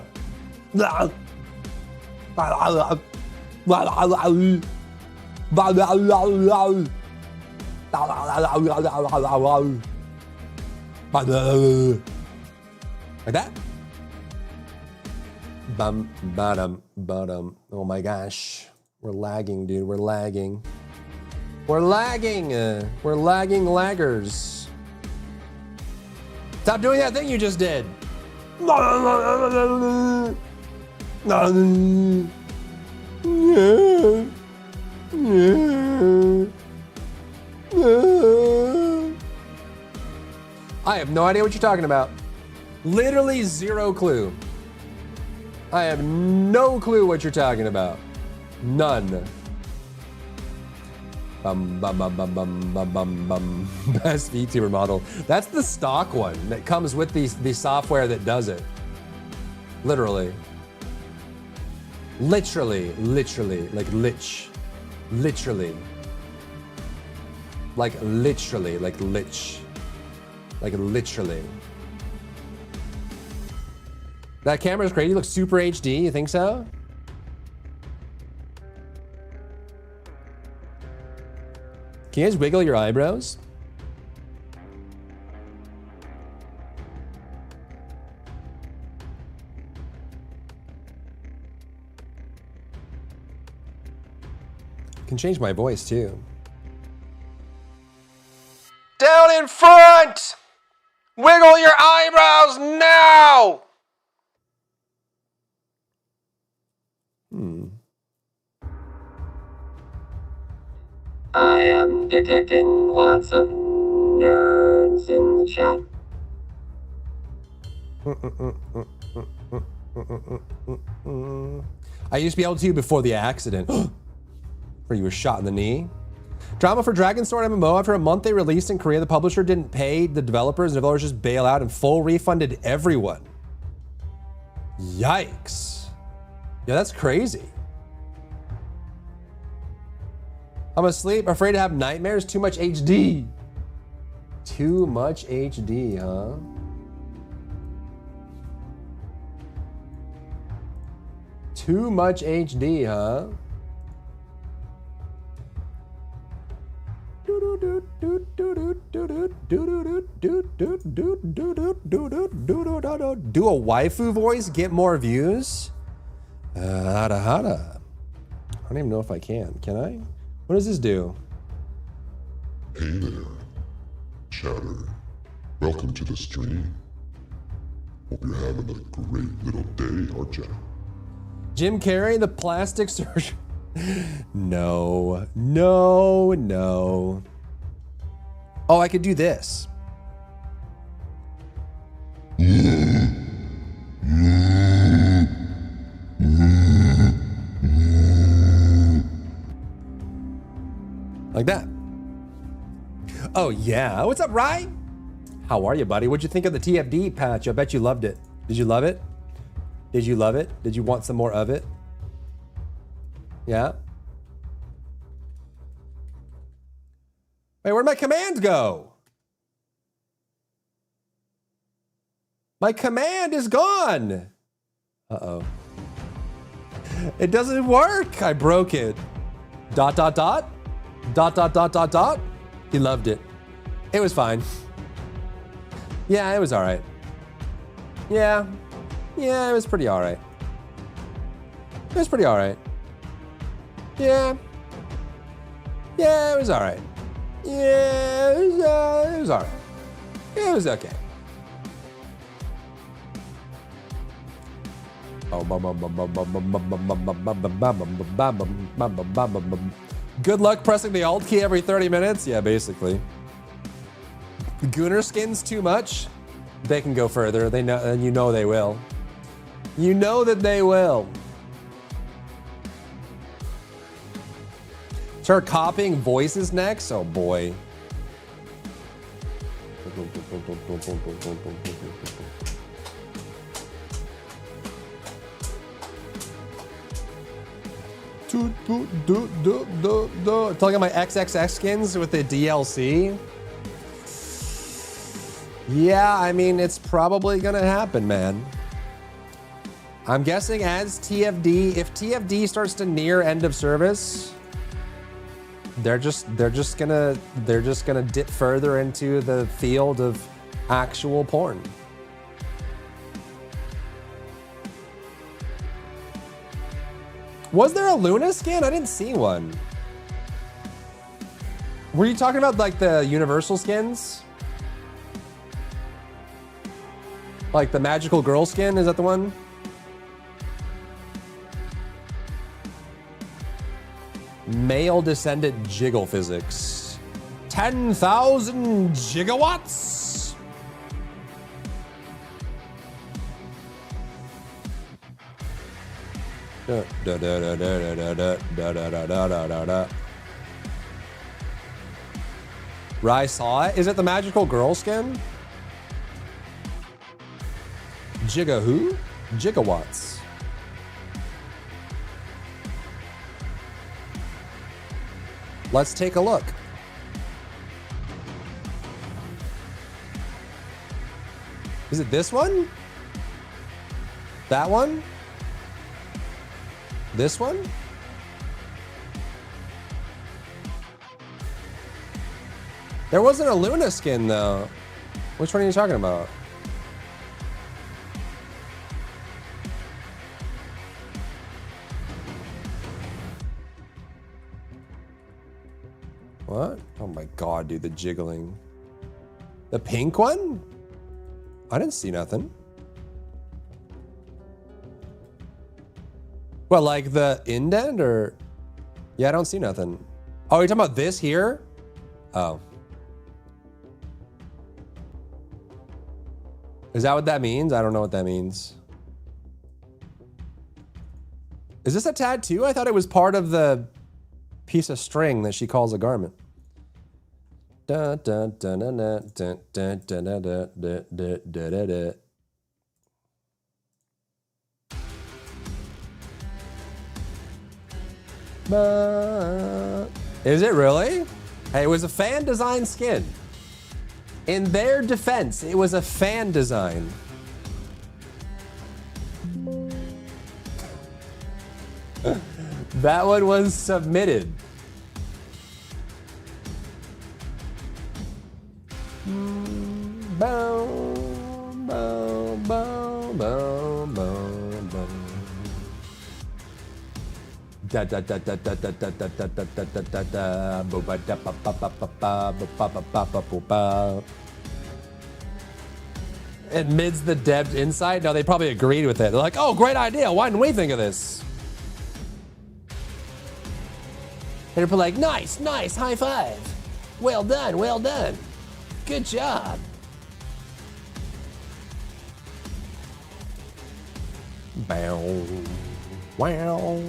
blah, blah, like that. Bum, bottom, bottom. Oh my gosh. We're lagging, dude. We're lagging. We're lagging. We're lagging laggers. Stop doing that thing you just did. I have no idea what you're talking about. Literally zero clue. I have no clue what you're talking about. None. Bum, bum, bum, bum, bum, bum, bum, bum. Best VTuber model. That's the stock one that comes with the software that does it. Literally. Literally, like lich. Literally. Like literally, like lich. Like literally. That camera's crazy. It looks super HD. You think so? Can you guys wiggle your eyebrows? I can change my voice too. Down in front! Wiggle your eyebrows now! I am detecting lots of nerds in the chat. I used to be able to before the accident. Where you were shot in the knee. Drama for Dragon Sword MMO. After a month they released in Korea, the publisher didn't pay the developers, and developers just bail out and full refunded everyone. Yikes. Yeah, that's crazy. I'm asleep, afraid to have nightmares, too much HD. Too much HD, huh? Too much HD, huh? Do a waifu voice, get more views? Hada hada. I don't even know if I can. Can I? What does this do? Hey there, chatter. Welcome to the stream. Hope you're having a great little day, aren't ya? Jim Carrey, the plastic surgeon. No, no, no. Oh, I could do this. Like that. Oh yeah, what's up, Rye? How are you, buddy? What'd you think of the TFD patch? I bet you loved it. Did you love it? Did you love it? Did you want some more of it? Yeah? Wait, where'd my command go? My command is gone. Uh-oh. It doesn't work. I broke it. Dot, dot, dot. Dot, dot, dot, dot, dot. He loved it. It was fine. Yeah, it was all right. Yeah. Yeah, it was pretty all right. It was pretty all right. Yeah. Yeah, it was all right. Yeah, it was all right. It was okay. Good luck pressing the Alt key every 30 minutes. Yeah, basically. Gooner skins too much. They can go further. They know, and you know they will. You know that they will. Start copying voices next? Oh boy. Talking about my XXX skins with the DLC. Yeah, I mean, it's probably gonna happen, man. I'm guessing as TFD, if TFD starts to near end of service, they're just gonna dip further into the field of actual porn. Was there a Luna skin? I didn't see one. Were you talking about like the Universal skins? Like the magical girl skin, is that the one? Male Descendant jiggle physics. 10,000 gigawatts? Rai saw it? Is it the magical girl skin? Giga who? Gigawatts. Let's take a look. Is it this one? That one? This one? There wasn't a Luna skin though. Which one are you talking about? What? Oh my god, dude, the jiggling. The pink one? I didn't see nothing. What, like the indent or? Yeah, I don't see nothing. Oh, you're talking about this here? Oh. Is that what that means? I don't know what that means. Is this a tattoo? I thought it was part of the piece of string that she calls a garment. Da, da, da, da, da, da, da, da, da, da, da, da, da, da. Is it really? Hey, it was a fan design skin. In their defense, it was a fan design. That one was submitted. Boom, boom, boom, boom, boom, boom. Da da da da da da da da da da da da da da ba ba da ba ba ba ba ba ba ba ba ba ba. Admits the dev's insight. No, they probably agreed with it. They're like, "Oh, great idea! Why didn't we think of this?" They're like, "Nice, nice, high five! Well done, well done, good job." Bow, wow.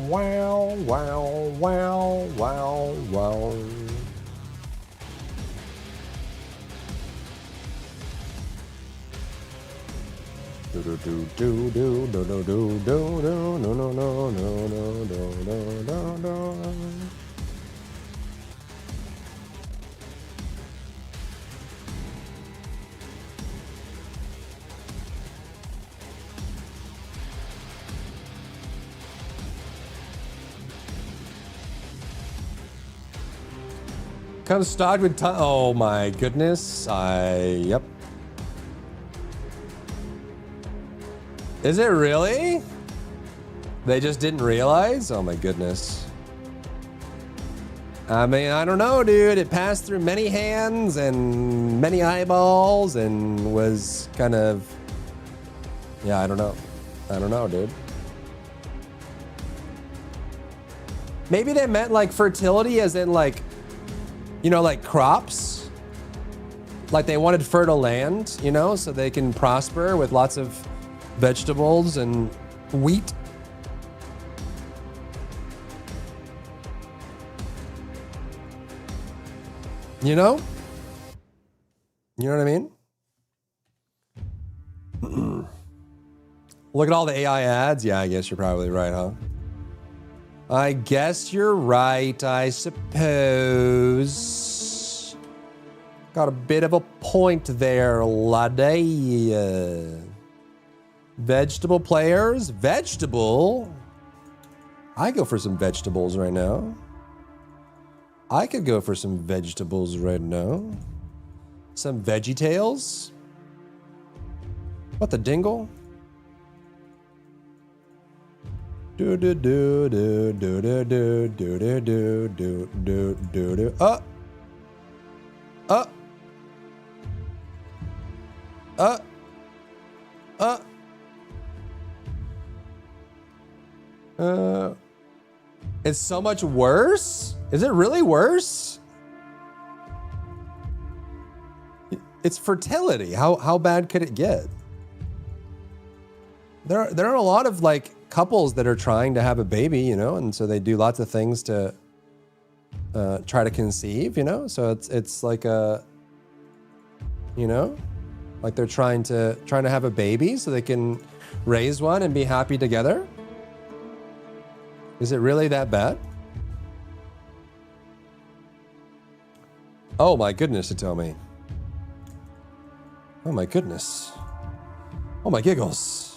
Wow, wow, wow, wow, wow. Do do do do do do do do do do no no no no no no no no. Comes stocked with oh my goodness. Yep. Is it really? They just didn't realize? Oh my goodness. I mean, I don't know, dude. It passed through many hands and many eyeballs and was kind of... Yeah, I don't know. I don't know, dude. Maybe they meant like fertility as in like, you know, like crops. Like they wanted fertile land, you know, so they can prosper with lots of vegetables and wheat. You know? You know what I mean? Look at all the AI ads. Yeah, I guess you're probably right, huh? I guess you're right, I suppose. Got a bit of a point there, laddie. Vegetable players? Vegetable? I go for some vegetables right now. I could go for some vegetables right now. Some VeggieTales? What the dingle? Do do do do do do do do do do do do do do. Up. Up. Up. Up. It's so much worse? Is it really worse? It's fertility. How bad could it get? There are a lot of like couples that are trying to have a baby, you know, and so they do lots of things to try to conceive, you know. So it's like a, you know, like they're trying to have a baby so they can raise one and be happy together. Is it really that bad? Oh my goodness, tell me. Oh my goodness. Oh my giggles.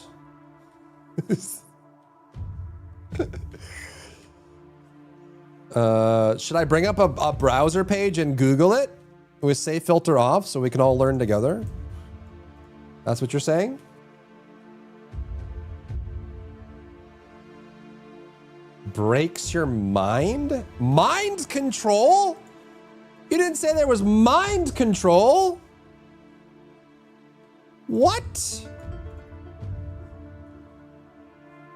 Should I bring up a browser page and Google it with safe filter off so we can all learn together? That's what you're saying? Breaks your mind? Mind control? You didn't say there was mind control. What?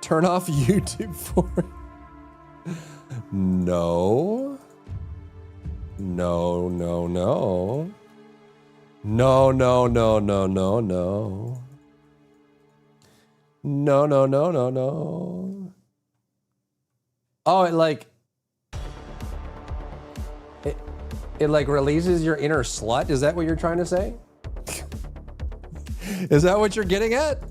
Turn off YouTube for it. No. No, no, no. No, no, no, no, no, no. No, no, no, no, no. Oh, it like releases your inner slut? Is that what you're trying to say? Is that what you're getting at?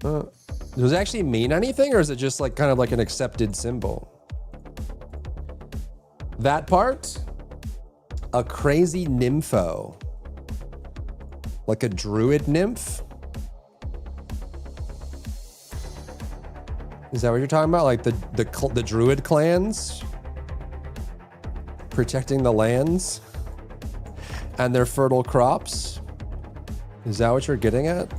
Does it actually mean anything, or is it just like kind of like an accepted symbol? That part? A crazy nympho. Like a druid nymph? Is that what you're talking about? Like the druid clans? Protecting the lands? And their fertile crops? Is that what you're getting at?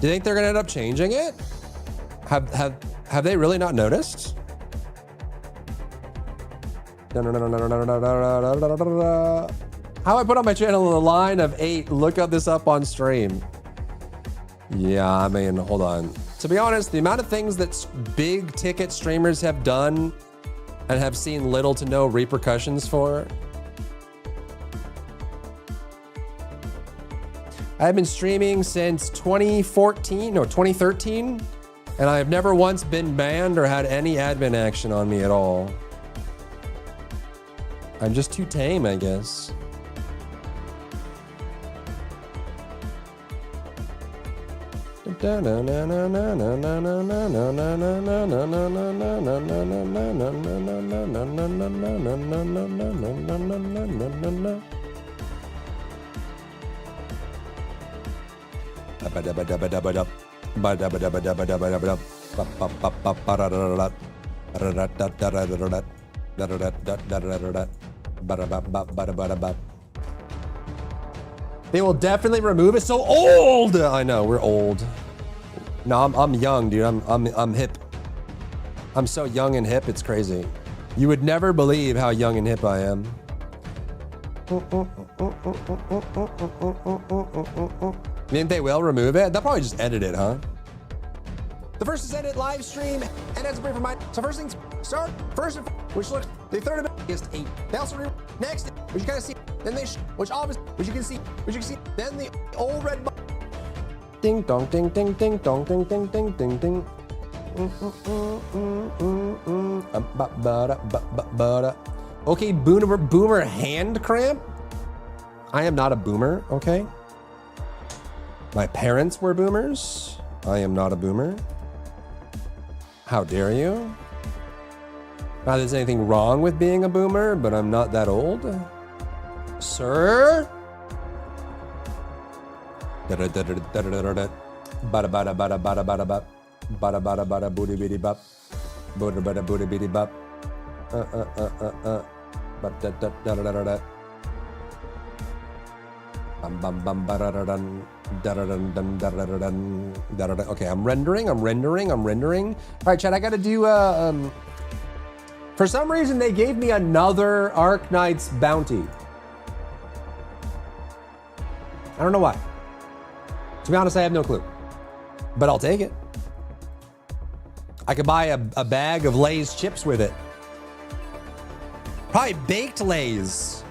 Do you think they're gonna end up changing it? Have they really not noticed? How I put on my channel a line of 8. Look up this up on stream. Yeah, I mean, hold on. To be honest, the amount of things that big ticket streamers have done and have seen little to no repercussions for. I've been streaming since 2014 or 2013, and I have never once been banned or had any admin action on me at all. I'm just too tame, I guess. They will definitely remove it. So old. I know, we're old. No, I'm young, dude. I'm hip. I'm so young and hip, it's crazy. You would never believe how young and hip I am. You think they will remove it? They'll probably just edit it, huh? The first Descendant live stream, and as a brief reminder, so first things start, first, which looks the third of it is 8. They also next, which you kind of see, then they which obviously, which you can see, then the old red button. Ding dong, ding ding ding dong, ding ding ding ding ding. Okay, boomer hand cramp. I am not a boomer, okay? My parents were boomers. I am not a boomer. How dare you? Not that there's anything wrong with being a boomer, but I'm not that old. Sir? Bada bada bada bada bada bada bada bada bada booty bitty bop. Bada bada booty bitty bop. Bop da da da da da da. Bum bum bum ba da da dun da da dun dun da da da dun da da da. Okay, I'm rendering. All right, Chad, I gotta do for some reason they gave me another Arc Knight's bounty. I don't know why. To be honest, I have no clue. But I'll take it. I could buy a bag of Lay's chips with it. Probably baked Lay's.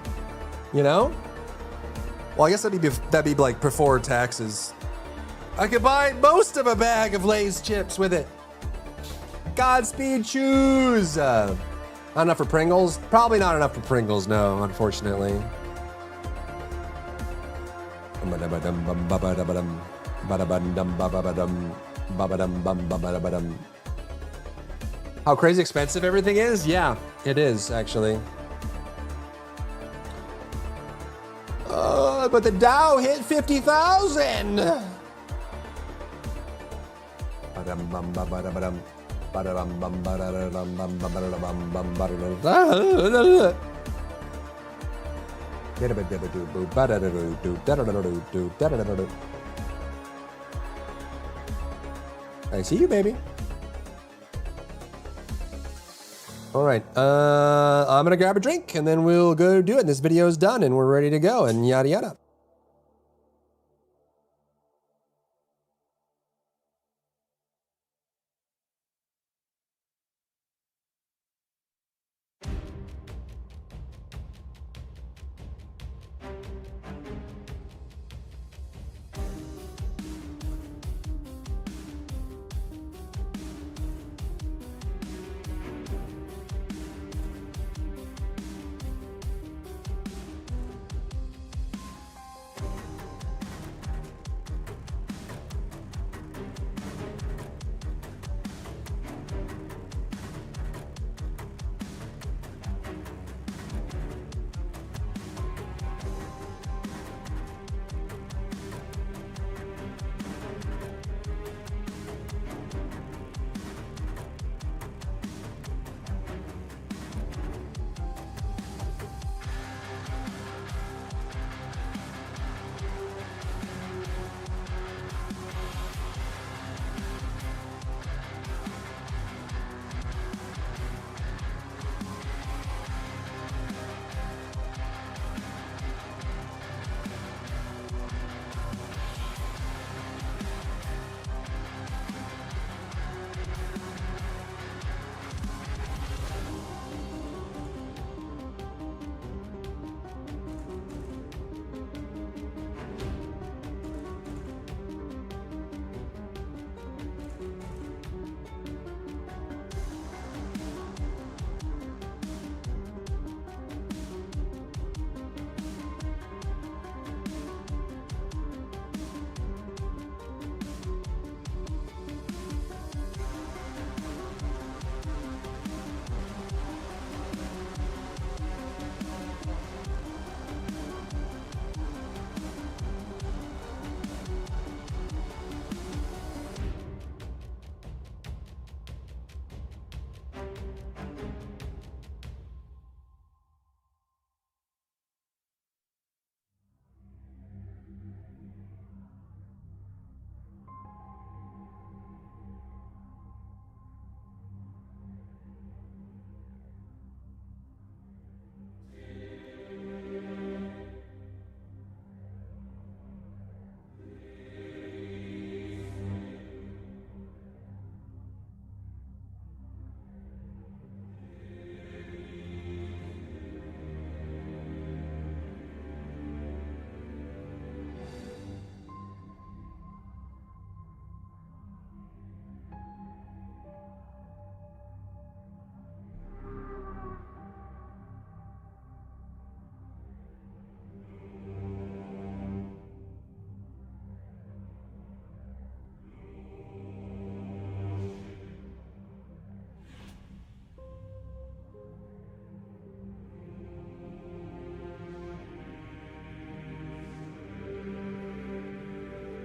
You know? Well, I guess that'd be like before taxes. I could buy most of a bag of Lay's chips with it. Godspeed choose. Not enough for Pringles? Probably not enough for Pringles, no, unfortunately. How crazy expensive everything is? Yeah, it is actually. But the Dow hit 50,000. I see you, baby. All right, I'm gonna grab a drink and then we'll go do it. This video's done and we're ready to go and yada yada.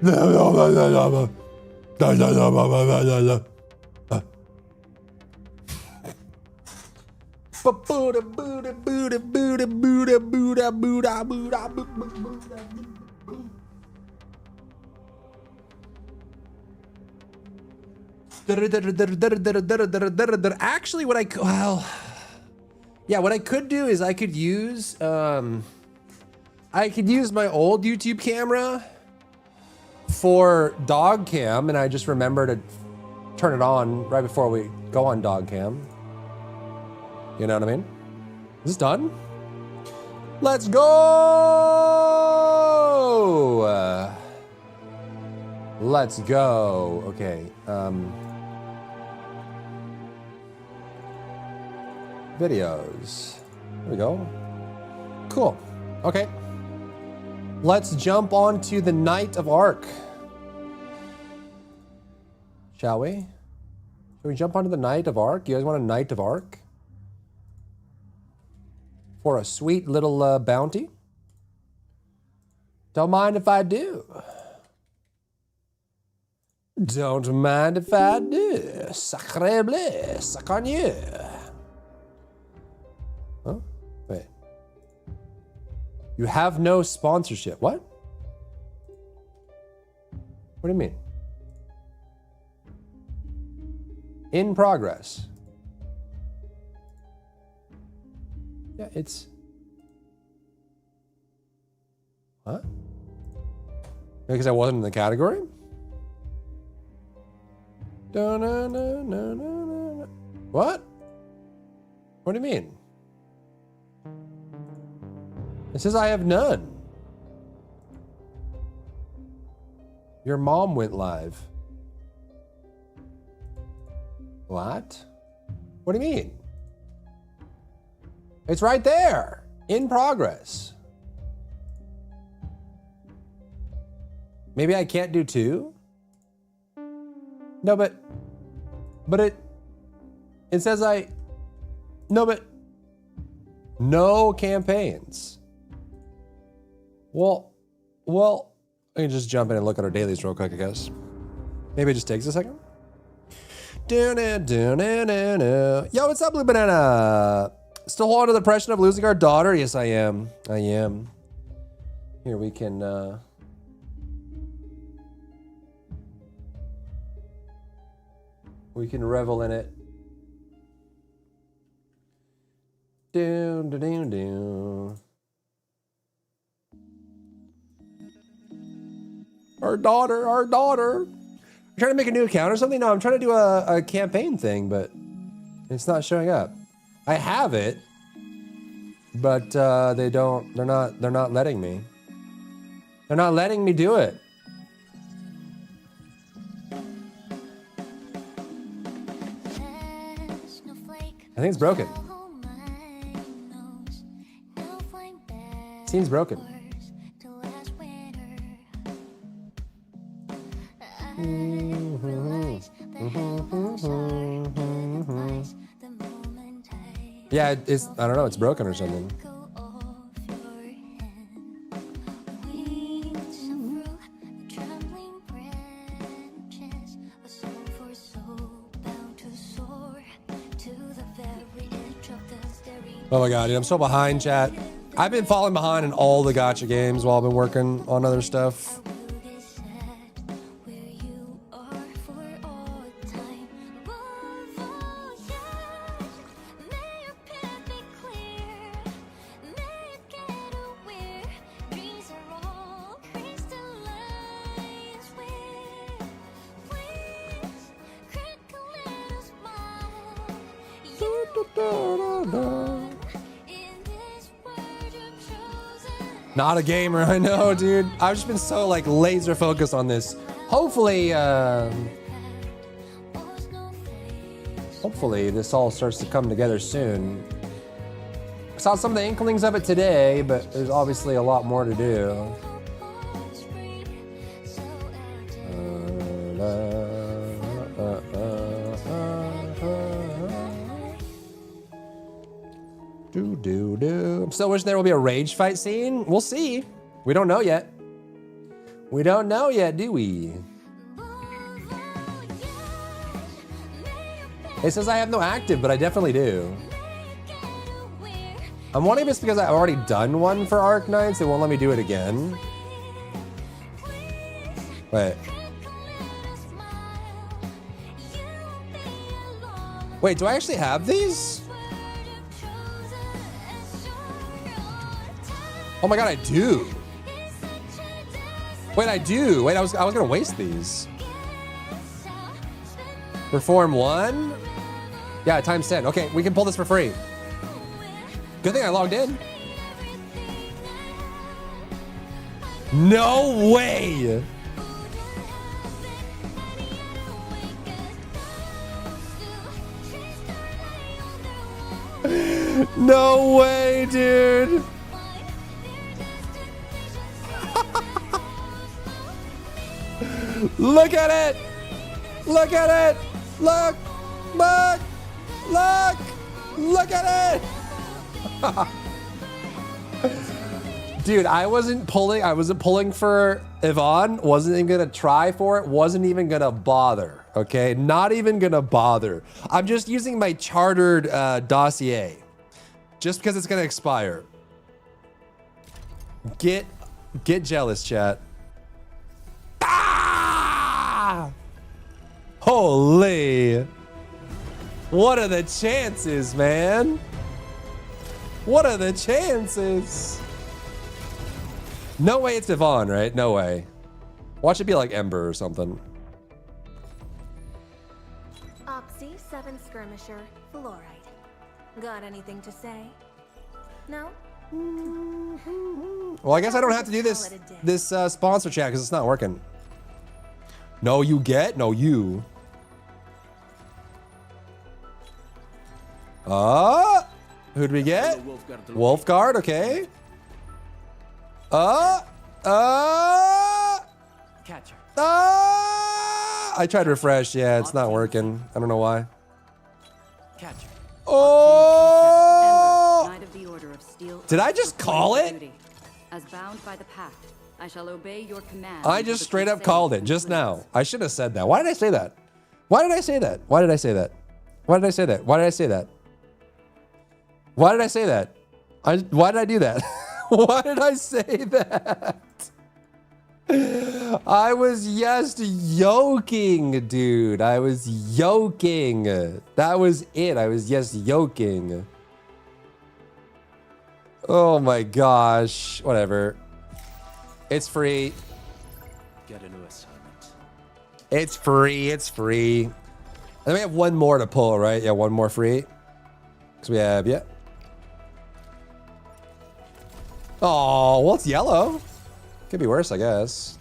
Actually, what I could do is I could use my old YouTube camera for dog cam, and I just remember to turn it on right before we go on dog cam. You know what I mean? Is this done? Let's go! Let's go. Okay. Videos. There we go. Cool. Okay. Let's jump on to the Night of Ark. Shall we? Shall we jump onto the Night of Ark? You guys want a Night of Ark? For a sweet little bounty? Don't mind if I do. Don't mind if I do. Sacre bleu, sacagnou. Huh? Wait. You have no sponsorship. What? What do you mean? In progress. Yeah, it's... What? Because I wasn't in the category? What? What do you mean? It says I have none. Your mom went live. What? What do you mean? It's right there. In progress. Maybe I can't do two? No, but it says no campaigns. Well, I can just jump in and look at our dailies real quick, I guess. Maybe it just takes a second. Yo, what's up, Blue Banana? Still holding to the depression of losing our daughter? Yes, I am. Here, we can, revel in it. Our daughter. I'm trying to make a new account or something. No, I'm trying to do a campaign thing, but it's not showing up. I have it, but they're not letting me. They're not letting me do it. I think it's broken. Seems broken. Yeah, it's, I don't know, it's broken or something. Oh my god, dude, I'm so behind, chat. I've been falling behind in all the gacha games while I've been working on other stuff. Not a gamer, I know, dude. I've just been so like laser focused on this. Hopefully this all starts to come together soon. I saw some of the inklings of it today, but there's obviously a lot more to do. I'm still wishing there will be a rage fight scene. We'll see. We don't know yet. We don't know yet, do we? It says I have no active, but I definitely do. I'm wondering if it's because I've already done one for Arc Knights. They won't let me do it again. Wait. Wait, do I actually have these? Oh my god, I do. Wait, I do. Wait, I was gonna waste these. Perform 1? Yeah, times 10. Okay, we can pull this for free. Good thing I logged in. No way! No way, dude! Look at it! Look at it! Look! Look! Look! Look at it! Dude, I wasn't pulling for Yvonne, wasn't even gonna try for it, wasn't even gonna bother, okay? Not even gonna bother. I'm just using my chartered dossier. Just because it's gonna expire. Get jealous, chat. Ah! Holy! What are the chances, man? What are the chances? No way it's Yvonne, right? No way. Watch it be like Ember or something. Oxy 7 Skirmisher, Fluorite. Got anything to say? No? Well, I guess I don't have to do this sponsor chat because it's not working. No, you get? No, you. Who'd we get? Wolfguard, okay. Catcher. I tried to refresh. Yeah, it's not working. I don't know why. Catcher. Oh! Knight of the Order of Steel. Did I just call it? As bound by the pact, I shall obey your command. I just straight up called it just now. I should have said that. Why did I say that? Why did I say that? Why did I say that? Why did I say that? Why did I say that? Why did I say that? Why did I do that? Why did I say that? I was just yoking, dude. I was yoking. That was it. I was just yoking. Oh my gosh. Whatever. It's free. Get a new assignment. It's free. It's free. And then we have one more to pull, right? Yeah, one more free. Because we have, yeah. Oh, well, it's yellow. Could be worse, I guess.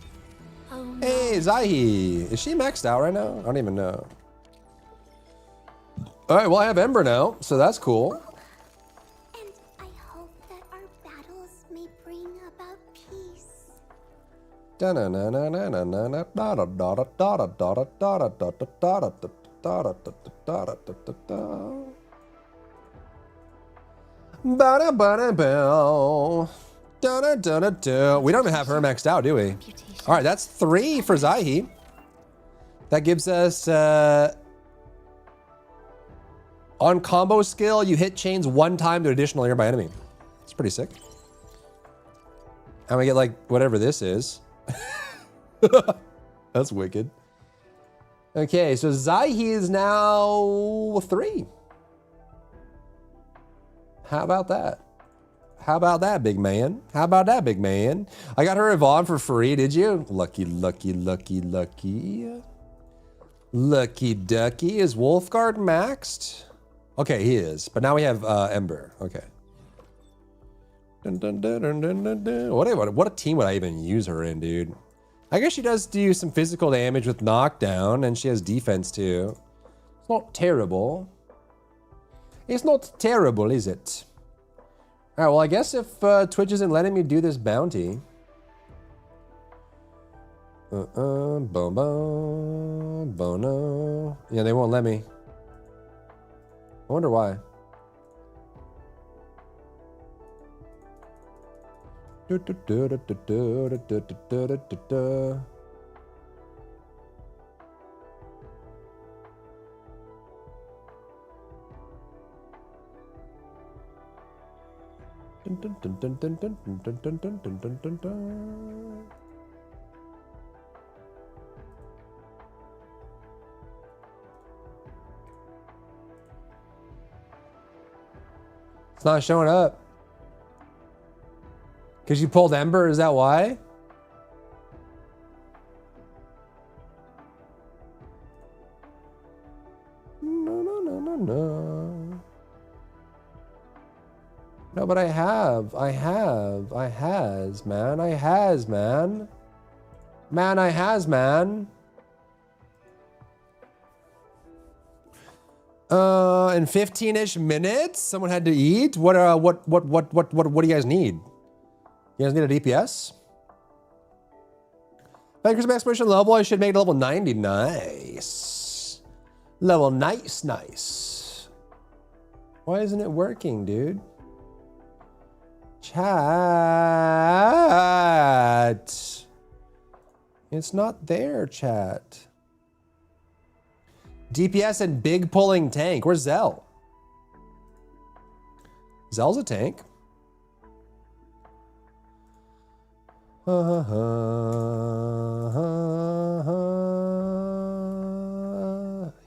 Oh, no. Hey, Zaihi. Is she maxed out right now? I don't even know. All right, well, I have Ember now, so that's cool. And I hope that our battles may bring about peace. We don't even have her maxed out, do we? All right, that's 3 for Zaihi. That gives us on combo skill, you hit chains 1 time to additional nearby enemy. It's pretty sick. And we get like whatever this is. That's wicked. Okay, so Zaihi is now 3. How about that? How about that, big man? How about that, big man? I got her Yvonne for free, did you? Lucky, lucky, lucky, lucky. Lucky ducky. Is Wolfguard maxed? Okay, he is. But now we have Ember. Okay. Dun, dun, dun, dun, dun, dun, dun. What a team would I even use her in, dude? I guess she does do some physical damage with knockdown, and she has defense too. It's not terrible. It's not terrible, is it? All right, well, I guess if Twitch isn't letting me do this bounty. Boom, boom, bono. Yeah, they won't let me. I wonder why. It's not showing up. Because you pulled Ember, is that why? No. No, but I has, man. I has, man. Man, I has, man. In 15-ish minutes, someone had to eat. What do you guys need? You guys need a DPS? Bankers exploration level, I should make it level 90. Nice. Level nice. Why isn't it working, dude? Chat. It's not there, chat. DPS and big pulling tank. Where's Zell? Zell's a tank.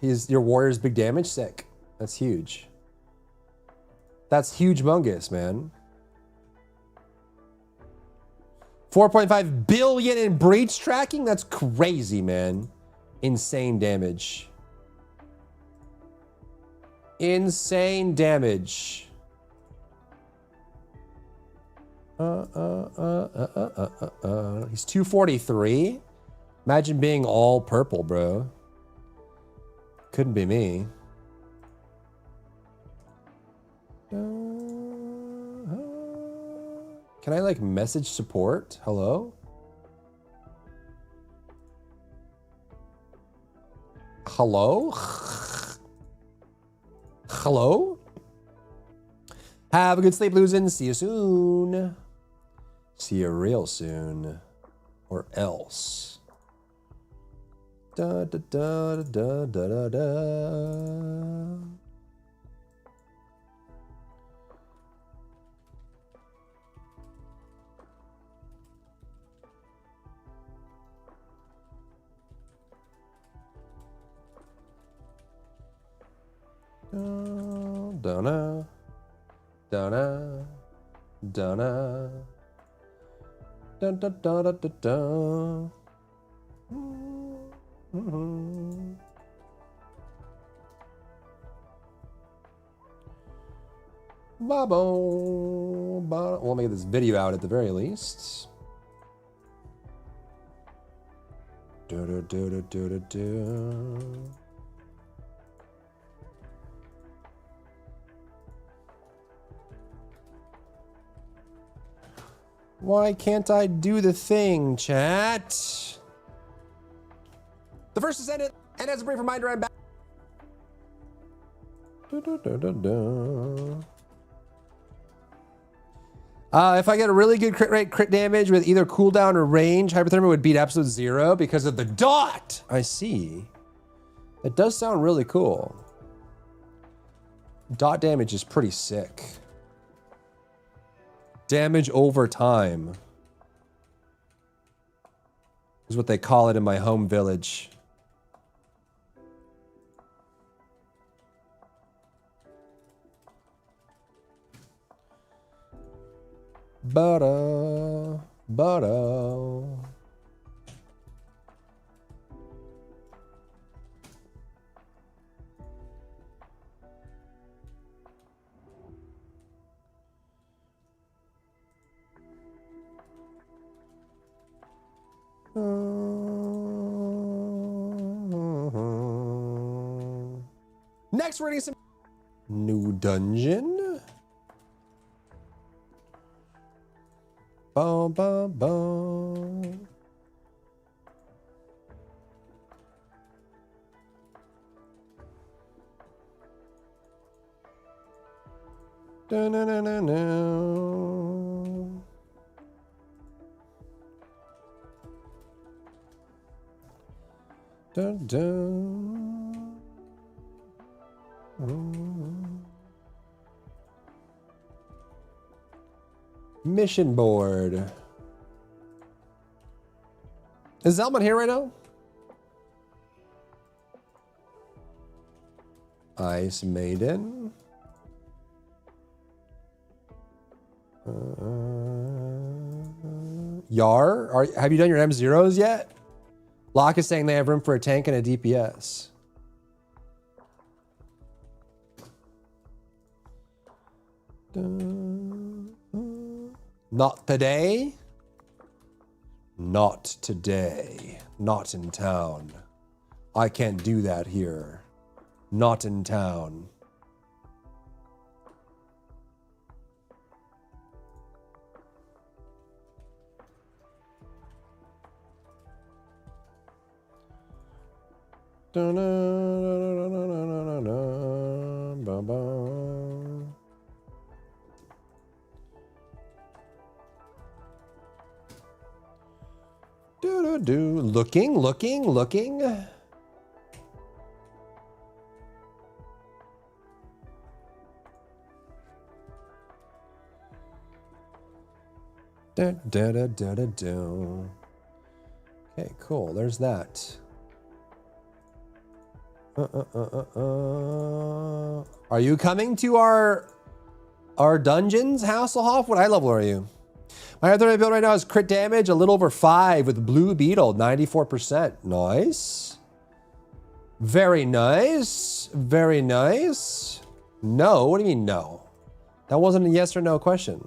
He's your warrior's big damage. Sick. That's huge. That's huge mungus, man. 4.5 billion in breach tracking? That's crazy, man. Insane damage. Insane damage. He's 243. Imagine being all purple, bro. Couldn't be me. Can I like message support? Hello? Hello? Hello? Have a good sleep, Luzin. See you soon. See you real soon. Or else. Da da da da da da da. Donna. Donna. Donna. Dun dun dun dun dun dun. Babo. Well, let me get this video out at the very least. Do do do do do do do. Why can't I do the thing, chat? The first Descendant, and as a brief reminder, I'm back. If I get a really good crit rate, crit damage with either cooldown or range, hypothermia would beat absolute 0 because of the dot. I see. It does sound really cool. Dot damage is pretty sick. Damage over time is what they call it in my home village. Butter. Next, we're getting some new dungeon. Bum, bum, bum. Da, na, na, na, na. Dun, dun. Mission board. Is Zelman here right now? Ice Maiden. Yar, have you done your M0s yet? Locke is saying they have room for a tank and a DPS. Not today. Not today. Not in town. I can't do that here. Not in town. Looking. Okay, cool. There's that. Are you coming to our dungeons, Hasselhoff? What high level are you? My other build right now is crit damage, a little over 5 with Blue Beetle, 94%. Nice. Very nice. Very nice. No, what do you mean no? That wasn't a yes or no question.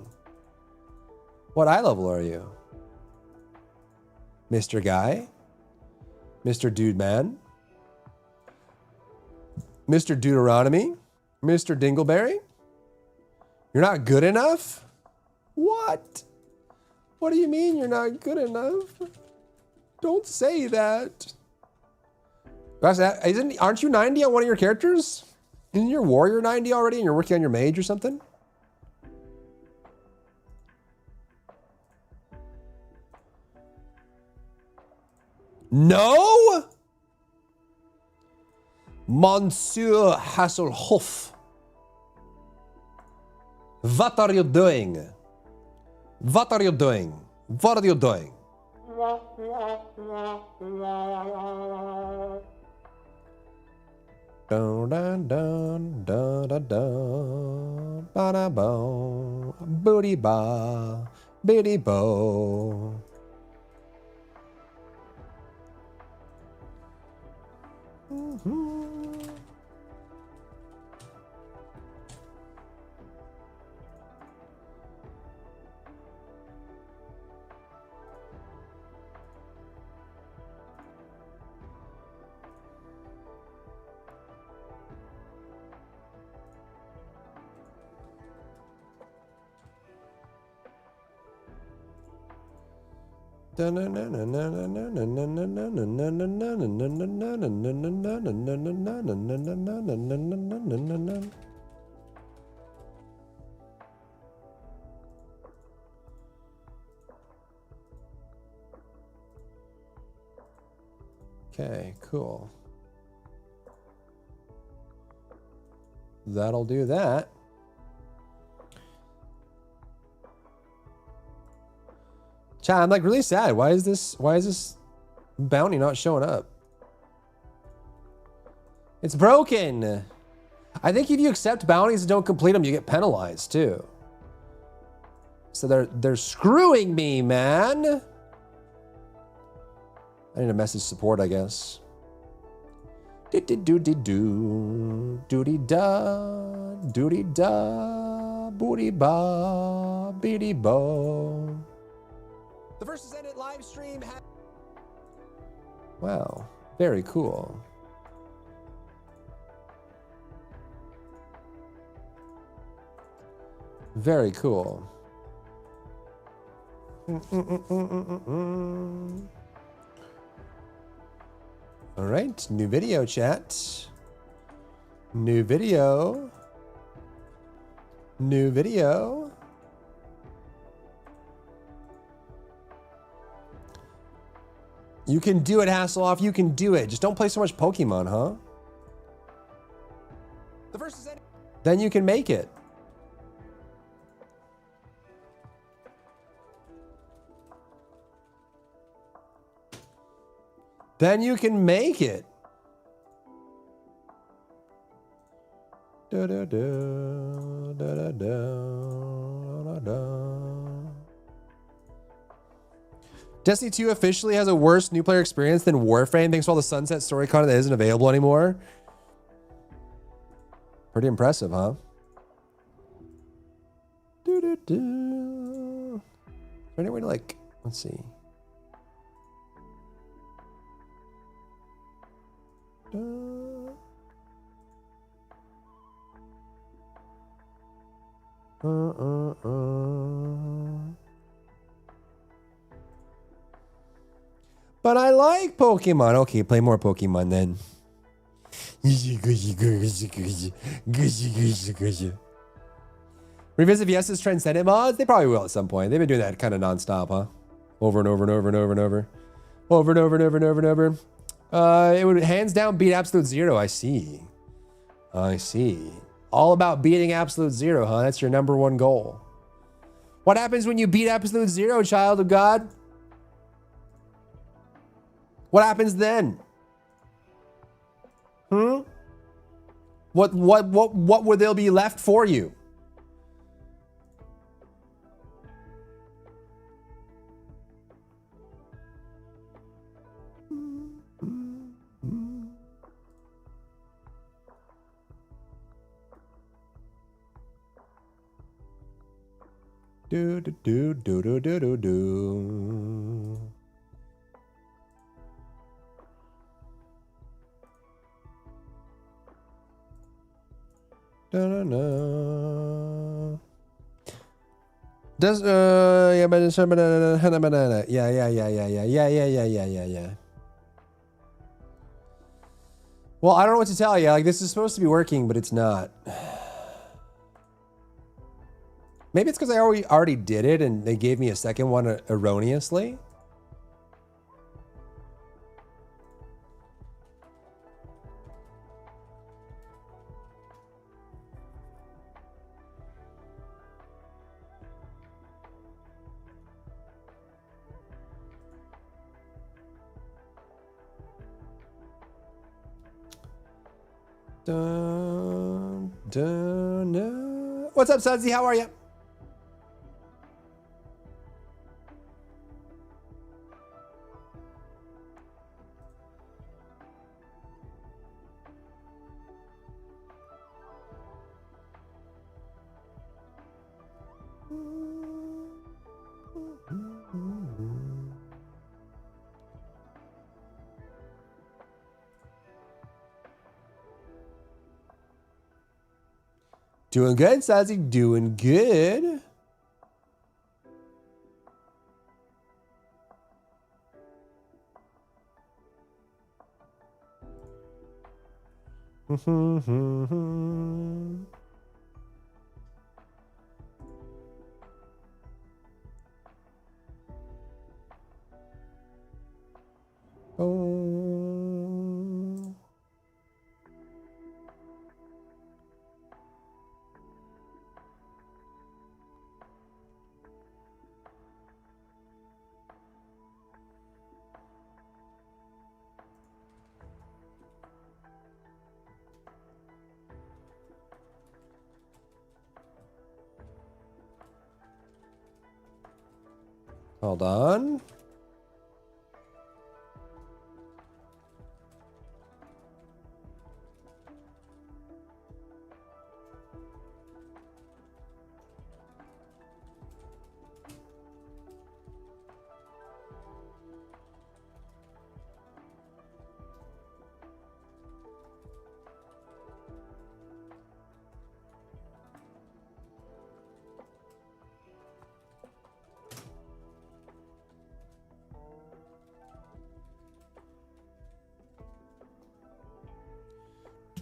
What eye level are you? Mr. Guy? Mr. Dude Man? Mr. Deuteronomy? Mr. Dingleberry? You're not good enough? What? What do you mean you're not good enough? Don't say that. Aren't you 90 on one of your characters? Isn't your warrior 90 already and you're working on your mage or something? No? Monsieur Hasselhoff. What are you doing? What are you doing? What are you doing? Dun dun dun dun dun dun ba da bo booty ba biddy bo. Okay, cool. That'll do that. Chat, I'm like really sad. Why is this bounty not showing up? It's broken. I think if you accept bounties and don't complete them, you get penalized too. So they're screwing me, man. I need to message support, I guess. Doody da, doody da, booty ba, beady bo. The first Descendant live stream. Wow, very cool. Very cool. All right, new video, chat. New video. New video. You can do it, Hasselhoff. You can do it. Just don't play so much Pokemon, huh? The first is then you can make it. Then you can make it. Da, da, da, da, da, da, da. Destiny 2 officially has a worse new player experience than Warframe thanks to all the Sunset story content that isn't available anymore. Pretty impressive, huh? Do, do, do. Is there any way to like, let's see. But I like Pokemon. Okay, play more Pokemon then. Revisit VS's Transcendent mods? They probably will at some point. They've been doing that kind of nonstop, huh? Over and over and over and over and over. Over and over and over and over and over. It would hands down beat Absolute Zero. I see. I see. All about beating Absolute Zero, huh? That's your number one goal. What happens when you beat Absolute Zero, child of God? What happens then? What would there be left for you? Do do do do do do do do. Da, da, da. Does yeah, but yeah. Well, I don't know what to tell you. Like, this is supposed to be working, but it's not. Maybe it's because I already did it and they gave me a second one erroneously. Dun, dun, dun. What's up, Sudsy? How are you? Doing good, Sassy. Doing good. Oh. Hold on.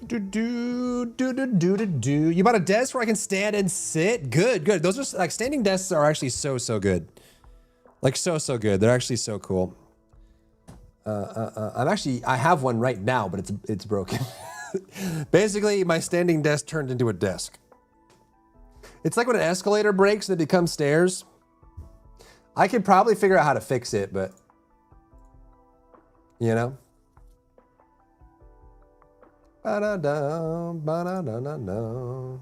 Do. You bought a desk where I can stand and sit? Good, good. Those are like standing desks are actually so good. Like so good. They're actually so cool. I have one right now, but it's broken. Basically, my standing desk turned into a desk. It's like when an escalator breaks and it becomes stairs. I could probably figure out how to fix it, but you know. Ba-da-da, ba-da-da-da-da.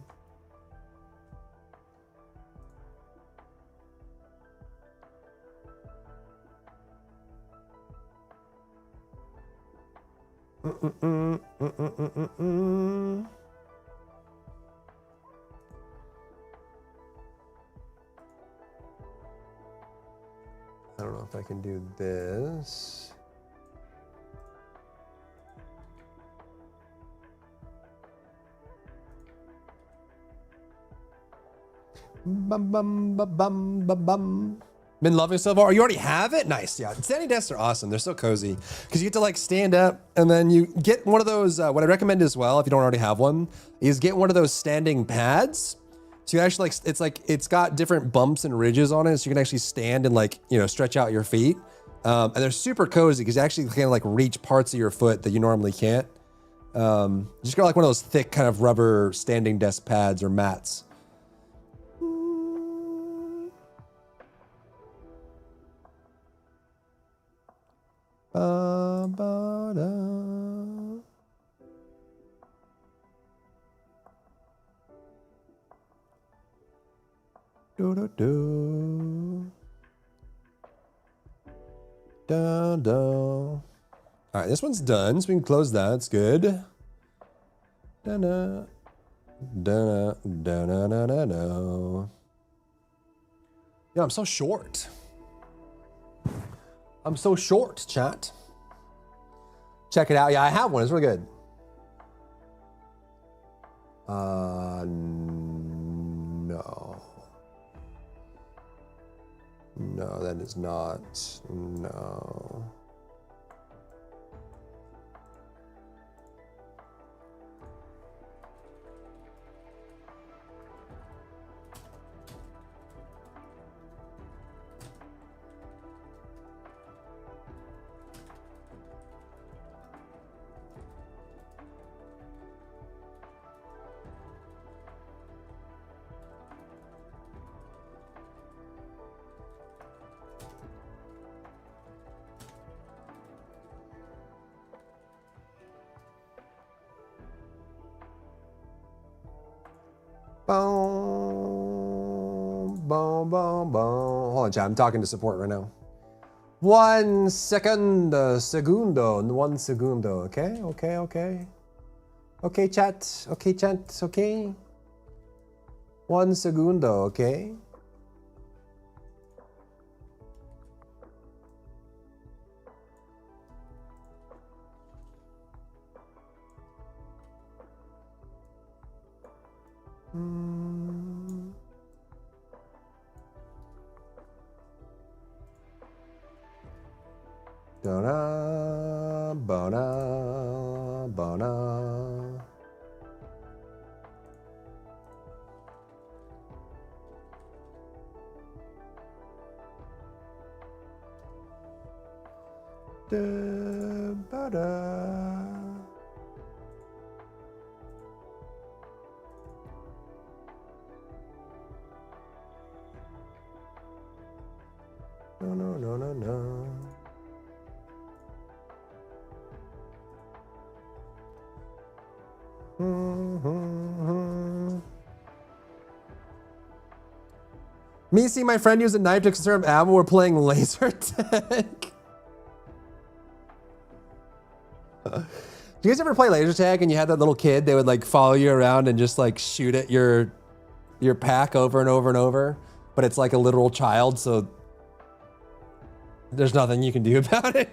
I don't know if I can do this. Bum, bum, ba, bum, ba, bum. Been loving it so far. You already have it? Nice. Yeah. Standing desks are awesome. They're so cozy because you get to like stand up and then you get one of those. What I recommend as well, if you don't already have one, is get one of those standing pads. So you actually like, it's got different bumps and ridges on it. So you can actually stand and like, you know, stretch out your feet. And they're super cozy because you actually can like reach parts of your foot that you normally can't. Just got like one of those thick kind of rubber standing desk pads or mats. Ba-ba-da. Do-do-do. Da-da. All right, this one's done, so we can close that. It's good. Da-da. Da-da. Da-da-da-da-da. Yeah, I'm so short. I'm so short, chat. Check it out. Yeah, I have one. It's really good. No. No, that is not. No. Boom, boom, boom, boom. Hold on, chat. I'm talking to support right now. 1 second, segundo, 1 segundo. Okay, okay, okay. Okay, chat. Okay, chat. Okay. 1 segundo. Okay. Da-da, ba-da, ba-da. Da-ba-da. No, no, no, no, no. Me seeing my friend use a knife to conserve ammo, we're playing laser tag. Do you guys ever play laser tag and you had that little kid, they would like follow you around and just like shoot at your pack over and over and over, but it's like a literal child, so there's nothing you can do about it.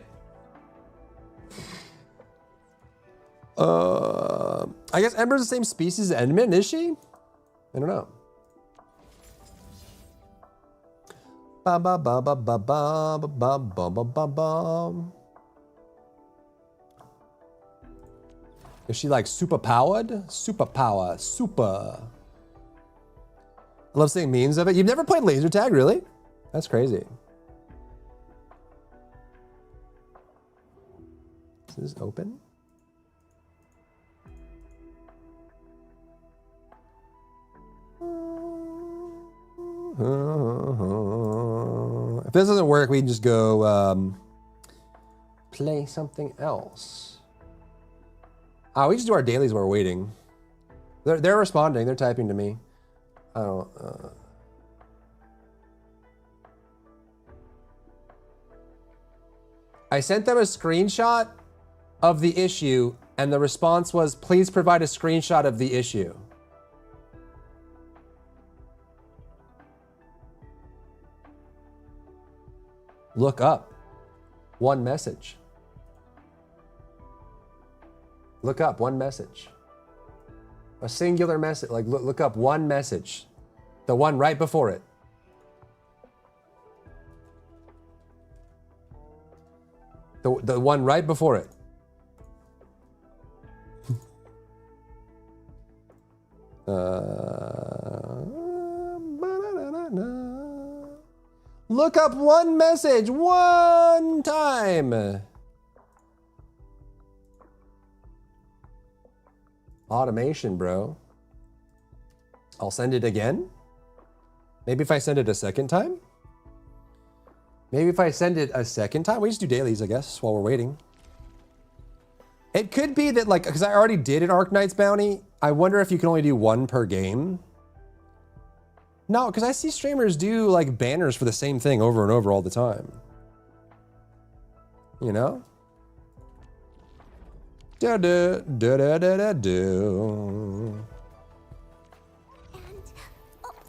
I guess Ember's the same species as Edmund, is she? I don't know. Ba ba ba ba ba ba ba ba ba ba ba. Is she like super powered? Super power, super. I love seeing memes of it. You've never played laser tag, really? That's crazy. Is this open? If this doesn't work, we can just go play something else. We just do our dailies while we're waiting. They're responding. They're typing to me. I don't. I sent them a screenshot of the issue, and the response was, "Please provide a screenshot of the issue." Look up. One message. Look up one message. A singular message. Like look up one message. The one right before it. The one right before it. Look up one message one time. Automation, bro. I'll send it again. Maybe if I send it a second time. Maybe if I send it a second time. We just do dailies, I guess, while we're waiting. It could be that, like, because I already did an Arknight's bounty. I wonder if you can only do one per game. No, because I see streamers do, like, banners for the same thing over and over all the time. You know? Da da da da da da do.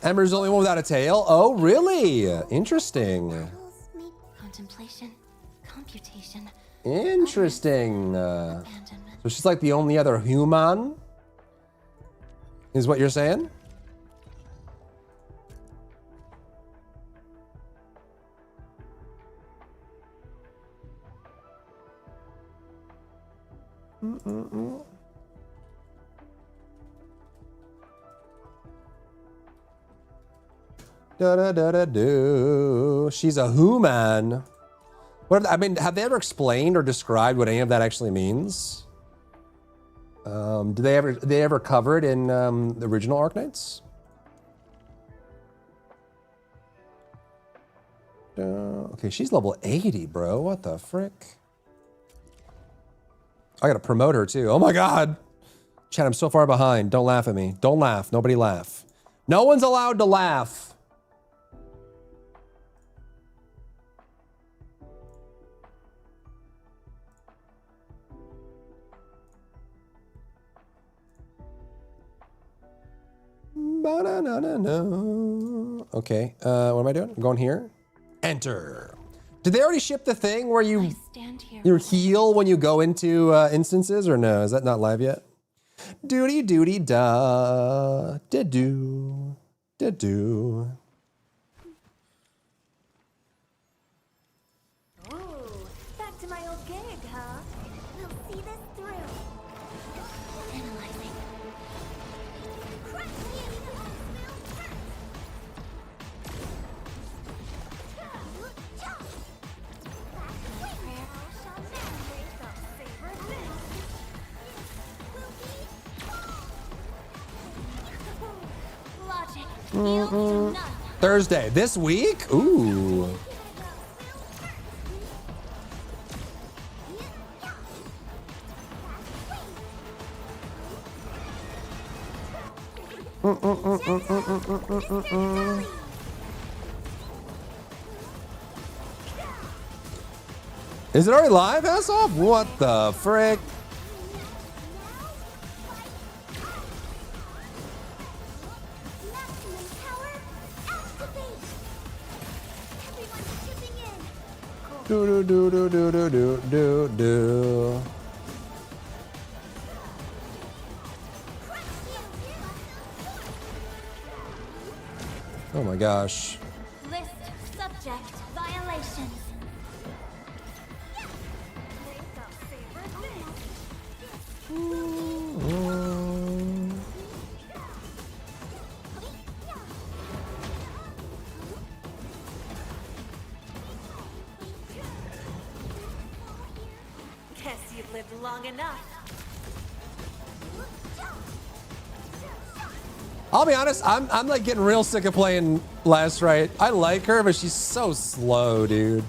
Ember's the only one without a tail. Oh, really? Interesting. Contemplation, computation. Interesting. So she's like the only other human, is what you're saying? Da da da da do. She's a human. What? I mean, have they ever explained or described what any of that actually means? Do they ever cover it in the original Arknights? Okay, she's level 80, bro. What the frick? I gotta promote her too. Oh my god. Chat, I'm so far behind. Don't laugh at me. Don't laugh. Nobody laugh. No one's allowed to laugh. Okay, what am I doing? I'm going here. Enter. Did they already ship the thing where you heal when you go into instances, or no? Is that not live yet? Doody doody da da do da do. Ooh, back to my old gig, huh? We'll see this through. Analyzing. Thursday this week? Ooh. Is it already live, ass off? What the frick? Do do do do do do do do. Oh my gosh. List subject violations. Guess you've lived long enough. I'll be honest, I'm like getting real sick of playing Last Right. I like her, but she's so slow, dude.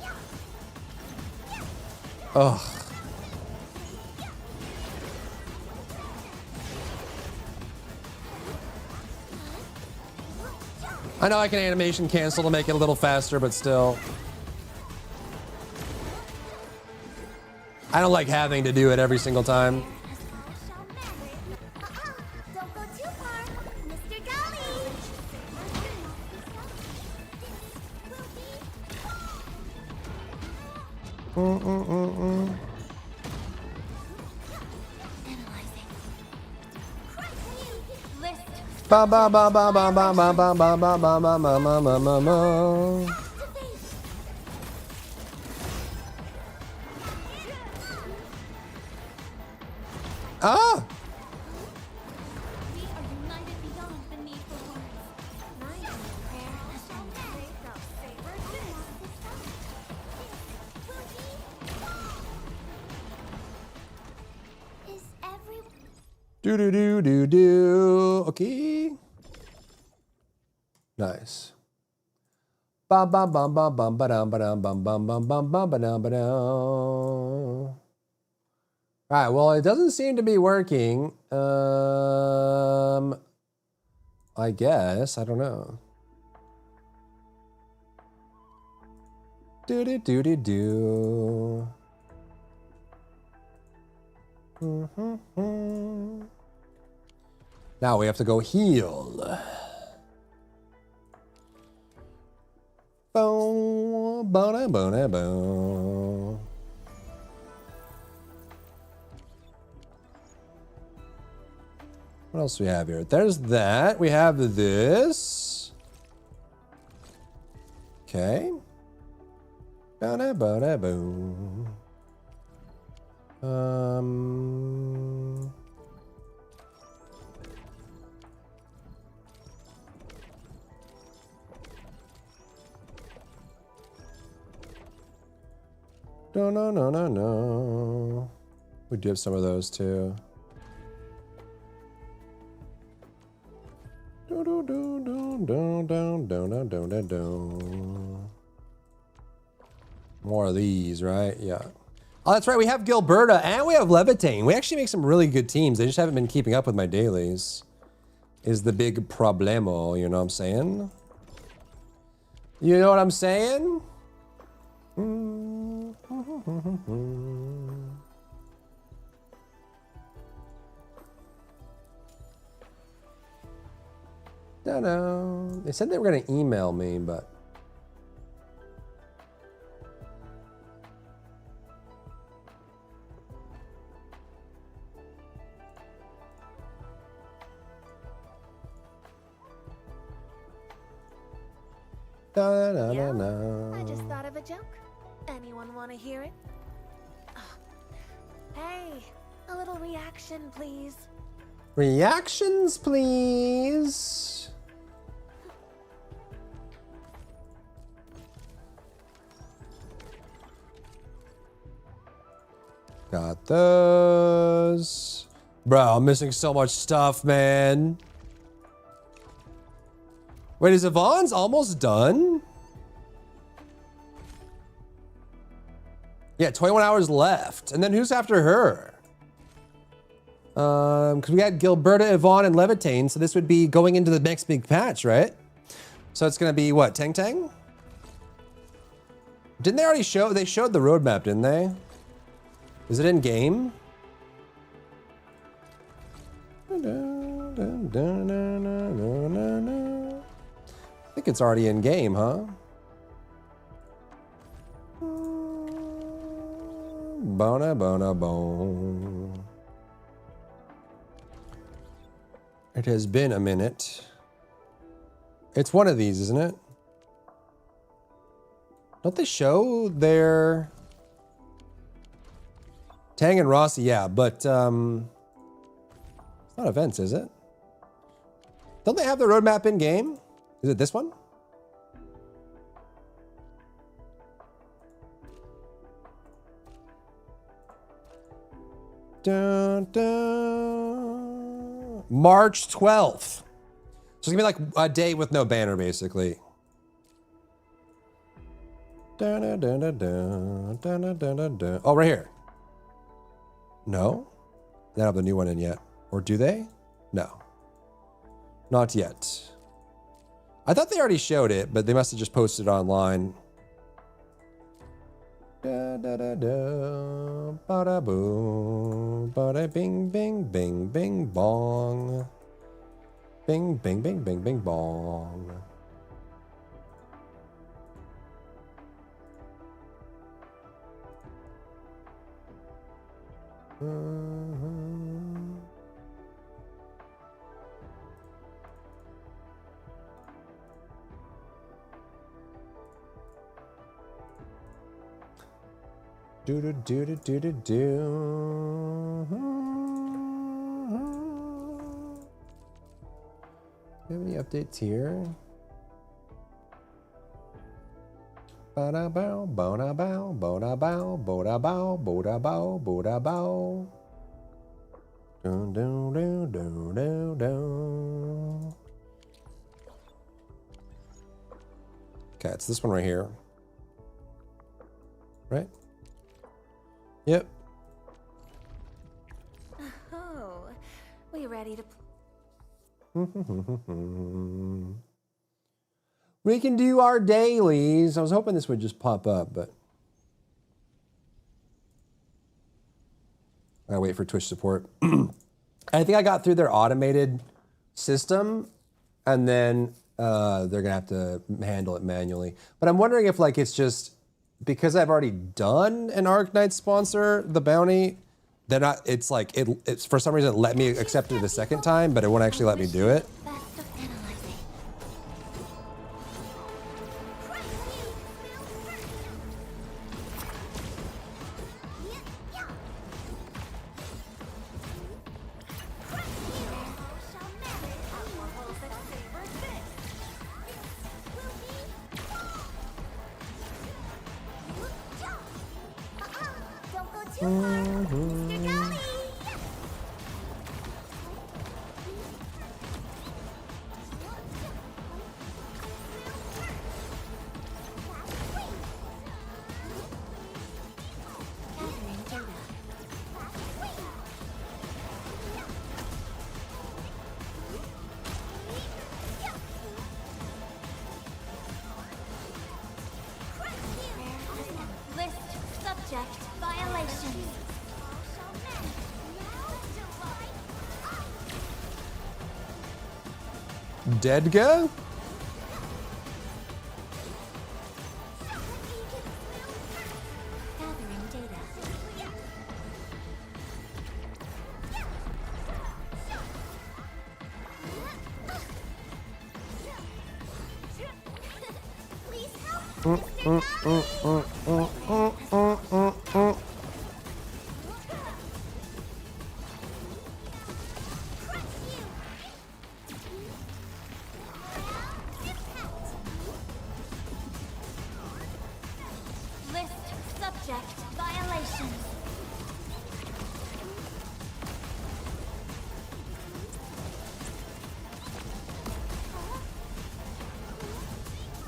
Ugh. I know I can animation cancel to make it a little faster, but still. I don't like having to do it every single time. Don't go too far, Mr. Golly. List. Ba ba ba ba ba ba ba ba ba ba ba ba ba ba ba ba ba. Ah! We are united beyond the need for words. Nice prayer shall Is everyone? Do do do do do. Okay. Nice. Bum bum bum bum bum ba dum ba dum bum bum bum bum bum ba dum ba dum. All right. Well, it doesn't seem to be working. I guess I don't know. Do do do do do. Now we have to go heal. Boom, bona, bona, boom. What else do we have here? There's that. We have this. Okay. Bona, bona, boom. No, no, no, no, no. We do have some of those too. Do, do, do, do, do, do, do, do, do, do. More of these, right? Yeah. Oh, that's right. We have Gilberta and we have Levitain. We actually make some really good teams. They just haven't been keeping up with my dailies. Is the big problemo, you know what I'm saying? You know what I'm saying? Don't know. They said they were going to email me, but... Da, da, da, da. I just thought of a joke. Anyone want to hear it? Oh. Hey, a little reaction, please. Reactions, please. Got those. Bro, I'm missing so much stuff, man. Wait, is Yvonne's almost done? Yeah, 21 hours left. And then who's after her? Because we had Gilberta, Yvonne, and Levitain, so this would be going into the next big patch, right? So it's gonna be what, Tang Tang? Didn't they already show? They showed the roadmap, didn't they? Is it in game? I think it's already in game, huh? Bona bona bone. It has been a minute. It's one of these, isn't it? Don't they show their Tang and Rossi? Yeah, but it's not events, is it? Don't they have the roadmap in game? Is it this one? Dun, dun. March 12th. So it's gonna be like a day with no banner, basically. Dun, dun, dun, dun, dun, dun, dun, dun, dun. Oh, right here. No? They don't have the new one in yet. Or do they? No. Not yet. I thought they already showed it, but they must have just posted it online. Da da da da, ba da boom, ba da bing bing bing bing bong, bing bing bing bing bing bong. Do do do do do do do. Do you have any updates here? Ba-da bow, ba-da bow, ba-da bow, ba-da bow, ba-da bow, ba-da bow. Dun dun dun dun dun dun. Okay, it's this one right here. Right? Yep. Oh, we ready to... We can do our dailies. I was hoping this would just pop up, but I wait for Twitch support. I think I got through their automated system, and then they're gonna have to handle it manually. But I'm wondering if like it's just because I've already done an Arknight sponsor, the bounty. They're not. It's like it's for some reason it let me accept it a second time, but it won't actually let me do it. Dedga?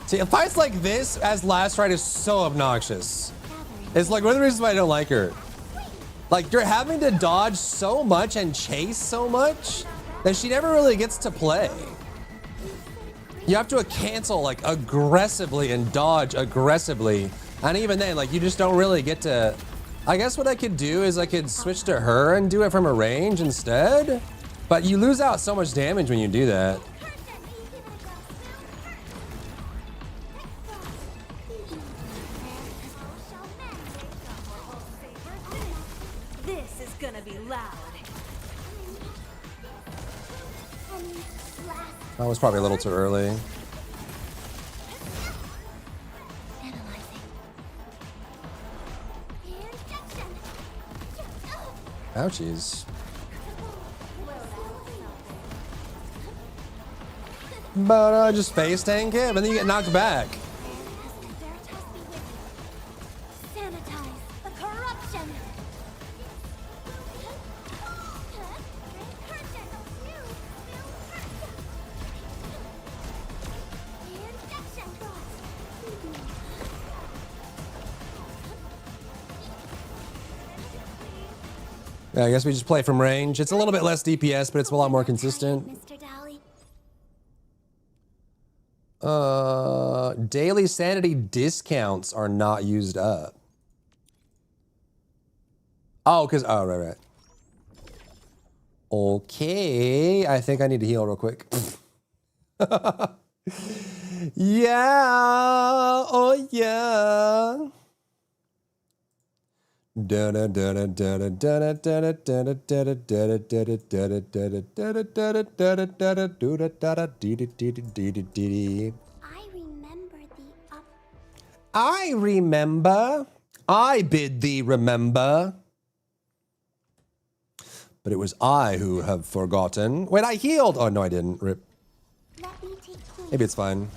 See, fights like this as last right is so obnoxious. It's like one of the reasons why I don't like her. Like you're having to dodge so much and chase so much that she never really gets to play. You have to cancel like aggressively and dodge aggressively. And even then, like you just don't really get to... I guess what I could do is I could switch to her and do it from a range instead. But you lose out so much damage when you do that. This is gonna be loud. That was probably a little too early. Ouchies. But just face tank it, but then you get knocked back. Yeah, I guess we just play from range. It's a little bit less DPS, but it's a lot more consistent. Mr. Dally. Daily sanity discounts are not used up. Oh, right. Okay, I think I need to heal real quick. Yeah, oh yeah. I remember. I bid thee remember. But it was I who have forgotten. Wait, I healed. Oh, no, I didn't. Rip. Maybe it's fine.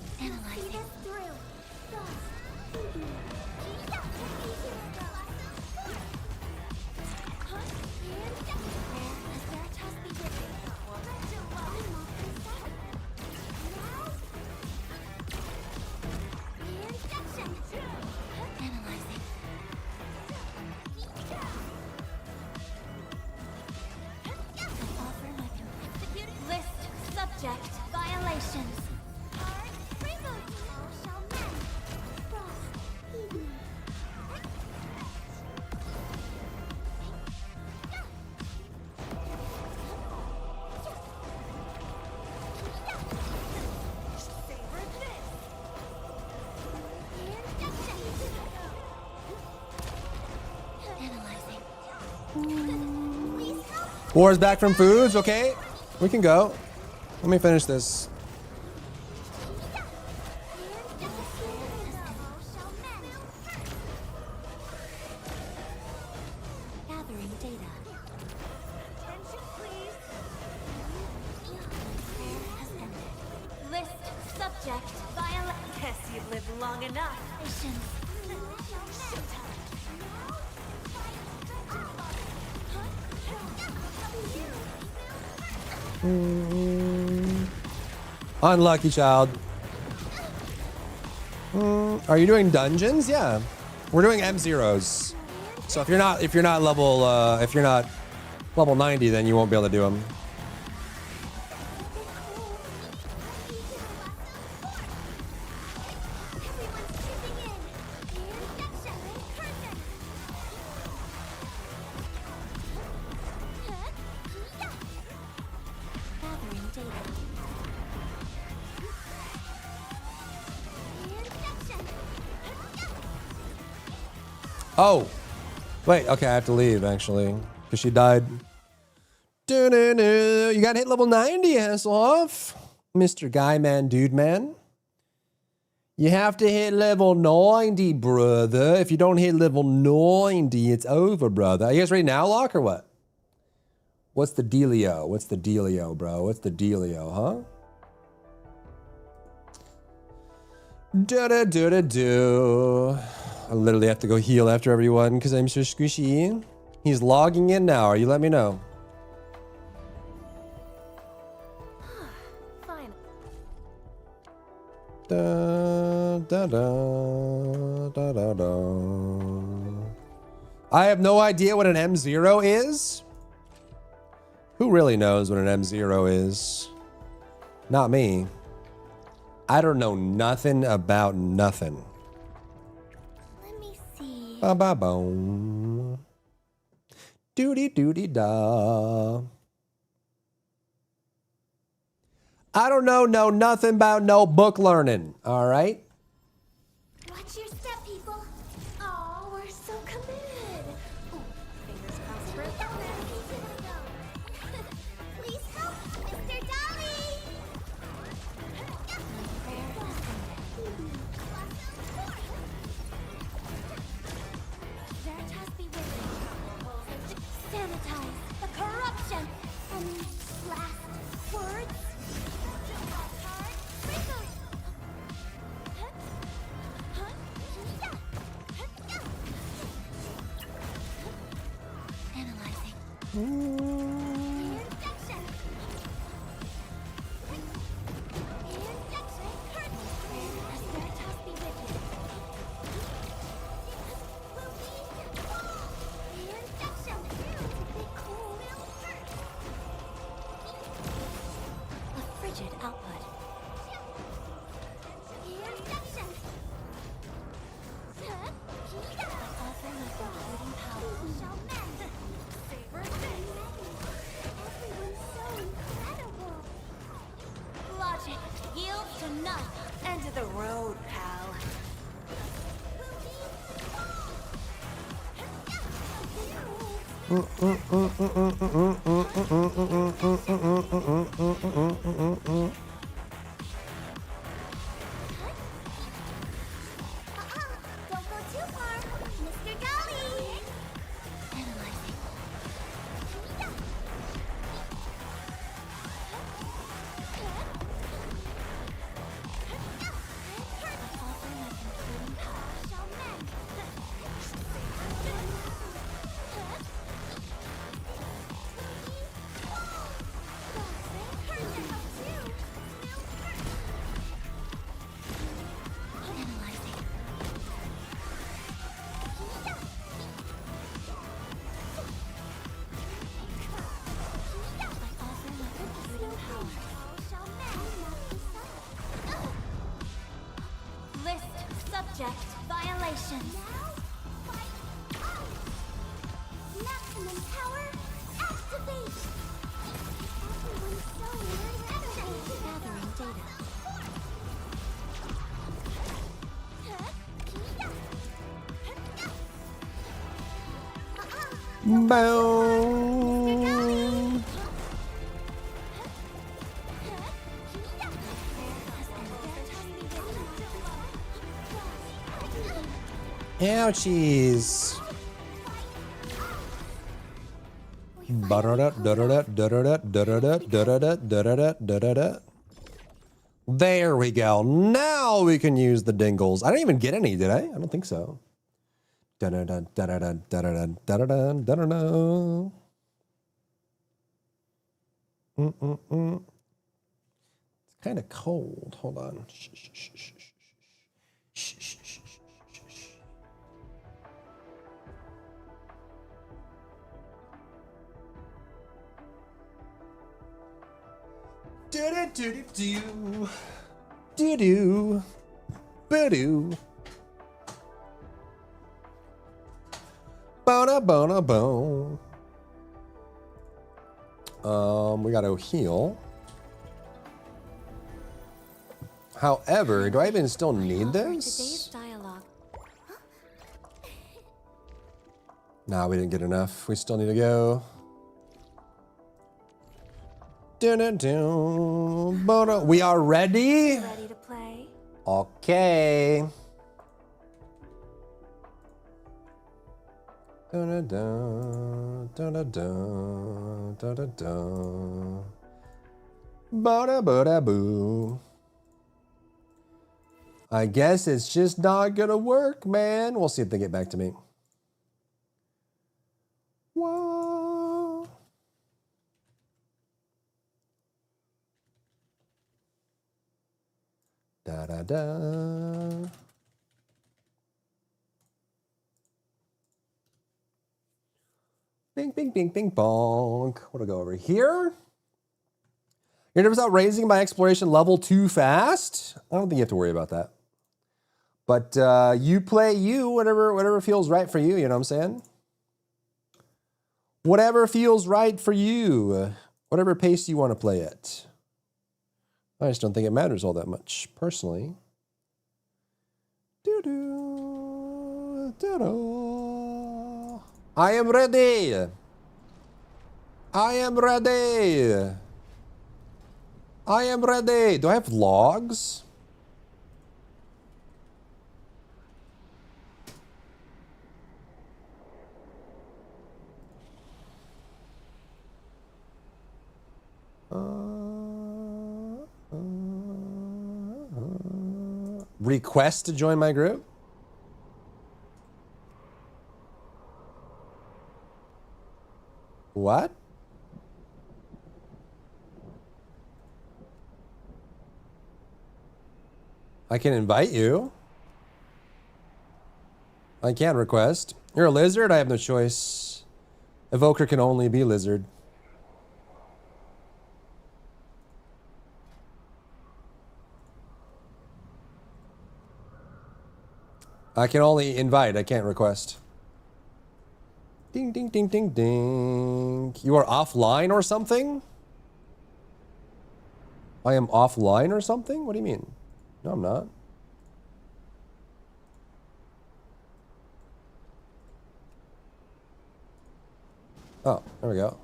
War's back from foods, okay? We can go. Let me finish this. Gathering data. List subject violent. Guess you've lived long enough. Unlucky child. Are you doing dungeons? Yeah, we're doing M0s. So if you're not level 90, then you won't be able to do them. Oh, wait. Okay, I have to leave actually because she died. You got hit level 90, Hasselhoff, Mr. Guy Man, Dude Man. You have to hit level 90, brother. If you don't hit level 90, it's over, brother. Are you guys ready now, Locke, or what? What's the dealio? What's the dealio, bro? What's the dealio, huh? Do. I literally have to go heal after everyone because I'm so squishy. He's logging in now. You let me know. Fine. I have no idea what an M0 is. Who really knows what an M0 is? Not me. I don't know nothing about nothing. Let me see. Ba ba boom. Doody doody da. I don't know nothing about no book learning. All right. Watch your step, people. Oh, we're so committed. Oh, fingers crossed for a bonus. Please help, Mr. Dolly. Veritas be with you. Sanitize the corruption. Last words. Analyzing. Don't go too far, Mr. Golly. Analyzing. List subject violations. Maximum power activate. Everyone's so weird. Gathering data. Boom. Ouchies. There we go. Now we can use the dingles. I didn't even get any, did I? I don't think so. It's kind of cold. Hold on. Do-do-do-do-do. Do-do. Ba-do. Bona-bona-bone. We gotta heal. However, do I even still need Today's this? dialogue. Nah, we didn't get enough. We still need to go. Dun-dun-dun. Bona. We are ready? Ready to play? Okay. Dun-dun-dun, dun-dun-dun, dun-dun-dun. Ba-da-ba-da-boo. I guess it's just not gonna work, man. We'll see if they get back to me. Whoa. Da-da-da. Bing, bing, bing, bing, bonk. What do I go over here? You're nervous about raising my exploration level too fast? I don't think you have to worry about that. But you play you, whatever feels right for you, you know what I'm saying? Whatever feels right for you. Whatever pace you want to play it. I just don't think it matters all that much, personally. Doo-doo, doo-doo. I am ready. I am ready. I am ready. Do I have logs? Request to join my group? What? I can invite you. I can request. You're a lizard? I have no choice. Evoker can only be lizard. I can only invite, I can't request. Ding, ding, ding, ding, ding. You are offline or something? I am offline or something? What do you mean? No, I'm not. Oh, there we go.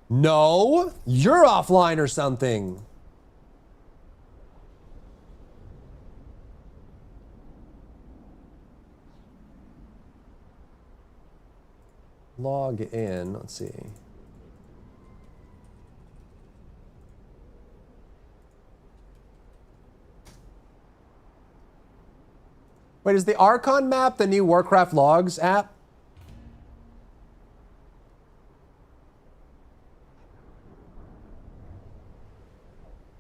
No, you're offline or something. Log in, let's see. Wait, is the Archon map the new Warcraft Logs app?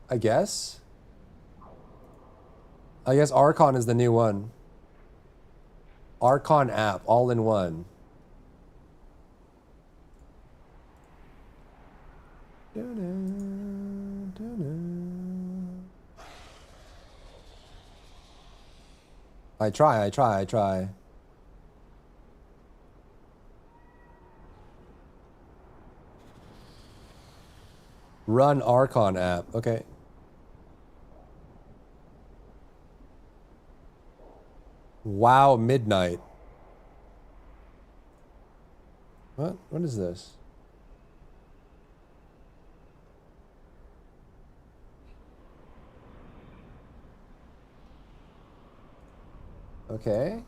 I guess. I guess Archon is the new one. Archon app, all in one. I try. Run Archon app, okay. Wow, midnight. What? What is this? Okay.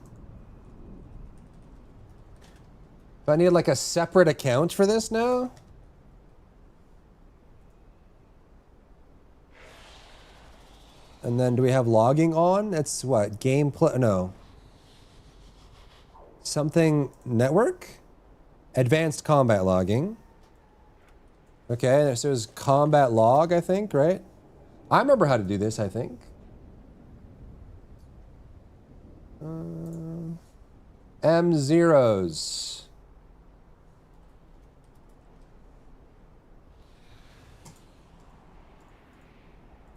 Do I need like a separate account for this now? And then do we have logging on? It's what? Gameplay? No. Something network? Advanced combat logging. Okay, so it's combat log, I think, right? I remember how to do this, I think. M0s.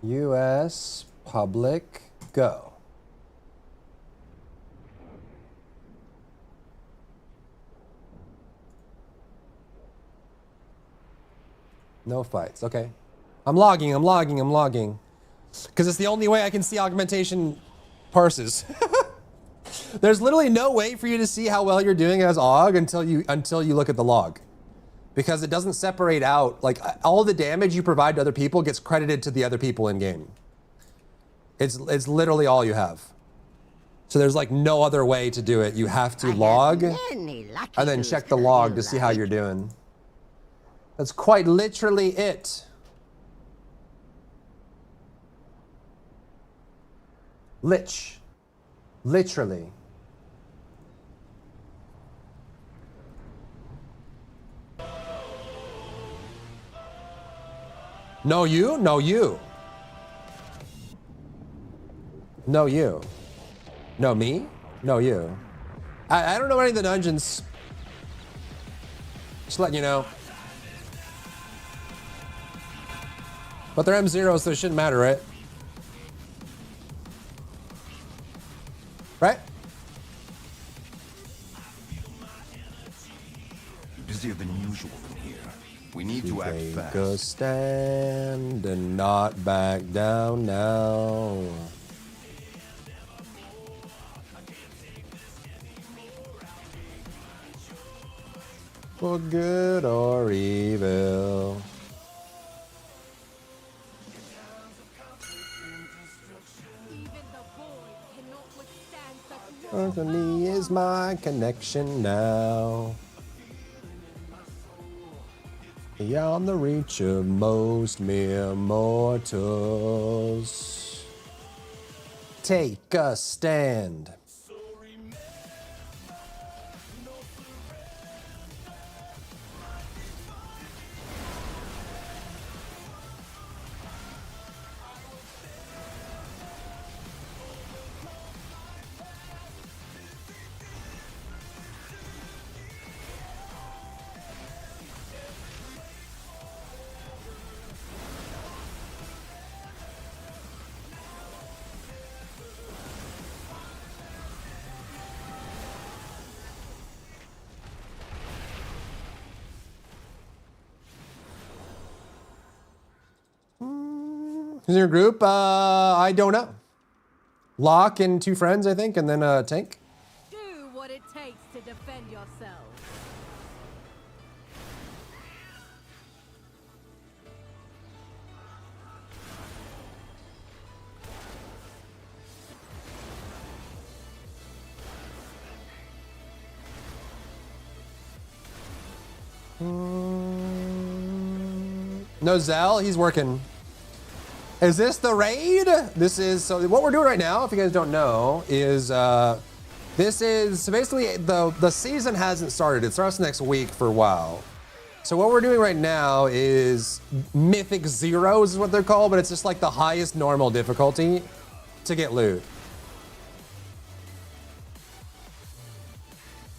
US public go. No fights. Okay. I'm logging. Because it's the only way I can see augmentation parses. There's literally no way for you to see how well you're doing as aug until you look at the log. Because it doesn't separate out, like all the damage you provide to other people gets credited to the other people in game. It's literally all you have. So there's like no other way to do it. You have to log and then check the log to see how you're doing. That's quite literally it. Literally. No, you? No, you. No, you. No, me? No, you. I don't know any of the dungeons. Just letting you know. But they're M0, so it shouldn't matter, right? Right? Busier than usual in here. We need to act fast. Take a stand and not back down now. For good or evil. Earthly is my connection now. Beyond the reach of most mere mortals. Take a stand. Who's in your group? I don't know. Locke and two friends, I think, and then a tank. Do what it takes to defend yourselves. No Zell, he's working. Is this the raid? This is, so what we're doing right now, if you guys don't know, is this is, so basically the season hasn't started. It starts next week for WoW. So what we're doing right now is Mythic Zeros is what they're called, but it's just like the highest normal difficulty to get loot.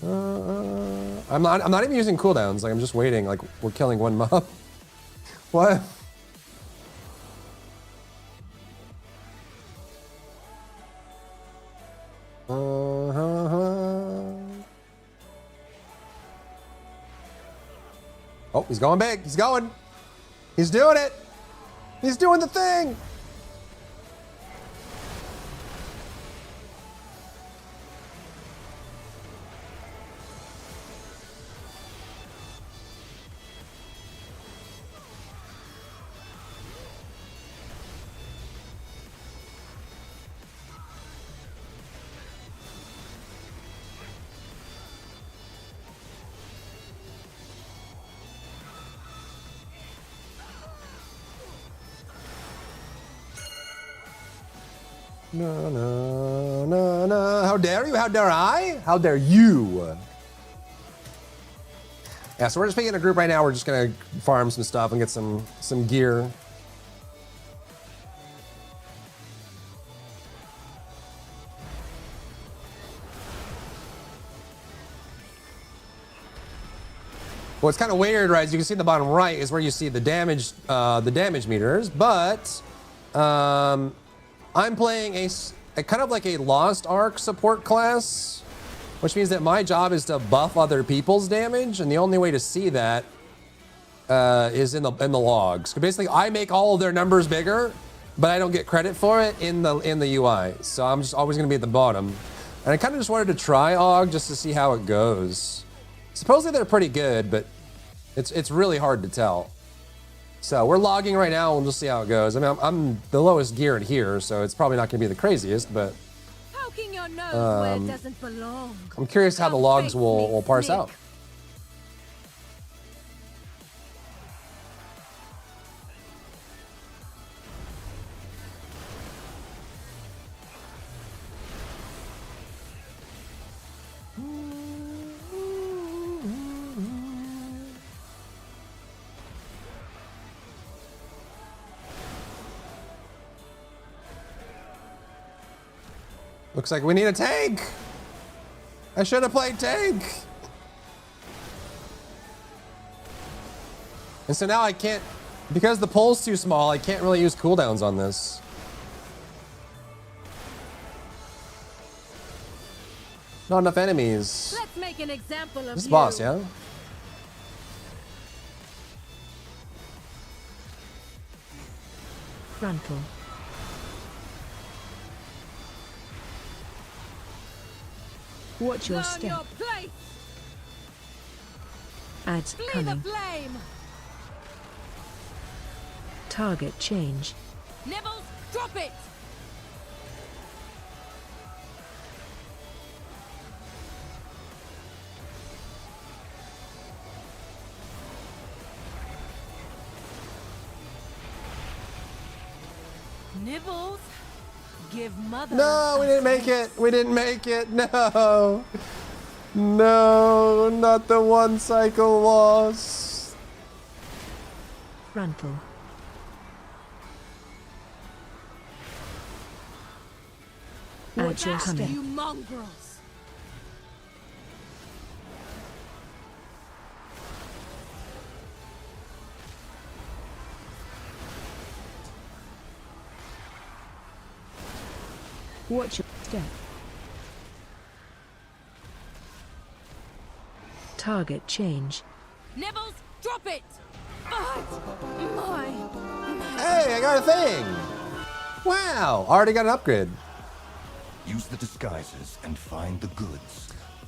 I'm not even using cooldowns. Like I'm just waiting. Like we're killing one mob. What? Oh, he's going big. He's going. He's doing it. He's doing the thing. No, no, no, no. How dare you? How dare I? How dare you? Yeah, so we're just picking a group right now. We're just gonna farm some stuff and get some gear. What's kind of weird, right, is you can see in the bottom right is where you see the damage meters, but I'm playing a kind of like a Lost Ark support class, which means that my job is to buff other people's damage, and the only way to see that is in the logs. So basically, I make all of their numbers bigger, but I don't get credit for it in the UI. So I'm just always going to be at the bottom. And I kind of just wanted to try AUG just to see how it goes. Supposedly they're pretty good, but it's really hard to tell. So we're logging right now, and we'll just see how it goes. I mean, I'm the lowest gear in here, so it's probably not going to be the craziest, but Poking your nose where it doesn't belong. I'm curious how the logs will parse out. Looks like we need a tank. I should have played tank. And so now I can't, because the pole's too small, I can't really use cooldowns on this. Not enough enemies. Let's make an example of This is you. boss, yeah? Frontal. Watch your Learn step. your place. Adds Flee the cunning. flame. Target change. Nibbles, drop it. Nibbles, give mother. No, we didn't make it. We didn't make it. No. No, not the one cycle loss. Frontal. Watch your step. You mongrels. Watch your step. Target change. Nibbles, drop it. My. Hey, I got a thing. Wow, already got an upgrade. Use the disguises and find the goods.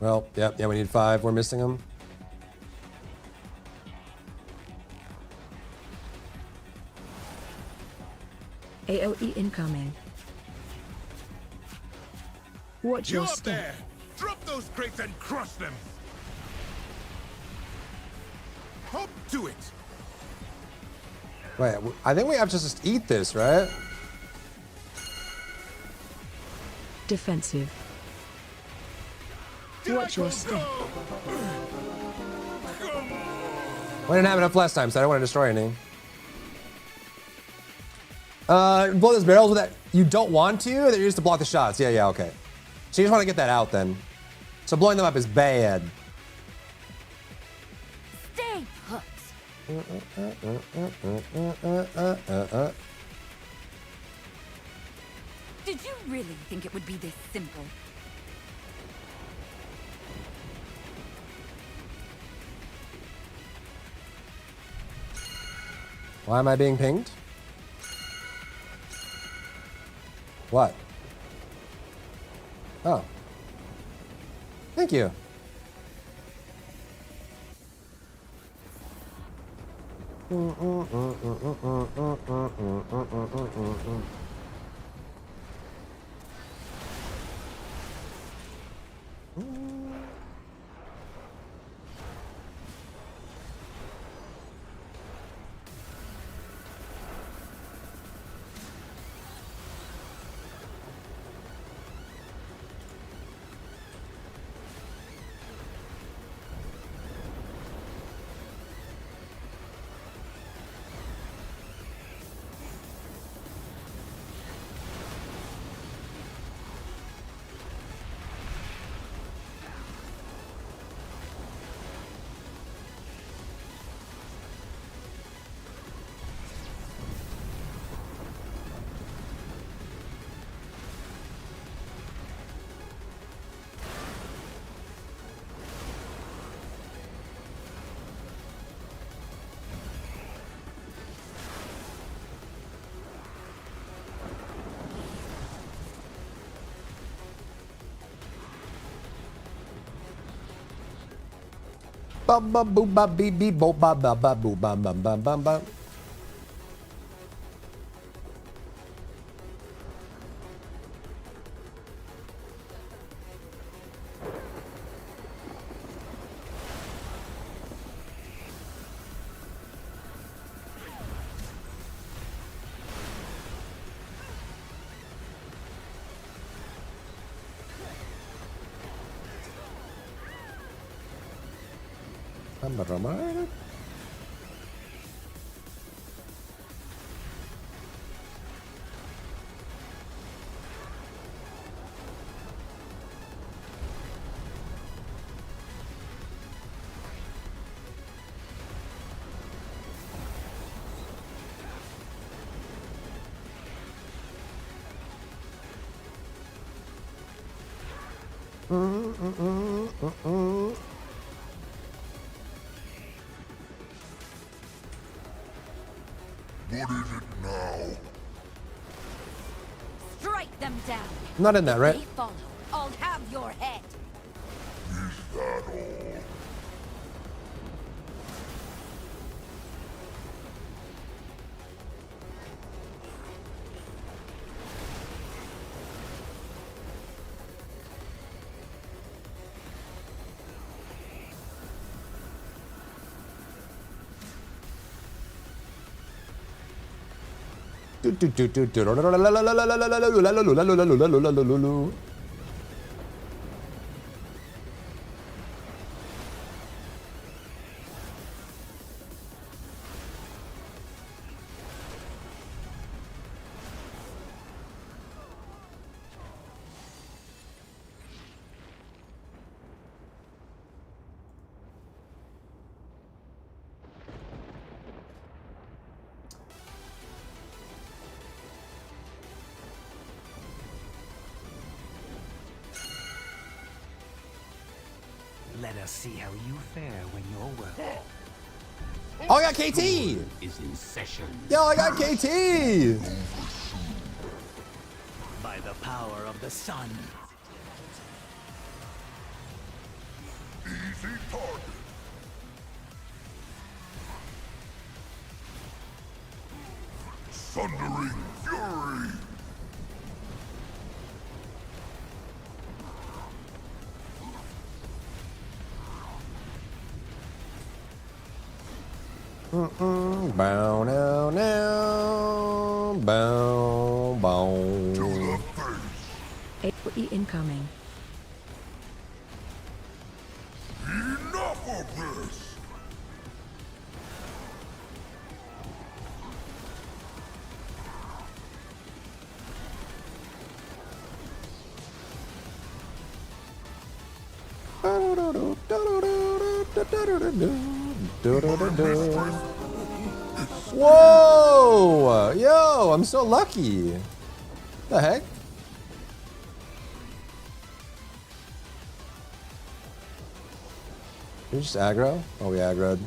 Well, yep, yeah, we need 5. We're missing them. AOE incoming. Watch You your up step. there! Drop those crates and crush them! Hop to it! Wait, I think we have to just eat this, right? Defensive. Watch your step. We didn't have enough last time, so I don't want to destroy anything. Blow those barrels with that. You don't want to? Or they're used to block the shots. Yeah, yeah, okay. So you just want to get that out then. So blowing them up is bad. Stay put. Did you really think it would be this simple? Why am I being pinged? What? Oh. Thank you. Bum bum boom bum beep beep bo bum bum bum boom bum bum bum bum bum. What is it now? Strike them down. I'm not in that, right? They follow. I'll have your head. Is that all? Let us see how you fare when your world Oh, I got KT! is in session. Yo, I got KT! By the power of the sun. Easy target. Thundering fury. Bow now now. Bow bow. To the face. AOE incoming. Enough of this. Whoa! Yo, I'm so lucky. The heck? You just aggro? Oh, we aggroed.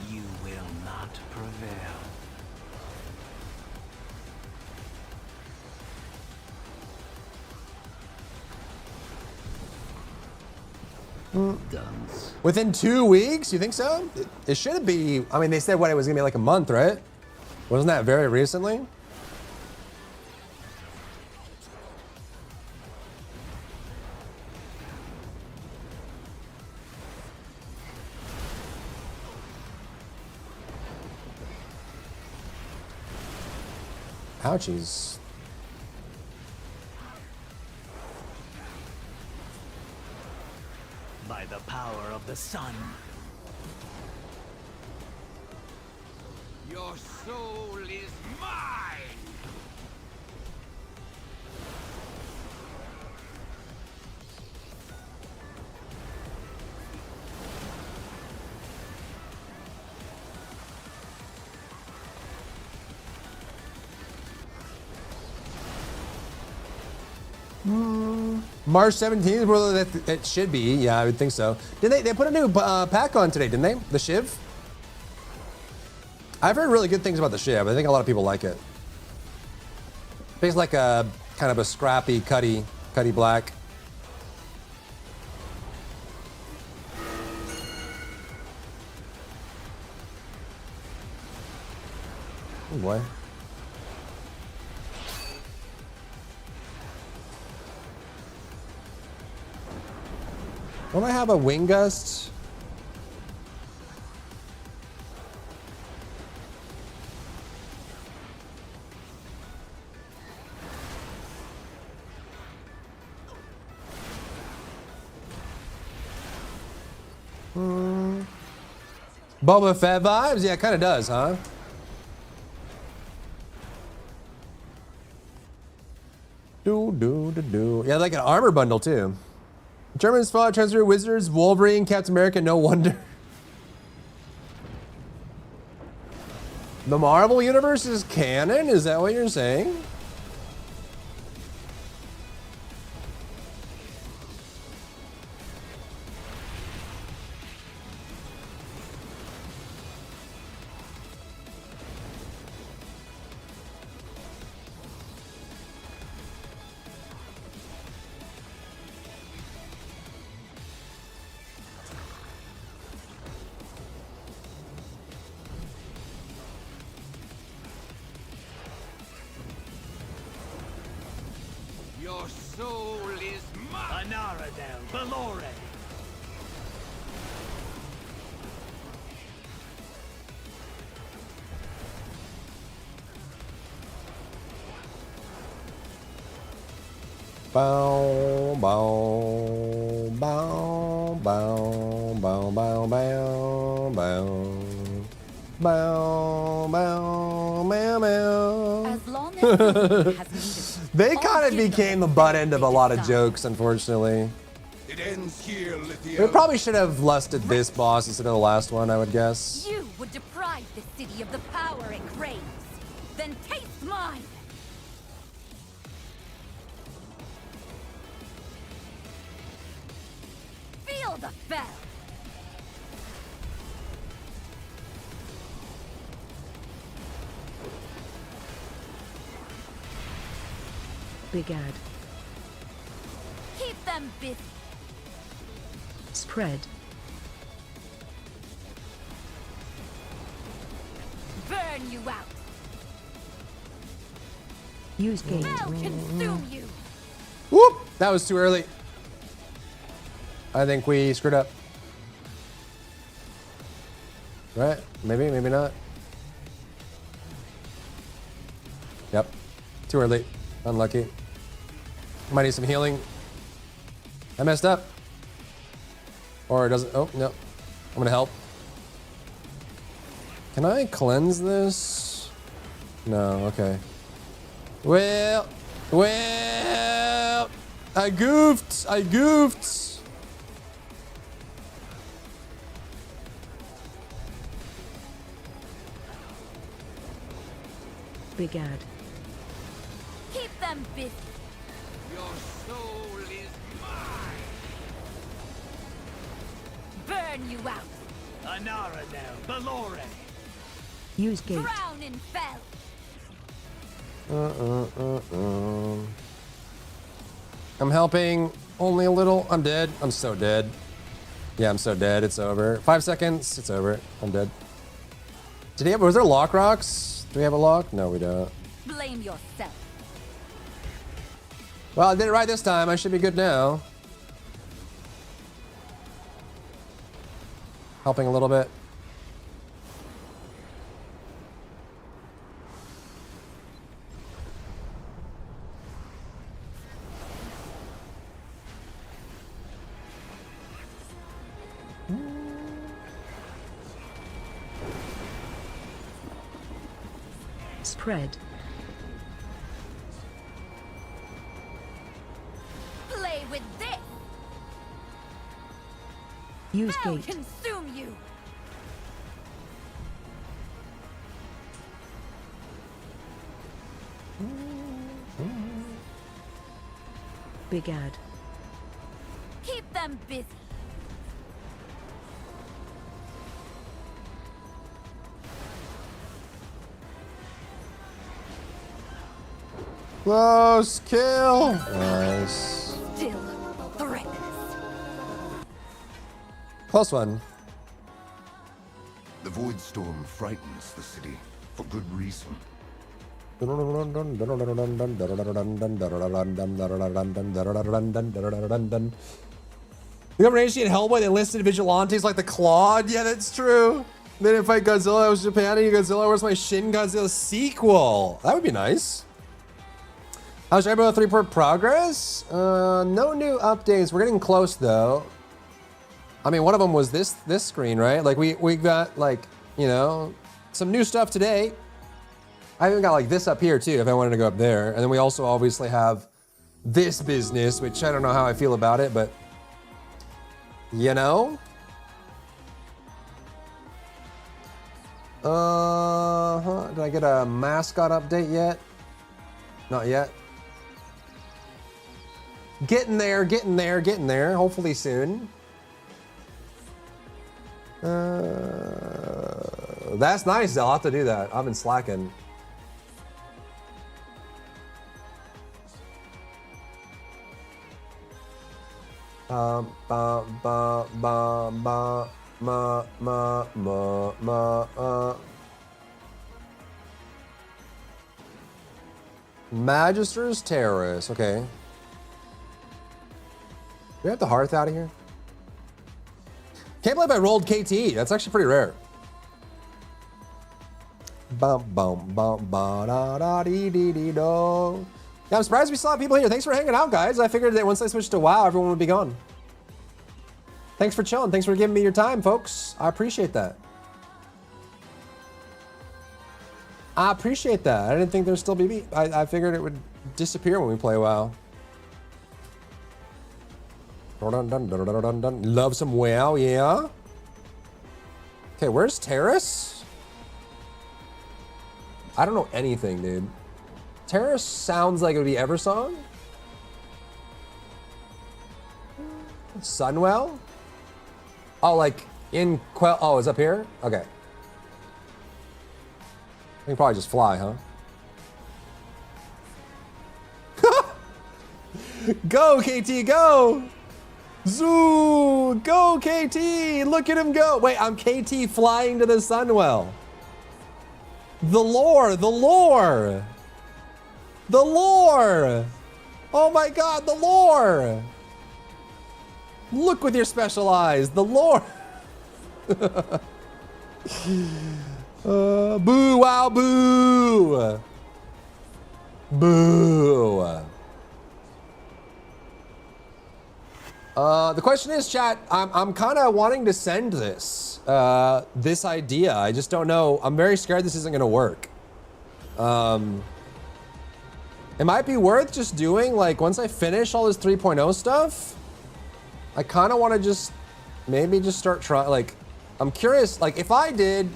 You will not prevail. Guns. Within 2 weeks? You think so? It should be. I mean, they said what it was gonna be like a month, right? Wasn't that very recently? Ouchies. By the power of the sun. Your soul is mine. March 17th, well, it should be. Yeah, I would think so. Did they put a new pack on today, didn't they? The Shiv? I've heard really good things about the Shiv. I think a lot of people like it. It's like a kind of a scrappy, cutty black. Oh boy. Don't I have a wing gust? Boba Fett vibes? Yeah, it kind of does, huh? Yeah, like an armor bundle too. Germans fought Transfer Wizards, Wolverine, Captain America, no wonder. The Marvel Universe is canon? Is that what you're saying? Your soul is mine. Anaradel, Valore. Bow, bow, bow, bow, bow, bow, bow, bow. Bow, bow, meow, meow. As long as someone has needed They kind of became the butt end of a lot of jokes, unfortunately. It ends here, Lithia. We probably should have lusted this boss instead of the last one, I would guess. You would deprive the city of the power it craves. Then taste mine. Feel the spell. Big ad. Keep them busy. Spread. Burn you out. Use gate. I'll consume you. Whoop! That was too early. I think we screwed up. Right? Maybe, maybe not. Yep. Too early. Unlucky. Might need some healing. I messed up. Or it doesn't. Oh, no. I'm gonna help. Can I cleanse this? No, okay. Well, I goofed. Big ad. Keep them busy. Your soul is mine. Burn you out. Anara now, Valore. Use gate. Drown in fell. I'm helping only a little. I'm dead. I'm so dead. Yeah, I'm so dead. It's over. 5 seconds. It's over. I'm dead. Did he have? Was there lock rocks? Do we have a lock? No, we don't. Blame yourself. Well, I did it right this time. I should be good now. Helping a little bit. Spread. Play with this. Use I'll gate. consume you. Big ad. Keep them busy. Close kill. Nice. Still threatens. Close one. The Void Storm frightens the city for good reason. The government agency in Hellboy, they listed vigilantes like the Clawed. Yeah, that's true. They didn't fight Godzilla. I was Japaning Godzilla. Where's my Shin Godzilla sequel? That would be nice. How's Rainbow 3 progress? No new updates. We're getting close though. I mean, one of them was this screen, right? Like we got like, you know, some new stuff today. I even got like this up here too if I wanted to go up there. And then we also obviously have this business, which I don't know how I feel about it, but you know. Did I get a mascot update yet? Not yet. Getting there, getting there, getting there. Hopefully soon. That's nice. I'll have to do that. I've been slacking. Magister's Terrace. Okay. Do we have the hearth out of here? Can't believe I rolled KT. That's actually pretty rare. Bum bum bum ba da da dee dee dee do. Yeah, I'm surprised we still have people here. Thanks for hanging out, guys. I figured that once I switched to WoW, everyone would be gone. Thanks for chilling. Thanks for giving me your time, folks. I appreciate that. I appreciate that. I didn't think there'd still be. I figured it would disappear when we play WoW. Love some WoW, yeah. Okay, where's Terrace? I don't know anything, dude. Terrace sounds like it would be Eversong. Sunwell? Oh, like in Quell. Oh, it's up here? Okay. We can probably just fly, huh? Go, KT, go! Zoo! Go, KT! Look at him go! Wait, I'm KT flying to the Sunwell. The lore, the lore! The lore! Oh my god, the lore! Look with your special eyes, the lore! Boo, wow, boo! Boo! The question is, chat, I'm kind of wanting to send this idea. I just don't know. I'm very scared this isn't going to work. It might be worth just doing, like, once I finish all this 3.0 stuff, I kind of want to just maybe just start trying, like, I'm curious, like, if I did,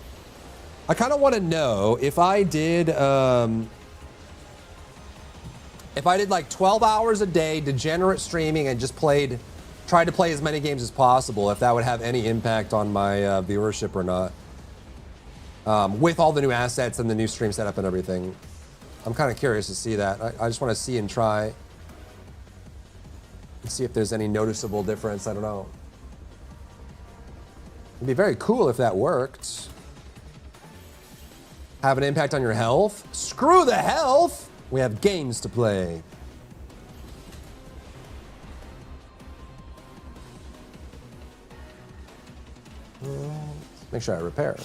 I kind of want to know if I did like 12 hours a day, degenerate streaming, and just tried to play as many games as possible, if that would have any impact on my viewership or not. With all the new assets and the new stream setup and everything. I'm kind of curious to see that. I just want to see and try. And see if there's any noticeable difference. I don't know. It'd be very cool if that worked. Have an impact on your health? Screw the health! We have games to play. Let's make sure I repair.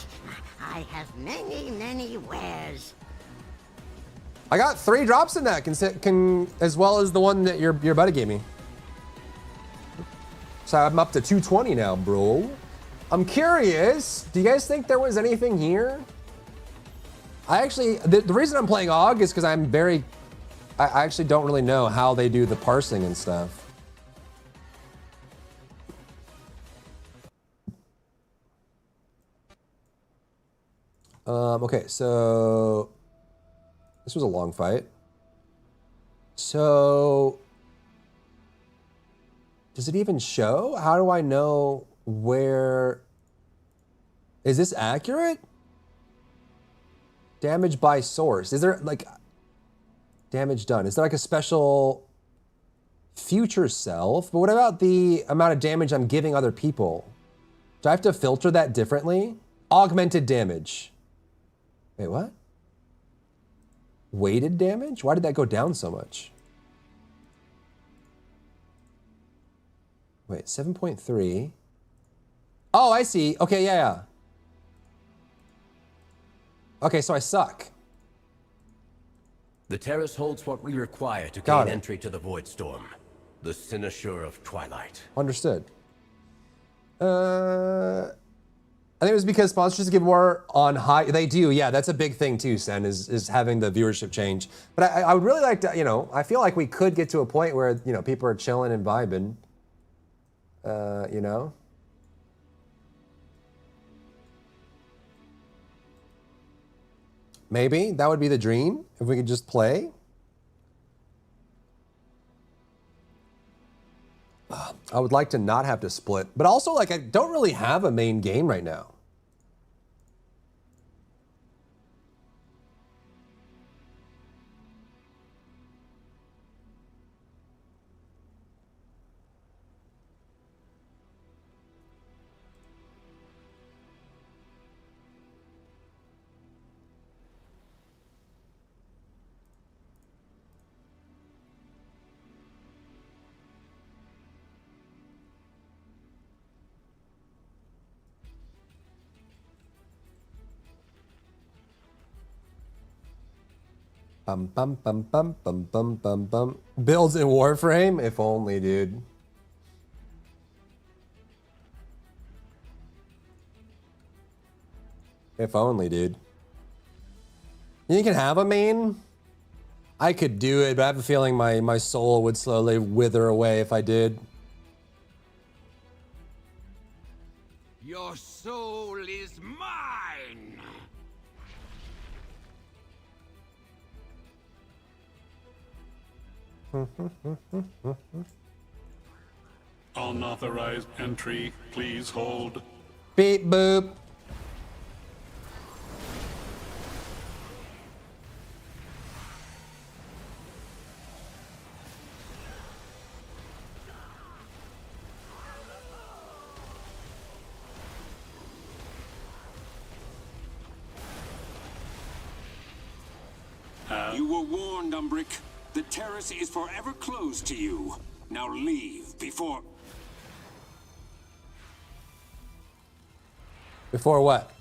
I have many wares. I got 3 drops in that, as well as the one that your buddy gave me. So I'm up to 220 now, bro. I'm curious, do you guys think there was anything here? I actually, the reason I'm playing AUG is because I actually don't really know how they do the parsing and stuff. Okay, so this was a long fight. So does it even show? How do I know where? Is this accurate? Damage by source. Is there like damage done? Is there like a special future self? But what about the amount of damage I'm giving other people? Do I have to filter that differently? Augmented damage. Wait, what? Weighted damage? Why did that go down so much? Wait, 7.3. Oh, I see. Okay, yeah. Okay, so I suck. The terrace holds what we require to Got gain it. entry to the Void Storm, the Cynosure of Twilight. Understood. I think it was because sponsors give more on high. They do, yeah. That's a big thing too, Sen, is having the viewership change. But I would really like to, I feel like we could get to a point where, people are chilling and vibing. Maybe that would be the dream if we could just play. I would like to not have to split, but also like I don't really have a main game right now. Bum bum bum bum bum bum bum bum. Builds in Warframe? If only, dude. If only, dude. You can have a main? I could do it, but I have a feeling my soul would slowly wither away if I did. Your soul is mine! Unauthorized entry, please hold. Beep boop. You were warned, Umbrick. The terrace is forever closed to you. Now leave before... Before what?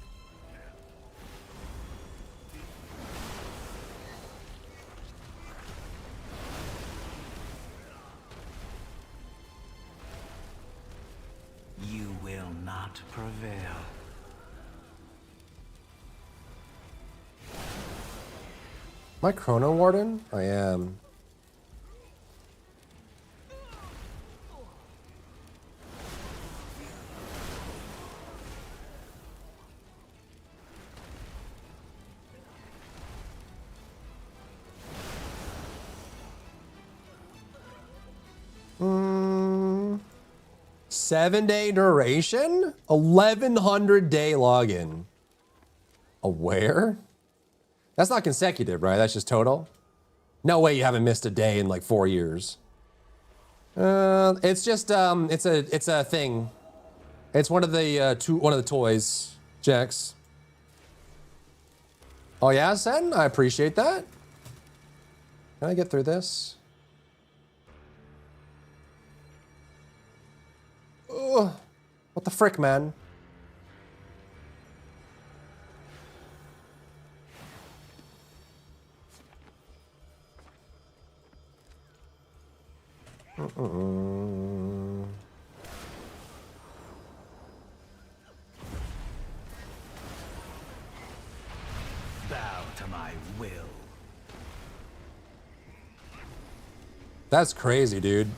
You will not prevail. Am I Chrono Warden? I am. Hmm. 7-day duration? 1100 day login. Aware? That's not consecutive, right? That's just total? No way you haven't missed a day in like 4 years. It's just it's a thing. It's one of the toys, Jax. Oh yeah, Sen? I appreciate that. Can I get through this? Ugh. What the frick, man? Bow to my will. That's crazy, dude.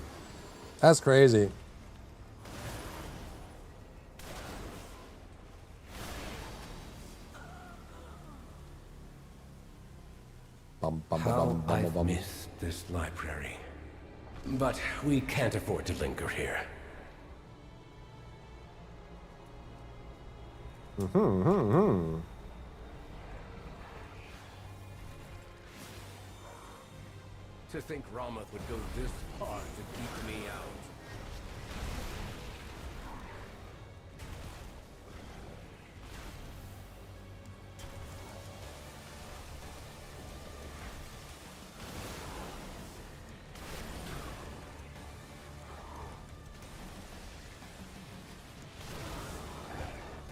That's crazy. How I've missed this library. But we can't afford to linger here. To think Ramath would go this far to keep me out.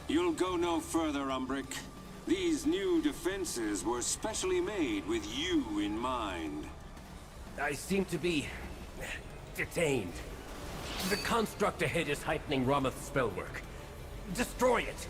You'll go no further, Umbrick. These new defenses were specially made with you in mind. I seem to be detained. The construct ahead is heightening Ramath's spell work. Destroy it!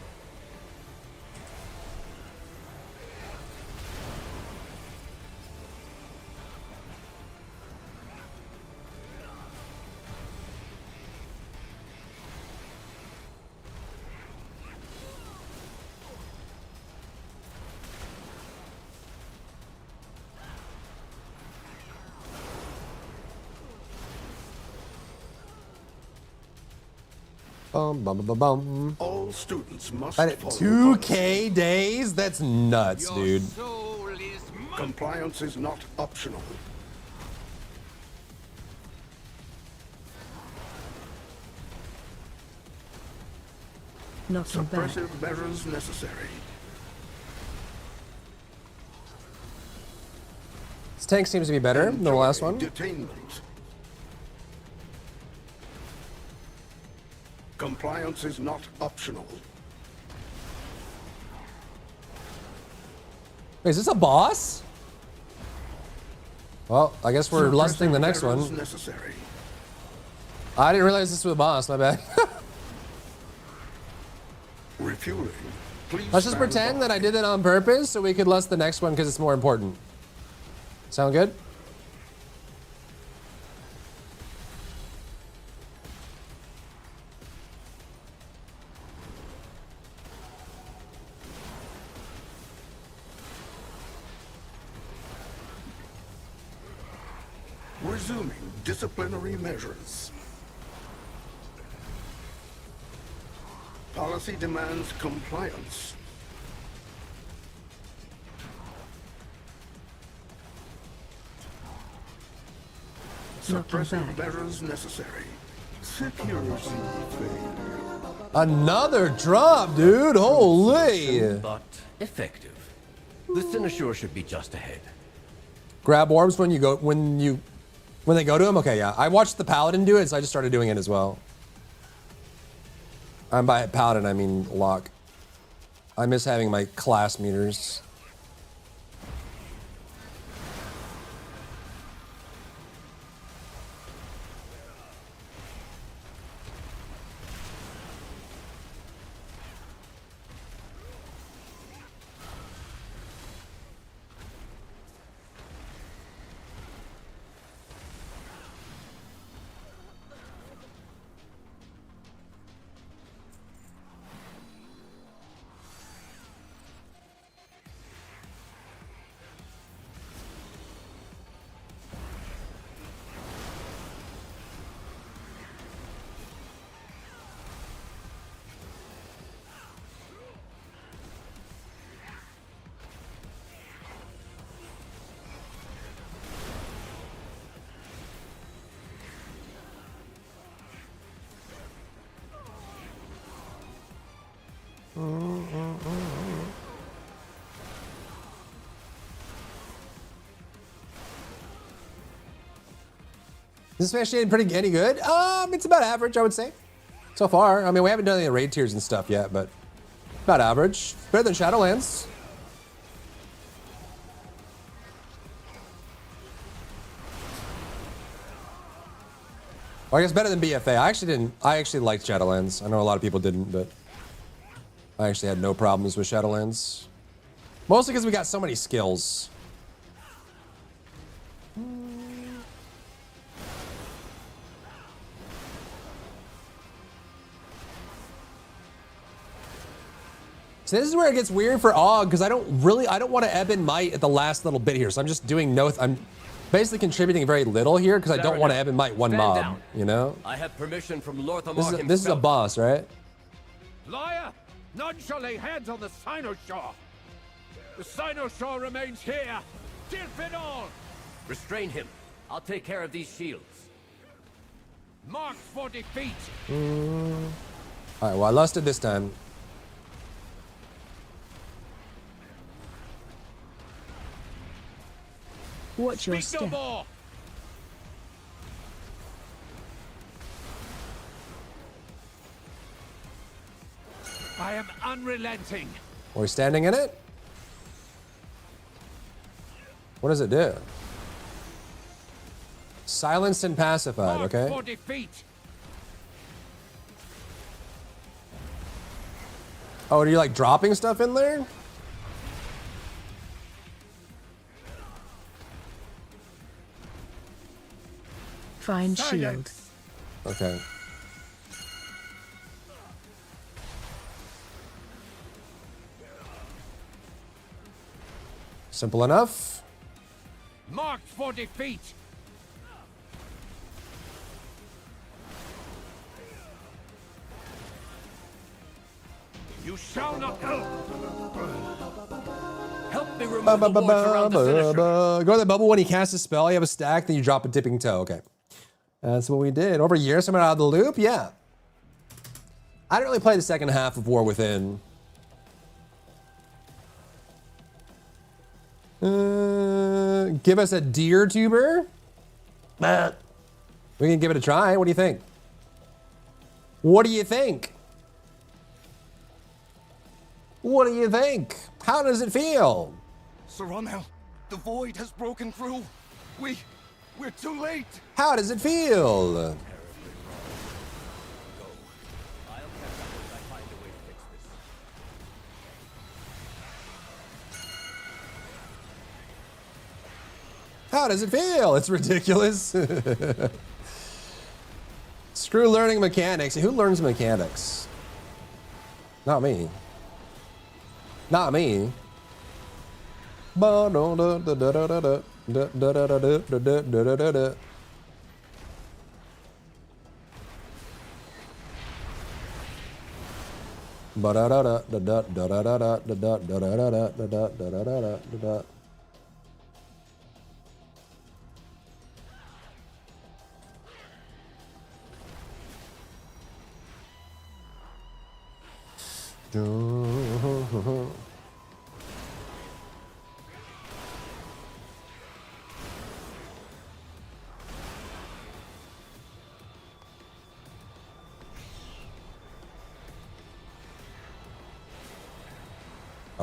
Bum, bum, bum, bum, bum. All students must At follow 2K days? That's nuts, dude. Compliance is not optional. Knocking back. Suppressive measures necessary. This tank seems to be better than the last one. Detainment. Compliance is not optional. Wait, is this a boss? Well, I guess we're lusting the next one. Necessary. I didn't realize this was a boss, my bad. Refueling. Please Let's just pretend that I did it on purpose so we could lust the next one because it's more important. Sound good? Resuming disciplinary measures. Policy demands compliance. Suppressive measures necessary. Security failure. Another drop, dude. Holy. But effective. The Cynosure should be just ahead. Grab orbs when they go to him? Okay, yeah. I watched the Paladin do it, so I just started doing it as well. I'm by Paladin, I mean Locke. I miss having my class meters. Is this Smash pretty any good? It's about average, I would say. So far. I mean, we haven't done any raid tiers and stuff yet, but about average. Better than Shadowlands. Well, I guess better than BFA. I actually liked Shadowlands. I know a lot of people didn't, but I actually had no problems with Shadowlands. Mostly because we got so many skills. So this is where it gets weird for Og, because I don't want to ebb and might at the last little bit here. So I'm just doing I'm basically contributing very little here because I don't want to ebb and might one mob, down. you know? I have permission from Lord This is a boss, right? Liar! None shall lay hands on the Cynosure! The Cynosure remains here! Give it all! Restrain him. I'll take care of these shields. Marked for defeat! Alright, well, I lost it this time. Watch your Speak no step. more! I am unrelenting. Are we standing in it? What does it do? Silenced and pacified, Marked okay? for defeat! Oh, are you like dropping stuff in there? Find shield. Okay. Simple enough. Marked for defeat! You shall not help! Help me remove the wards around the finisher. Go to the bubble when he casts a spell. You have a stack, then you drop a dipping toe. Okay. That's what we did. Over a year, someone out of the loop? Yeah. I didn't really play the second half of War Within. Give us a deer tuber? We can give it a try. What do you think? What do you think? What do you think? How does it feel? Sir Ronel, the void has broken through. We're too late. How does it feel? How does it feel? It's ridiculous. Screw learning mechanics. Who learns mechanics? Not me. Not me.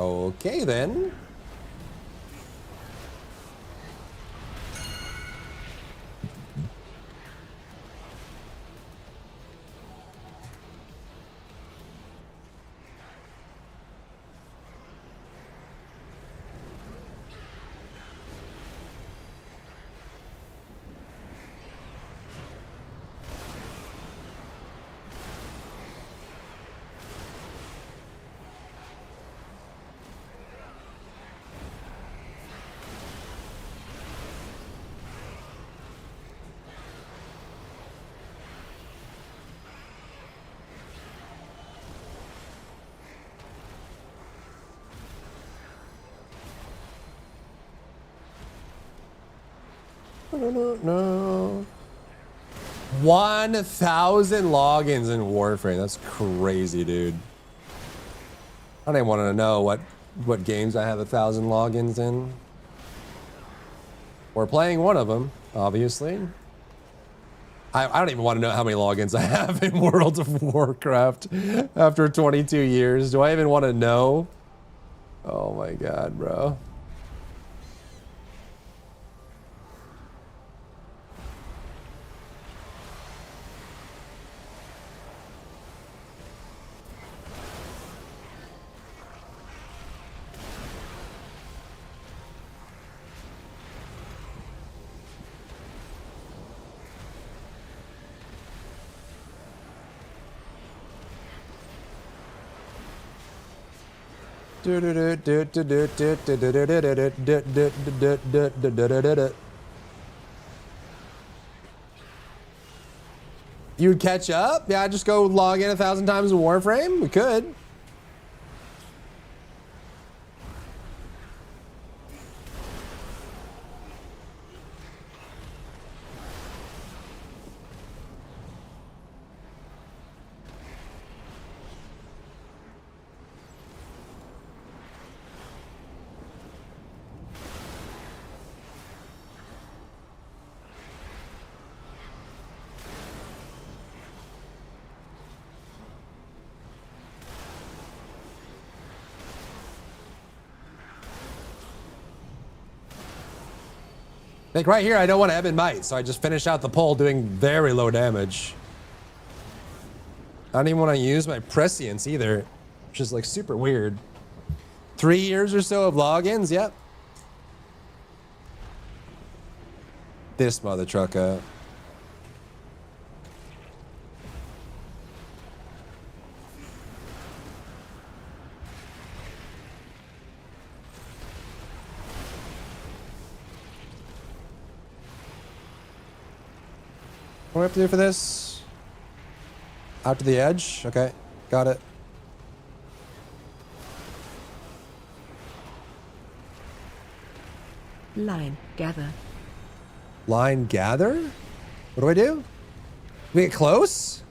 Okay, then. No. 1,000 logins in Warframe. That's crazy, dude. I don't even want to know what games I have 1,000 logins in. We're playing one of them, obviously. I don't even want to know how many logins I have in World of Warcraft after 22 years. Do I even want to know? Oh my god, bro. You'd catch up? Yeah, just go log in 1,000 times in Warframe? We could. Like right here, I don't want to Ebon Might, so I just finish out the pull doing very low damage. I don't even want to use my prescience either, which is like super weird. 3 years or so of logins, yep. This mother trucker. What do I have to do for this? Out to the edge? Okay, got it. Line, gather. Line gather? What do I do? We get close?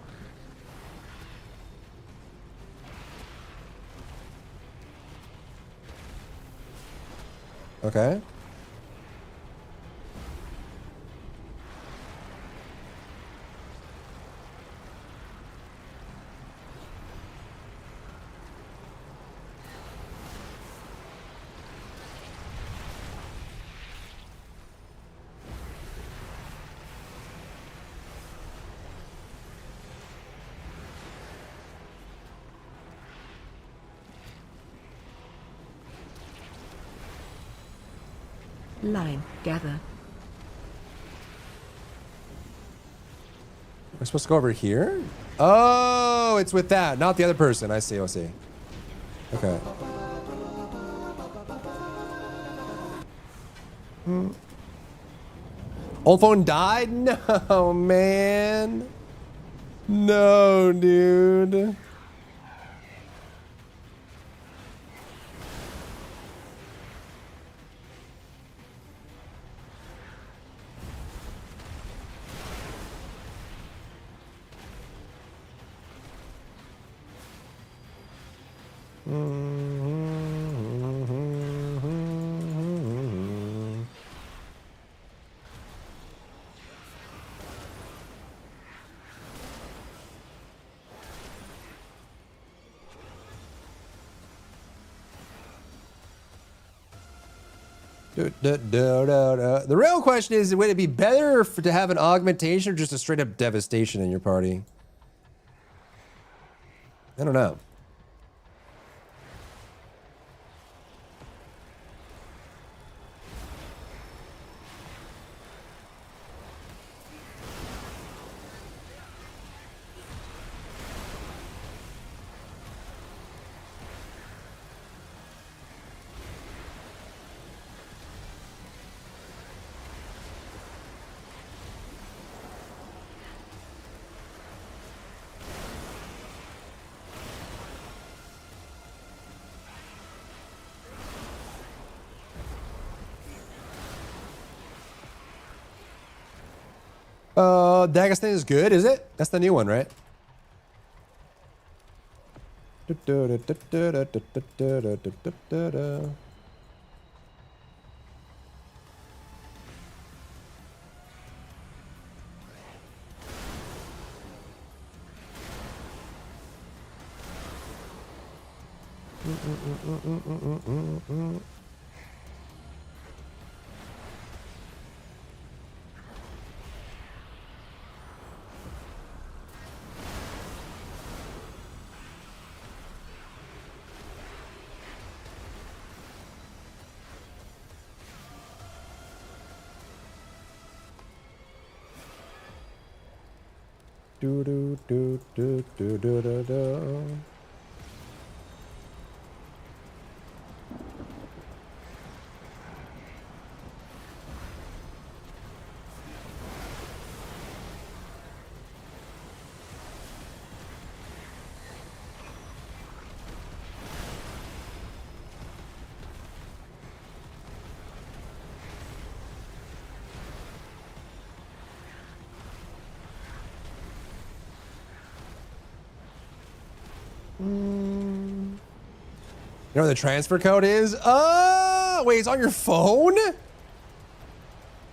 Okay. Line, gather. Am I supposed to go over here? Oh, it's with that, not the other person. I see, I see. Okay. Old phone died? No, man. No, dude. The real question is, would it be better to have an augmentation or just a straight up devastation in your party? I don't know. Dagestan is good, is it? That's the new one, right? You know what the transfer code is? Oh, wait, it's on your phone?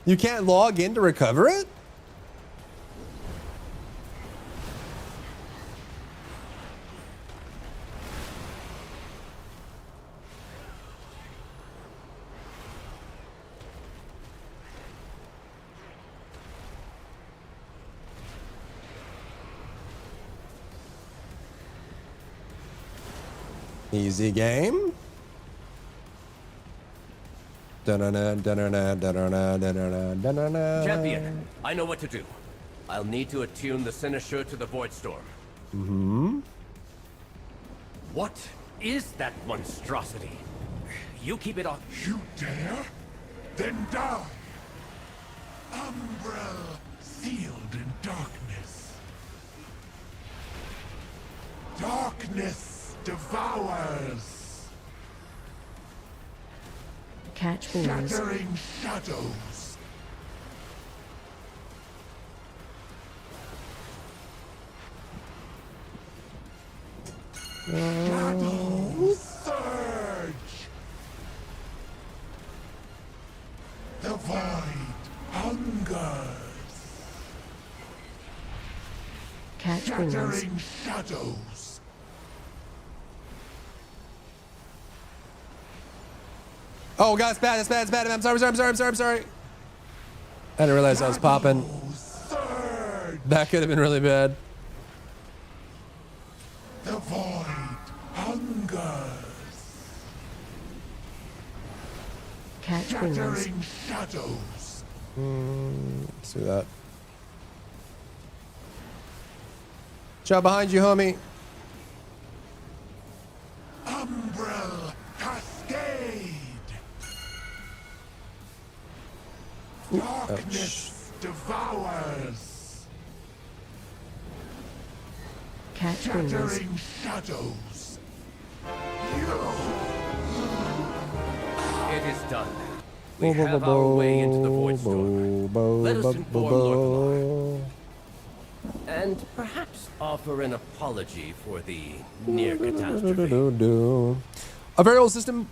You can't log in to recover it? Easy game. Champion, I know what to do. I'll need to attune the Cynosure to the Void Storm. Mm-hmm. What is that monstrosity? You keep it off. You dare? Then die! Umbrella sealed in darkness. Darkness devours. Catch balls. Shattering shadows. Shadows surge. The void hungers. Catch balls. Shattering shadows. Oh god, it's bad, it's bad, it's bad. I'm sorry. I didn't realize I was popping. That could have been really bad. The void hungers. Catch balls. Shattering shadows. Let's do that. Shot behind you, homie. Umbrella cascade. Darkness devours. Catch balls. Shattering shadows. It is done. We have our way into the Void Storm. Let us inform Lord Lamar. And perhaps offer an apology for the near catastrophe. A very old system.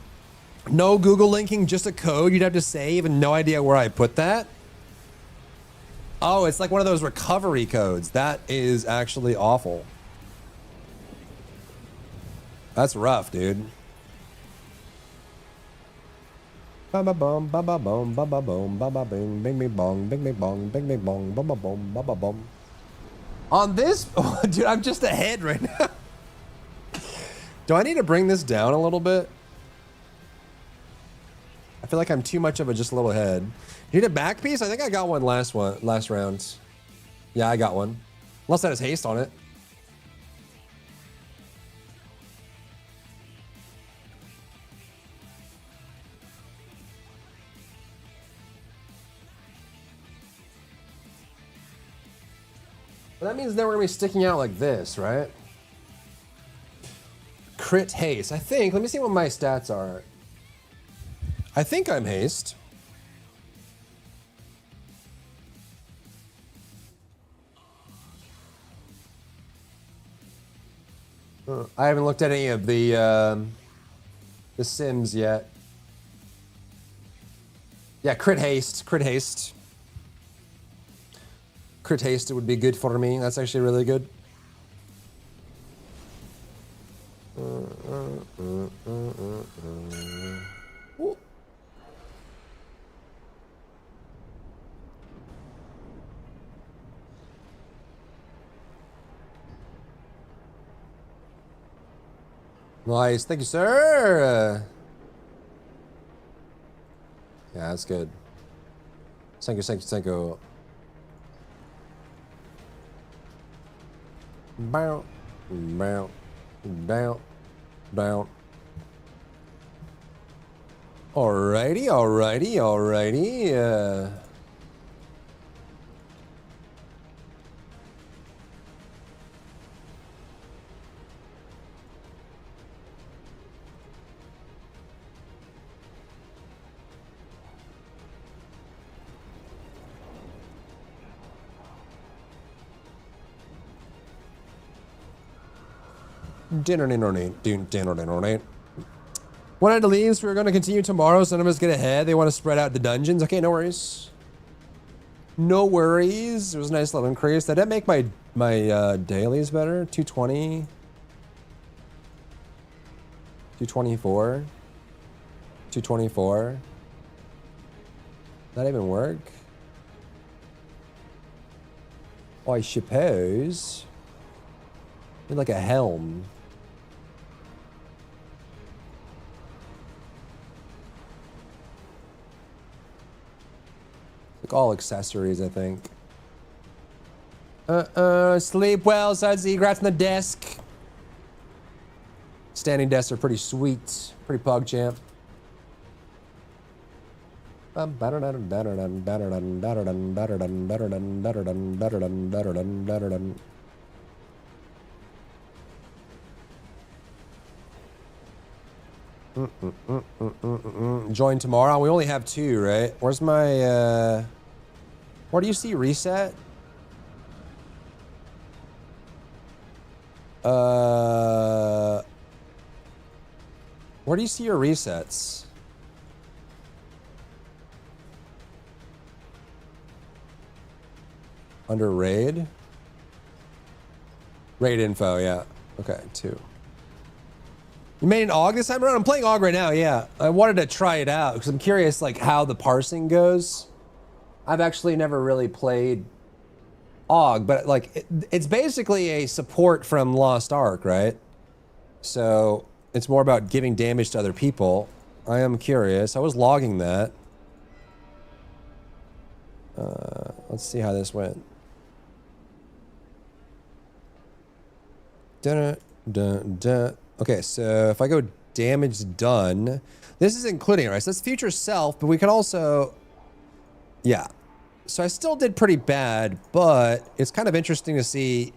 No Google linking, just a code you'd have to save and no idea where I put that. Oh, it's like one of those recovery codes. That is actually awful. That's rough, dude. Ba ba boom, ba ba boom, ba ba boom, ba ba bing, bing bing bong, bing bing bong, bing bing bong, ba ba boom, ba ba boom. On this, oh, dude, I'm just ahead right now. Do I need to bring this down a little bit? I feel like I'm too much of a just a little ahead. You need a back piece? I think I got one last round. Yeah, I got one. Unless that has haste on it. Well, that means then we're gonna be sticking out like this, right? Crit haste. I think. Let me see what my stats are. I think I'm haste. I haven't looked at any of the Sims yet. Yeah, crit haste. Crit haste. Crit haste, it would be good for me. That's actually really good. Ooh. Nice, thank you, sir. Yeah, that's good. Thank you, thank you, thank you. Bow, bow, down, down. Alrighty, alrighty, alrighty. Dinner. One had to leave, so we're going to continue tomorrow. Some of us get ahead. They want to spread out the dungeons. Okay, no worries. No worries. It was a nice little increase. Did that make my dailies better? 220. 224. 224. That even work? Oh, I suppose. Need like a helm. Like all accessories, I think. Sleep well, Sudsy. Congrats on the desk. Standing desks are pretty sweet. Pretty pog champ. Join tomorrow. We only have 2, right? Where's my where do you see reset? Where do you see your resets? Under raid? Raid info, yeah. Okay, 2. You made an AUG this time around? I'm playing AUG right now, yeah. I wanted to try it out because I'm curious like how the parsing goes. I've actually never really played AUG, but like it's basically a support from Lost Ark, right? So it's more about giving damage to other people. I am curious. I was logging that. Let's see how this went. Dun, dun, dun. Okay, so if I go damage done, this is including, right? So that's future self, but we can also, yeah. So I still did pretty bad, but it's kind of interesting to see,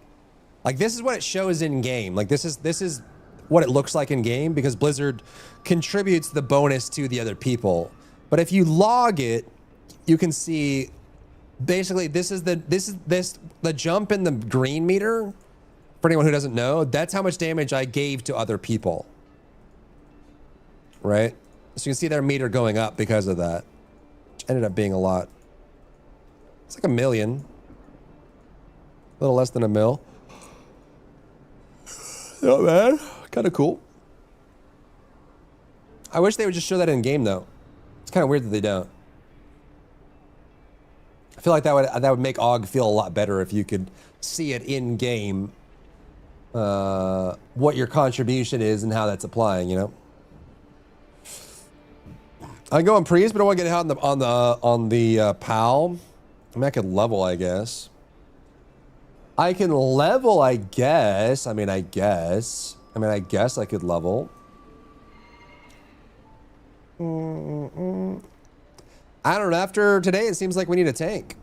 like this is what it shows in game. Like this is what it looks like in game because Blizzard contributes the bonus to the other people. But if you log it, you can see basically this is the jump in the green meter. For anyone who doesn't know, that's how much damage I gave to other people. Right? So you can see their meter going up because of that. Which ended up being a lot. It's like 1 million. A little less than 1 mil. Not bad. Kind of cool. I wish they would just show that in game though. kind of weird that they don't. I feel like that would make Og feel a lot better if you could see it in game, what your contribution is and how that's applying. You know. I go on priest, but I want to get out on the PAL. I mean, I could level, I guess. I can level, I guess. I guess I could level. I don't know. After today, it seems like we need a tank.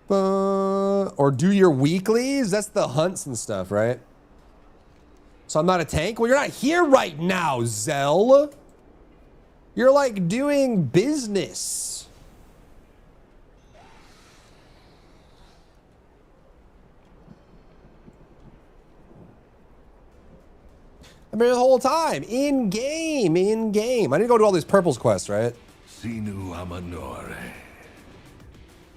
Or do your weeklies? That's the hunts and stuff, right? So I'm not a tank? Well, you're not here right now, Zell. You're like doing business. I mean, the whole time. In game. I need to go do all these purples quests, right? Sinu Amanore.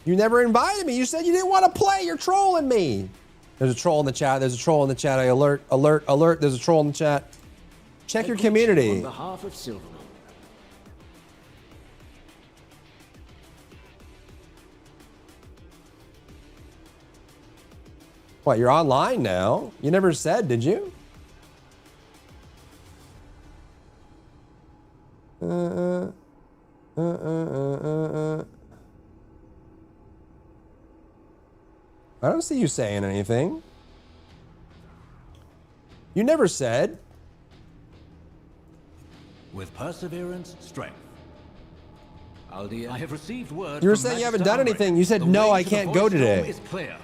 You never invited me. You said you didn't want to play. You're trolling me. There's a troll in the chat. There's a troll in the chat. Alert. There's a troll in the chat. Check your community. On behalf of Silvermoon. What, you're online now? You never said, did you? I don't see you saying anything. You never said. With perseverance, strength. Aldia, I have received word. You were saying you haven't done anything. You said, no, I can't go today. Is clear.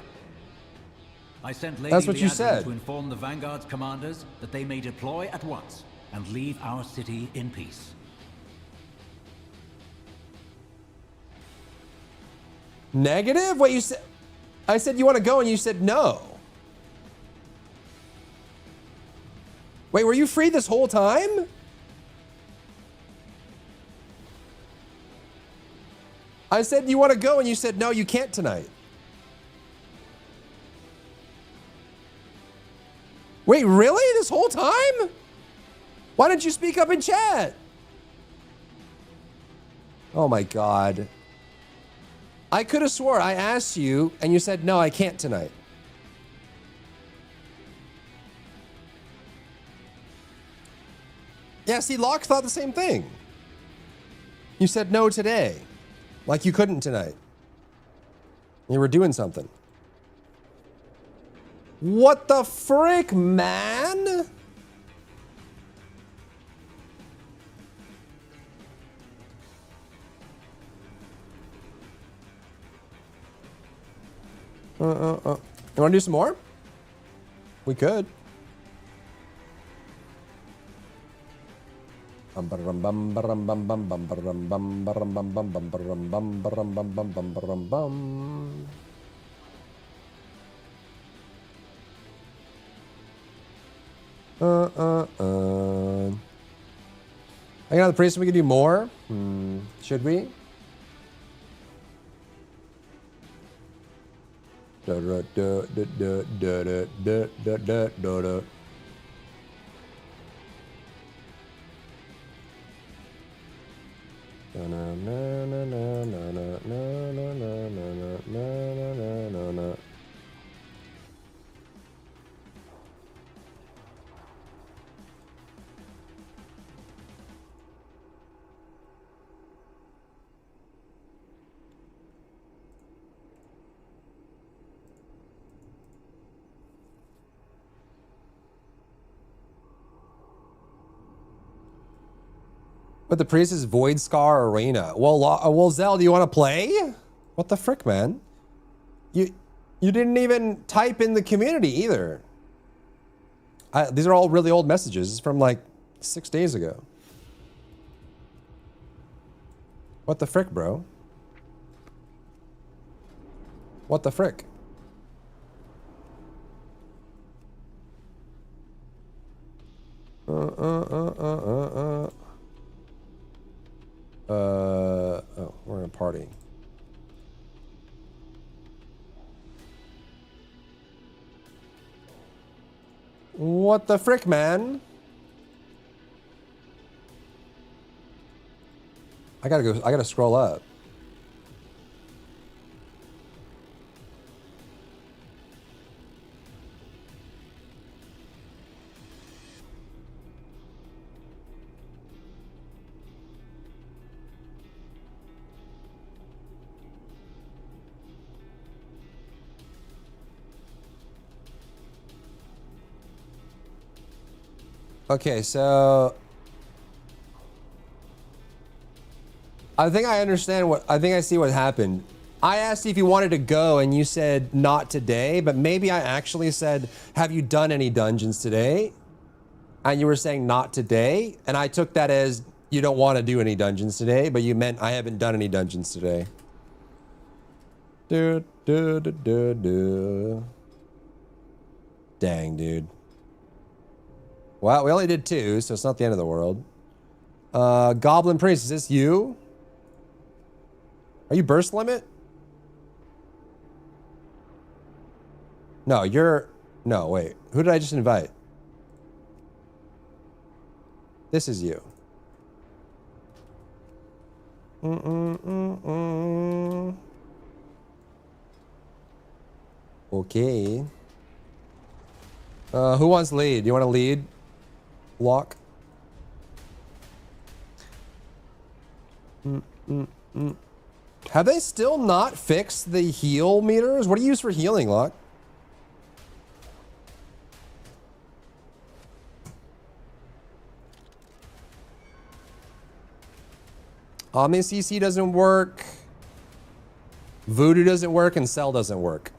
I sent Lady That's what you Liadrin said. to inform the Vanguard's commanders that they may deploy at once and leave our city in peace. Negative? What you said? I said you want to go and you said no. Wait, were you free this whole time? I said you want to go and you said no, you can't tonight. Wait, really? This whole time? Why didn't you speak up in chat? Oh my God. I could have swore I asked you and you said, no, I can't tonight. Yeah, see, Locke thought the same thing. You said no today. Like you couldn't tonight. You were doing something. What the frick, man? You want to do some more? We could. Hang on, the priest, we can do more. Should we? But the priest is Void Scar Arena. Well, Zell, do you want to play? What the frick, man? You didn't even type in the community either. These are all really old messages. It's from like 6 days ago. What the frick, bro? What the frick? Oh, we're in a party. What the frick, man? I gotta scroll up. Okay, so I think I understand I see what happened. I asked you if you wanted to go and you said not today, but maybe I actually said, have you done any dungeons today? And you were saying not today. And I took that as you don't want to do any dungeons today, but you meant I haven't done any dungeons today. Dang, dude. Well, we only did 2, so it's not the end of the world. Goblin Priest, is this you? Are you burst limit? No, you're... No, wait. Who did I just invite? This is you. Okay. Who wants lead? You want to lead? Lock? Have they still not fixed the heal meters? What do you use for healing, Lock? Omni CC doesn't work. Voodoo doesn't work, and Cell doesn't work.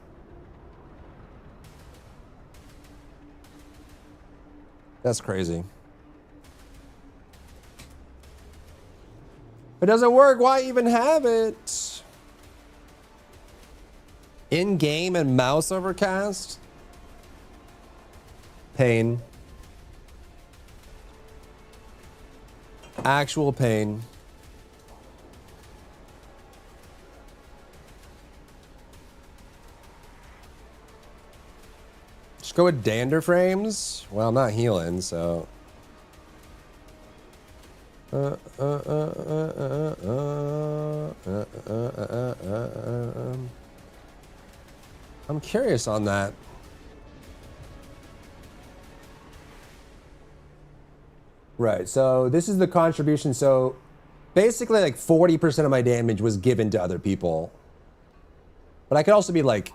That's crazy. If it doesn't work, why even have it? In-game and mouse overcast? Pain. Actual pain. Just go with dander frames? Well, I'm not healing, so... I'm curious on that. Right, so this is the contribution. So basically like 40% of my damage was given to other people. But I could also be like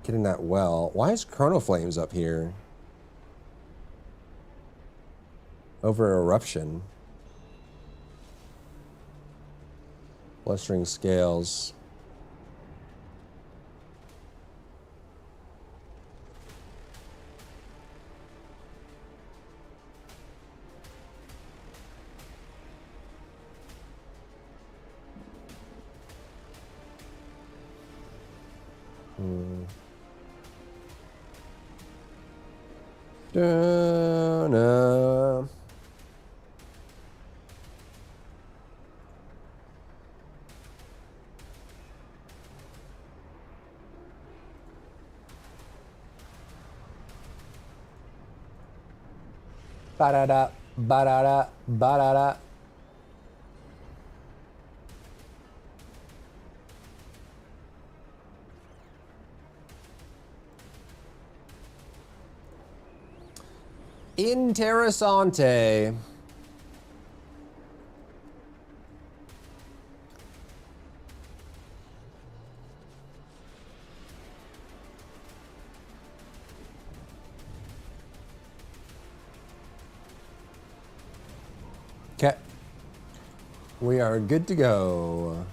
getting that well. Why is Chrono Flames up here? Over eruption. Blustering scales. Da-na. Ba-da-da, ba-da-da, ba-da-da. Interessante. Okay. We are good to go.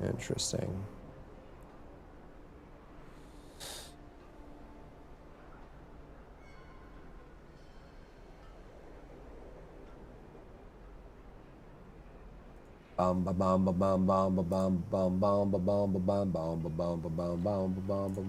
Interesting. Bum ba bum ba bum bum ba bum bum bum ba bum ba bum bum ba bum ba bum bum ba bum ba.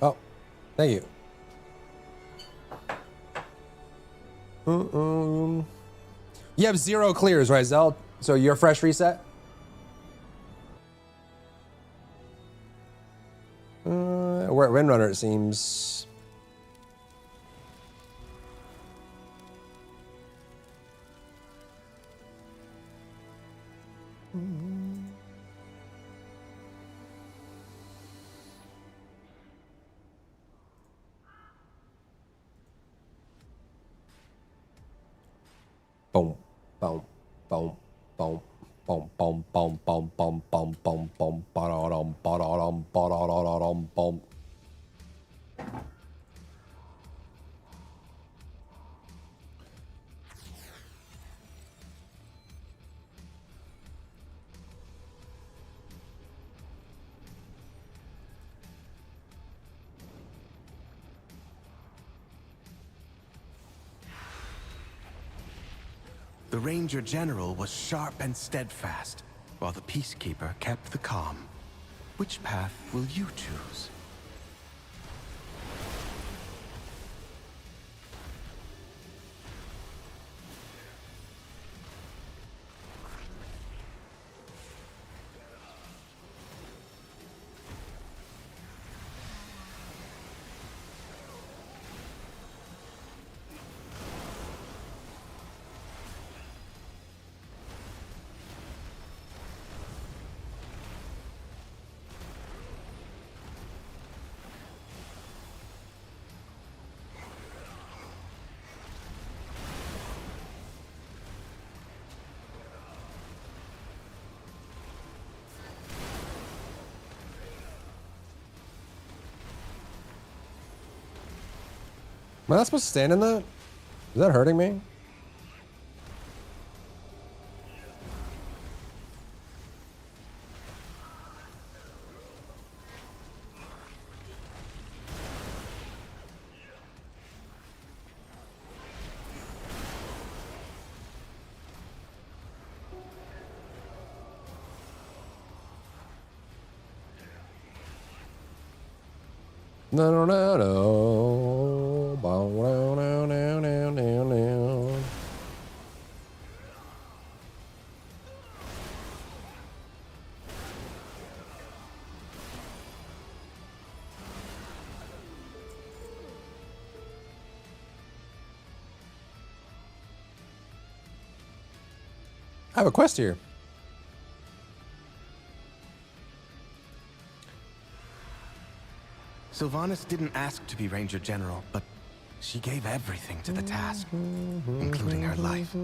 Oh, thank you. You have 0 clears, right, Zell? So you're a fresh reset? We're at Windrunner, it seems. Boom, boom, boom, boom, boom, boom, boom, boom, boom, boom, boom, boom, ba-da-dum, ba-da-dum, ba-da-da-da-dum, boom. The Ranger General was sharp and steadfast, while the Peacekeeper kept the calm. Which path will you choose? Am I not supposed to stand in that? Is that hurting me? No, no, no, no. Bow, no, no, no, no, no, no. I have a quest here. Sylvanas didn't ask to be Ranger General, but she gave everything to the task, including her life.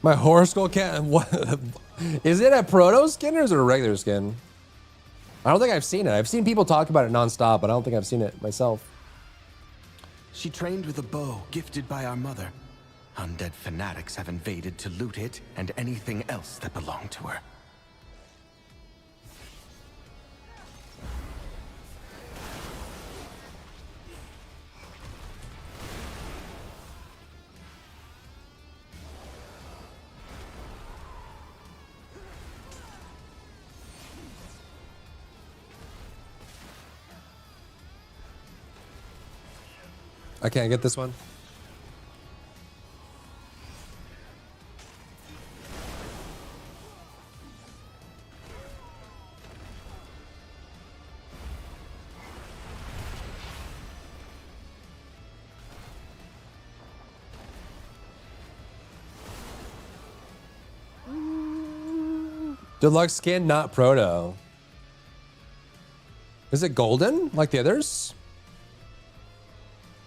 My horror skull cat. What? Is it a proto skin or is it a regular skin? I don't think I've seen it. I've seen people talk about it nonstop, but I don't think I've seen it myself. She trained with a bow gifted by our mother. Undead fanatics have invaded to loot it and anything else that belonged to her. I can't get this one. Deluxe skin, not proto. Is it golden like the others?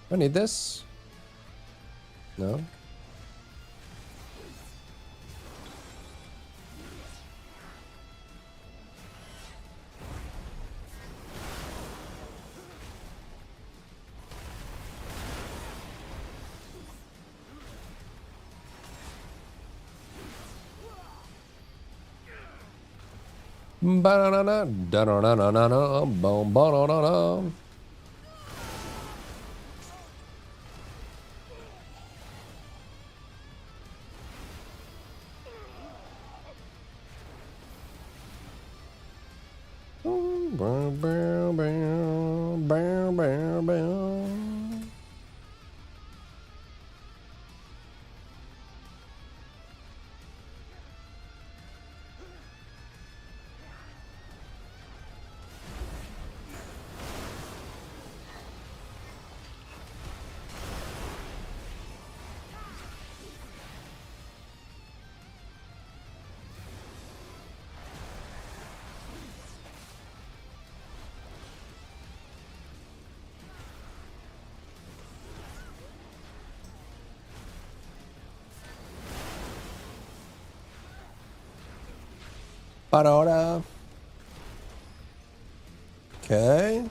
Do I need this? No. Ba-da-da-da, da-da-da-da-da, boom, ba-da-da-da. Bow, bow, bow, bow, bow, bow. Ba-da-da. Okay.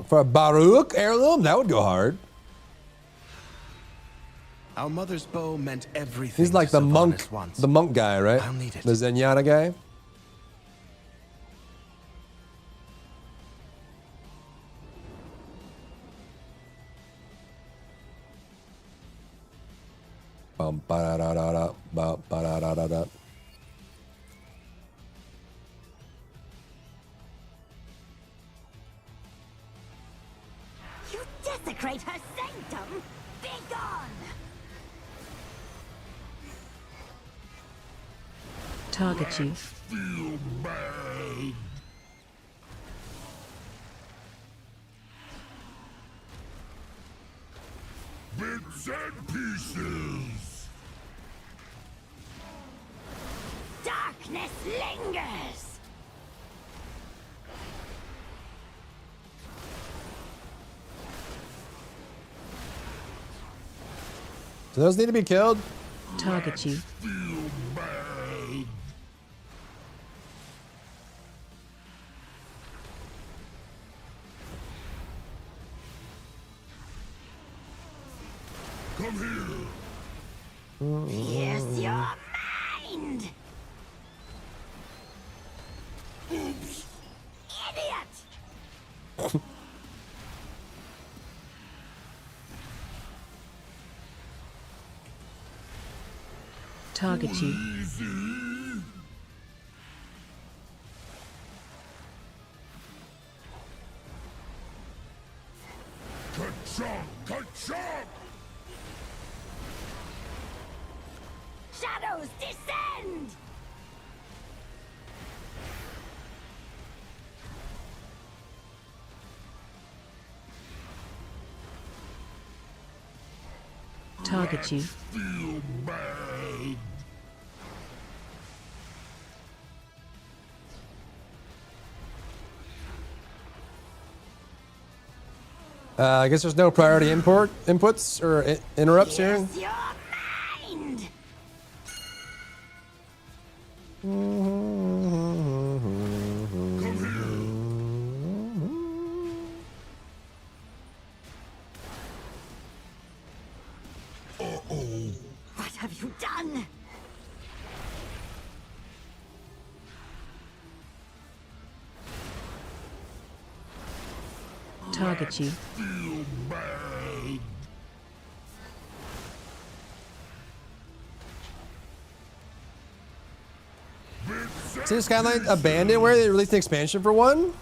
For a Baruch heirloom, that would go hard. Our mother's bow meant everything. He's like to the Sylvanas monk, once. the monk guy, right? I'll need it. The Zenyatta guy. Bum, ba-da-da-da-da, bum, ba-da-da-da-da. You desecrate her sanctum! Be gone! Target you. Feel bad. Bits and pieces. Darkness lingers! Do those need to be killed? Target you. Feel bad. Come here. Here's your mind! Oops. Idiot! Target you. Ka-chunk! Ka-chunk! Shadows descend! Target you. Feel bad. I guess there's no priority inputs or interrupts here. Here's your mind! Uh-oh. What have you done? Target you. Feel bad. See, Skyline Abandoned, where they released an expansion for one?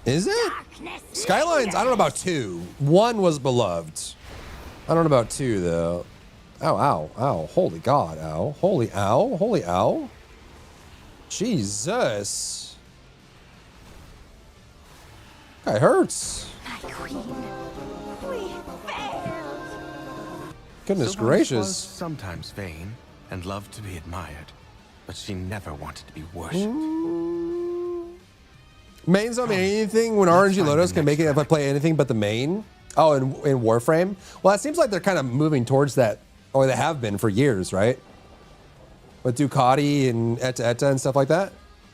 Is it? Skylines, I don't know about 2. 1 was beloved. I don't know about 2, though. Ow, ow, ow. Holy God, ow. Holy ow. Holy ow. Jesus. That hurts. My queen, we failed. Goodness Sylvanas gracious. was sometimes vain and loved to be admired, but she never wanted to be worshipped. Mains don't mean anything when RNG Lotus can make it if I play anything but the main. Oh, in Warframe? Well, it seems like they're kind of moving towards that, or they have been for years, right? With Ducati and Etta and stuff like that.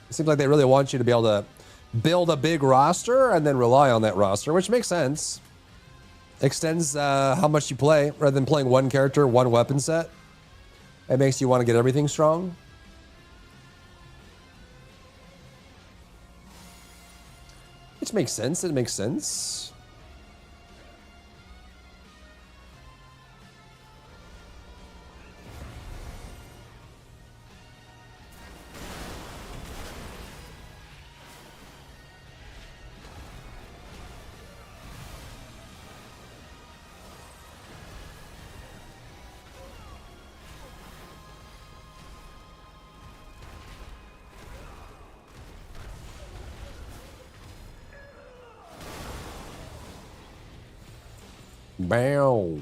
It seems like they really want you to be able to build a big roster and then rely on that roster, which makes sense. Extends how much you play rather than playing one character, one weapon set. It makes you want to get everything strong. Which makes sense. It makes sense. Bow,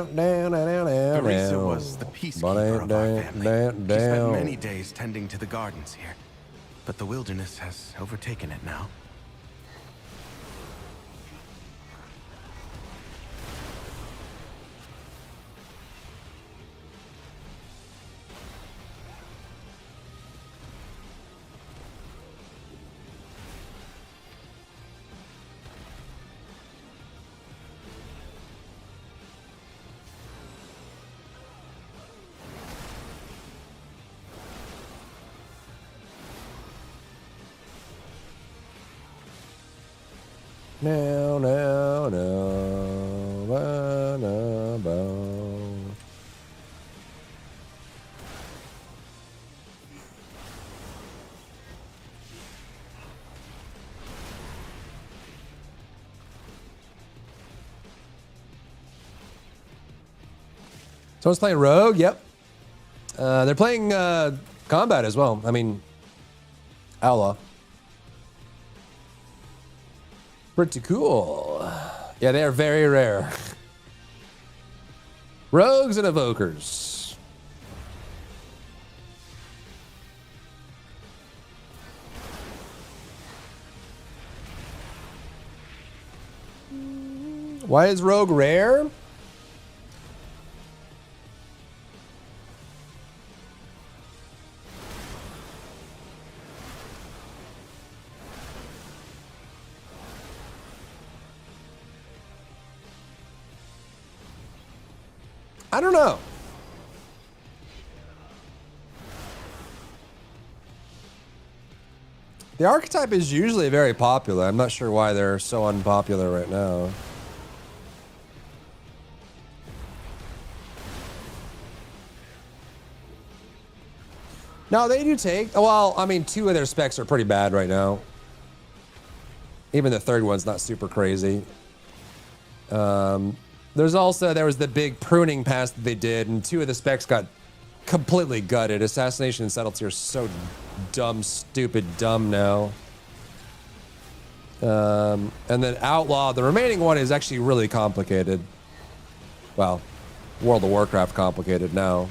Teresa was the peacekeeper of our family. She spent many days tending to the gardens here, but the wilderness has overtaken it now. No, no, no, ba, no, bo. Someone's playing Rogue? Yep. They're playing Combat as well. I mean, Outlaw. Pretty cool. Yeah, they are very rare. Rogues and Evokers. Why is Rogue rare? I don't know. The archetype is usually very popular. I'm not sure why they're so unpopular right now. No, they do take... Well, I mean, 2 of their specs are pretty bad right now. Even the 3rd one's not super crazy. There was the big pruning pass that they did, and 2 of the specs got completely gutted. Assassination and Subtlety are so dumb, stupid, dumb now. And then Outlaw, the remaining one is actually really complicated. Well, World of Warcraft complicated now.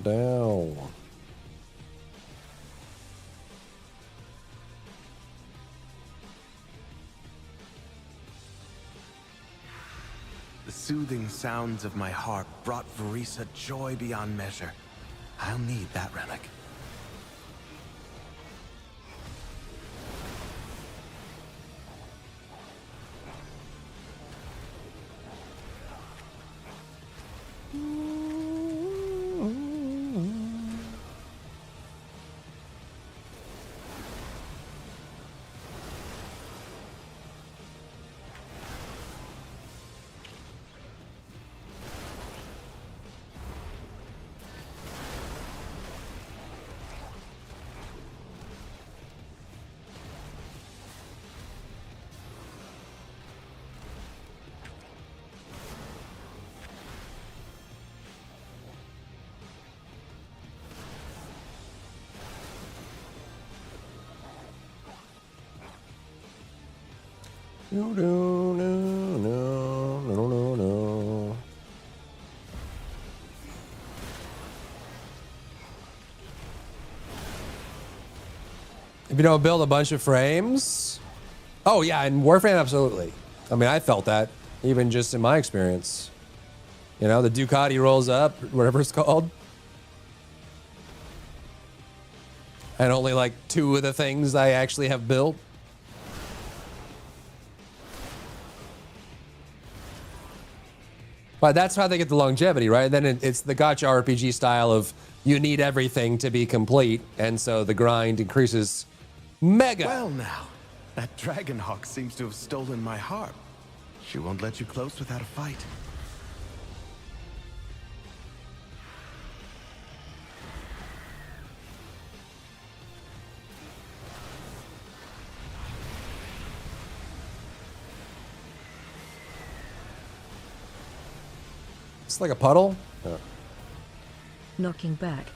Down. The soothing sounds of my harp brought Verisa joy beyond measure. I'll need that relic. No. If you don't build a bunch of frames. Oh yeah, in Warframe, absolutely. I mean, I felt that even just in my experience. You know, the Ducati rolls up, whatever it's called. And only like 2 of the things I actually have built. But that's how they get the longevity, right? Then it's the gacha RPG style of you need everything to be complete, and so the grind increases mega. Well now, that Dragonhawk seems to have stolen my harp. She won't let you close without a fight. It's like a puddle. Yeah. Knocking back.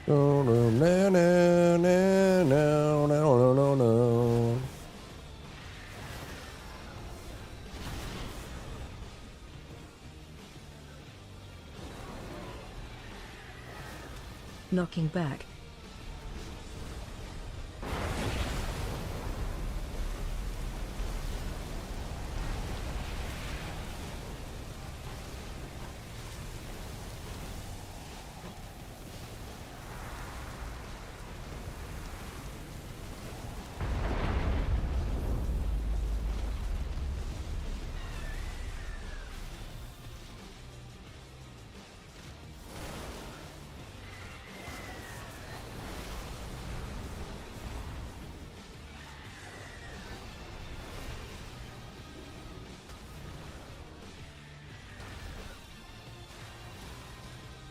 No. Knocking back.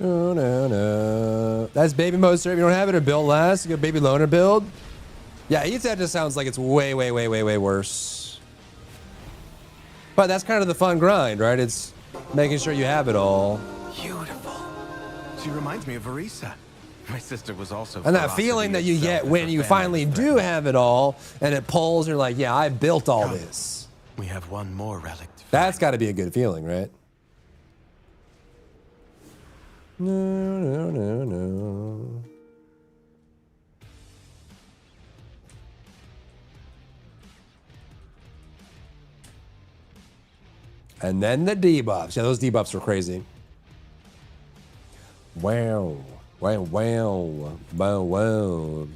No. That's baby mode serve. You don't have it in build last. You got baby loner build. Yeah, ETH just sounds like it's way, way, way, way, way worse. But that's kind of the fun grind, right? It's making sure you have it all. Beautiful. She reminds me of Arisa. My sister was also. And that feeling that you get when you finally do have it all, and it pulls, you're like, yeah, I built all this. We have one more relic. That's got to be a good feeling, right? No, no, no, no. And then the debuffs. Yeah, those debuffs were crazy. Wow. Wow, wow. Wow, wow.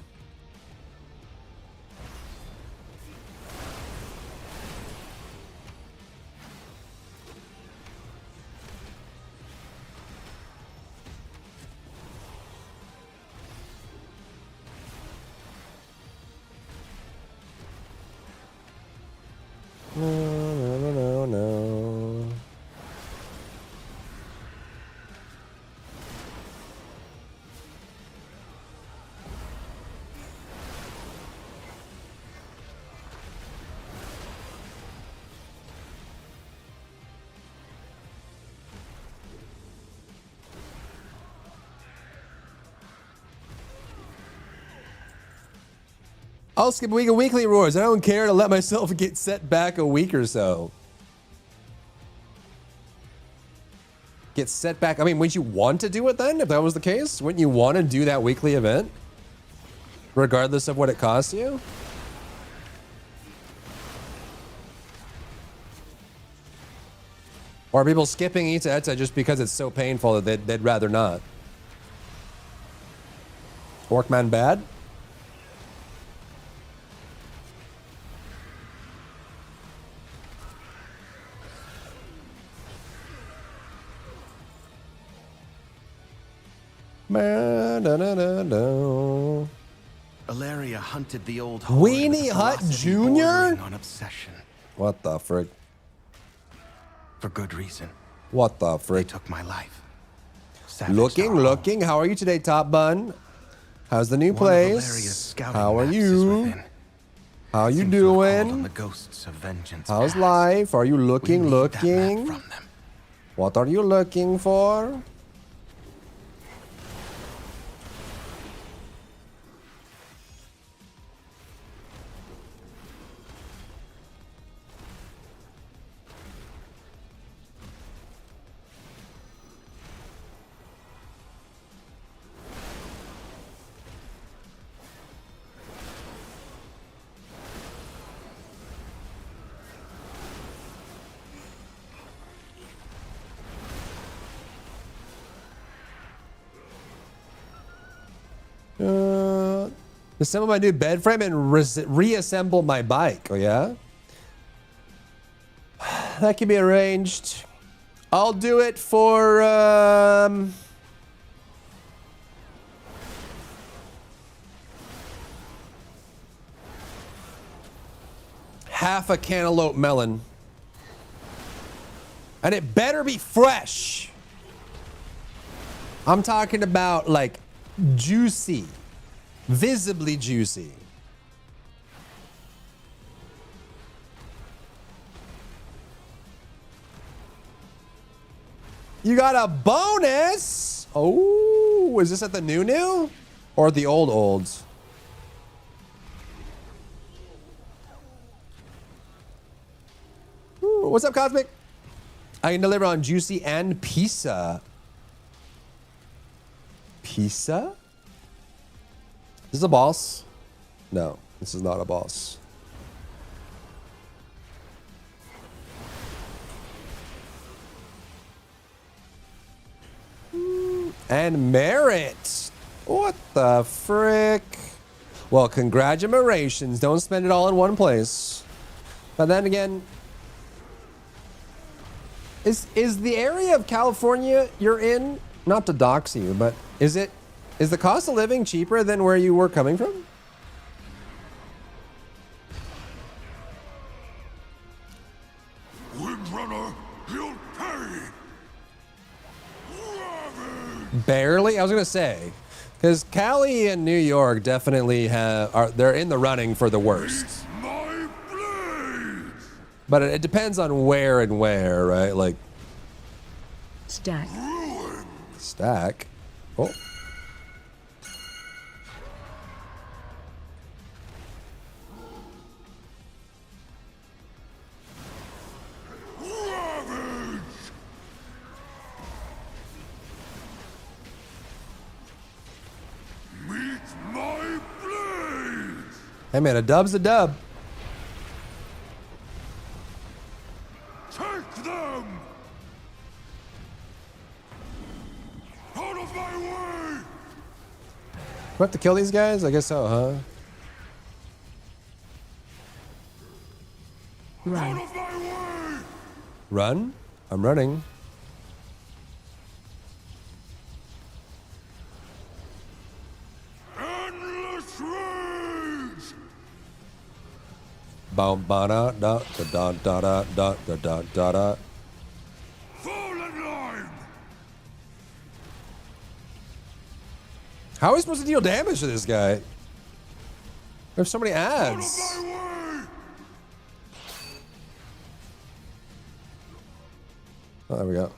No, no, no, no, no. I'll skip a week of weekly rewards. I don't care to let myself get set back a week or so. Get set back. I mean, wouldn't you want to do it then, if that was the case? Wouldn't you want to do that weekly event? Regardless of what it costs you? Or are people skipping Ita just because it's so painful that they'd rather not? Orkman bad? Alaria hunted the old Weenie Hut Jr.? On obsession. What the frick? For good reason. What the frick? They took my life. Looking. How are you today, Top Bun? How's the new place? How are you? How you doing? How's life? Are you looking? What are you looking for? Assemble my new bed frame and reassemble my bike. Oh, yeah? That can be arranged. I'll do it for, half a cantaloupe melon. And it better be fresh. I'm talking about, like, juicy. Visibly juicy. You got a bonus. Oh, is this at the new or the olds? Ooh, what's up, Cosmic? I can deliver on juicy and pizza. Pizza? Is this a boss? No, this is not a boss. And merit. What the frick? Well, congratulations. Don't spend it all in one place. But then again, is the area of California you're in, not to dox you, but is the cost of living cheaper than where you were coming from? Windrunner, he'll pay! Barely? I was gonna say, because Cali and New York definitely they're in the running for the worst. But it depends on where and where, right? Like Stack. Stack. Oh. Hey man, a dub's a dub. Take them! Out of my way! We have to kill these guys? I guess so, huh? Run. Run? I'm running. Endless rage! Bum ba da da da da da da da da da da. Fallen line! How are we supposed to deal damage to this guy? There's so many ads. Oh, there we go.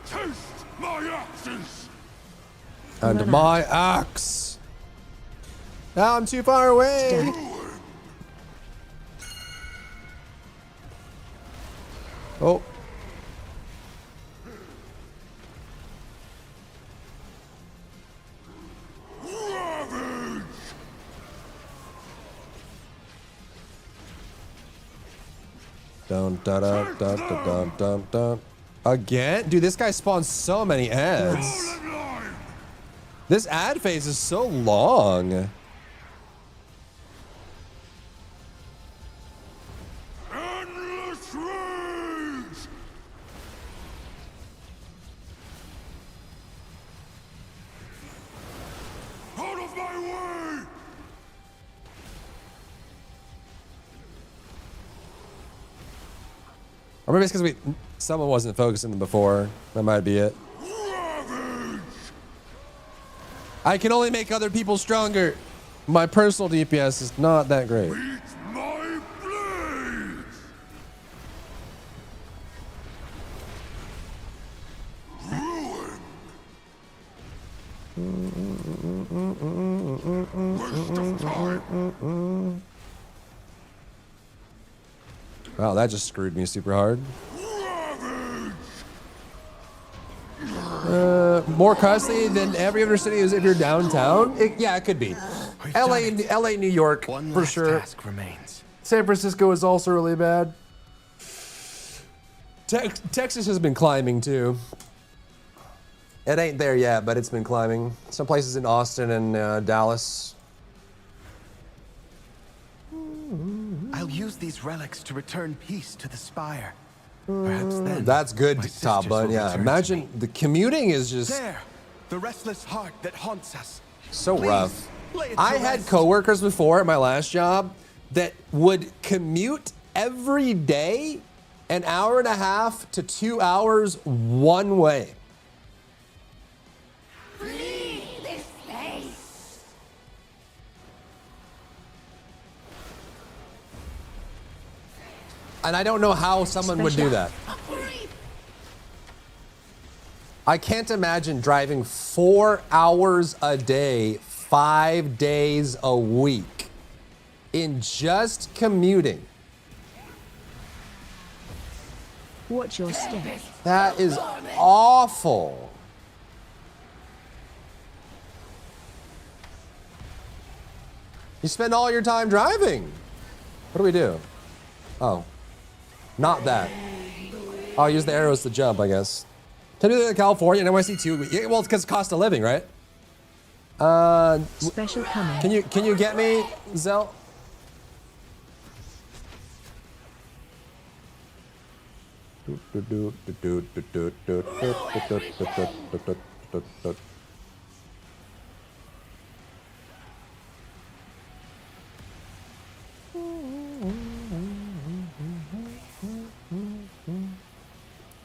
Taste my axes! And my axe. Now I'm too far away. Oh. Dun da da da da dun dun dun. Again? Dude, this guy spawns so many ads. This ad phase is so long. Endless rage! Out of my way! Or maybe it's because someone wasn't focusing before. That might be it. I can only make other people stronger. My personal DPS is not that great. My blade! Wow, that just screwed me super hard. More costly than every other city is if you're downtown? Yeah, it could be. LA, New York, for sure. San Francisco is also really bad. Texas has been climbing too. It ain't there yet, but it's been climbing. Some places in Austin and Dallas. I'll use these relics to return peace to the Spire. Perhaps then. That's good, my Top sisters Bud. will Yeah, return to imagine me. the commuting is just There, the restless heart that haunts us. so Please, rough. lay it to I had rest. coworkers before at my last job that would commute every day an hour and a half to 2 hours one way. Flee this place! And I don't know how someone would do that. I can't imagine driving 4 hours a day, 5 days a week in just commuting. Watch your step. That is awful. You spend all your time driving. What do we do? Oh, not that. I'll use the arrows to jump, I guess. Can I do that in California and NYC too? Yeah, well, it's because cost of living, right? Special coming. Can you get me, Zell?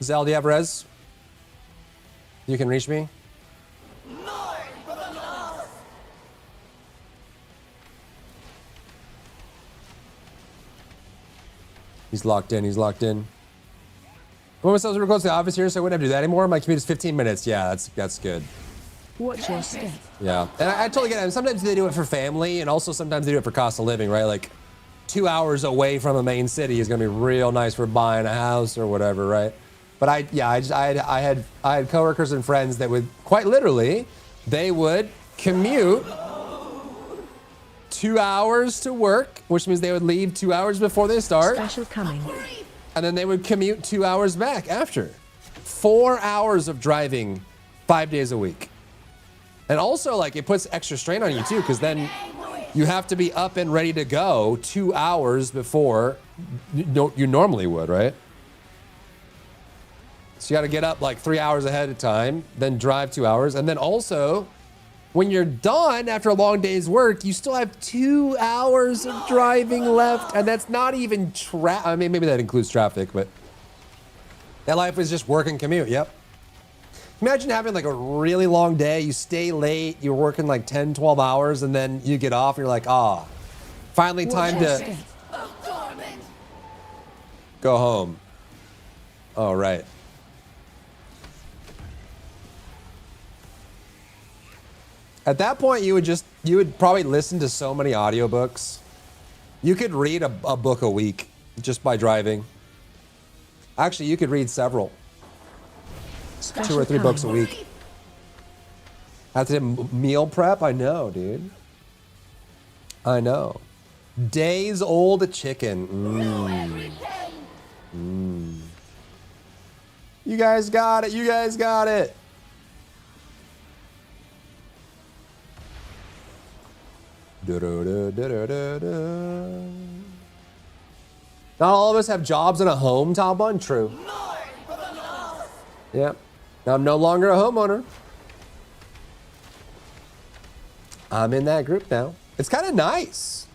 Zell, do you have res? You can reach me? He's locked in. He's locked in. Put myself super close to the office here, so I wouldn't have to do that anymore. My commute is 15 minutes. Yeah, that's good. Watch your step. Yeah, and I totally get it. And sometimes they do it for family, and also sometimes they do it for cost of living, right? Like 2 hours away from a main city is gonna be real nice for buying a house or whatever, right? But I had coworkers and friends that would quite literally, they would commute 2 hours to work, which means they would leave 2 hours before they start. Special coming. And then they would commute 2 hours back after. 4 hours of driving 5 days a week. And also, like, it puts extra strain on you too, because then you have to be up and ready to go 2 hours before you normally would, right? So you got to get up like 3 hours ahead of time, then drive 2 hours. And then also, when you're done after a long day's work, you still have 2 hours of driving left. And that's not even I mean, maybe that includes traffic, but that life is just work and commute. Yep. Imagine having like a really long day. You stay late, you're working like 10, 12 hours, and then you get off and you're like, finally time to go home. All right. At that point, you would probably listen to so many audiobooks. You could read a book a week just by driving. Actually, you could read several. 2 or 3 books a week. Have to meal prep? I know, dude. I know. Days old chicken. You guys got it. You guys got it. Not all of us have jobs and a home, Top One. True. Yep. I'm no longer a homeowner. I'm in that group now. It's kind of nice.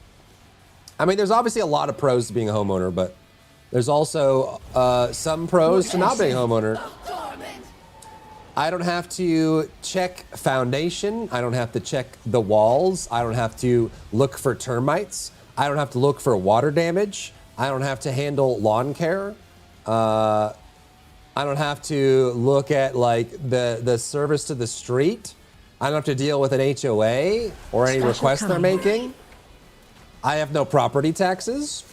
I mean, there's obviously a lot of pros to being a homeowner, but there's also some pros to not being a homeowner. I don't have to check foundation. I don't have to check the walls. I don't have to look for termites. I don't have to look for water damage. I don't have to handle lawn care. I don't have to look at like the service to the street. I don't have to deal with an HOA or any requests they're making. I have no property taxes.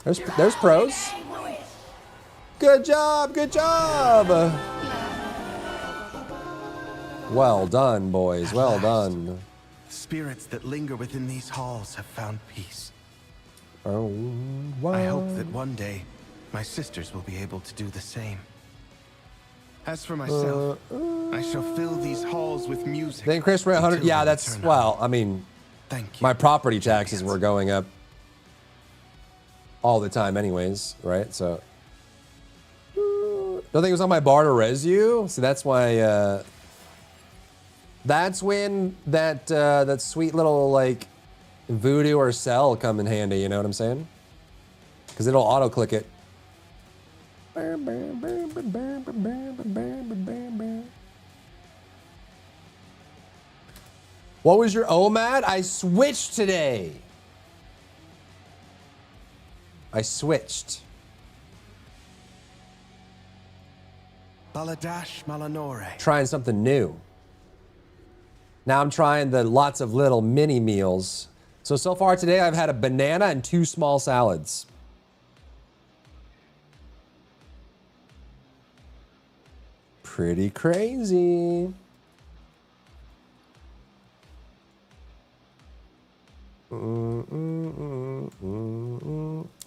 There's pros. Good job, good job. Well done, boys, well done. Spirits that linger within these halls have found peace. Oh, wow. I hope that one day my sisters will be able to do the same. As for myself, I shall fill these halls with music. Then Chris, we're at 100. Yeah, that's, well, I mean, my property taxes were going up all the time anyways, right? So, don't think it was on my bar to res you? See, that's why, that's when that sweet little, like, voodoo or cell come in handy, you know what I'm saying? Because it'll auto-click it. What was your OMAD? I switched today. I switched. Baladash Malanore. Trying something new. Now I'm trying the lots of little mini meals. So far today I've had a banana and 2 small salads. Pretty crazy. I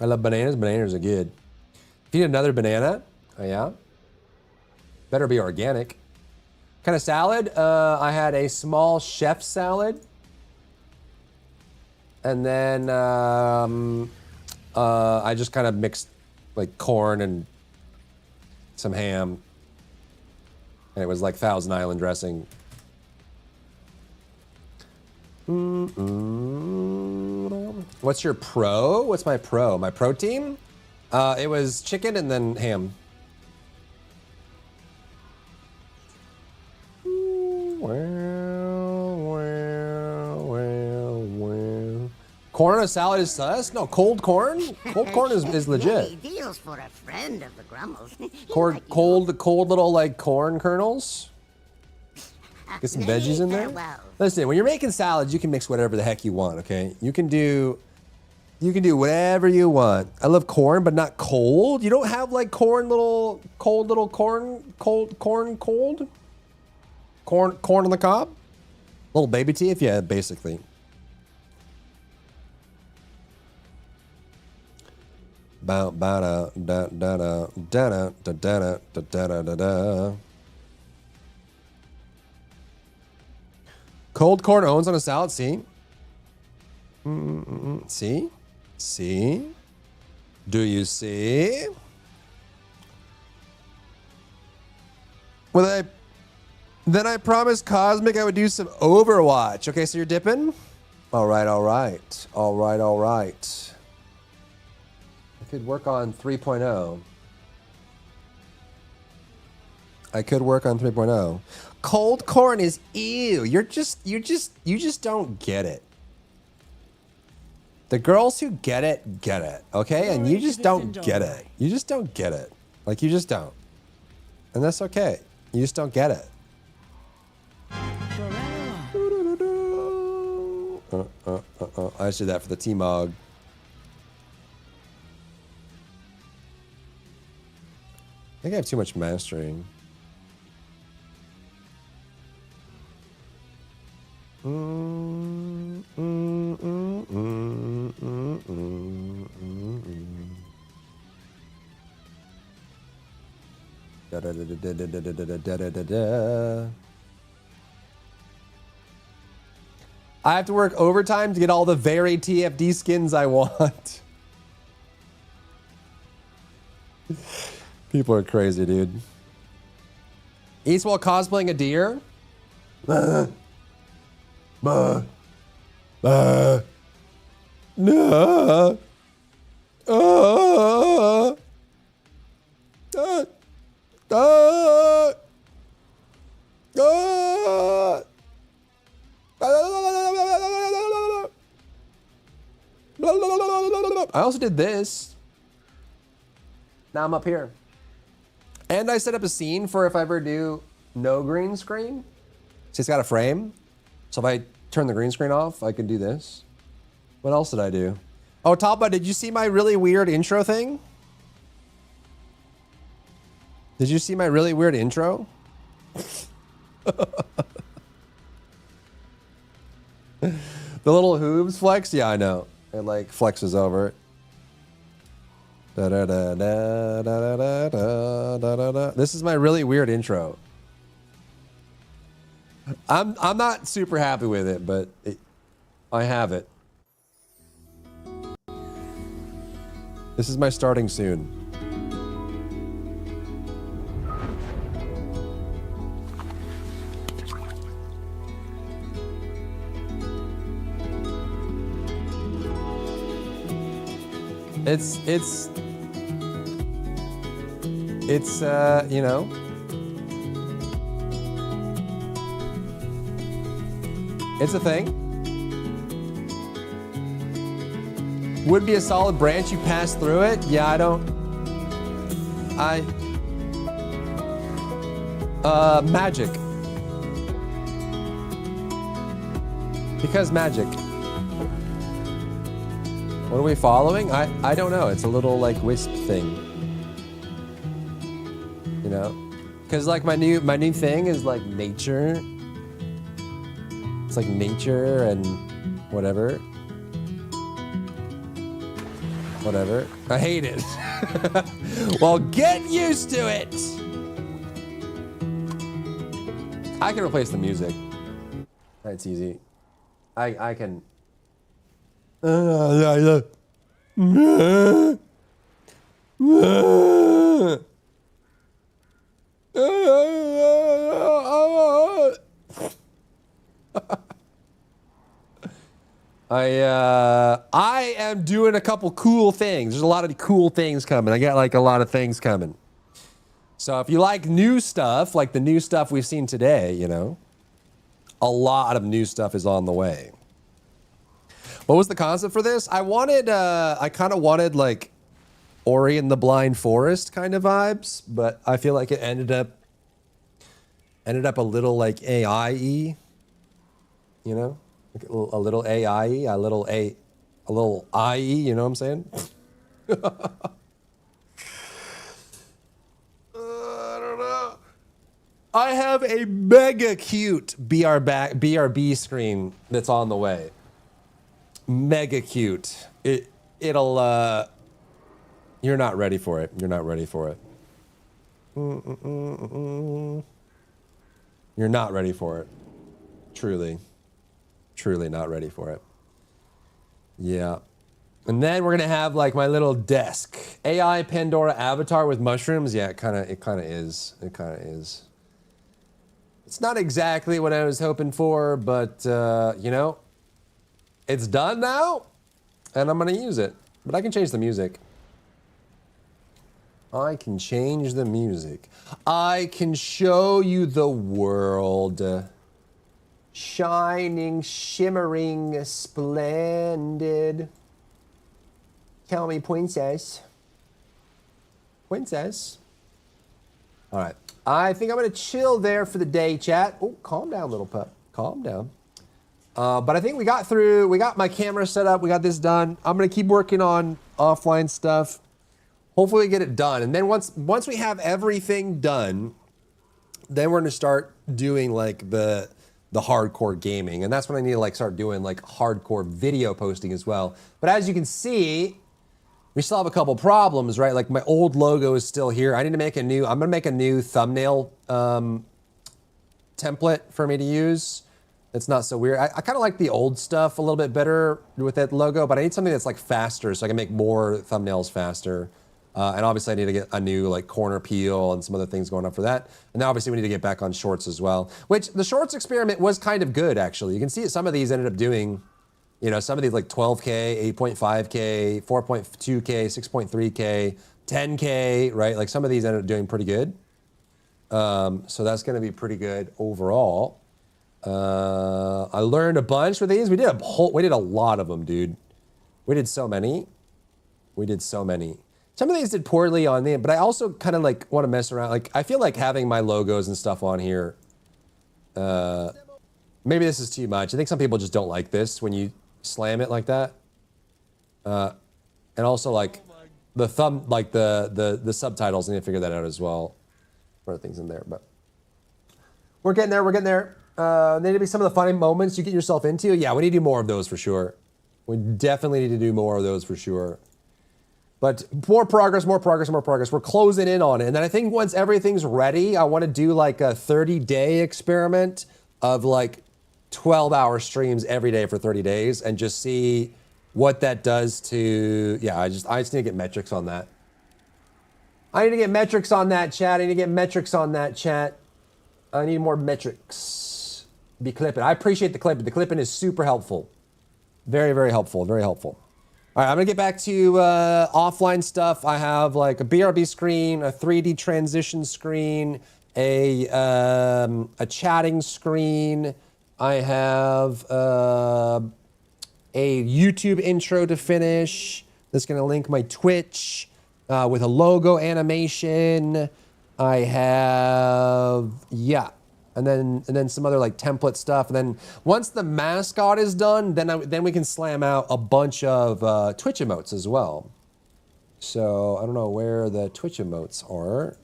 love bananas. Bananas are good. If you need another banana, oh yeah, better be organic. Kind of salad? I had a small chef salad. And then I just kind of mixed like corn and some ham. And it was like Thousand Island dressing. What's your pro? What's my pro? My pro team? It was chicken and then ham. Corn on a salad is sus? No, cold corn? Cold corn is legit. Deals for a friend of the Grummels. Cold little like corn kernels. Get some veggies in there. Listen, when you're making salads, you can mix whatever the heck you want, okay? You can do whatever you want. I love corn, but not cold. You don't have like corn on the cob? Little baby teeth? Yeah, basically. Cold corn owns on a salad, see? See? See? Do you see? Well, then I promised Cosmic I would do some Overwatch. Okay, so you're dipping? All right. I could work on 3.0. Cold corn is ew. You just don't get it. The girls who get it, okay? And you just don't get it. You just don't get it. Like, you just don't. And that's okay. You just don't get it. I just did that for the T-Mog. I think I have too much mastering. I have to work overtime to get all the very TFD skins I want. People are crazy, dude. Eats while cosplaying a deer? No. I also did this. Now I'm up here. And I set up a scene for if I ever do no green screen. See, it's got a frame. So if I turn the green screen off, I can do this. What else did I do? Oh, Talpa, did you see my really weird intro thing? Did you see my really weird intro? The little hooves flex? Yeah, I know. It like flexes over it. This is my really weird intro. I'm not super happy with it, but I have it. This is my starting soon. It's you know, it's a thing. Would be a solid branch, you pass through it. Yeah, magic. Because magic. What are we following? I don't know. It's a little like wisp thing. You know? Cause like my new thing is like nature. It's like nature and whatever. Whatever. I hate it. Well, get used to it. I can replace the music. That's easy. I can. Yeah. I am doing a couple cool things. There's a lot of cool things coming. I got like a lot of things coming. So if you like new stuff, like the new stuff we've seen today, you know, a lot of new stuff is on the way. What was the concept for this? I kind of wanted like Ori and the Blind Forest kind of vibes, but I feel like it ended up a little like AI-y, you know? Like a little AI-y, a little IE, you know what I'm saying? I don't know. I have a mega cute BRB screen that's on the way. Mega cute. It'll you're not ready for it. You're not ready for it. You're not ready for it. Truly not ready for it. Yeah. And then we're gonna have like my little desk. AI Pandora avatar with mushrooms. Yeah, it kinda is. It kinda is. It's not exactly what I was hoping for, but you know, it's done now, and I'm gonna use it. But I can change the music. I can change the music. I can show you the world. Shining, shimmering, splendid. Tell me, princess. Princess. All right. I think I'm going to chill there for the day, chat. Oh, calm down, little pup. Calm down. But I think we got my camera set up. We got this done. I'm going to keep working on offline stuff. Hopefully we get it done. And then once we have everything done, then we're going to start doing like the hardcore gaming. And that's when I need to like start doing like hardcore video posting as well. But as you can see, we still have a couple problems, right? Like my old logo is still here. I'm gonna make a new thumbnail template for me to use. It's not so weird. I kind of like the old stuff a little bit better with that logo, but I need something that's like faster so I can make more thumbnails faster. And obviously I need to get a new like corner peel and some other things going up for that. And then obviously we need to get back on shorts as well, which the shorts experiment was kind of good actually. You can see some of these ended up doing, you know, some of these like 12K, 8.5K, 4.2K, 6.3K, 10K, right? Like some of these ended up doing pretty good. So that's gonna be pretty good overall. I learned a bunch with these. We did a lot of them, dude. We did so many. Some of these did poorly on the, but I also kind of like want to mess around. Like I feel like having my logos and stuff on here, maybe this is too much. I think some people just don't like this when you slam it like that. And also like the the subtitles, I need to figure that out as well. What are things in there, but we're getting there. There need to be some of the funny moments you get yourself into. Yeah, we need to do more of those for sure. We definitely need to do more of those for sure. But more progress. We're closing in on it. And then I think once everything's ready, I want to do like a 30-day experiment of like 12-hour streams every day for 30 days and just see what that does to, yeah, I just need to get metrics on that. I need to get metrics on that, chat. I need more metrics. Be clipping. I appreciate the clipping. The clipping is super helpful. Very, very helpful. All right, I'm gonna get back to offline stuff. I have like a BRB screen, a 3D transition screen, a chatting screen. I have a YouTube intro to finish. That's gonna link my Twitch with a logo animation. I have, yeah. And then some other like template stuff. And then once the mascot is done, then we can slam out a bunch of Twitch emotes as well. So I don't know where the Twitch emotes are.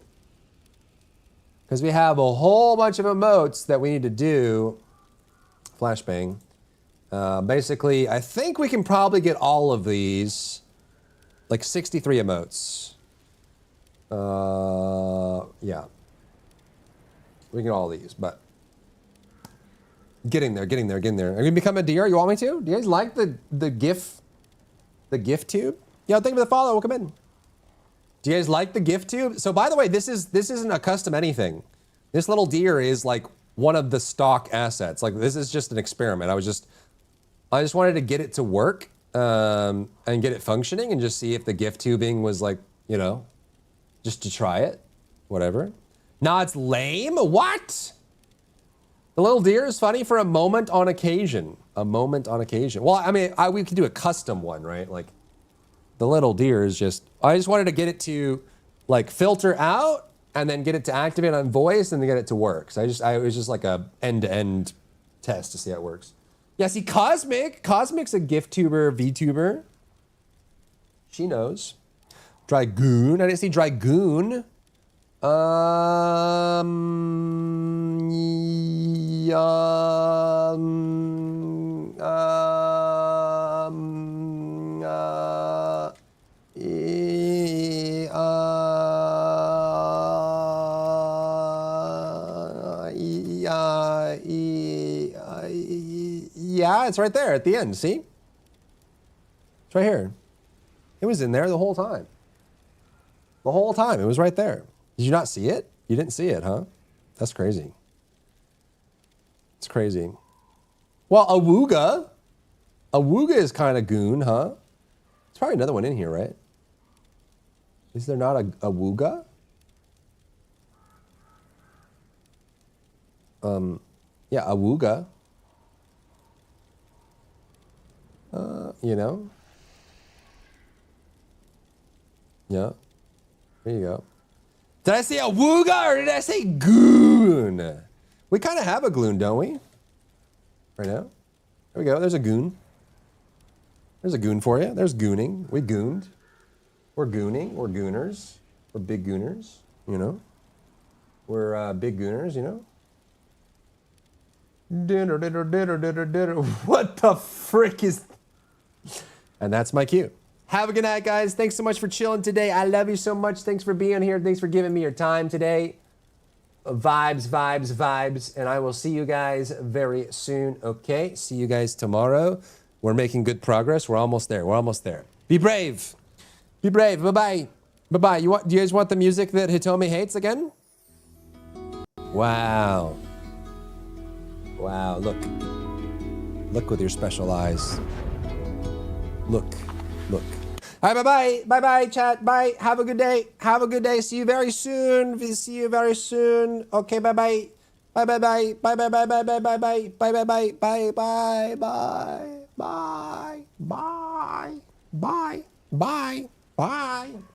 Because we have a whole bunch of emotes that we need to do. Flashbang. Basically, I think we can probably get all of these. Like 63 emotes. Yeah. We get all these, but getting there. Are you gonna become a DR? You want me to? Do you guys like the GIF tube? Yeah, thank you for the follow. Welcome in. Do you guys like the GIF tube? So by the way, this isn't a custom anything. This little deer is like one of the stock assets. Like this is just an experiment. I was just I just wanted to get it to work and get it functioning and just see if the gift tubing was like, you know, just to try it, whatever. Nah, it's lame. What? The little deer is funny for a moment on occasion. A moment on occasion. Well, I mean, we could do a custom one, right? Like, the little deer is just, I just wanted to get it to, like, filter out and then get it to activate on voice and then get it to work. So it was just like a end-to-end test to see how it works. Yeah, see, Cosmic's a gift tuber, VTuber. She knows. Dragoon, I didn't see Dragoon. Yeah, it's right there at the end, see? It's right here. It was in there the whole time. The whole time, it was right there. Did you not see it? You didn't see it, huh? That's crazy. It's crazy. Well, Awooga. Awooga is kind of goon, huh? There's probably another one in here, right? Is there not a Awooga? Yeah, Awooga. You know? Yeah. There you go. Did I say Awooga or did I say goon? We kind of have a goon, don't we? Right now. There we go. There's a goon. There's a goon for you. There's gooning. We gooned. We're gooning. We're gooners. We're big gooners, you know? We're big gooners, you know? What the frick is... And that's my cue. Have a good night, guys. Thanks so much for chilling today. I love you so much. Thanks for being here. Thanks for giving me your time today. Vibes, vibes, vibes. And I will see you guys very soon, okay? See you guys tomorrow. We're making good progress. We're almost there. We're almost there. Be brave. Be brave. Bye-bye. Bye-bye. Do you guys want the music that Hitomi hates again? Wow. Wow, look. Look with your special eyes. Look. Look. All right, bye-bye. Bye-bye, chat. Bye. Have a good day. Have a good day. See you very soon. See you very soon. Okay, bye-bye. Bye-bye-bye. Bye-bye-bye-bye-bye-bye. Bye-bye-bye. Bye-bye-bye. Bye. Bye. Bye. Bye. Bye.